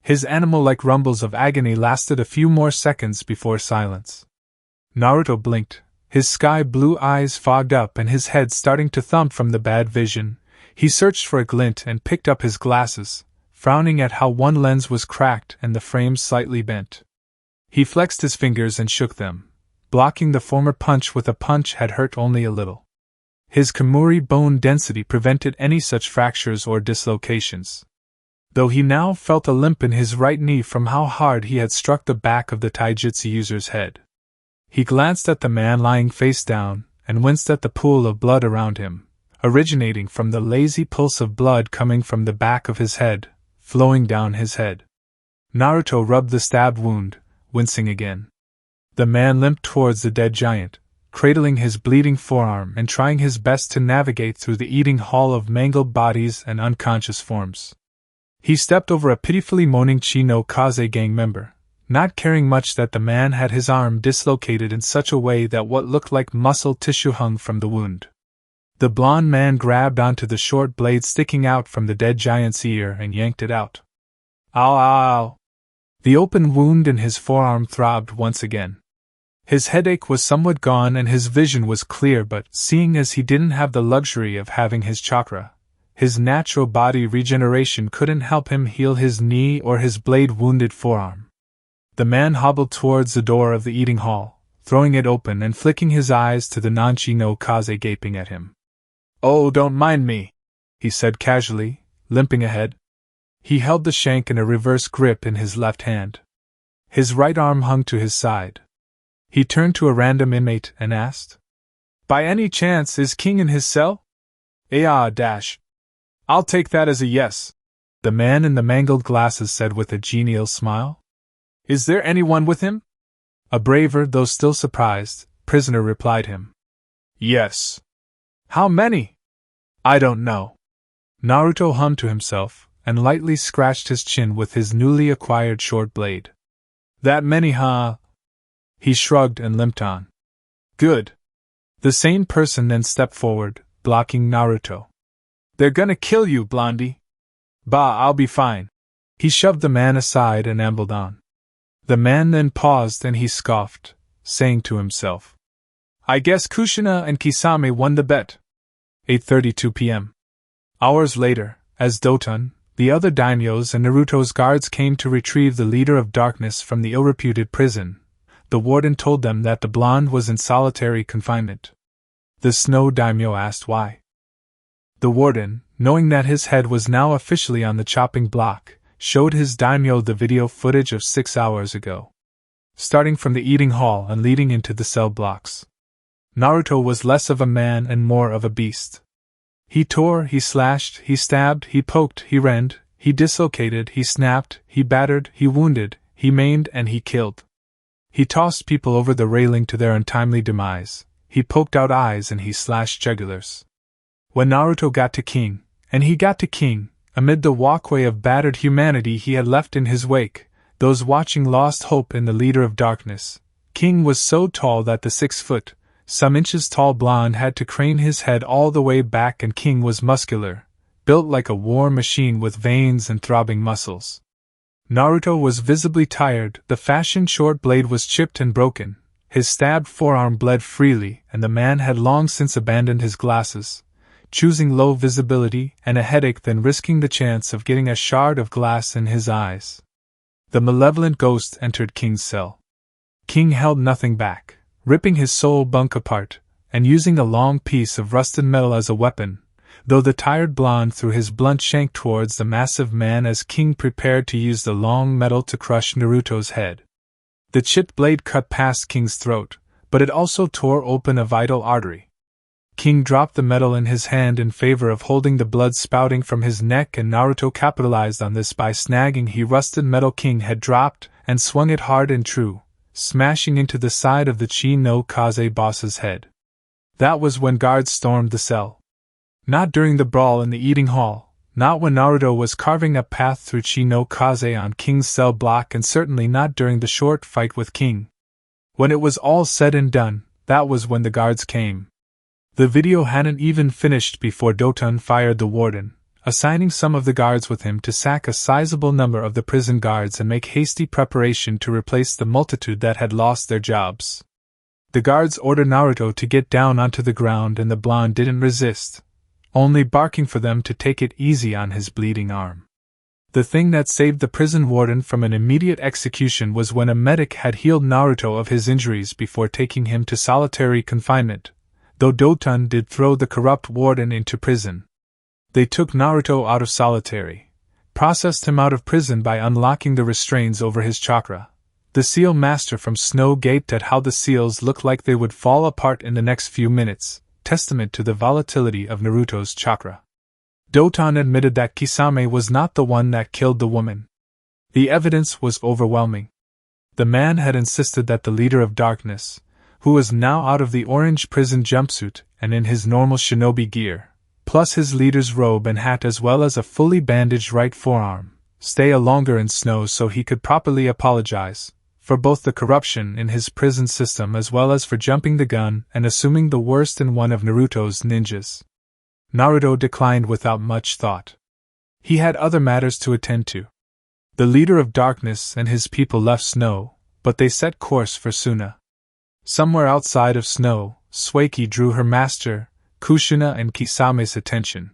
His animal-like rumbles of agony lasted a few more seconds before silence. Naruto blinked, his sky-blue eyes fogged up and his head starting to thump from the bad vision. He searched for a glint and picked up his glasses, frowning at how one lens was cracked and the frame slightly bent. He flexed his fingers and shook them, blocking the former punch with a punch had hurt only a little. His Kimura bone density prevented any such fractures or dislocations, though he now felt a limp in his right knee from how hard he had struck the back of the taijutsu user's head. He glanced at the man lying face down, and winced at the pool of blood around him, originating from the lazy pulse of blood coming from the back of his head, flowing down his head. Naruto rubbed the stabbed wound, wincing again. The man limped towards the dead giant, cradling his bleeding forearm and trying his best to navigate through the eating hall of mangled bodies and unconscious forms. He stepped over a pitifully moaning Chi no Kaze gang member, not caring much that the man had his arm dislocated in such a way that what looked like muscle tissue hung from the wound. The blond man grabbed onto the short blade sticking out from the dead giant's ear and yanked it out. Ow, ow, ow. The open wound in his forearm throbbed once again. His headache was somewhat gone and his vision was clear, but seeing as he didn't have the luxury of having his chakra, his natural body regeneration couldn't help him heal his knee or his blade-wounded forearm. The man hobbled towards the door of the eating hall, throwing it open and flicking his eyes to the Chi no Kaze gaping at him. "Oh, don't mind me," he said casually, limping ahead. He held the shank in a reverse grip in his left hand. His right arm hung to his side. He turned to a random inmate and asked, "By any chance is King in his cell?" Dash. "I'll take that as a yes," the man in the mangled glasses said with a genial smile. "Is there anyone with him?" A braver, though still surprised, prisoner replied him. "Yes." "How many?" "I don't know." Naruto hummed to himself, and lightly scratched his chin with his newly acquired short blade. "That many, huh?" He shrugged and limped on. Good. The sane person then stepped forward, blocking Naruto. They're gonna kill you, Blondie. Bah, I'll be fine. He shoved the man aside and ambled on. The man then paused and he scoffed, saying to himself, I guess Kushina and Kisame won the bet. 8:32 p.m. Hours later, as Doton, the other daimyos and Naruto's guards came to retrieve the leader of darkness from the ill-reputed prison, the warden told them that the blonde was in solitary confinement. The Snow daimyo asked why. The warden, knowing that his head was now officially on the chopping block, showed his daimyo the video footage of 6 hours ago. Starting from the eating hall and leading into the cell blocks. Naruto was less of a man and more of a beast. He tore, he slashed, he stabbed, he poked, he rend, he dislocated, he snapped, he battered, he wounded, he maimed, and he killed. He tossed people over the railing to their untimely demise, he poked out eyes and he slashed jugulars. When Naruto got to King, and he got to King, amid the walkway of battered humanity he had left in his wake, those watching lost hope in the leader of darkness. King was so tall that the 6-foot, some inches tall blonde had to crane his head all the way back, and King was muscular, built like a war machine with veins and throbbing muscles. Naruto was visibly tired, the fashioned short blade was chipped and broken, his stabbed forearm bled freely, and the man had long since abandoned his glasses, choosing low visibility and a headache than risking the chance of getting a shard of glass in his eyes. The malevolent ghost entered King's cell. King held nothing back, ripping his soul bunk apart, and using a long piece of rusted metal as a weapon, though the tired blonde threw his blunt shank towards the massive man as King prepared to use the long metal to crush Naruto's head. The chipped blade cut past King's throat, but it also tore open a vital artery. King dropped the metal in his hand in favor of holding the blood spouting from his neck, and Naruto capitalized on this by snagging the rusted metal King had dropped and swung it hard and true, smashing into the side of the Chi no Kaze boss's head. That was when guards stormed the cell. Not during the brawl in the eating hall, not when Naruto was carving a path through Chi no Kaze on King's cell block, and certainly not during the short fight with King. When it was all said and done, that was when the guards came. The video hadn't even finished before Doton fired the warden, assigning some of the guards with him to sack a sizable number of the prison guards and make hasty preparation to replace the multitude that had lost their jobs. The guards ordered Naruto to get down onto the ground, and the blonde didn't resist, only barking for them to take it easy on his bleeding arm. The thing that saved the prison warden from an immediate execution was when a medic had healed Naruto of his injuries before taking him to solitary confinement, though Doton did throw the corrupt warden into prison. They took Naruto out of solitary, processed him out of prison by unlocking the restraints over his chakra. The seal master from Snow gaped at how the seals looked like they would fall apart in the next few minutes, testament to the volatility of Naruto's chakra. Doton admitted that Kisame was not the one that killed the woman. The evidence was overwhelming. The man had insisted that the leader of darkness, who was now out of the orange prison jumpsuit and in his normal shinobi gear, plus his leader's robe and hat as well as a fully bandaged right forearm, stay a longer in Snow so he could properly apologize for both the corruption in his prison system as well as for jumping the gun and assuming the worst in one of Naruto's ninjas. Naruto declined without much thought. He had other matters to attend to. The leader of darkness and his people left Snow, but they set course for Suna. Somewhere outside of Snow, Sueki drew her master, Kushina and Kisame's attention.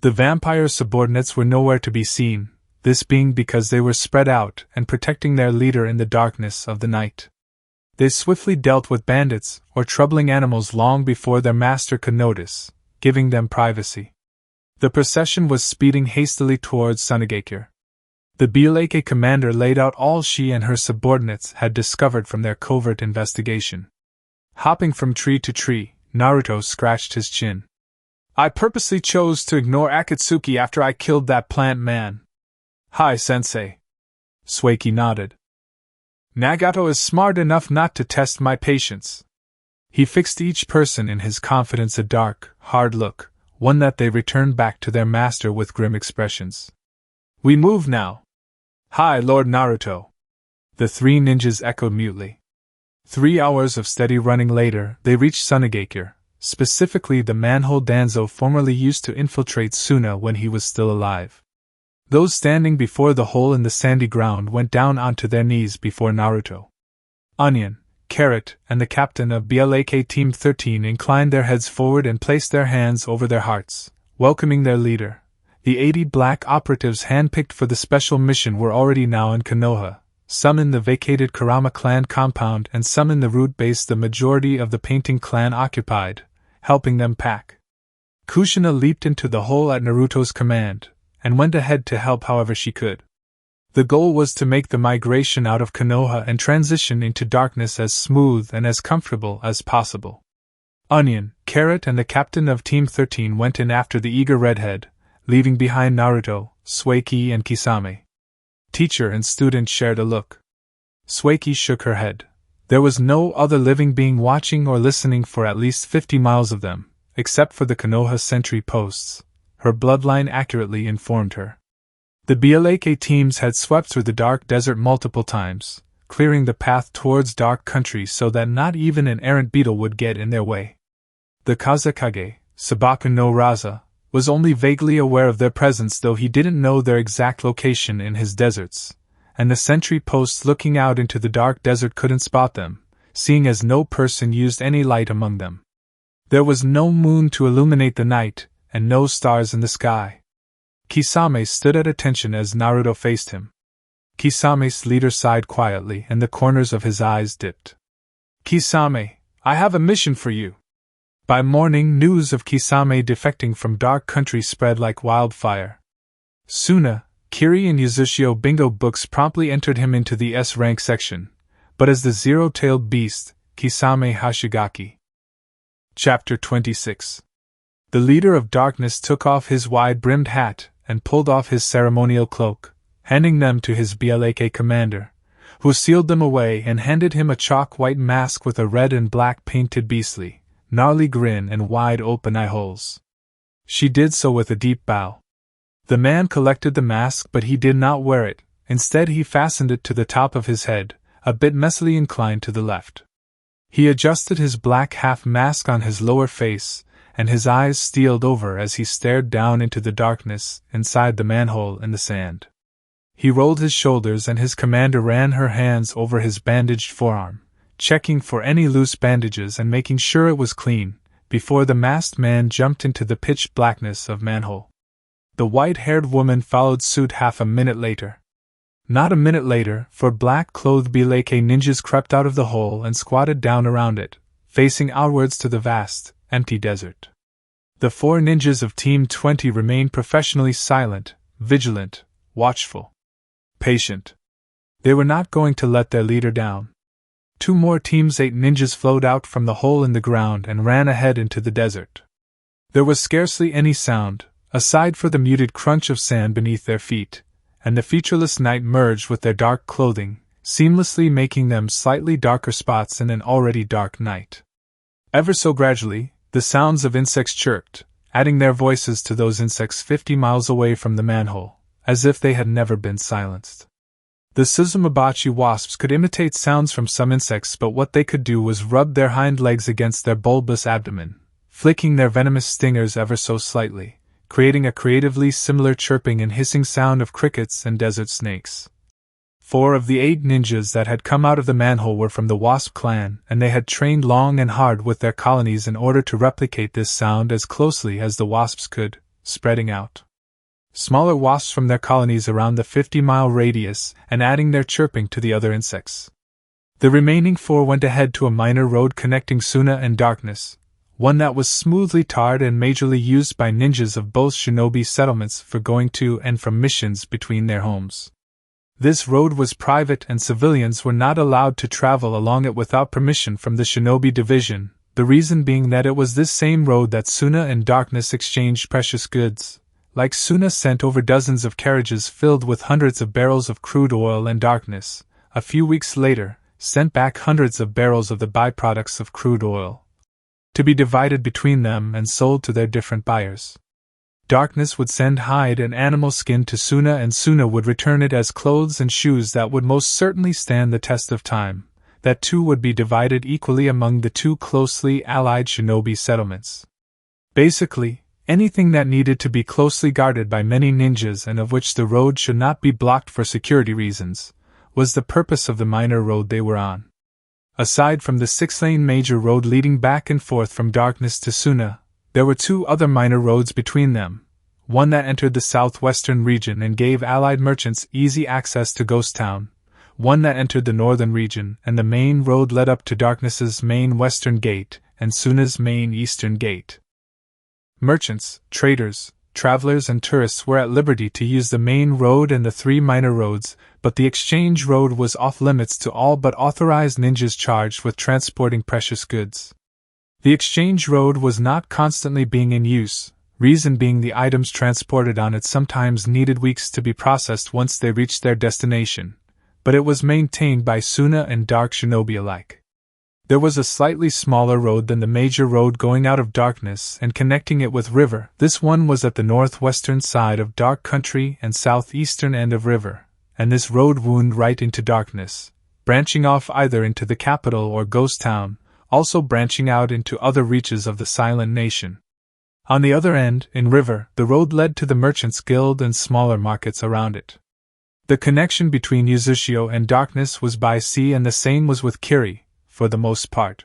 The vampire subordinates were nowhere to be seen, this being because they were spread out and protecting their leader in the darkness of the night. They swiftly dealt with bandits or troubling animals long before their master could notice, giving them privacy. The procession was speeding hastily towards Sunagakure. The Bieleke commander laid out all she and her subordinates had discovered from their covert investigation. Hopping from tree to tree, Naruto scratched his chin. I purposely chose to ignore Akatsuki after I killed that plant man. Hi, sensei. Sueki nodded. Nagato is smart enough not to test my patience. He fixed each person in his confidence a dark, hard look, one that they returned back to their master with grim expressions. We move now. Hi, Lord Naruto. The three ninjas echoed mutely. 3 hours of steady running later, they reached Sunagakure, specifically the manhole Danzo formerly used to infiltrate Suna when he was still alive. Those standing before the hole in the sandy ground went down onto their knees before Naruto. Onion, Carrot, and the captain of BLAK Team 13 inclined their heads forward and placed their hands over their hearts, welcoming their leader. The 80 black operatives handpicked for the special mission were already now in Konoha, some in the vacated Kurama clan compound and some in the root base the majority of the painting clan occupied, helping them pack. Kushina leaped into the hole at Naruto's command, and went ahead to help however she could. The goal was to make the migration out of Konoha and transition into darkness as smooth and as comfortable as possible. Onion, Carrot, and the captain of Team 13 went in after the eager redhead, leaving behind Naruto, Sueki, and Kisame. Teacher and student shared a look. Sueki shook her head. There was no other living being watching or listening for at least 50 miles of them, except for the Konoha sentry posts, her bloodline accurately informed her. The BLAK teams had swept through the dark desert multiple times, clearing the path towards dark country so that not even an errant beetle would get in their way. The Kazekage, Sabaku no Raza, was only vaguely aware of their presence, though he didn't know their exact location in his deserts, and the sentry posts looking out into the dark desert couldn't spot them, seeing as no person used any light among them. There was no moon to illuminate the night, and no stars in the sky. Kisame stood at attention as Naruto faced him. Kisame's leader sighed quietly and the corners of his eyes dipped. Kisame, I have a mission for you. By morning, news of Kisame defecting from dark country spread like wildfire. Suna, Kiri, and Yuzashio bingo books promptly entered him into the S-rank section, but as the zero-tailed beast, Kisame Hashigaki. Chapter 26. The leader of darkness took off his wide-brimmed hat and pulled off his ceremonial cloak, handing them to his BLAK commander, who sealed them away and handed him a chalk-white mask with a red and black painted beastly, gnarly grin and wide-open eye-holes. She did so with a deep bow. The man collected the mask, but he did not wear it. Instead, he fastened it to the top of his head, a bit messily inclined to the left. He adjusted his black half-mask on his lower face, and his eyes steeled over as he stared down into the darkness inside the manhole in the sand. He rolled his shoulders and his commander ran her hands over his bandaged forearm, checking for any loose bandages and making sure it was clean, before the masked man jumped into the pitch blackness of manhole. The white-haired woman followed suit half a minute later. Not a minute later, four black-clothed BLAK ninjas crept out of the hole and squatted down around it, facing outwards to the vast, empty desert. The 4 ninjas of Team 20 remained professionally silent, vigilant, watchful, patient. They were not going to let their leader down. 2 more Team's 8 ninjas flowed out from the hole in the ground and ran ahead into the desert. There was scarcely any sound, aside for the muted crunch of sand beneath their feet, and the featureless night merged with their dark clothing, seamlessly making them slightly darker spots in an already dark night. Ever so gradually, the sounds of insects chirped, adding their voices to those insects 50 miles away from the manhole, as if they had never been silenced. The Suzumabachi wasps could imitate sounds from some insects, but what they could do was rub their hind legs against their bulbous abdomen, flicking their venomous stingers ever so slightly, creating a creatively similar chirping and hissing sound of crickets and desert snakes. 4 of the 8 ninjas that had come out of the manhole were from the Wasp clan, and they had trained long and hard with their colonies in order to replicate this sound as closely as the wasps could, spreading out smaller wasps from their colonies around the 50-mile radius and adding their chirping to the other insects. The remaining 4 went ahead to a minor road connecting Suna and Darkness, one that was smoothly tarred and majorly used by ninjas of both shinobi settlements for going to and from missions between their homes. This road was private and civilians were not allowed to travel along it without permission from the shinobi division, the reason being that it was this same road that Suna and Darkness exchanged precious goods. Like Suna sent over dozens of carriages filled with hundreds of barrels of crude oil, and Darkness, a few weeks later, sent back hundreds of barrels of the byproducts of crude oil, to be divided between them and sold to their different buyers. Darkness would send hide and animal skin to Suna, and Suna would return it as clothes and shoes that would most certainly stand the test of time, that too would be divided equally among the two closely allied shinobi settlements. Basically, anything that needed to be closely guarded by many ninjas and of which the road should not be blocked for security reasons, was the purpose of the minor road they were on. Aside from the 6-lane major road leading back and forth from Darkness to Suna, there were 2 other minor roads between them, one that entered the southwestern region and gave allied merchants easy access to Ghost Town, one that entered the northern region, and the main road led up to Darkness's main western gate and Suna's main eastern gate. Merchants, traders, travelers and tourists were at liberty to use the main road and the 3 minor roads, but the exchange road was off-limits to all but authorized ninjas charged with transporting precious goods. The exchange road was not constantly being in use, reason being the items transported on it sometimes needed weeks to be processed once they reached their destination, but it was maintained by Suna and Dark Shinobi alike. There was a slightly smaller road than the major road going out of Darkness and connecting it with River. This one was at the northwestern side of Dark Country and southeastern end of River, and this road wound right into Darkness, branching off either into the capital or Ghost Town, also branching out into other reaches of the Silent Nation. On the other end, in River, the road led to the Merchants' Guild and smaller markets around it. The connection between Uzushio and Darkness was by sea, and the same was with Kiri, for the most part.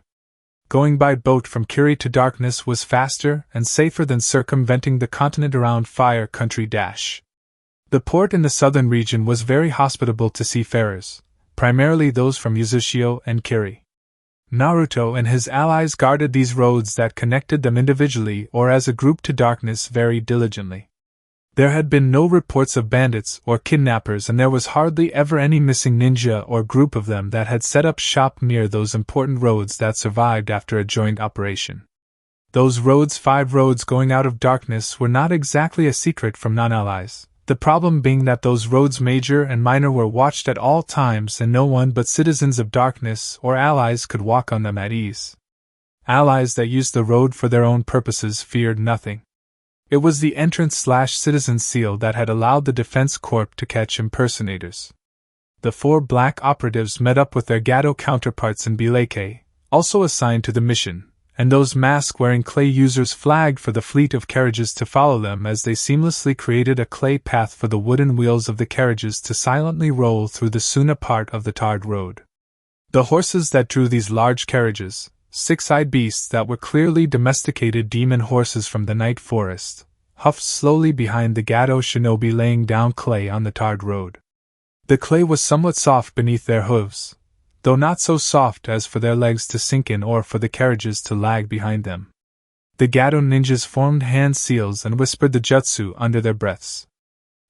Going by boat from Kiri to Darkness was faster and safer than circumventing the continent around Fire Country. The port in the southern region was very hospitable to seafarers, primarily those from Uzushio and Kiri. Naruto and his allies guarded these roads that connected them individually or as a group to Darkness very diligently. There had been no reports of bandits or kidnappers, and there was hardly ever any missing ninja or group of them that had set up shop near those important roads that survived after a joint operation. Those roads, 5 roads going out of Darkness, were not exactly a secret from non-allies. The problem being that those roads major and minor were watched at all times and no one but citizens of Darkness or allies could walk on them at ease. Allies that used the road for their own purposes feared nothing. It was the entrance/citizen seal that had allowed the Defense Corps to catch impersonators. The 4 black operatives met up with their Gato counterparts in Bileke, also assigned to the mission, and those mask-wearing clay users flagged for the fleet of carriages to follow them as they seamlessly created a clay path for the wooden wheels of the carriages to silently roll through the Suna part of the tarred road. The horses that drew these large carriages, 6-eyed beasts that were clearly domesticated demon horses from the night forest, huffed slowly behind the Gato shinobi laying down clay on the tarred road. The clay was somewhat soft beneath their hooves, though not so soft as for their legs to sink in or for the carriages to lag behind them. The Gato ninjas formed hand seals and whispered the jutsu under their breaths.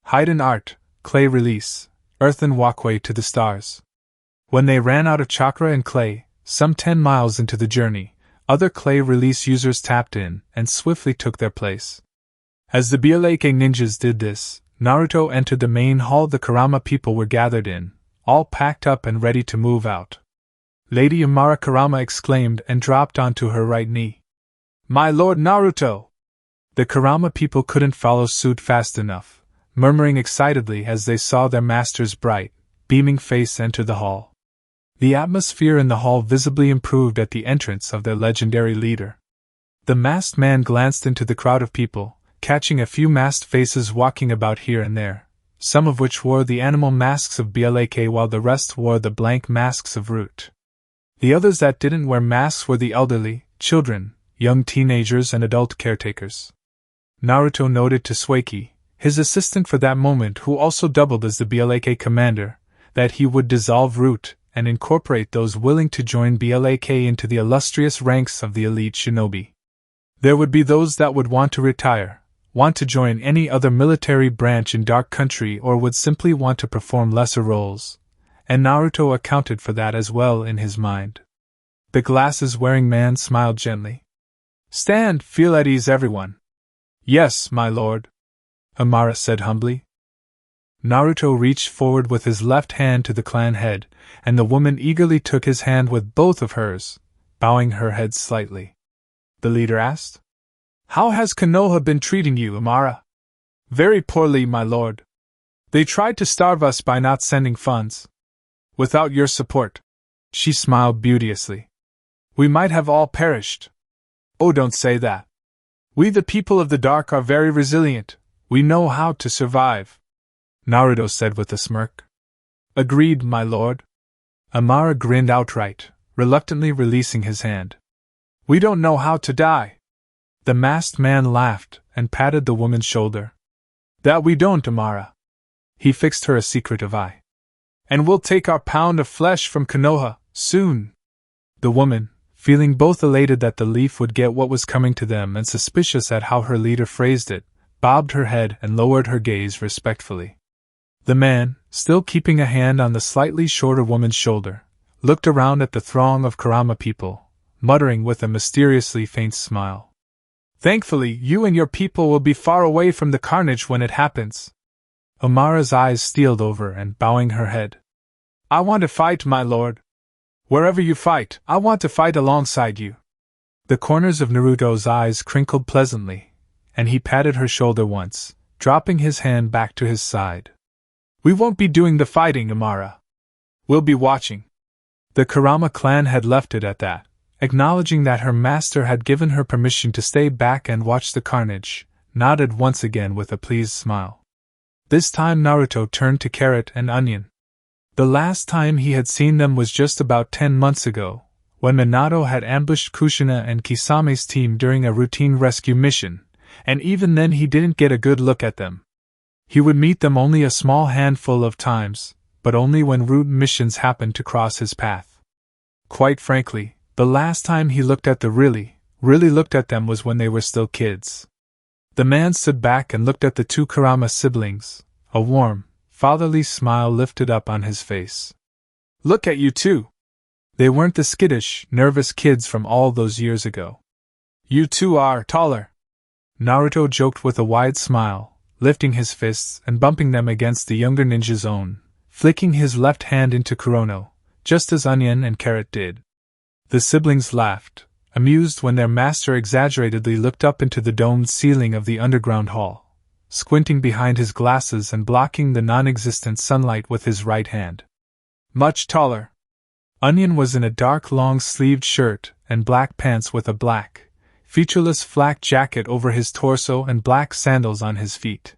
Hide and art, clay release, earth and walkway to the stars. When they ran out of chakra and clay, some 10 miles into the journey, other clay release users tapped in and swiftly took their place. As the Bileke ninjas did this, Naruto entered the main hall the Kurama people were gathered in, all packed up and ready to move out. Lady Amara Kurama exclaimed and dropped onto her right knee. "My lord Naruto!" The Kurama people couldn't follow suit fast enough, murmuring excitedly as they saw their master's bright, beaming face enter the hall. The atmosphere in the hall visibly improved at the entrance of their legendary leader. The masked man glanced into the crowd of people, catching a few masked faces walking about here and there, some of which wore the animal masks of Blak while the rest wore the blank masks of Root. The others that didn't wear masks were the elderly, children, young teenagers and adult caretakers. Naruto noted to Sueki, his assistant for that moment who also doubled as the Blak commander, that he would dissolve Root and incorporate those willing to join Blak into the illustrious ranks of the elite shinobi. There would be those that would want to retire, want to join any other military branch in Dark Country, or would simply want to perform lesser roles, and Naruto accounted for that as well in his mind. The glasses-wearing man smiled gently. "Stand, feel at ease everyone." "Yes, my lord," Amara said humbly. Naruto reached forward with his left hand to the clan head, and the woman eagerly took his hand with both of hers, bowing her head slightly. The leader asked, "How has Konoha been treating you, Amara?" "Very poorly, my lord. They tried to starve us by not sending funds. Without your support, She smiled beauteously. We might have all perished. Oh, don't say that. We the people of the dark are very resilient. We know how to survive, Naruto said with a smirk. Agreed, my lord. Amara grinned outright, reluctantly releasing his hand. We don't know how to die. The masked man laughed and patted the woman's shoulder. That we don't, Amara. He fixed her a secretive eye. And we'll take our pound of flesh from Konoha, soon. The woman, feeling both elated that the leaf would get what was coming to them and suspicious at how her leader phrased it, bobbed her head and lowered her gaze respectfully. The man, still keeping a hand on the slightly shorter woman's shoulder, looked around at the throng of Kurama people, muttering with a mysteriously faint smile. Thankfully, you and your people will be far away from the carnage when it happens. Amara's eyes steeled over and bowing her head. I want to fight, my lord. Wherever you fight, I want to fight alongside you. The corners of Naruto's eyes crinkled pleasantly, and he patted her shoulder once, dropping his hand back to his side. We won't be doing the fighting, Amara. We'll be watching. The Kurama clan had left it at that, acknowledging that her master had given her permission to stay back and watch the carnage, nodded once again with a pleased smile. This time Naruto turned to Carrot and Onion. The last time he had seen them was just about 10 months ago, when Minato had ambushed Kushina and Kisame's team during a routine rescue mission, and even then he didn't get a good look at them. He would meet them only a small handful of times, but only when route missions happened to cross his path. Quite frankly, the last time he looked at the really looked at them was when they were still kids. The man stood back and looked at the two Kurama siblings, a warm, fatherly smile lifted up on his face. Look at you two! They weren't the skittish, nervous kids from all those years ago. You two are taller. Naruto joked with a wide smile, lifting his fists and bumping them against the younger ninja's own, flicking his left hand into Kurono, just as Onion and Carrot did. The siblings laughed, amused when their master exaggeratedly looked up into the domed ceiling of the underground hall, squinting behind his glasses and blocking the non-existent sunlight with his right hand. Much taller. Onion was in a dark long-sleeved shirt and black pants with a black, featureless flak jacket over his torso and black sandals on his feet.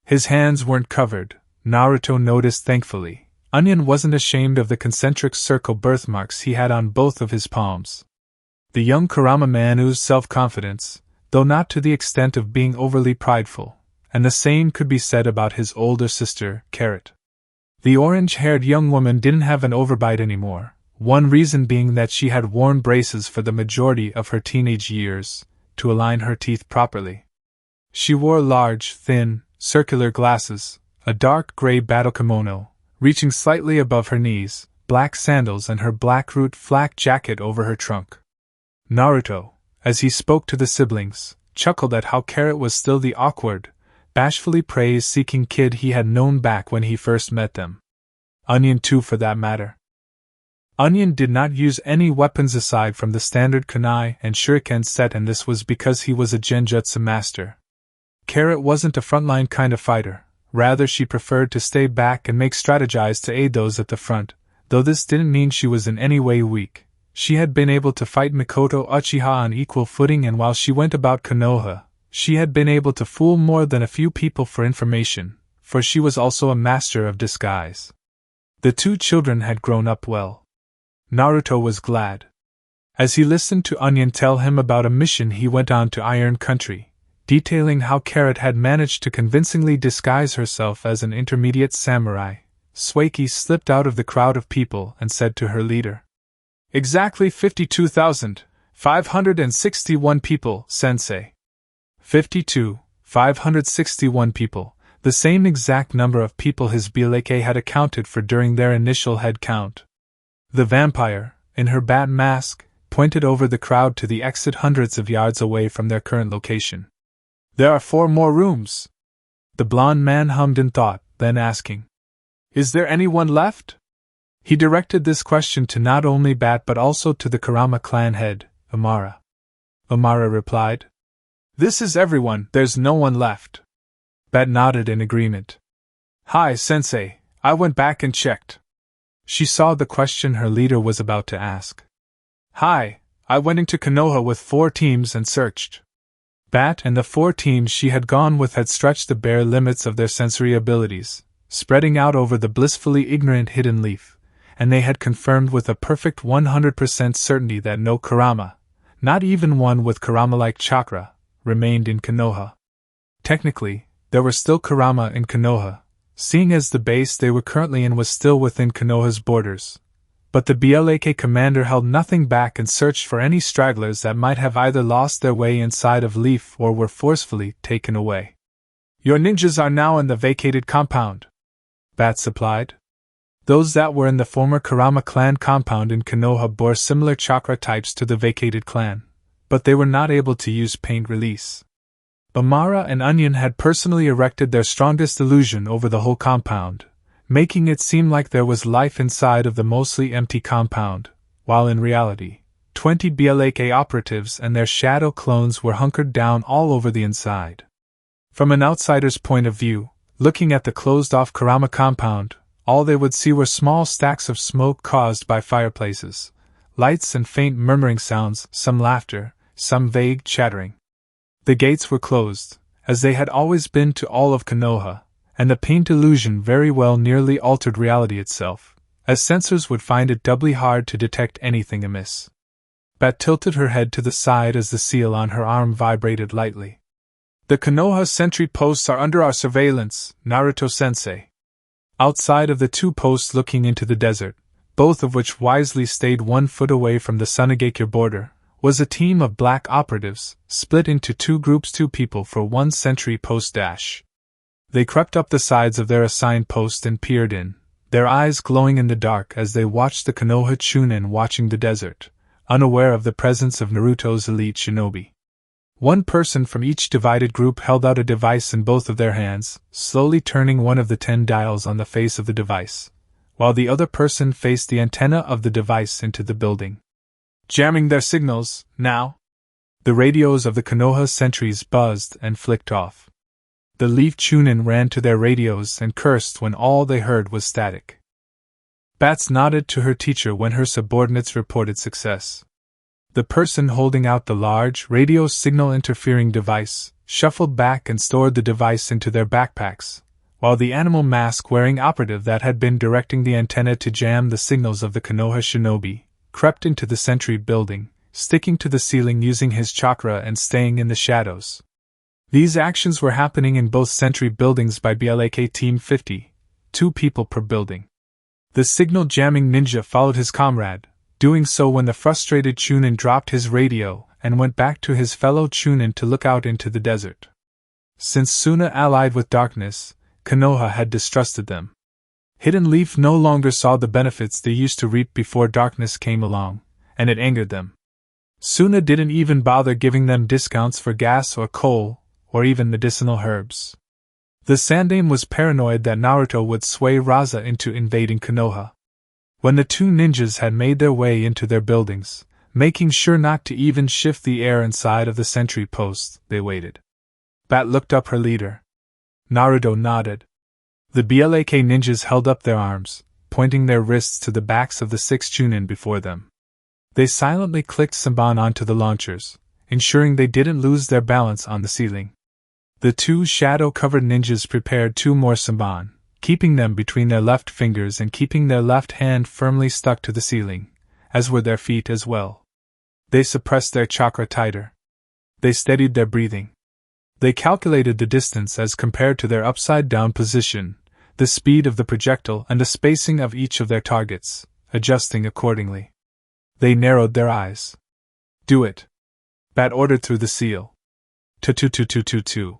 His hands weren't covered, Naruto noticed thankfully. Onion wasn't ashamed of the concentric circle birthmarks he had on both of his palms. The young Kurama man oozed self-confidence, though not to the extent of being overly prideful, and the same could be said about his older sister, Carrot. The orange-haired young woman didn't have an overbite anymore, one reason being that she had worn braces for the majority of her teenage years, to align her teeth properly. She wore large, thin, circular glasses, a dark gray battle kimono, reaching slightly above her knees, black sandals and her black root flak jacket over her trunk. Naruto, as he spoke to the siblings, chuckled at how Carrot was still the awkward, bashfully praise-seeking kid he had known back when he first met them. Onion too, for that matter. Onion did not use any weapons aside from the standard kunai and shuriken set, and this was because he was a genjutsu master. Carrot wasn't a frontline kind of fighter, rather she preferred to stay back and make strategies to aid those at the front, though this didn't mean she was in any way weak. She had been able to fight Mikoto Uchiha on equal footing, and while she went about Konoha, she had been able to fool more than a few people for information, for she was also a master of disguise. The two children had grown up well. Naruto was glad. As he listened to Onion tell him about a mission, he went on to Iron Country, detailing how Carrot had managed to convincingly disguise herself as an intermediate samurai. Suiki slipped out of the crowd of people and said to her leader, "Exactly 52,561 people, sensei." 52,561 people, the same exact number of people his Bieleke had accounted for during their initial head count. The vampire, in her bat mask, pointed over the crowd to the exit hundreds of yards away from their current location. "There are 4 more rooms." The blond man hummed in thought, then asking, "Is there anyone left?" He directed this question to not only Bat but also to the Kurama clan head, Amara. Amara replied, "This is everyone, there's no one left." Bat nodded in agreement. "Hi, sensei, I went back and checked. She saw the question her leader was about to ask. Hi, I went into Konoha with 4 teams and searched. Bat and the 4 teams she had gone with had stretched the bare limits of their sensory abilities, spreading out over the blissfully ignorant hidden leaf, and they had confirmed with a perfect 100% certainty that no Kurama, not even one with Kurama-like chakra, remained in Konoha. Technically, there were still Kurama in Konoha, seeing as the base they were currently in was still within Konoha's borders. But the BLAK commander held nothing back and searched for any stragglers that might have either lost their way inside of Leaf or were forcefully taken away. Your ninjas are now in the vacated compound, Bat supplied. Those that were in the former Kurama clan compound in Konoha bore similar chakra types to the vacated clan, but they were not able to use paint release. Amara and Onion had personally erected their strongest illusion over the whole compound, making it seem like there was life inside of the mostly empty compound, while in reality, 20 BLAK operatives and their shadow clones were hunkered down all over the inside. From an outsider's point of view, looking at the closed-off Kurama compound, all they would see were small stacks of smoke caused by fireplaces, lights and faint murmuring sounds, some laughter, some vague chattering. The gates were closed, as they had always been to all of Konoha, and the paint illusion very well nearly altered reality itself, as sensors would find it doubly hard to detect anything amiss. Bat tilted her head to the side as the seal on her arm vibrated lightly. The Konoha sentry posts are under our surveillance, Naruto-sensei. Outside of the 2 posts looking into the desert, both of which wisely stayed 1 foot away from the Sunagakure border, was a team of black operatives, split into 2 groups, 2 people for 1 sentry post dash. They crept up the sides of their assigned post and peered in, their eyes glowing in the dark as they watched the Konoha Chunin watching the desert, unaware of the presence of Naruto's elite shinobi. 1 person from each divided group held out a device in both of their hands, slowly turning one of the 10 dials on the face of the device, while the other person faced the antenna of the device into the building. Jamming their signals, now! The radios of the Konoha sentries buzzed and flicked off. The Leaf Chunin ran to their radios and cursed when all they heard was static. Bats nodded to her teacher when her subordinates reported success. The person holding out the large, radio signal interfering device shuffled back and stored the device into their backpacks, while the animal mask-wearing operative that had been directing the antenna to jam the signals of the Konoha shinobi crept into the sentry building, sticking to the ceiling using his chakra and staying in the shadows. These actions were happening in both sentry buildings by BLAK Team 50, 2 people per building. The signal-jamming ninja followed his comrade, doing so when the frustrated Chunin dropped his radio and went back to his fellow Chunin to look out into the desert. Since Suna allied with darkness, Konoha had distrusted them. Hidden Leaf no longer saw the benefits they used to reap before darkness came along, and it angered them. Suna didn't even bother giving them discounts for gas or coal, or even medicinal herbs. The Sandaime was paranoid that Naruto would sway Raza into invading Konoha. When the 2 ninjas had made their way into their buildings, making sure not to even shift the air inside of the sentry post, they waited. Bat looked up her leader. Naruto nodded. The BLAK ninjas held up their arms, pointing their wrists to the backs of the 6 Chunin before them. They silently clicked Samban onto the launchers, ensuring they didn't lose their balance on the ceiling. The 2 shadow-covered ninjas prepared 2 more Samban, keeping them between their left fingers and keeping their left hand firmly stuck to the ceiling, as were their feet as well. They suppressed their chakra tighter. They steadied their breathing. They calculated the distance as compared to their upside-down position, the speed of the projectile and the spacing of each of their targets, adjusting accordingly. They narrowed their eyes. Do it! Bat ordered through the seal. Tu-tu-tu-tu-tu-tu.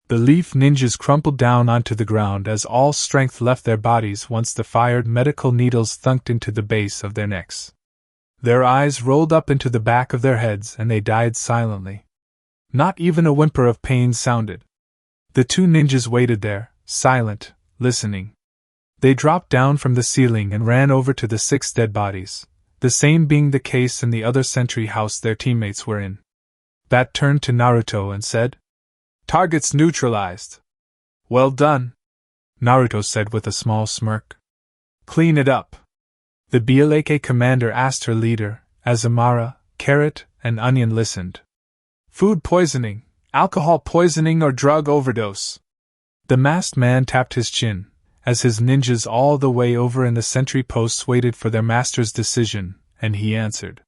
The Leaf ninjas crumpled down onto the ground as all strength left their bodies once the fired medical needles thunked into the base of their necks. Their eyes rolled up into the back of their heads and they died silently. Not even a whimper of pain sounded. The 2 ninjas waited there, silent, listening. They dropped down from the ceiling and ran over to the 6 dead bodies, the same being the case in the other sentry house their teammates were in. Bat turned to Naruto and said, "Targets neutralized." "Well done," Naruto said with a small smirk. "Clean it up." The BLAK commander asked her leader, as Amara, Carrot, and Onion listened. Food poisoning, alcohol poisoning, or drug overdose? The masked man tapped his chin, as his ninjas all the way over in the sentry posts waited for their master's decision, and he answered.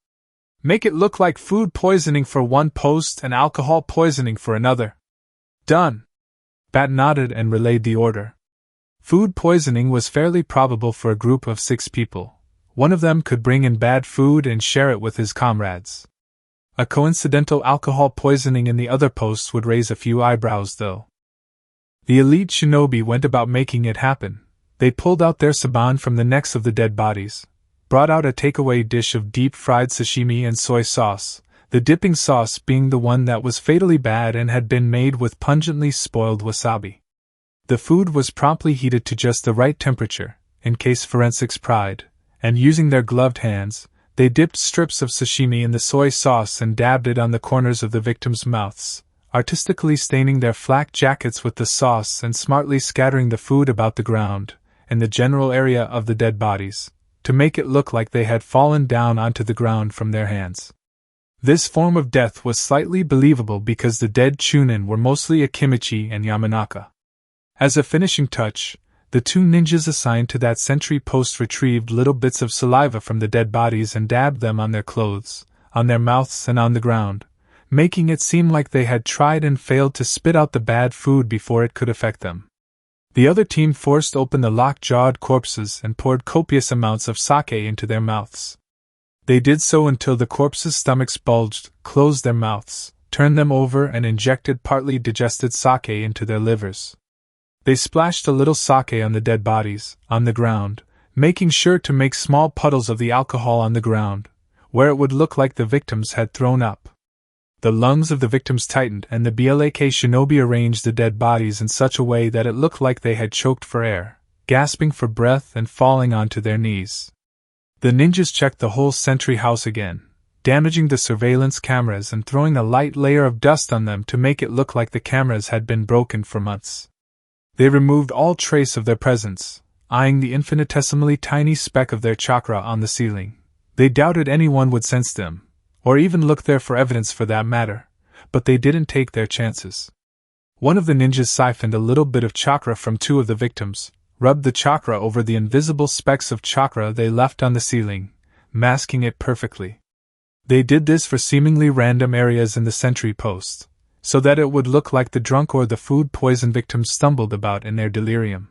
Make it look like food poisoning for one post and alcohol poisoning for another. Done. Bat nodded and relayed the order. Food poisoning was fairly probable for a group of 6 people. One of them could bring in bad food and share it with his comrades. A coincidental alcohol poisoning in the other posts would raise a few eyebrows, though. The elite shinobi went about making it happen. They pulled out their saban from the necks of the dead bodies, brought out a takeaway dish of deep-fried sashimi and soy sauce, the dipping sauce being the one that was fatally bad and had been made with pungently spoiled wasabi. The food was promptly heated to just the right temperature, in case forensics pried, and using their gloved hands, they dipped strips of sashimi in the soy sauce and dabbed it on the corners of the victims' mouths, artistically staining their flak jackets with the sauce and smartly scattering the food about the ground, in the general area of the dead bodies, to make it look like they had fallen down onto the ground from their hands. This form of death was slightly believable because the dead Chunin were mostly Akimichi and Yamanaka. As a finishing touch, the 2 ninjas assigned to that sentry post retrieved little bits of saliva from the dead bodies and dabbed them on their clothes, on their mouths, and on the ground, making it seem like they had tried and failed to spit out the bad food before it could affect them. The other team forced open the locked-jawed corpses and poured copious amounts of sake into their mouths. They did so until the corpses' stomachs bulged, closed their mouths, turned them over, and injected partly digested sake into their livers. They splashed a little sake on the dead bodies, on the ground, making sure to make small puddles of the alcohol on the ground, where it would look like the victims had thrown up. The lungs of the victims tightened, and the BLAK shinobi arranged the dead bodies in such a way that it looked like they had choked for air, gasping for breath and falling onto their knees. The ninjas checked the whole sentry house again, damaging the surveillance cameras and throwing a light layer of dust on them to make it look like the cameras had been broken for months. They removed all trace of their presence, eyeing the infinitesimally tiny speck of their chakra on the ceiling. They doubted anyone would sense them, or even look there for evidence for that matter, but they didn't take their chances. One of the ninjas siphoned a little bit of chakra from 2 of the victims, rubbed the chakra over the invisible specks of chakra they left on the ceiling, masking it perfectly. They did this for seemingly random areas in the sentry post, so that it would look like the drunk or the food poison victims stumbled about in their delirium.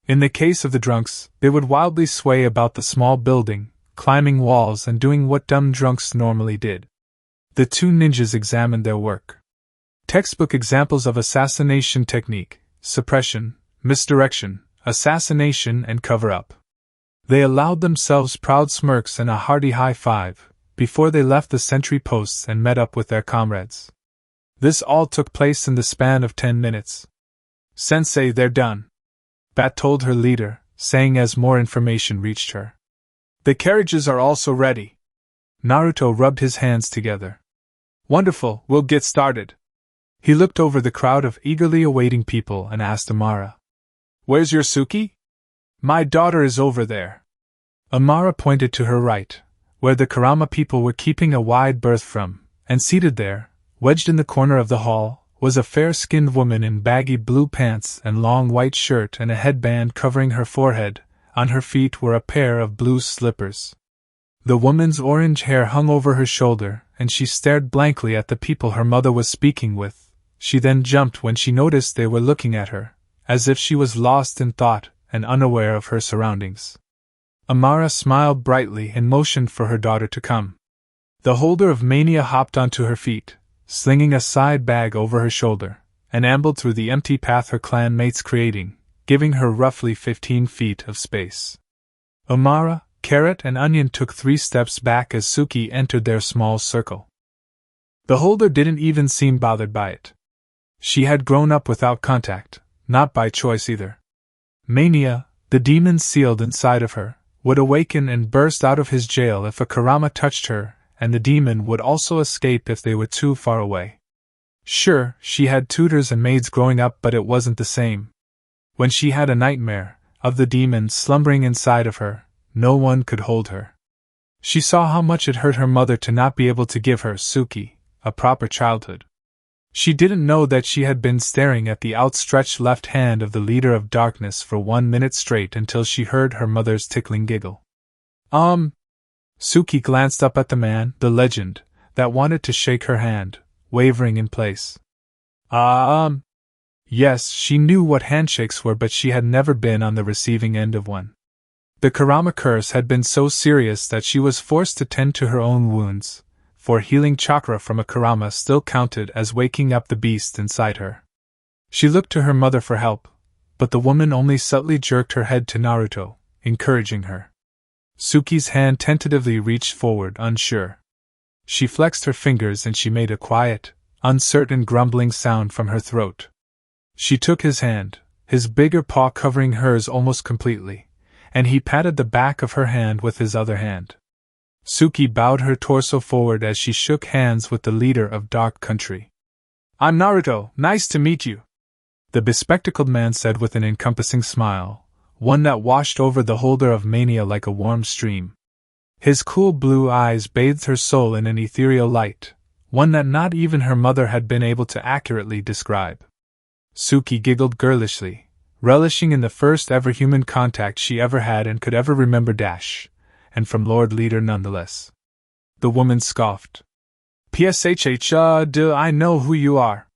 In the case of the drunks, they would wildly sway about the small building, climbing walls and doing what dumb drunks normally did. The 2 ninjas examined their work. Textbook examples of assassination technique: suppression, misdirection, assassination, and cover-up. They allowed themselves proud smirks and a hearty high five before they left the sentry posts and met up with their comrades. This all took place in the span of 10 minutes. Sensei, they're done, Bat told her leader, saying as more information reached her. The carriages are also ready. Naruto rubbed his hands together. Wonderful, we'll get started. He looked over the crowd of eagerly awaiting people and asked Amara. Where's your Suki? My daughter is over there. Amara pointed to her right, where the Kurama people were keeping a wide berth from, and seated there, wedged in the corner of the hall, was a fair-skinned woman in baggy blue pants and long white shirt and a headband covering her forehead. On her feet were a pair of blue slippers. The woman's orange hair hung over her shoulder, and she stared blankly at the people her mother was speaking with. She then jumped when she noticed they were looking at her, as if she was lost in thought and unaware of her surroundings. Amara smiled brightly and motioned for her daughter to come. The holder of mania hopped onto her feet, slinging a side bag over her shoulder, and ambled through the empty path her clan mates creating, giving her roughly 15 feet of space. Amara, Carrot, and Onion took 3 steps back as Suki entered their small circle. The holder didn't even seem bothered by it. She had grown up without contact, not by choice either. Mania, the demon sealed inside of her, would awaken and burst out of his jail if a Kurama touched her, and the demon would also escape if they were too far away. Sure, she had tutors and maids growing up, but it wasn't the same. When she had a nightmare of the demon slumbering inside of her, no one could hold her. She saw how much it hurt her mother to not be able to give her, Suki, a proper childhood. She didn't know that she had been staring at the outstretched left hand of the leader of darkness for 1 minute straight until she heard her mother's tickling giggle. Suki glanced up at the man, the legend, that wanted to shake her hand, wavering in place. Yes, she knew what handshakes were, but she had never been on the receiving end of one. The Kurama curse had been so serious that she was forced to tend to her own wounds, for healing chakra from a Kurama still counted as waking up the beast inside her. She looked to her mother for help, but the woman only subtly jerked her head to Naruto, encouraging her. Suki's hand tentatively reached forward, unsure. She flexed her fingers and she made a quiet, uncertain grumbling sound from her throat. She took his hand, his bigger paw covering hers almost completely, and he patted the back of her hand with his other hand. Suki bowed her torso forward as she shook hands with the leader of Dark Country. "I'm Naruto, nice to meet you," the bespectacled man said with an encompassing smile, one that washed over the holder of mania like a warm stream. His cool blue eyes bathed her soul in an ethereal light, one that not even her mother had been able to accurately describe. Suki giggled girlishly, relishing in the first ever human contact she ever had and could ever remember and from Lord Leader nonetheless. The woman scoffed. "Pshh, I know who you are."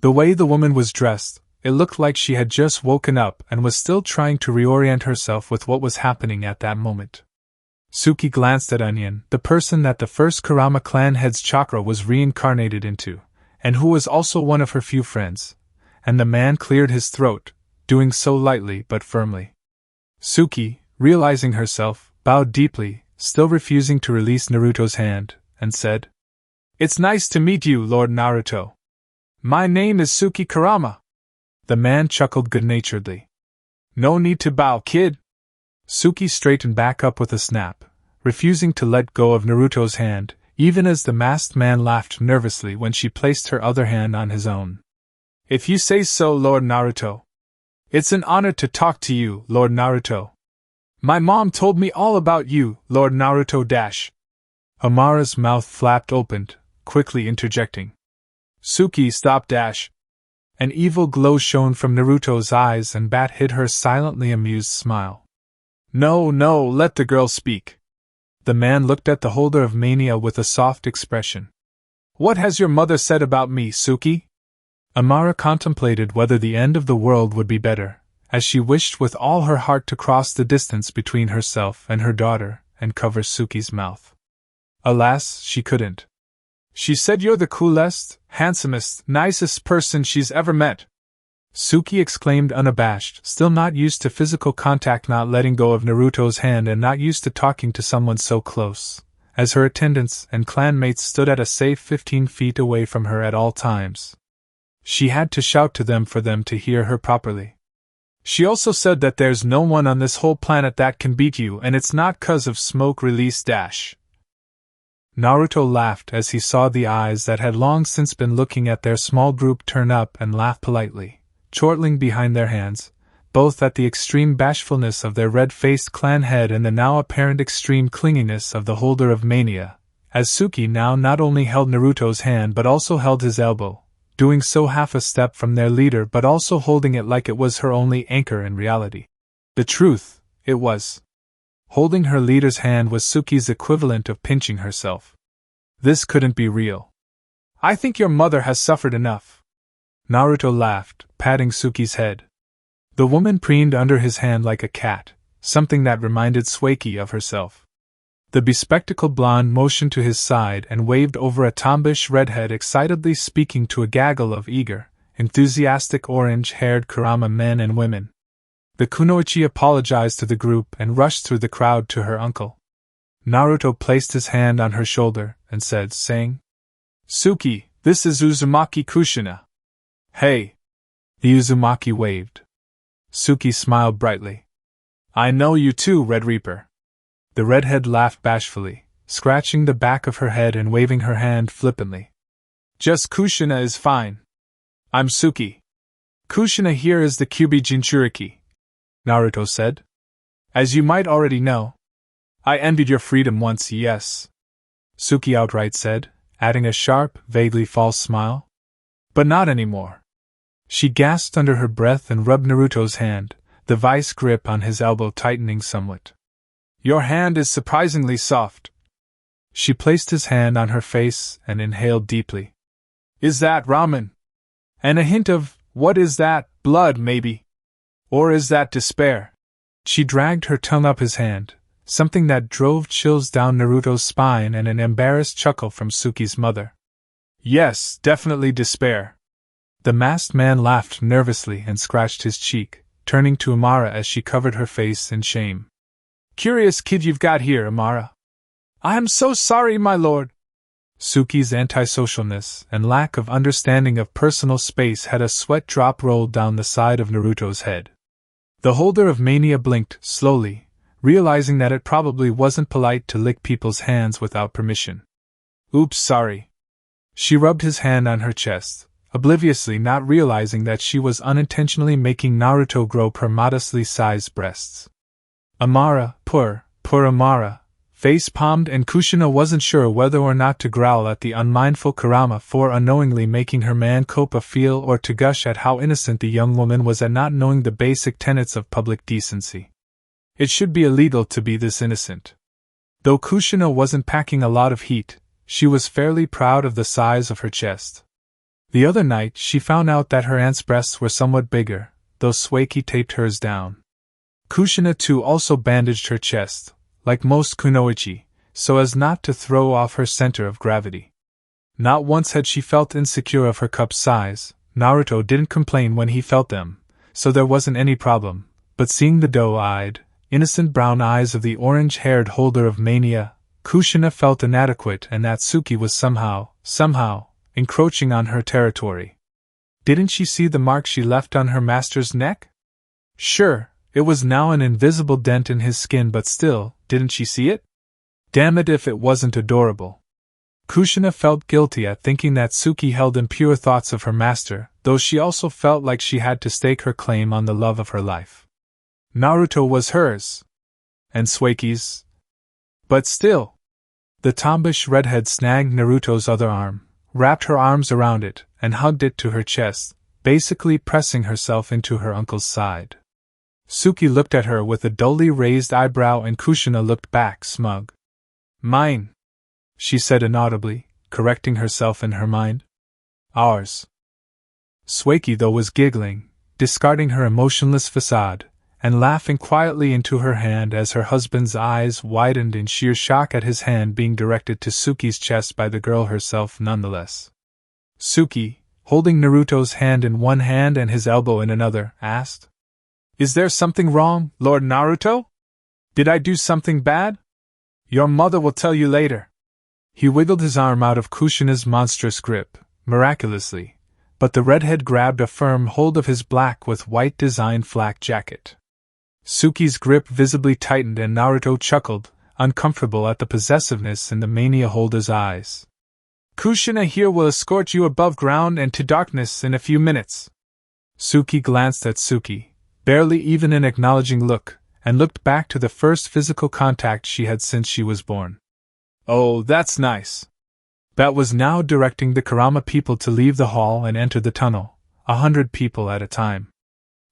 The way the woman was dressed, it looked like she had just woken up and was still trying to reorient herself with what was happening at that moment. Suki glanced at Onion, the person that the first Kurama clan head's chakra was reincarnated into, and who was also one of her few friends, and the man cleared his throat, doing so lightly but firmly. Suki, realizing herself, bowed deeply, still refusing to release Naruto's hand, and said, "It's nice to meet you, Lord Naruto. My name is Suki Kurama." The man chuckled good-naturedly. "No need to bow, kid." Suki straightened back up with a snap, refusing to let go of Naruto's hand, even as the masked man laughed nervously when she placed her other hand on his own. "If you say so, Lord Naruto. It's an honor to talk to you, Lord Naruto. My mom told me all about you, Lord Naruto " Amara's mouth flapped open, quickly interjecting. "Suki, stop " An evil glow shone from Naruto's eyes and Bat hid her silently amused smile. No, let the girl speak." The man looked at the holder of mania with a soft expression. "What has your mother said about me, Suki?" Amara contemplated whether the end of the world would be better, as she wished with all her heart to cross the distance between herself and her daughter and cover Suki's mouth. Alas, she couldn't. "She said you're the coolest, handsomest, nicest person she's ever met," Suki exclaimed unabashed, still not used to physical contact, not letting go of Naruto's hand and not used to talking to someone so close, as her attendants and clanmates stood at a safe 15 feet away from her at all times. She had to shout to them for them to hear her properly. "She also said that there's no one on this whole planet that can beat you, and it's not 'cause of smoke release Naruto laughed as he saw the eyes that had long since been looking at their small group turn up and laugh politely, chortling behind their hands, both at the extreme bashfulness of their red-faced clan head and the now apparent extreme clinginess of the holder of mania, as Suki now not only held Naruto's hand but also held his elbow, doing so half a step from their leader but also holding it like it was her only anchor in reality. The truth, it was. Holding her leader's hand was Suki's equivalent of pinching herself. This couldn't be real. "I think your mother has suffered enough." Naruto laughed, patting Suki's head. The woman preened under his hand like a cat, something that reminded Sueki of herself. The bespectacled blonde motioned to his side and waved over a tomboyish redhead excitedly speaking to a gaggle of eager, enthusiastic orange-haired Kurama men and women. The kunoichi apologized to the group and rushed through the crowd to her uncle. Naruto placed his hand on her shoulder and said, saying, "Suki, this is Uzumaki Kushina." "Hey!" The Uzumaki waved. Suki smiled brightly. "I know you too, Red Reaper." The redhead laughed bashfully, scratching the back of her head and waving her hand flippantly. "Just Kushina is fine. I'm Suki. Kushina here is the Kyubi Jinchuriki," Naruto said. "As you might already know, I envied your freedom once, yes, Suki outright said, adding a sharp, vaguely false smile. But not anymore. She gasped under her breath and rubbed Naruto's hand, the vice grip on his elbow tightening somewhat. Your hand is surprisingly soft. She placed his hand on her face and inhaled deeply. Is that ramen? And a hint of, what is that, blood maybe? Or is that despair? She dragged her tongue up his hand, something that drove chills down Naruto's spine and an embarrassed chuckle from Suki's mother. Yes, definitely despair. The masked man laughed nervously and scratched his cheek, turning to Amara as she covered her face in shame. Curious kid you've got here, Amara. I am so sorry, my lord. Suki's antisocialness and lack of understanding of personal space had a sweat drop roll down the side of Naruto's head. The holder of mania blinked slowly, realizing that it probably wasn't polite to lick people's hands without permission. Oops, sorry. She rubbed his hand on her chest, obliviously not realizing that she was unintentionally making Naruto grow her modestly sized breasts. Amara, poor Amara, face-palmed, and Kushina wasn't sure whether or not to growl at the unmindful Kurama for unknowingly making her man Koppa feel or to gush at how innocent the young woman was at not knowing the basic tenets of public decency. It should be illegal to be this innocent. Though Kushina wasn't packing a lot of heat, she was fairly proud of the size of her chest. The other night she found out that her aunt's breasts were somewhat bigger, though Sueki taped hers down. Kushina too also bandaged her chest, like most kunoichi, so as not to throw off her center of gravity. Not once had she felt insecure of her cup's size. Naruto didn't complain when he felt them, so there wasn't any problem, but seeing the doe-eyed, innocent brown eyes of the orange-haired holder of mania, Kushina felt inadequate and that Suki was somehow, encroaching on her territory. Didn't she see the mark she left on her master's neck? Sure, it was now an invisible dent in his skin, but still, didn't she see it? Damn it if it wasn't adorable. Kushina felt guilty at thinking that Suki held impure thoughts of her master, though she also felt like she had to stake her claim on the love of her life. Naruto was hers. And Sueki's. But still. The tomboyish redhead snagged Naruto's other arm, wrapped her arms around it, and hugged it to her chest, basically pressing herself into her uncle's side. Suki looked at her with a dully raised eyebrow and Kushina looked back smug. Mine, she said inaudibly, correcting herself in her mind. Ours. Sueki though was giggling, discarding her emotionless facade, and laughing quietly into her hand as her husband's eyes widened in sheer shock at his hand being directed to Suki's chest by the girl herself nonetheless. Suki, holding Naruto's hand in one hand and his elbow in another, asked, Is there something wrong, Lord Naruto? Did I do something bad? Your mother will tell you later. He wiggled his arm out of Kushina's monstrous grip, miraculously, but the redhead grabbed a firm hold of his black with white designed flak jacket. Suki's grip visibly tightened and Naruto chuckled, uncomfortable at the possessiveness in the mania holder's eyes. Kushina here will escort you above ground and to darkness in a few minutes. Suki glanced at Suki, barely even an acknowledging look, and looked back to the first physical contact she had since she was born. Oh, that's nice. That was now directing the Kurama people to leave the hall and enter the tunnel, 100 people at a time.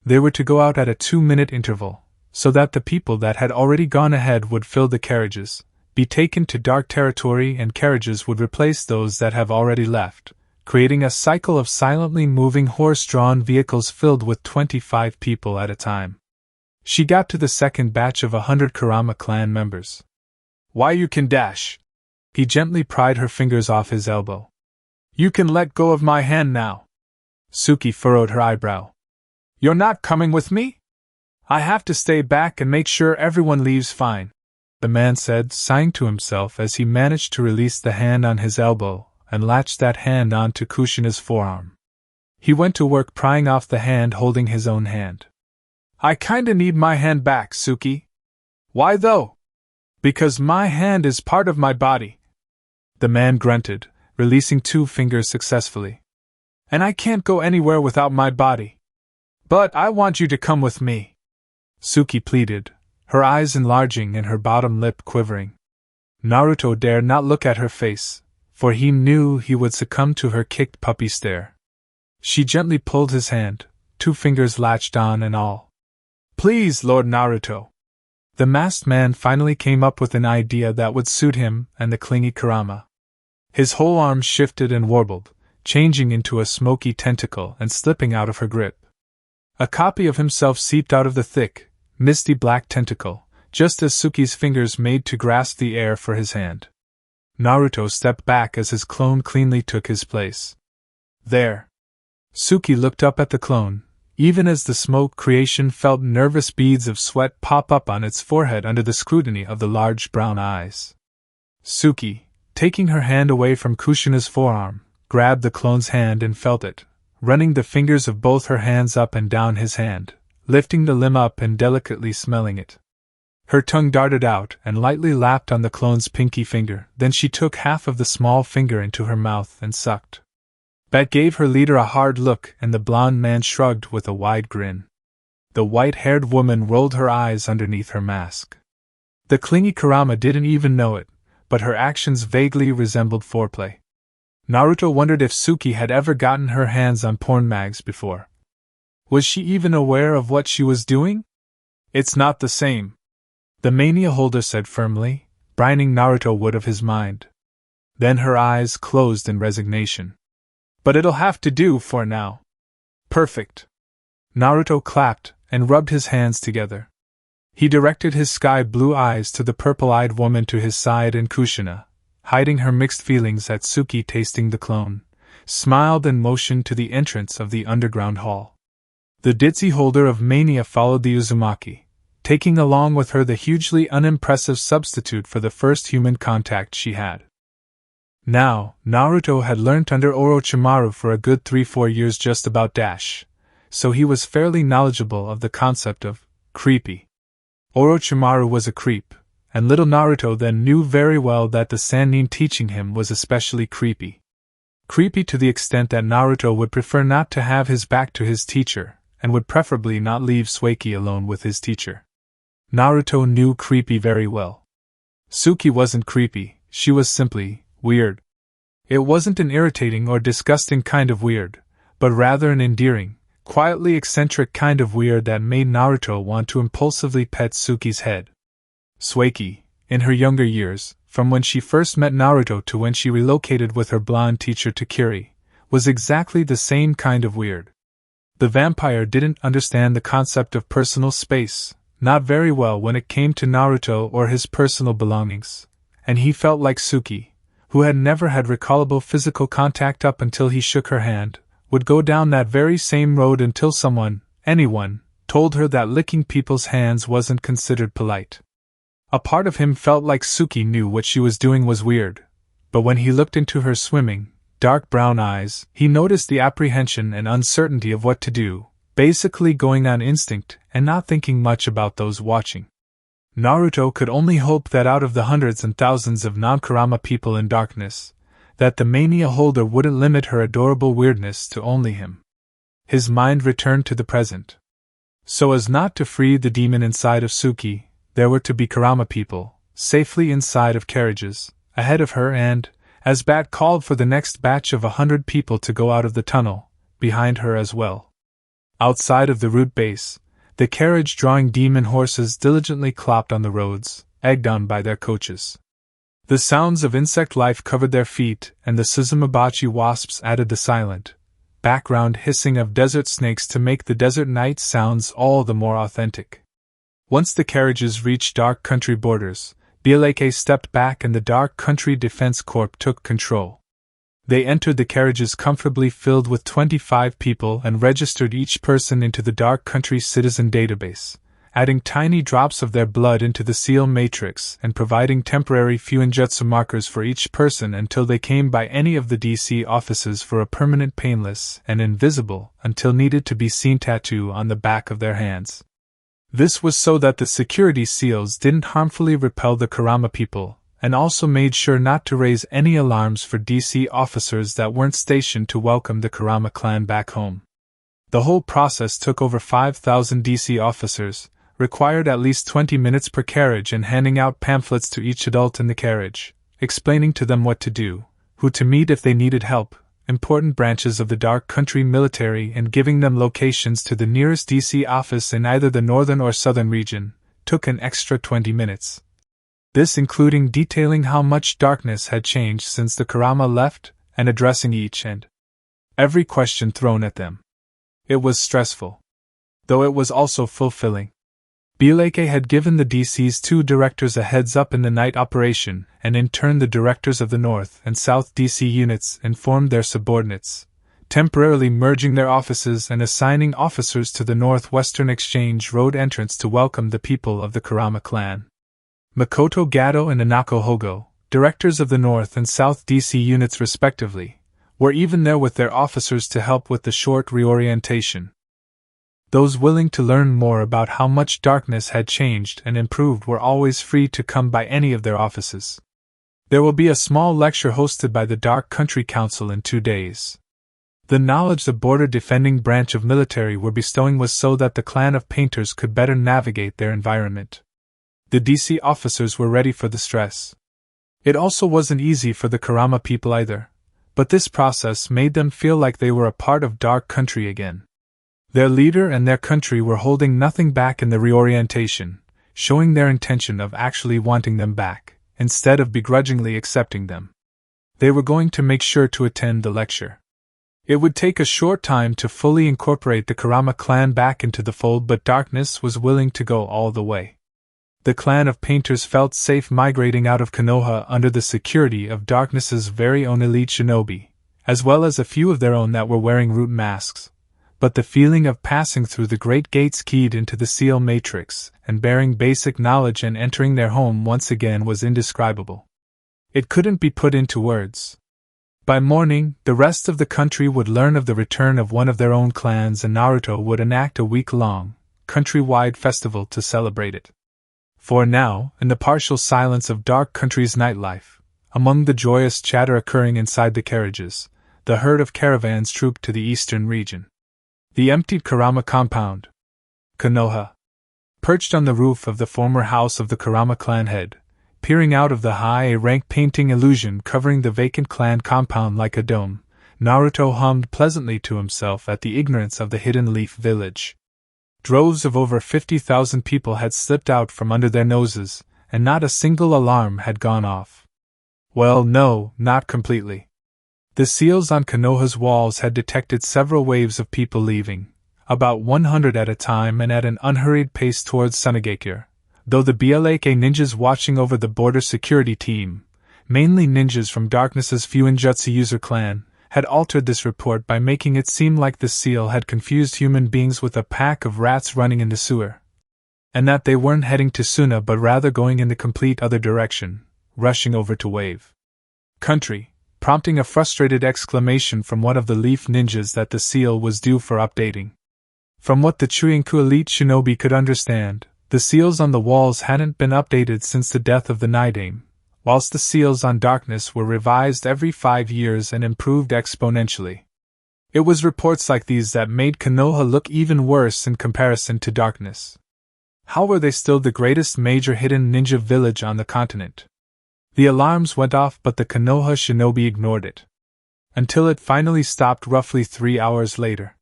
They were to go out at a 2-minute interval, so that the people that had already gone ahead would fill the carriages, be taken to dark territory, and carriages would replace those that have already left, creating a cycle of silently moving horse-drawn vehicles filled with 25 people at a time. She got to the second batch of 100 Kurama clan members. Why you can dash? He gently pried her fingers off his elbow. You can let go of my hand now. Suki furrowed her eyebrow. You're not coming with me? I have to stay back and make sure everyone leaves fine, the man said, sighing to himself as he managed to release the hand on his elbow and latched that hand onto Kushina's forearm. He went to work prying off the hand holding his own hand. I kinda need my hand back, Suki. Why though? Because my hand is part of my body. The man grunted, releasing 2 fingers successfully. And I can't go anywhere without my body. But I want you to come with me. Suki pleaded, her eyes enlarging and her bottom lip quivering. Naruto dared not look at her face, for he knew he would succumb to her kicked puppy stare. She gently pulled his hand, 2 fingers latched on and all. "Please, Lord Naruto." The masked man finally came up with an idea that would suit him and the clingy Kurama. His whole arm shifted and warbled, changing into a smoky tentacle and slipping out of her grip. A copy of himself seeped out of the thick, misty black tentacle, just as Suki's fingers made to grasp the air for his hand. Naruto stepped back as his clone cleanly took his place. "There." Suki looked up at the clone, even as the smoke creation felt nervous beads of sweat pop up on its forehead under the scrutiny of the large brown eyes. Suki, taking her hand away from Kushina's forearm, grabbed the clone's hand and felt it, running the fingers of both her hands up and down his hand, lifting the limb up and delicately smelling it. Her tongue darted out and lightly lapped on the clone's pinky finger, then she took half of the small finger into her mouth and sucked. That gave her leader a hard look, and the blonde man shrugged with a wide grin. The white-haired woman rolled her eyes underneath her mask. The clingy Kurama didn't even know it, but her actions vaguely resembled foreplay. Naruto wondered if Suki had ever gotten her hands on porn mags before. Was she even aware of what she was doing? "It's not the same," the mania holder said firmly, brining Naruto wood of his mind. Then her eyes closed in resignation. "But it'll have to do for now." "Perfect." Naruto clapped and rubbed his hands together. He directed his sky-blue eyes to the purple-eyed woman to his side, and Kushina, hiding her mixed feelings at Suki tasting the clone, smiled and motioned to the entrance of the underground hall. The ditzy holder of mania followed the Uzumaki, taking along with her the hugely unimpressive substitute for the first human contact she had. Now, Naruto had learnt under Orochimaru for a good 3-4 years just about dash, so he was fairly knowledgeable of the concept of creepy. Orochimaru was a creep, and little Naruto then knew very well that the Sannin teaching him was especially creepy. Creepy to the extent that Naruto would prefer not to have his back to his teacher, and would preferably not leave Sueki alone with his teacher. Naruto knew creepy very well. Suki wasn't creepy, she was simply weird. It wasn't an irritating or disgusting kind of weird, but rather an endearing, quietly eccentric kind of weird that made Naruto want to impulsively pet Suki's head. Sueki, in her younger years, from when she first met Naruto to when she relocated with her blonde teacher to Kiri, was exactly the same kind of weird. The vampire didn't understand the concept of personal space, not very well when it came to Naruto or his personal belongings, and he felt like Suki, who had never had recallable physical contact up until he shook her hand, would go down that very same road until someone, anyone, told her that licking people's hands wasn't considered polite. A part of him felt like Suki knew what she was doing was weird, but when he looked into her swimming, dark brown eyes, he noticed the apprehension and uncertainty of what to do, basically going on instinct and not thinking much about those watching. Naruto could only hope that out of the hundreds and thousands of non-Kurama people in darkness, that the mania holder wouldn't limit her adorable weirdness to only him. His mind returned to the present. So as not to free the demon inside of Suki, there were to be Kurama people, safely inside of carriages, ahead of her and, as Bat called for the next batch of 100 people to go out of the tunnel, behind her as well. Outside of the route base, the carriage-drawing demon horses diligently clopped on the roads, egged on by their coaches. The sounds of insect life covered their feet, and the Suzumabachi wasps added the silent, background hissing of desert snakes to make the desert night sounds all the more authentic. Once the carriages reached dark country borders, Bieleke stepped back and the Dark Country Defense Corps took control. They entered the carriages comfortably filled with 25 people and registered each person into the Dark Country Citizen Database, adding tiny drops of their blood into the seal matrix and providing temporary Fuinjutsu markers for each person until they came by any of the DC offices for a permanent painless and invisible until needed to be seen tattoo on the back of their hands. This was so that the security seals didn't harmfully repel the Kurama people, and also made sure not to raise any alarms for DC officers that weren't stationed to welcome the Kurama clan back home. The whole process took over 5,000 DC officers, required at least 20 minutes per carriage and handing out pamphlets to each adult in the carriage, explaining to them what to do, who to meet if they needed help, important branches of the Dark Country military, and giving them locations to the nearest DC office in either the northern or southern region, took an extra 20 minutes. This including detailing how much darkness had changed since the Kurama left, and addressing each and every question thrown at them. It was stressful, though it was also fulfilling. Bieleke had given the DC's 2 directors a heads up in the night operation, and in turn the directors of the North and South DC units informed their subordinates, temporarily merging their offices and assigning officers to the Northwestern Exchange Road entrance to welcome the people of the Kurama clan. Makoto Gato and Inako Hogo, directors of the North and South DC units respectively, were even there with their officers to help with the short reorientation. Those willing to learn more about how much darkness had changed and improved were always free to come by any of their offices. There will be a small lecture hosted by the Dark Country Council in 2 days. The knowledge the border defending branch of military were bestowing was so that the clan of painters could better navigate their environment. The DC officers were ready for the stress. It also wasn't easy for the Kurama people either, but this process made them feel like they were a part of Dark Country again. Their leader and their country were holding nothing back in the reorientation, showing their intention of actually wanting them back, instead of begrudgingly accepting them. They were going to make sure to attend the lecture. It would take a short time to fully incorporate the Kurama clan back into the fold, but Darkness was willing to go all the way. The clan of painters felt safe migrating out of Konoha under the security of Darkness's very own elite shinobi, as well as a few of their own that were wearing root masks. But the feeling of passing through the great gates keyed into the seal matrix and bearing basic knowledge and entering their home once again was indescribable. It couldn't be put into words. By morning, the rest of the country would learn of the return of one of their own clans, and Naruto would enact a week-long, countrywide festival to celebrate it. For now, in the partial silence of Dark Country's nightlife, among the joyous chatter occurring inside the carriages, the herd of caravans trooped to the eastern region. The emptied Kurama compound. Konoha. Perched on the roof of the former house of the Kurama clan head, peering out of the high-rank painting illusion covering the vacant clan compound like a dome, Naruto hummed pleasantly to himself at the ignorance of the Hidden Leaf village. Droves of over 50,000 people had slipped out from under their noses, and not a single alarm had gone off. Well, no, not completely. The seals on Konoha's walls had detected several waves of people leaving, about 100 at a time and at an unhurried pace towards Sunagakure, though the BLAK ninjas watching over the border security team, mainly ninjas from Darkness's Fuinjutsu user clan, had altered this report by making it seem like the seal had confused human beings with a pack of rats running in the sewer, and that they weren't heading to Suna but rather going in the complete other direction, rushing over to Wave Country, prompting a frustrated exclamation from one of the leaf ninjas that the seal was due for updating. From what the Chuinku elite shinobi could understand, the seals on the walls hadn't been updated since the death of the Nidame, whilst the seals on Darkness were revised every 5 years and improved exponentially. It was reports like these that made Konoha look even worse in comparison to Darkness. How were they still the greatest major hidden ninja village on the continent? The alarms went off, but the Konoha shinobi ignored it, until it finally stopped roughly 3 hours later.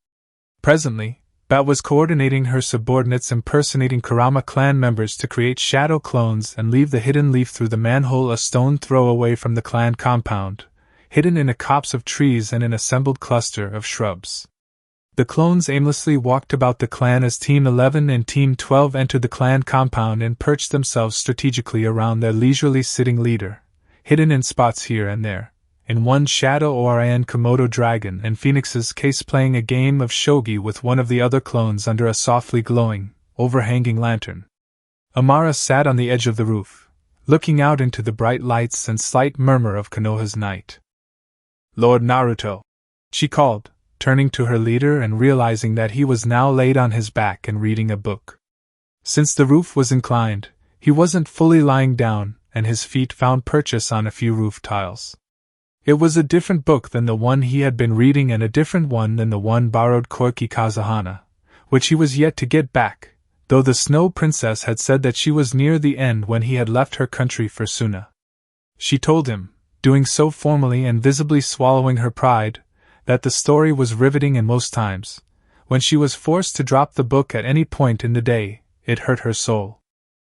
Presently, Bat was coordinating her subordinates impersonating Kurama clan members to create shadow clones and leave the Hidden Leaf through the manhole a stone throw away from the clan compound, hidden in a copse of trees and an assembled cluster of shrubs. The clones aimlessly walked about the clan as Team 11 and Team 12 entered the clan compound and perched themselves strategically around their leisurely sitting leader, hidden in spots here and there, in one shadow Orion Komodo dragon and Phoenix's case playing a game of shogi with one of the other clones under a softly glowing, overhanging lantern. Amara sat on the edge of the roof, looking out into the bright lights and slight murmur of Konoha's night. "Lord Naruto," she called, turning to her leader and realizing that he was now laid on his back and reading a book. Since the roof was inclined, he wasn't fully lying down, and his feet found purchase on a few roof tiles. It was a different book than the one he had been reading and a different one than the one borrowed Koiki Kazuhana, which he was yet to get back, though the Snow Princess had said that she was near the end when he had left her country for Suna. She told him, doing so formally and visibly swallowing her pride, that the story was riveting and most times, when she was forced to drop the book at any point in the day, it hurt her soul.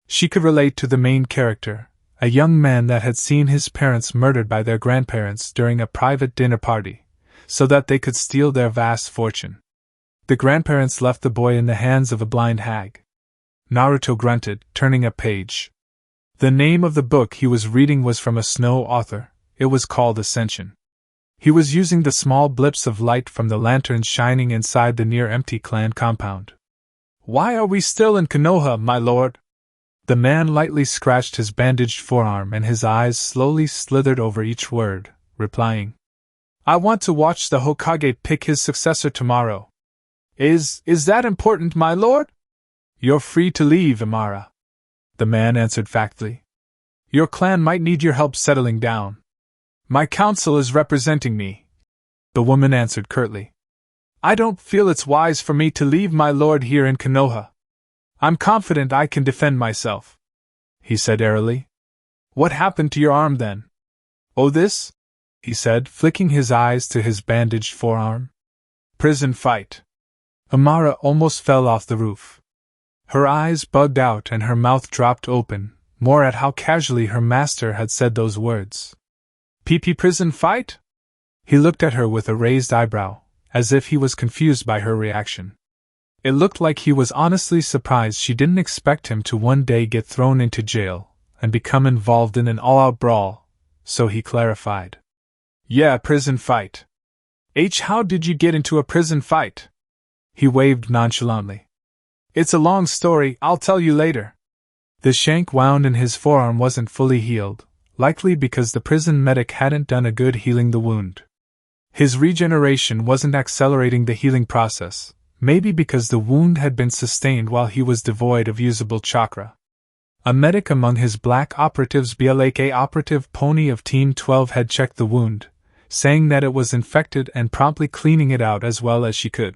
She could relate to the main character, a young man that had seen his parents murdered by their grandparents during a private dinner party, so that they could steal their vast fortune. The grandparents left the boy in the hands of a blind hag. Naruto grunted, turning a page. The name of the book he was reading was from a Snow author. It was called Ascension. He was using the small blips of light from the lanterns shining inside the near-empty clan compound. "Why are we still in Konoha, my lord?" The man lightly scratched his bandaged forearm and his eyes slowly slithered over each word, replying, "I want to watch the Hokage pick his successor tomorrow." Is that important, my lord?" "You're free to leave, Amara," the man answered factly. "Your clan might need your help settling down." "My council is representing me," the woman answered curtly. "I don't feel it's wise for me to leave my lord here in Konoha. I'm confident I can defend myself," he said airily. "What happened to your arm then?" "Oh, this?" he said, flicking his eyes to his bandaged forearm. "Prison fight." Amara almost fell off the roof. Her eyes bugged out and her mouth dropped open, more at how casually her master had said those words. "PP prison fight?" He looked at her with a raised eyebrow, as if he was confused by her reaction. It looked like he was honestly surprised she didn't expect him to one day get thrown into jail and become involved in an all-out brawl, so he clarified. "Yeah, prison fight." How did you get into a prison fight?" He waved nonchalantly. "It's a long story, I'll tell you later." The shank wound in his forearm wasn't fully healed, likely because the prison medic hadn't done a good healing the wound. His regeneration wasn't accelerating the healing process, maybe because the wound had been sustained while he was devoid of usable chakra. A medic among his black operatives, BLK operative Pony of Team 12, had checked the wound, saying that it was infected and promptly cleaning it out as well as she could.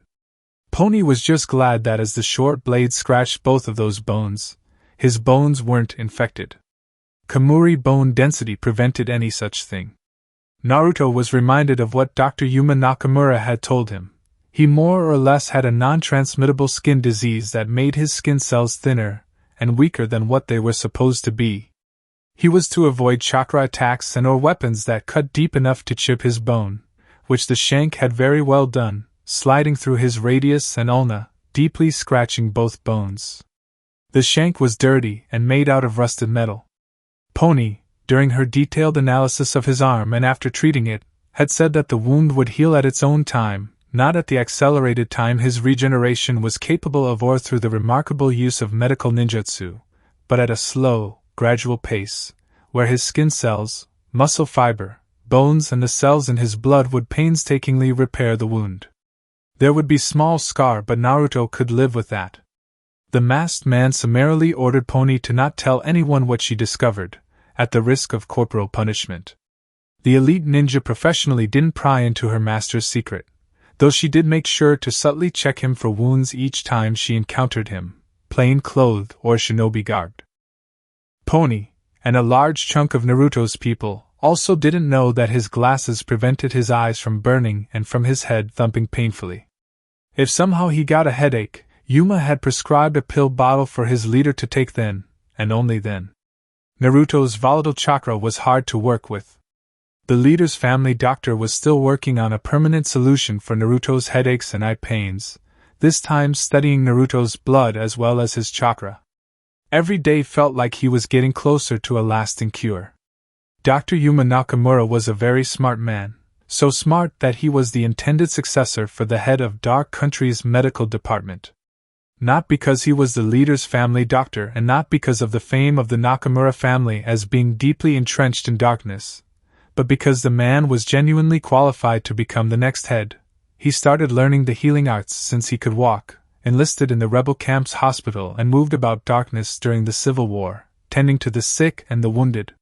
Pony was just glad that as the short blade scratched both of those bones, his bones weren't infected. Kamuri bone density prevented any such thing. Naruto was reminded of what Dr. Yuma Nakamura had told him. He more or less had a non-transmittable skin disease that made his skin cells thinner and weaker than what they were supposed to be. He was to avoid chakra attacks and or weapons that cut deep enough to chip his bone, which the shank had very well done, sliding through his radius and ulna, deeply scratching both bones. The shank was dirty and made out of rusted metal. Pony, during her detailed analysis of his arm and after treating it, had said that the wound would heal at its own time, not at the accelerated time his regeneration was capable of or through the remarkable use of medical ninjutsu, but at a slow, gradual pace, where his skin cells, muscle fiber, bones and the cells in his blood would painstakingly repair the wound. There would be small scar, but Naruto could live with that. The masked man summarily ordered Pony to not tell anyone what she discovered, at the risk of corporal punishment. The elite ninja professionally didn't pry into her master's secret, though she did make sure to subtly check him for wounds each time she encountered him, plain clothed or shinobi garbed. Pony, and a large chunk of Naruto's people, also didn't know that his glasses prevented his eyes from burning and from his head thumping painfully. If somehow he got a headache, Yuma had prescribed a pill bottle for his leader to take then, and only then. Naruto's volatile chakra was hard to work with. The leader's family doctor was still working on a permanent solution for Naruto's headaches and eye pains, this time studying Naruto's blood as well as his chakra. Every day felt like he was getting closer to a lasting cure. Dr. Yuma Nakamura was a very smart man, so smart that he was the intended successor for the head of Dark Country's medical department. Not because he was the leader's family doctor and not because of the fame of the Nakamura family as being deeply entrenched in darkness, but because the man was genuinely qualified to become the next head. He started learning the healing arts since he could walk, enlisted in the rebel camp's hospital and moved about darkness during the Civil War, tending to the sick and the wounded.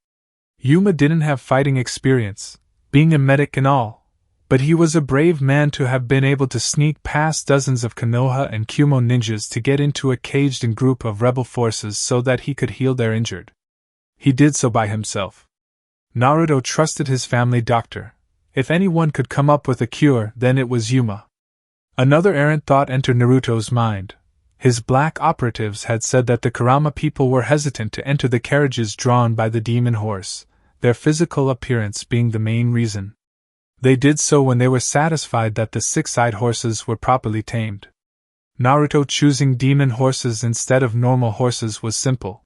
Yuma didn't have fighting experience, being a medic and all, But he was a brave man to have been able to sneak past dozens of Konoha and Kumo ninjas to get into a caged-in group of rebel forces so that he could heal their injured. He did so by himself. Naruto trusted his family doctor. If anyone could come up with a cure, then it was Yuma. Another errant thought entered Naruto's mind. His black operatives had said that the Kurama people were hesitant to enter the carriages drawn by the demon horse, their physical appearance being the main reason. They did so when they were satisfied that the six-eyed horses were properly tamed. Naruto choosing demon horses instead of normal horses was simple.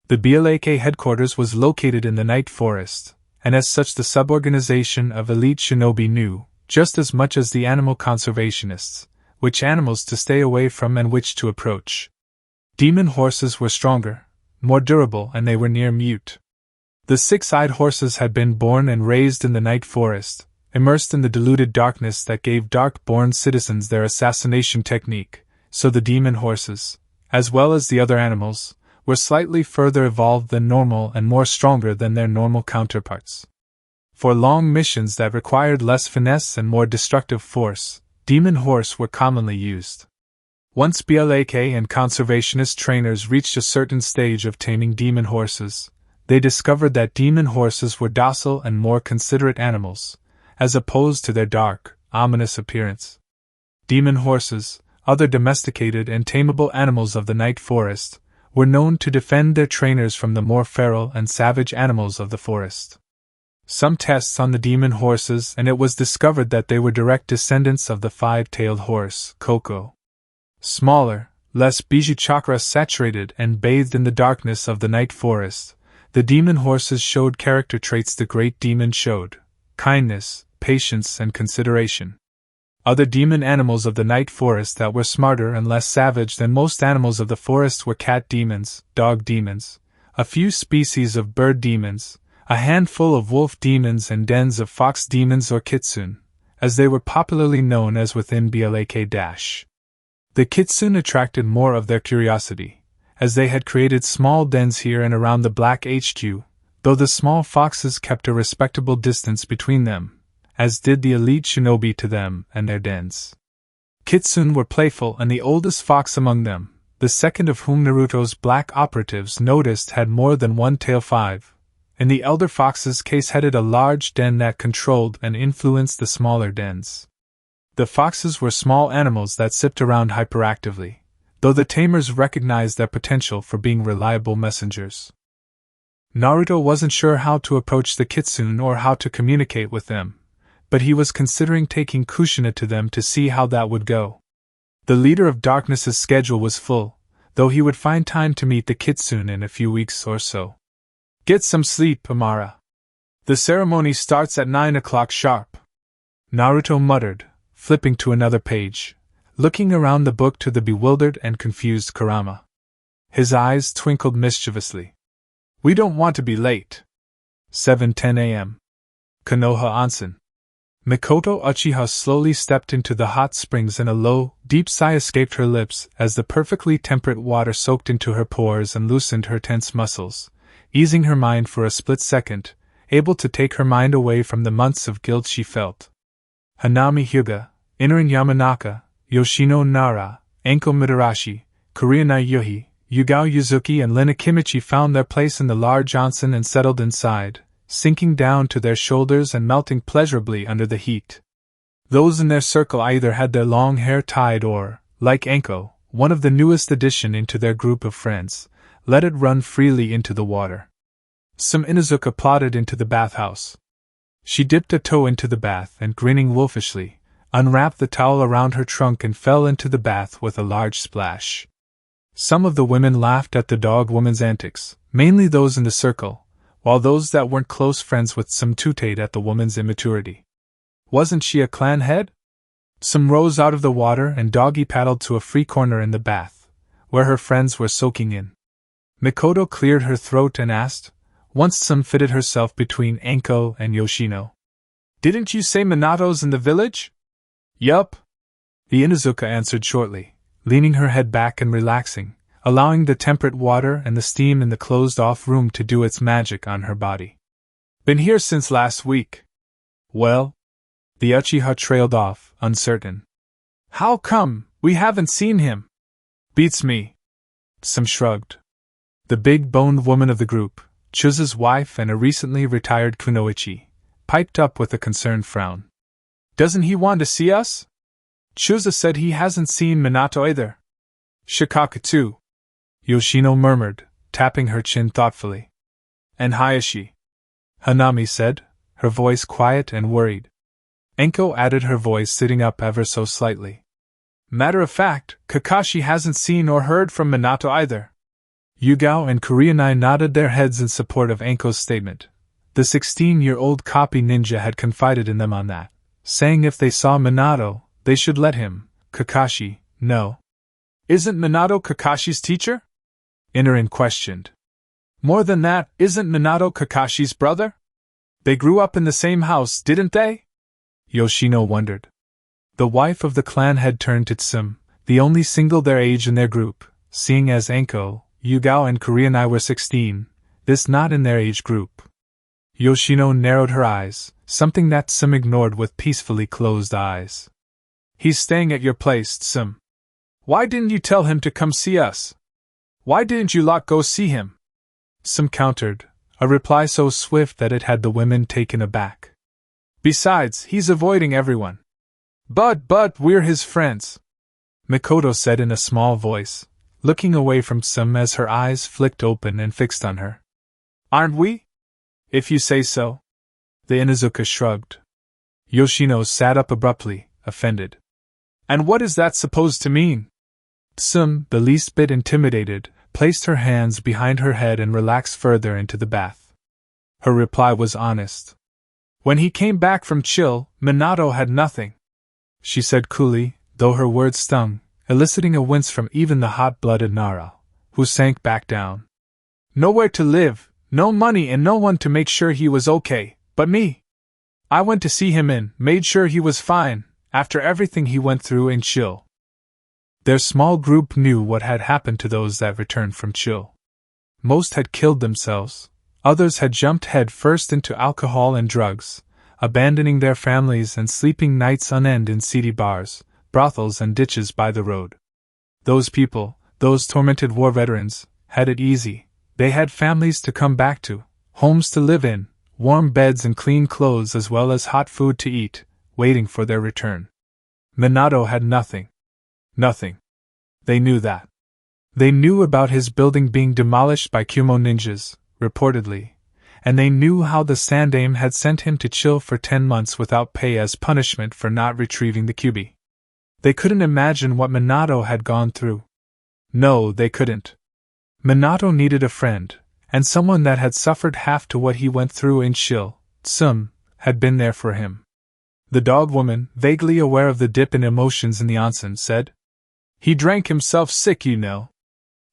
The BLAK headquarters was located in the Night Forest, and as such the suborganization of elite shinobi knew, just as much as the animal conservationists, which animals to stay away from and which to approach. Demon horses were stronger, more durable, and they were near mute. The six-eyed horses had been born and raised in the Night Forest, immersed in the diluted darkness that gave dark-born citizens their assassination technique, so the demon horses, as well as the other animals, were slightly further evolved than normal and more stronger than their normal counterparts. For long missions that required less finesse and more destructive force, demon horse were commonly used. Once BLAK and conservationist trainers reached a certain stage of taming demon horses, they discovered that demon horses were docile and more considerate animals, as opposed to their dark, ominous appearance. Demon horses, other domesticated and tameable animals of the Night Forest, were known to defend their trainers from the more feral and savage animals of the forest. Some tests on the demon horses, and it was discovered that they were direct descendants of the five-tailed horse, Koko. Smaller, less Biju chakra saturated and bathed in the darkness of the Night Forest, the demon horses showed character traits the great demon showed: kindness, patience, and consideration. Other demon animals of the Night Forest that were smarter and less savage than most animals of the forest were cat demons, dog demons, a few species of bird demons, a handful of wolf demons, and dens of fox demons or kitsune, as they were popularly known as within BLAK-. The kitsune attracted more of their curiosity, as they had created small dens here and around the Black HQ, though the small foxes kept a respectable distance between them, as did the elite shinobi to them and their dens. Kitsune were playful, and the oldest fox among them, the second of whom Naruto's black operatives noticed had more than one tail, 5, in the elder fox's case headed a large den that controlled and influenced the smaller dens. The foxes were small animals that zipped around hyperactively, though the tamers recognized their potential for being reliable messengers. Naruto wasn't sure how to approach the kitsune or how to communicate with them, but he was considering taking Kushina to them to see how that would go. The leader of Darkness's schedule was full, though he would find time to meet the kitsune in a few weeks or so. Get some sleep, Amara. The ceremony starts at 9 o'clock sharp. Naruto muttered, flipping to another page, looking around the book to the bewildered and confused Kurama. His eyes twinkled mischievously. We don't want to be late. 7:10 a.m. Konoha Onsen. Mikoto Uchiha slowly stepped into the hot springs, and a low, deep sigh escaped her lips as the perfectly temperate water soaked into her pores and loosened her tense muscles, easing her mind for a split second, able to take her mind away from the months of guilt she felt. Hanami Hyuga, Inorin Yamanaka, Yoshino Nara, Enko Mitarashi, Kurianai Yuhi, Yugao Yuzuki, and Lina Kimichi found their place in the large onsen and settled inside, sinking down to their shoulders and melting pleasurably under the heat. Those in their circle either had their long hair tied or, like Enko, one of the newest addition into their group of friends, let it run freely into the water. Some Inuzuka plodded into the bathhouse. She dipped a toe into the bath and, grinning wolfishly, unwrapped the towel around her trunk and fell into the bath with a large splash. Some of the women laughed at the dog woman's antics, mainly those in the circle, while those that weren't close friends with some tooted at the woman's immaturity. Wasn't she a clan head? Some rose out of the water and doggy paddled to a free corner in the bath, where her friends were soaking in. Mikoto cleared her throat and asked, once Some fitted herself between Enko and Yoshino. Didn't you say Minato's in the village? Yup. The Inuzuka answered shortly, leaning her head back and relaxing, allowing the temperate water and the steam in the closed-off room to do its magic on her body. Been here since last week. Well? The Uchiha trailed off, uncertain. How come we haven't seen him? Beats me. Some shrugged. The big-boned woman of the group, Chuza's wife and a recently retired kunoichi, piped up with a concerned frown. Doesn't he want to see us? Chuza said he hasn't seen Minato either. Shikaka too. Yoshino murmured, tapping her chin thoughtfully. And Hayashi? Hanami said, her voice quiet and worried. Enko added her voice, sitting up ever so slightly. Matter of fact, Kakashi hasn't seen or heard from Minato either. Yugao and Kurenai nodded their heads in support of Enko's statement. The 16-year-old copy ninja had confided in them on that, saying if they saw Minato, they should let him, Kakashi, know. Isn't Minato Kakashi's teacher? Inorin questioned. More than that, isn't Minato Kakashi's brother? They grew up in the same house, didn't they? Yoshino wondered. The wife of the clan had turned to Tsum, the only single their age in their group, seeing as Enko, Yugao and Kurenai were 16, this not in their age group. Yoshino narrowed her eyes, something that Tsum ignored with peacefully closed eyes. He's staying at your place, Tsum. Why didn't you tell him to come see us? Why didn't you lot go see him? Tsum countered, a reply so swift that it had the women taken aback. Besides, he's avoiding everyone. But we're his friends, Mikoto said in a small voice, looking away from Tsum as her eyes flicked open and fixed on her. Aren't we? If you say so. The Inuzuka shrugged. Yoshino sat up abruptly, offended. And what is that supposed to mean? Tsum, the least bit intimidated, placed her hands behind her head and relaxed further into the bath. Her reply was honest. When he came back from Chill, Minato had nothing, she said coolly, though her words stung, eliciting a wince from even the hot-blooded Nara, who sank back down. Nowhere to live, no money and no one to make sure he was okay, but me. I went to see him and made sure he was fine, after everything he went through in Chill. Their small group knew what had happened to those that returned from Chill. Most had killed themselves, others had jumped head first into alcohol and drugs, abandoning their families and sleeping nights on end in seedy bars, brothels and ditches by the road. Those people, those tormented war veterans, had it easy. They had families to come back to, homes to live in, warm beds and clean clothes as well as hot food to eat, waiting for their return. Minato had nothing. Nothing. They knew that. They knew about his building being demolished by Kumo ninjas, reportedly, and they knew how the Sandaime had sent him to Chill for 10 months without pay as punishment for not retrieving the Kyuubi. They couldn't imagine what Minato had gone through. No, they couldn't. Minato needed a friend, and someone that had suffered half to what he went through in Chill. Tsum had been there for him. The dog woman, vaguely aware of the dip in emotions in the onsen, said, He drank himself sick, you know.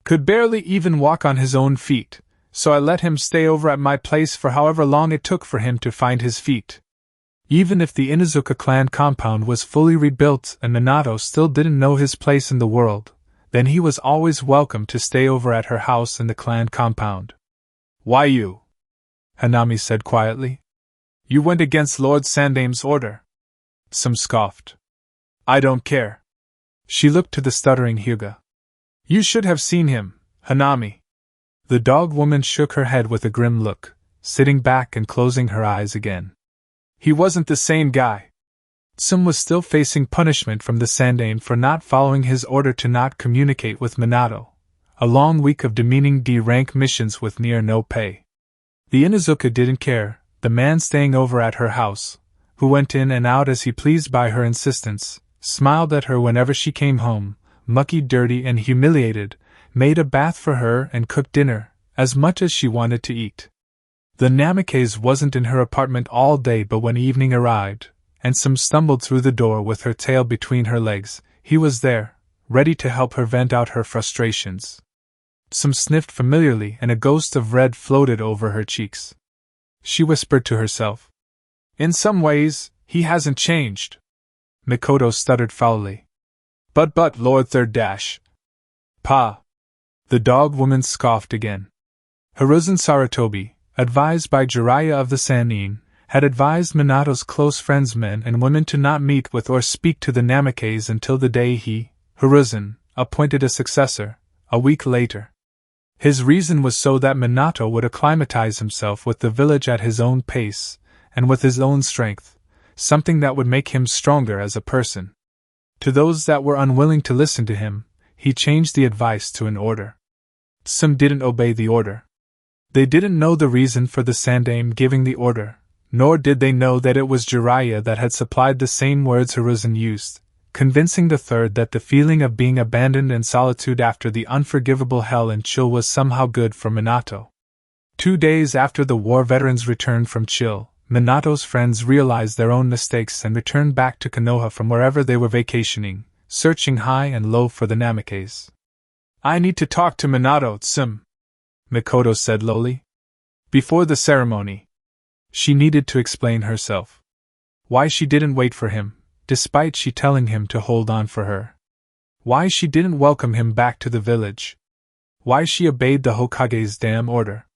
Could barely even walk on his own feet, so I let him stay over at my place for however long it took for him to find his feet. Even if the Inuzuka clan compound was fully rebuilt and Minato still didn't know his place in the world, then he was always welcome to stay over at her house in the clan compound. Why you? Hanami said quietly. You went against Lord Sandaime's order. Some scoffed. I don't care. She looked to the stuttering Hyuga. You should have seen him, Hanami. The dog woman shook her head with a grim look, sitting back and closing her eyes again. He wasn't the same guy. Tsum was still facing punishment from the Sandaime for not following his order to not communicate with Minato, a long week of demeaning D-rank missions with near no pay. The Inuzuka didn't care, the man staying over at her house, who went in and out as he pleased by her insistence, smiled at her whenever she came home, mucky, dirty and humiliated, made a bath for her and cooked dinner, as much as she wanted to eat. The Namikaze wasn't in her apartment all day, but when evening arrived, and Tsum stumbled through the door with her tail between her legs, he was there, ready to help her vent out her frustrations. Tsum sniffed familiarly and a ghost of red floated over her cheeks. She whispered to herself. In some ways, he hasn't changed. Mikoto stuttered foully. But Lord Third Dash. Pa. The dog woman scoffed again. Hiruzen Sarutobi, advised by Jiraiya of the Sannin, had advised Minato's close friends men and women to not meet with or speak to the Namikaze until the day he, Hiruzen, appointed a successor, a week later. His reason was so that Minato would acclimatize himself with the village at his own pace, and with his own strength, something that would make him stronger as a person. To those that were unwilling to listen to him, he changed the advice to an order. Some didn't obey the order. They didn't know the reason for the Sandaime giving the order, nor did they know that it was Jiraiya that had supplied the same words Hiruzen used, convincing the third that the feeling of being abandoned in solitude after the unforgivable hell in Chill was somehow good for Minato. 2 days after the war veterans returned from Chill, Minato's friends realized their own mistakes and returned back to Konoha from wherever they were vacationing, searching high and low for the Namikaze. "I need to talk to Minato-san," Mikoto said lowly. Before the ceremony, she needed to explain herself. Why she didn't wait for him, despite she telling him to hold on for her. Why she didn't welcome him back to the village. Why she obeyed the Hokage's damn order.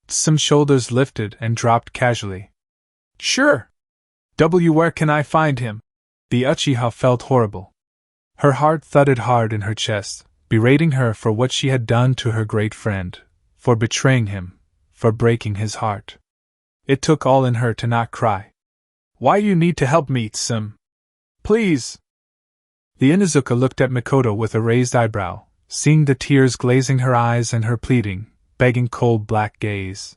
Some shoulders lifted and dropped casually. "Sure. Where can I find him?" The Uchiha felt horrible. Her heart thudded hard in her chest, berating her for what she had done to her great friend, for betraying him, for breaking his heart. It took all in her to not cry. "Why you need to help me, Sim? Please." The Inuzuka looked at Mikoto with a raised eyebrow, seeing the tears glazing her eyes and her pleading, begging cold black gaze.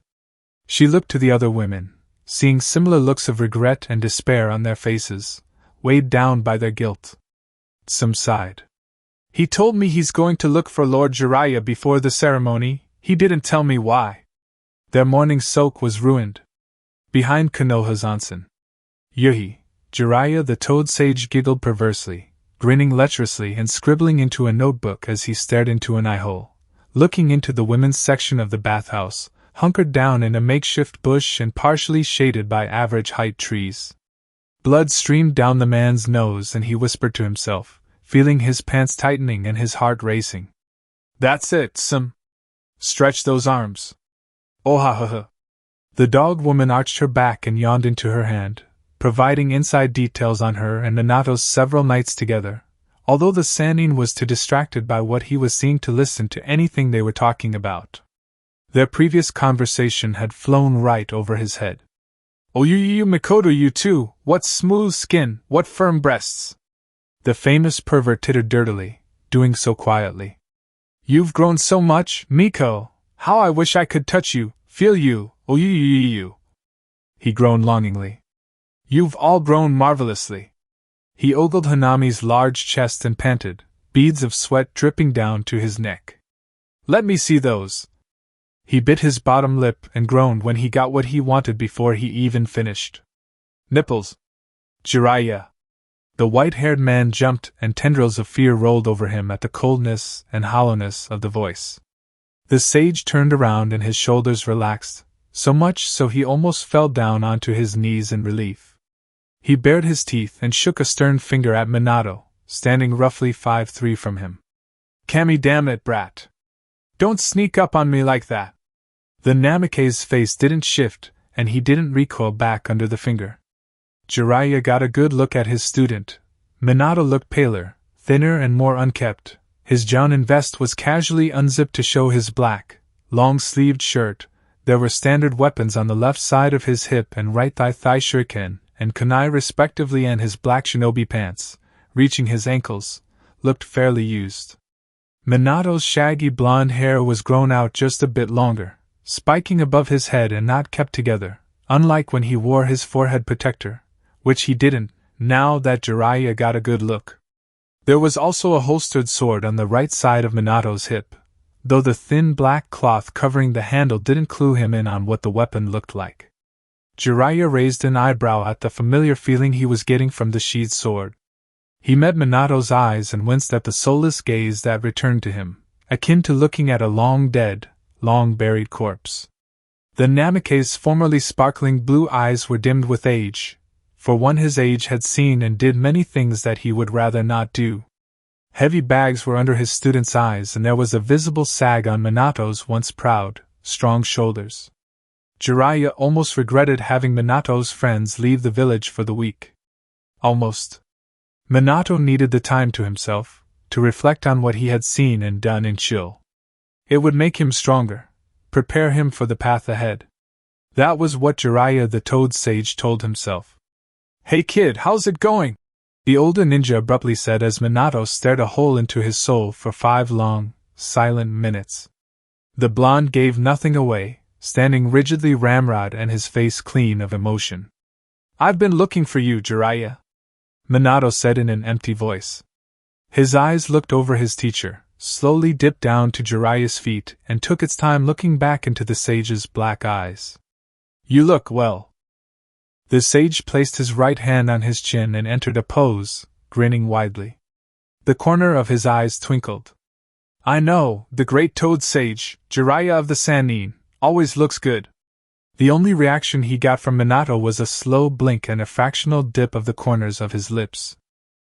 She looked to the other women, seeing similar looks of regret and despair on their faces, weighed down by their guilt. Some sighed. "He told me he's going to look for Lord Jiraiya before the ceremony, he didn't tell me why." Their morning soak was ruined. Behind Konoha's onsen, Yuhi, Jiraiya the Toad Sage giggled perversely, grinning lecherously and scribbling into a notebook as he stared into an eye-hole, looking into the women's section of the bathhouse, hunkered down in a makeshift bush and partially shaded by average-height trees. Blood streamed down the man's nose and he whispered to himself, feeling his pants tightening and his heart racing. "That's it, Sim. Stretch those arms. Oh ha ha ha." The dog woman arched her back and yawned into her hand, providing inside details on her and Minato's several nights together, although the Sannin was too distracted by what he was seeing to listen to anything they were talking about. Their previous conversation had flown right over his head. "Oh you Mikoto you too, what smooth skin, what firm breasts." The famous pervert tittered dirtily, doing so quietly. "You've grown so much, Miko, how I wish I could touch you, feel you, oh you. He groaned longingly. "You've all grown marvelously." He ogled Hanami's large chest and panted, beads of sweat dripping down to his neck. "Let me see those." He bit his bottom lip and groaned when he got what he wanted before he even finished. "Nipples. Jiraiya." The white-haired man jumped and tendrils of fear rolled over him at the coldness and hollowness of the voice. The sage turned around and his shoulders relaxed, so much so he almost fell down onto his knees in relief. He bared his teeth and shook a stern finger at Minato, standing roughly 5'3" from him. "Cammy damn it, brat. Don't sneak up on me like that." The Namikaze's face didn't shift, and he didn't recoil back under the finger. Jiraiya got a good look at his student. Minato looked paler, thinner and more unkempt. His jounin vest was casually unzipped to show his black, long-sleeved shirt. There were standard weapons on the left side of his hip and right thigh shuriken and kunai respectively, and his black shinobi pants, reaching his ankles, looked fairly used. Minato's shaggy blonde hair was grown out just a bit longer, spiking above his head and not kept together, unlike when he wore his forehead protector, which he didn't, now that Jiraiya got a good look. There was also a holstered sword on the right side of Minato's hip, though the thin black cloth covering the handle didn't clue him in on what the weapon looked like. Jiraiya raised an eyebrow at the familiar feeling he was getting from the sheathed sword. He met Minato's eyes and winced at the soulless gaze that returned to him, akin to looking at a long-dead, long-buried corpse. The Namikaze's formerly sparkling blue eyes were dimmed with age, for one his age had seen and did many things that he would rather not do. Heavy bags were under his student's eyes and there was a visible sag on Minato's once proud, strong shoulders. Jiraiya almost regretted having Minato's friends leave the village for the week. Almost. Minato needed the time to himself, to reflect on what he had seen and done in Chill. It would make him stronger, prepare him for the path ahead. That was what Jiraiya the Toad Sage told himself. "Hey kid, how's it going?" the older ninja abruptly said as Minato stared a hole into his soul for 5 long, silent minutes. The blonde gave nothing away, standing rigidly ramrod and his face clean of emotion. "I've been looking for you, Jiraiya," Minato said in an empty voice. His eyes looked over his teacher, slowly dipped down to Jiraiya's feet, and took its time looking back into the sage's black eyes. "You look well." The sage placed his right hand on his chin and entered a pose, grinning widely. The corner of his eyes twinkled. "I know, the great Toad Sage, Jiraiya of the Sannin, always looks good." The only reaction he got from Minato was a slow blink and a fractional dip of the corners of his lips.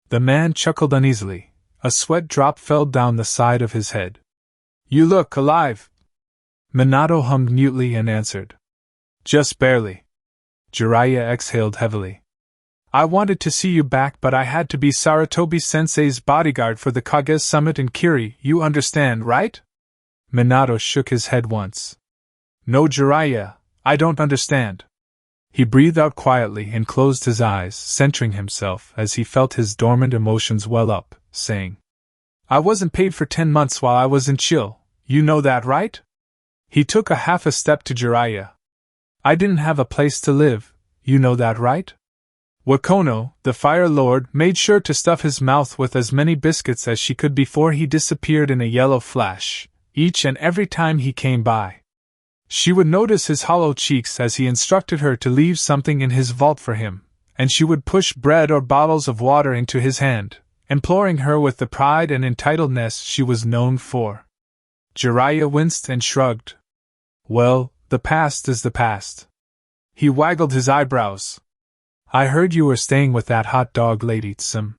The man chuckled uneasily. A sweat drop fell down the side of his head. "You look alive." Minato hummed mutely and answered. "Just barely." Jiraiya exhaled heavily. "I wanted to see you back, but I had to be Sarutobi-sensei's bodyguard for the Kage Summit in Kiri, you understand, right?" Minato shook his head once. "No, Jiraiya, I don't understand." He breathed out quietly and closed his eyes, centering himself as he felt his dormant emotions well up, saying, "I wasn't paid for 10 months while I was in Chill, you know that, right?" He took a half a step to Jiraiya. "I didn't have a place to live, you know that, right?" Wakono, the Fire Lord, made sure to stuff his mouth with as many biscuits as she could before he disappeared in a yellow flash, each and every time he came by. She would notice his hollow cheeks as he instructed her to leave something in his vault for him, and she would push bread or bottles of water into his hand, imploring her with the pride and entitledness she was known for. Jiraiya winced and shrugged. "Well, the past is the past." He waggled his eyebrows. "I heard you were staying with that hot dog lady, Tsum.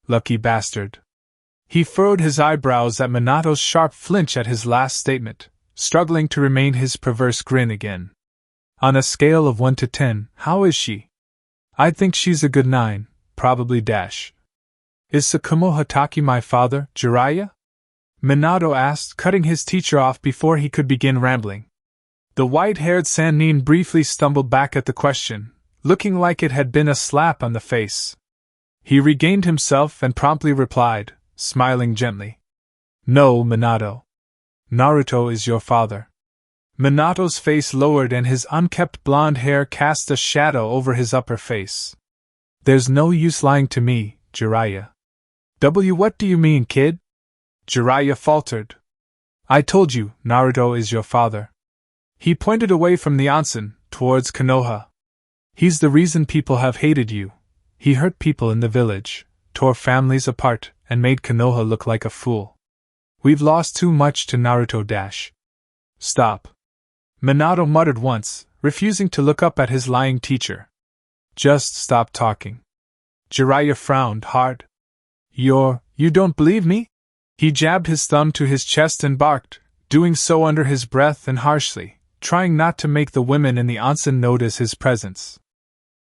Lucky bastard." He furrowed his eyebrows at Minato's sharp flinch at his last statement, struggling to remain his perverse grin again. "On a scale of 1 to 10, how is she?" "I think she's a good 9, probably dash." "Is Tsukumo Hatake my father, Jiraiya?" Minato asked, cutting his teacher off before he could begin rambling. The white-haired Sannin briefly stumbled back at the question, looking like it had been a slap on the face. He regained himself and promptly replied, smiling gently. "No, Minato. Naruto is your father." Minato's face lowered and his unkempt blonde hair cast a shadow over his upper face. "There's no use lying to me, Jiraiya." What do you mean, kid?" Jiraiya faltered. "I told you, Naruto is your father." He pointed away from the onsen, towards Konoha. "He's the reason people have hated you. He hurt people in the village, tore families apart, and made Konoha look like a fool. We've lost too much to Naruto dash." "Stop." Minato muttered once, refusing to look up at his lying teacher. "Just stop talking." Jiraiya frowned hard. You don't believe me?" He jabbed his thumb to his chest and barked, doing so under his breath and harshly, trying not to make the women in the onsen notice his presence.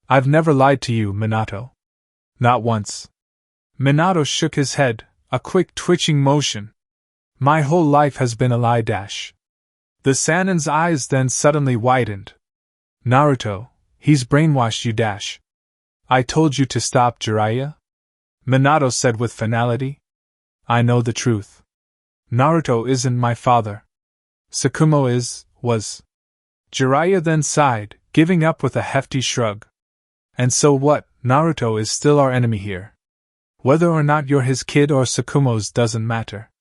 "I've never lied to you, Minato." "Not once." Minato shook his head, a quick twitching motion. "My whole life has been a lie dash." The Sannin's eyes then suddenly widened. "Naruto, he's brainwashed you dash." "I told you to stop, Jiraiya," Minato said with finality. "I know the truth. Naruto isn't my father. Tsukumo was. Jiraiya then sighed, giving up with a hefty shrug. "And so what, Naruto is still our enemy here. Whether or not you're his kid or Tsukumo's doesn't matter.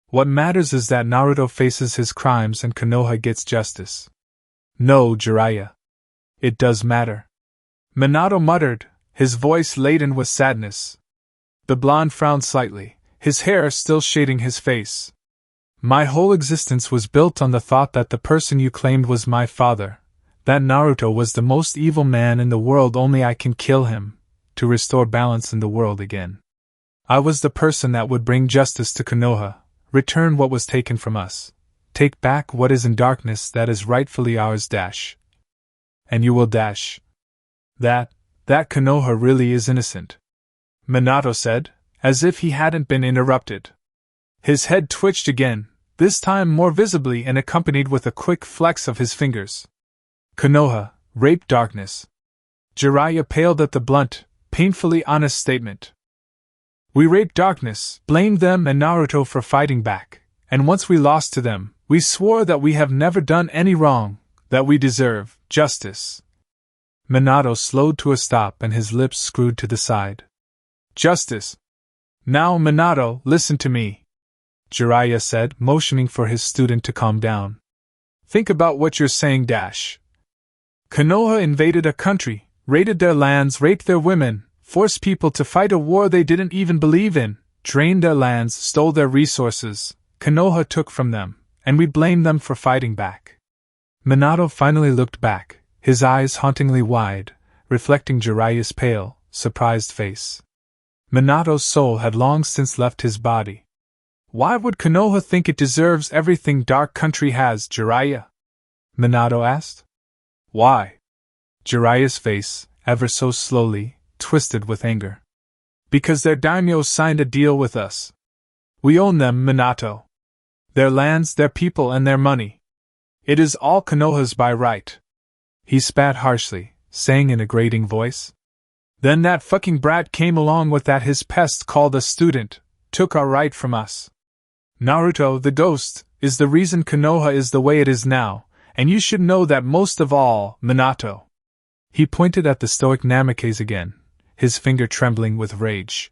What matters is that Naruto faces his crimes and Konoha gets justice." "No, Jiraiya. It does matter." Minato muttered, his voice laden with sadness. The blonde frowned slightly, his hair still shading his face. "My whole existence was built on the thought that the person you claimed was my father, that Naruto was the most evil man in the world, only I can kill him, to restore balance in the world again. I was the person that would bring justice to Konoha, return what was taken from us, take back what is in darkness that is rightfully ours dash. and you will dash. That Konoha really is innocent," Minato said, as if he hadn't been interrupted. His head twitched again, this time more visibly and accompanied with a quick flex of his fingers. Konoha, rape darkness. Jiraiya paled at the blunt, painfully honest statement. "We raped darkness, blamed them and Naruto for fighting back, and once we lost to them, we swore that we have never done any wrong, that we deserve justice." Minato slowed to a stop and his lips screwed to the side. "Justice. Now, Minato, listen to me," Jiraiya said, motioning for his student to calm down. "Think about what you're saying, Dash. Konoha invaded a country, raided their lands, raped their women, forced people to fight a war they didn't even believe in, drained their lands, stole their resources, Konoha took from them, and we blame them for fighting back." Minato finally looked back, his eyes hauntingly wide, reflecting Jiraiya's pale, surprised face. Minato's soul had long since left his body. "Why would Konoha think it deserves everything Dark Country has, Jiraiya?" Minato asked. "Why?" Jiraiya's face, ever so slowly, twisted with anger. "Because their daimyo signed a deal with us. We own them, Minato. Their lands, their people, and their money. It is all Konoha's by right." He spat harshly, saying in a grating voice. "Then that fucking brat came along with that his pest called a student, took our right from us. Naruto, the ghost, is the reason Konoha is the way it is now, and you should know that most of all, Minato." He pointed at the stoic Namikaze again, his finger trembling with rage.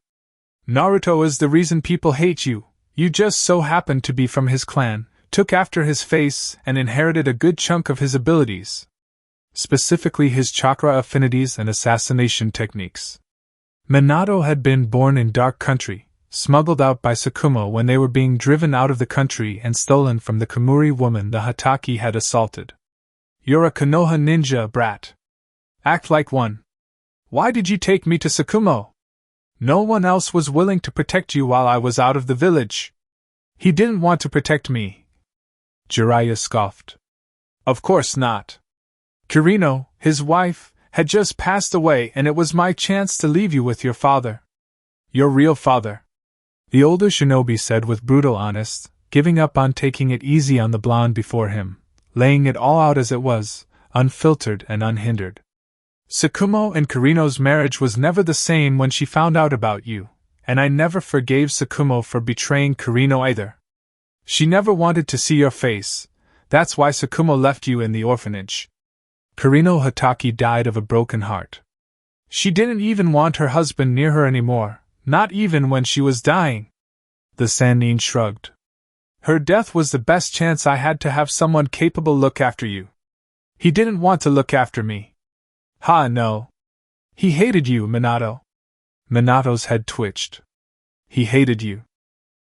"Naruto is the reason people hate you. You just so happened to be from his clan, took after his face, and inherited a good chunk of his abilities. Specifically his chakra affinities and assassination techniques. Minato had been born in Dark Country, smuggled out by Tsukumo when they were being driven out of the country and stolen from the Kamuri woman the Hatake had assaulted. You're a Konoha ninja, brat. Act like one. Why did you take me to Tsukumo? No one else was willing to protect you while I was out of the village. He didn't want to protect me." Jiraiya scoffed. "Of course not. Kirino, his wife, had just passed away and it was my chance to leave you with your father. Your real father," the older shinobi said with brutal honesty, giving up on taking it easy on the blonde before him, laying it all out as it was, unfiltered and unhindered. "Tsukumo and Kirino's marriage was never the same when she found out about you, and I never forgave Tsukumo for betraying Kirino either. She never wanted to see your face, that's why Tsukumo left you in the orphanage. Kirino Hatake died of a broken heart. She didn't even want her husband near her anymore, not even when she was dying." The Sannin shrugged. "Her death was the best chance I had to have someone capable look after you. He didn't want to look after me. Ha, no. He hated you, Minato." Minato's head twitched. "He hated you.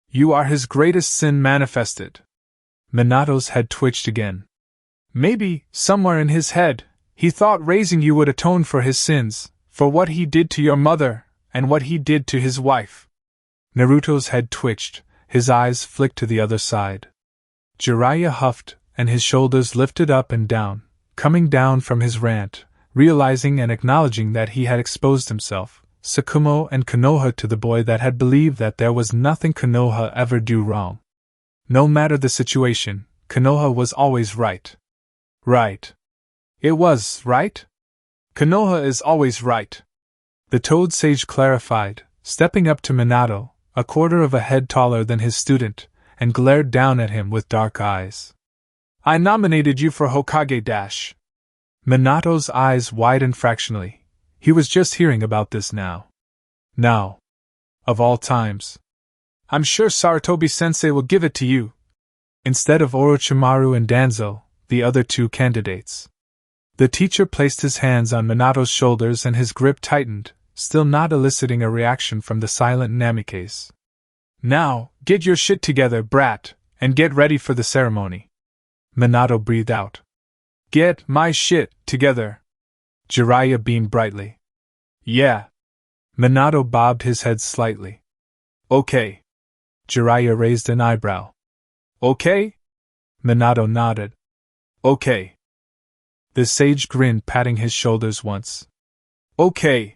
You are his greatest sin manifested." Minato's head twitched again. "Maybe, somewhere in his head, he thought raising you would atone for his sins, for what he did to your mother, and what he did to his wife." Naruto's head twitched, his eyes flicked to the other side. Jiraiya huffed, and his shoulders lifted up and down, coming down from his rant, realizing and acknowledging that he had exposed himself, Tsukumo and Konoha to the boy that had believed that there was nothing Konoha ever do wrong. No matter the situation, Konoha was always right. Right. It was, right? Konoha is always right. The Toad Sage clarified, stepping up to Minato, a quarter of a head taller than his student, and glared down at him with dark eyes. "I nominated you for Hokage Dash." Minato's eyes widened fractionally. He was just hearing about this now. Now. Of all times. "I'm sure Sarutobi-sensei will give it to you." Instead of Orochimaru and Danzo, the other two candidates. The teacher placed his hands on Minato's shoulders and his grip tightened, still not eliciting a reaction from the silent Namikaze. "Now, get your shit together, brat, and get ready for the ceremony." Minato breathed out. "Get my shit together." Jiraiya beamed brightly. "Yeah." Minato bobbed his head slightly. "Okay." Jiraiya raised an eyebrow. "Okay?" Minato nodded. "Okay." The sage grinned, patting his shoulders once. Okay.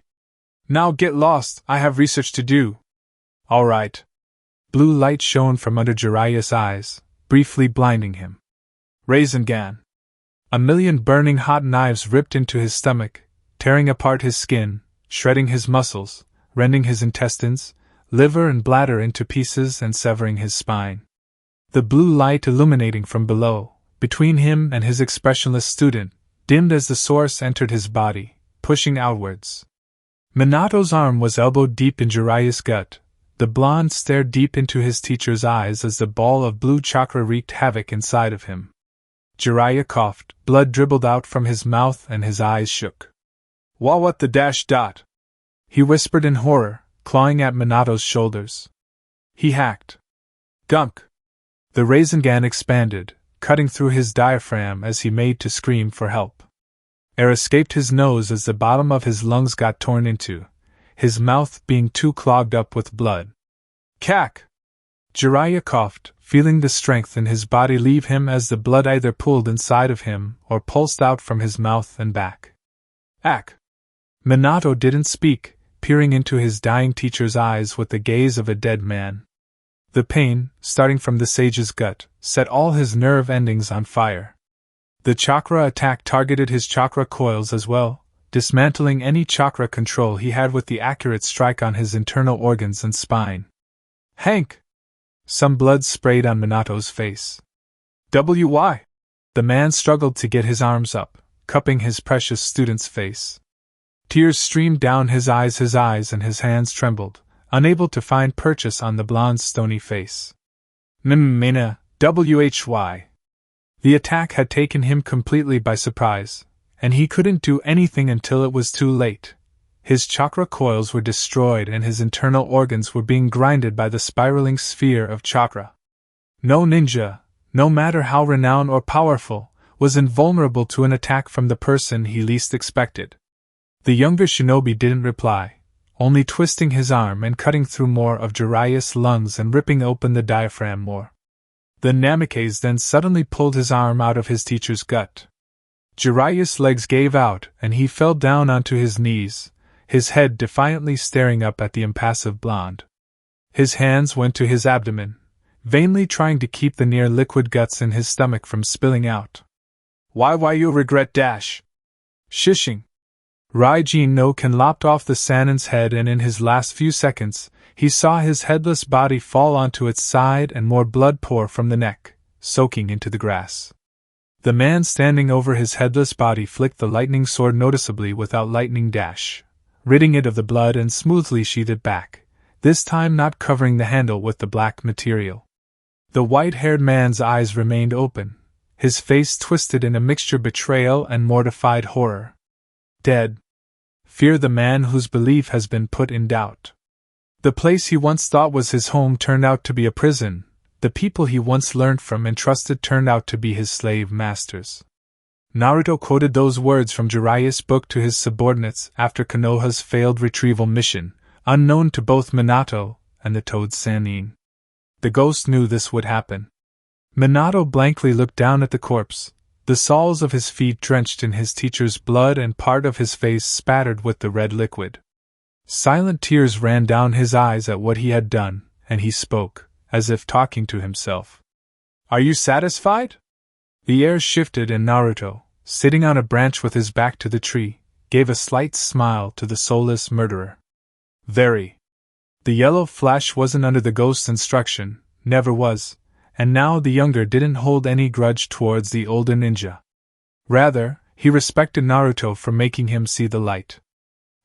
Now get lost, I have research to do. All right. Blue light shone from under Jiraiya's eyes, briefly blinding him. Rasengan. A million burning hot knives ripped into his stomach, tearing apart his skin, shredding his muscles, rending his intestines, liver and bladder into pieces and severing his spine. The blue light illuminating from below, between him and his expressionless student, dimmed as the source entered his body, pushing outwards. Minato's arm was elbow deep in Jiraiya's gut. The blonde stared deep into his teacher's eyes as the ball of blue chakra wreaked havoc inside of him. Jiraiya coughed, blood dribbled out from his mouth and his eyes shook. What the dash dot? He whispered in horror, clawing at Minato's shoulders. He hacked. Gunk! The Rasengan expanded, cutting through his diaphragm as he made to scream for help. Air escaped his nose as the bottom of his lungs got torn into, his mouth being too clogged up with blood. Cack! Jiraiya coughed, feeling the strength in his body leave him as the blood either pooled inside of him or pulsed out from his mouth and back. Ack! Minato didn't speak, peering into his dying teacher's eyes with the gaze of a dead man. The pain, starting from the sage's gut, set all his nerve endings on fire. The chakra attack targeted his chakra coils as well, dismantling any chakra control he had with the accurate strike on his internal organs and spine. Hank! Some blood sprayed on Minato's face. Why? The man struggled to get his arms up, cupping his precious student's face. Tears streamed down his eyes and his hands trembled, unable to find purchase on the blonde's stony face. Mina, why? The attack had taken him completely by surprise, and he couldn't do anything until it was too late. His chakra coils were destroyed and his internal organs were being grinded by the spiraling sphere of chakra. No ninja, no matter how renowned or powerful, was invulnerable to an attack from the person he least expected. The younger shinobi didn't reply, only twisting his arm and cutting through more of Jiraiya's lungs and ripping open the diaphragm more. The Namikaze then suddenly pulled his arm out of his teacher's gut. Jiraiya's legs gave out and he fell down onto his knees, his head defiantly staring up at the impassive blonde. His hands went to his abdomen, vainly trying to keep the near-liquid guts in his stomach from spilling out. Why you regret dash? Shishing. Raijin no Ken lopped off the Sanin's head and in his last few seconds, he saw his headless body fall onto its side and more blood pour from the neck, soaking into the grass. The man standing over his headless body flicked the lightning sword noticeably without lightning dash, ridding it of the blood and smoothly sheathed it back, this time not covering the handle with the black material. The white-haired man's eyes remained open, his face twisted in a mixture betrayal and mortified horror. Dead. Fear the man whose belief has been put in doubt. The place he once thought was his home turned out to be a prison, the people he once learned from and trusted turned out to be his slave masters. Naruto quoted those words from Jiraiya's book to his subordinates after Konoha's failed retrieval mission, unknown to both Minato and the Toad Sannin. The ghost knew this would happen. Minato blankly looked down at the corpse, the soles of his feet drenched in his teacher's blood and part of his face spattered with the red liquid. Silent tears ran down his eyes at what he had done, and he spoke, as if talking to himself. Are you satisfied? The air shifted and Naruto, sitting on a branch with his back to the tree, gave a slight smile to the soulless murderer. Very. The yellow flash wasn't under the ghost's instruction, never was, and now the younger didn't hold any grudge towards the older ninja. Rather, he respected Naruto for making him see the light.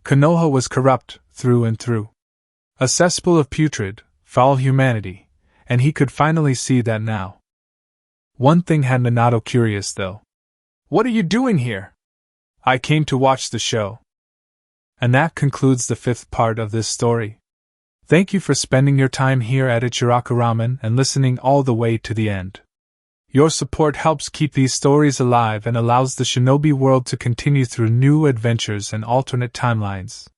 Konoha was corrupt, through and through. A cesspool of putrid, foul humanity, and he could finally see that now. One thing had Minato curious though. What are you doing here? I came to watch the show. And that concludes the 5th part of this story. Thank you for spending your time here at Ichiraku Ramen and listening all the way to the end. Your support helps keep these stories alive and allows the shinobi world to continue through new adventures and alternate timelines.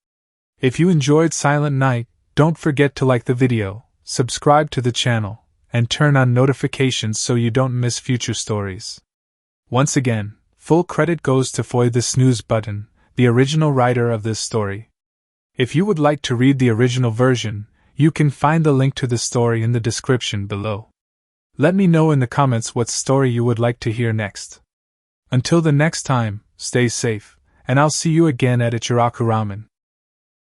If you enjoyed Silent Night, don't forget to like the video, subscribe to the channel, and turn on notifications so you don't miss future stories. Once again, Full credit goes to Foy the Snooze Button, the original writer of this story. If you would like to read the original version, you can find the link to the story in the description below. Let me know in the comments what story you would like to hear next. Until the next time, stay safe, and I'll see you again at Ichiraku Ramen.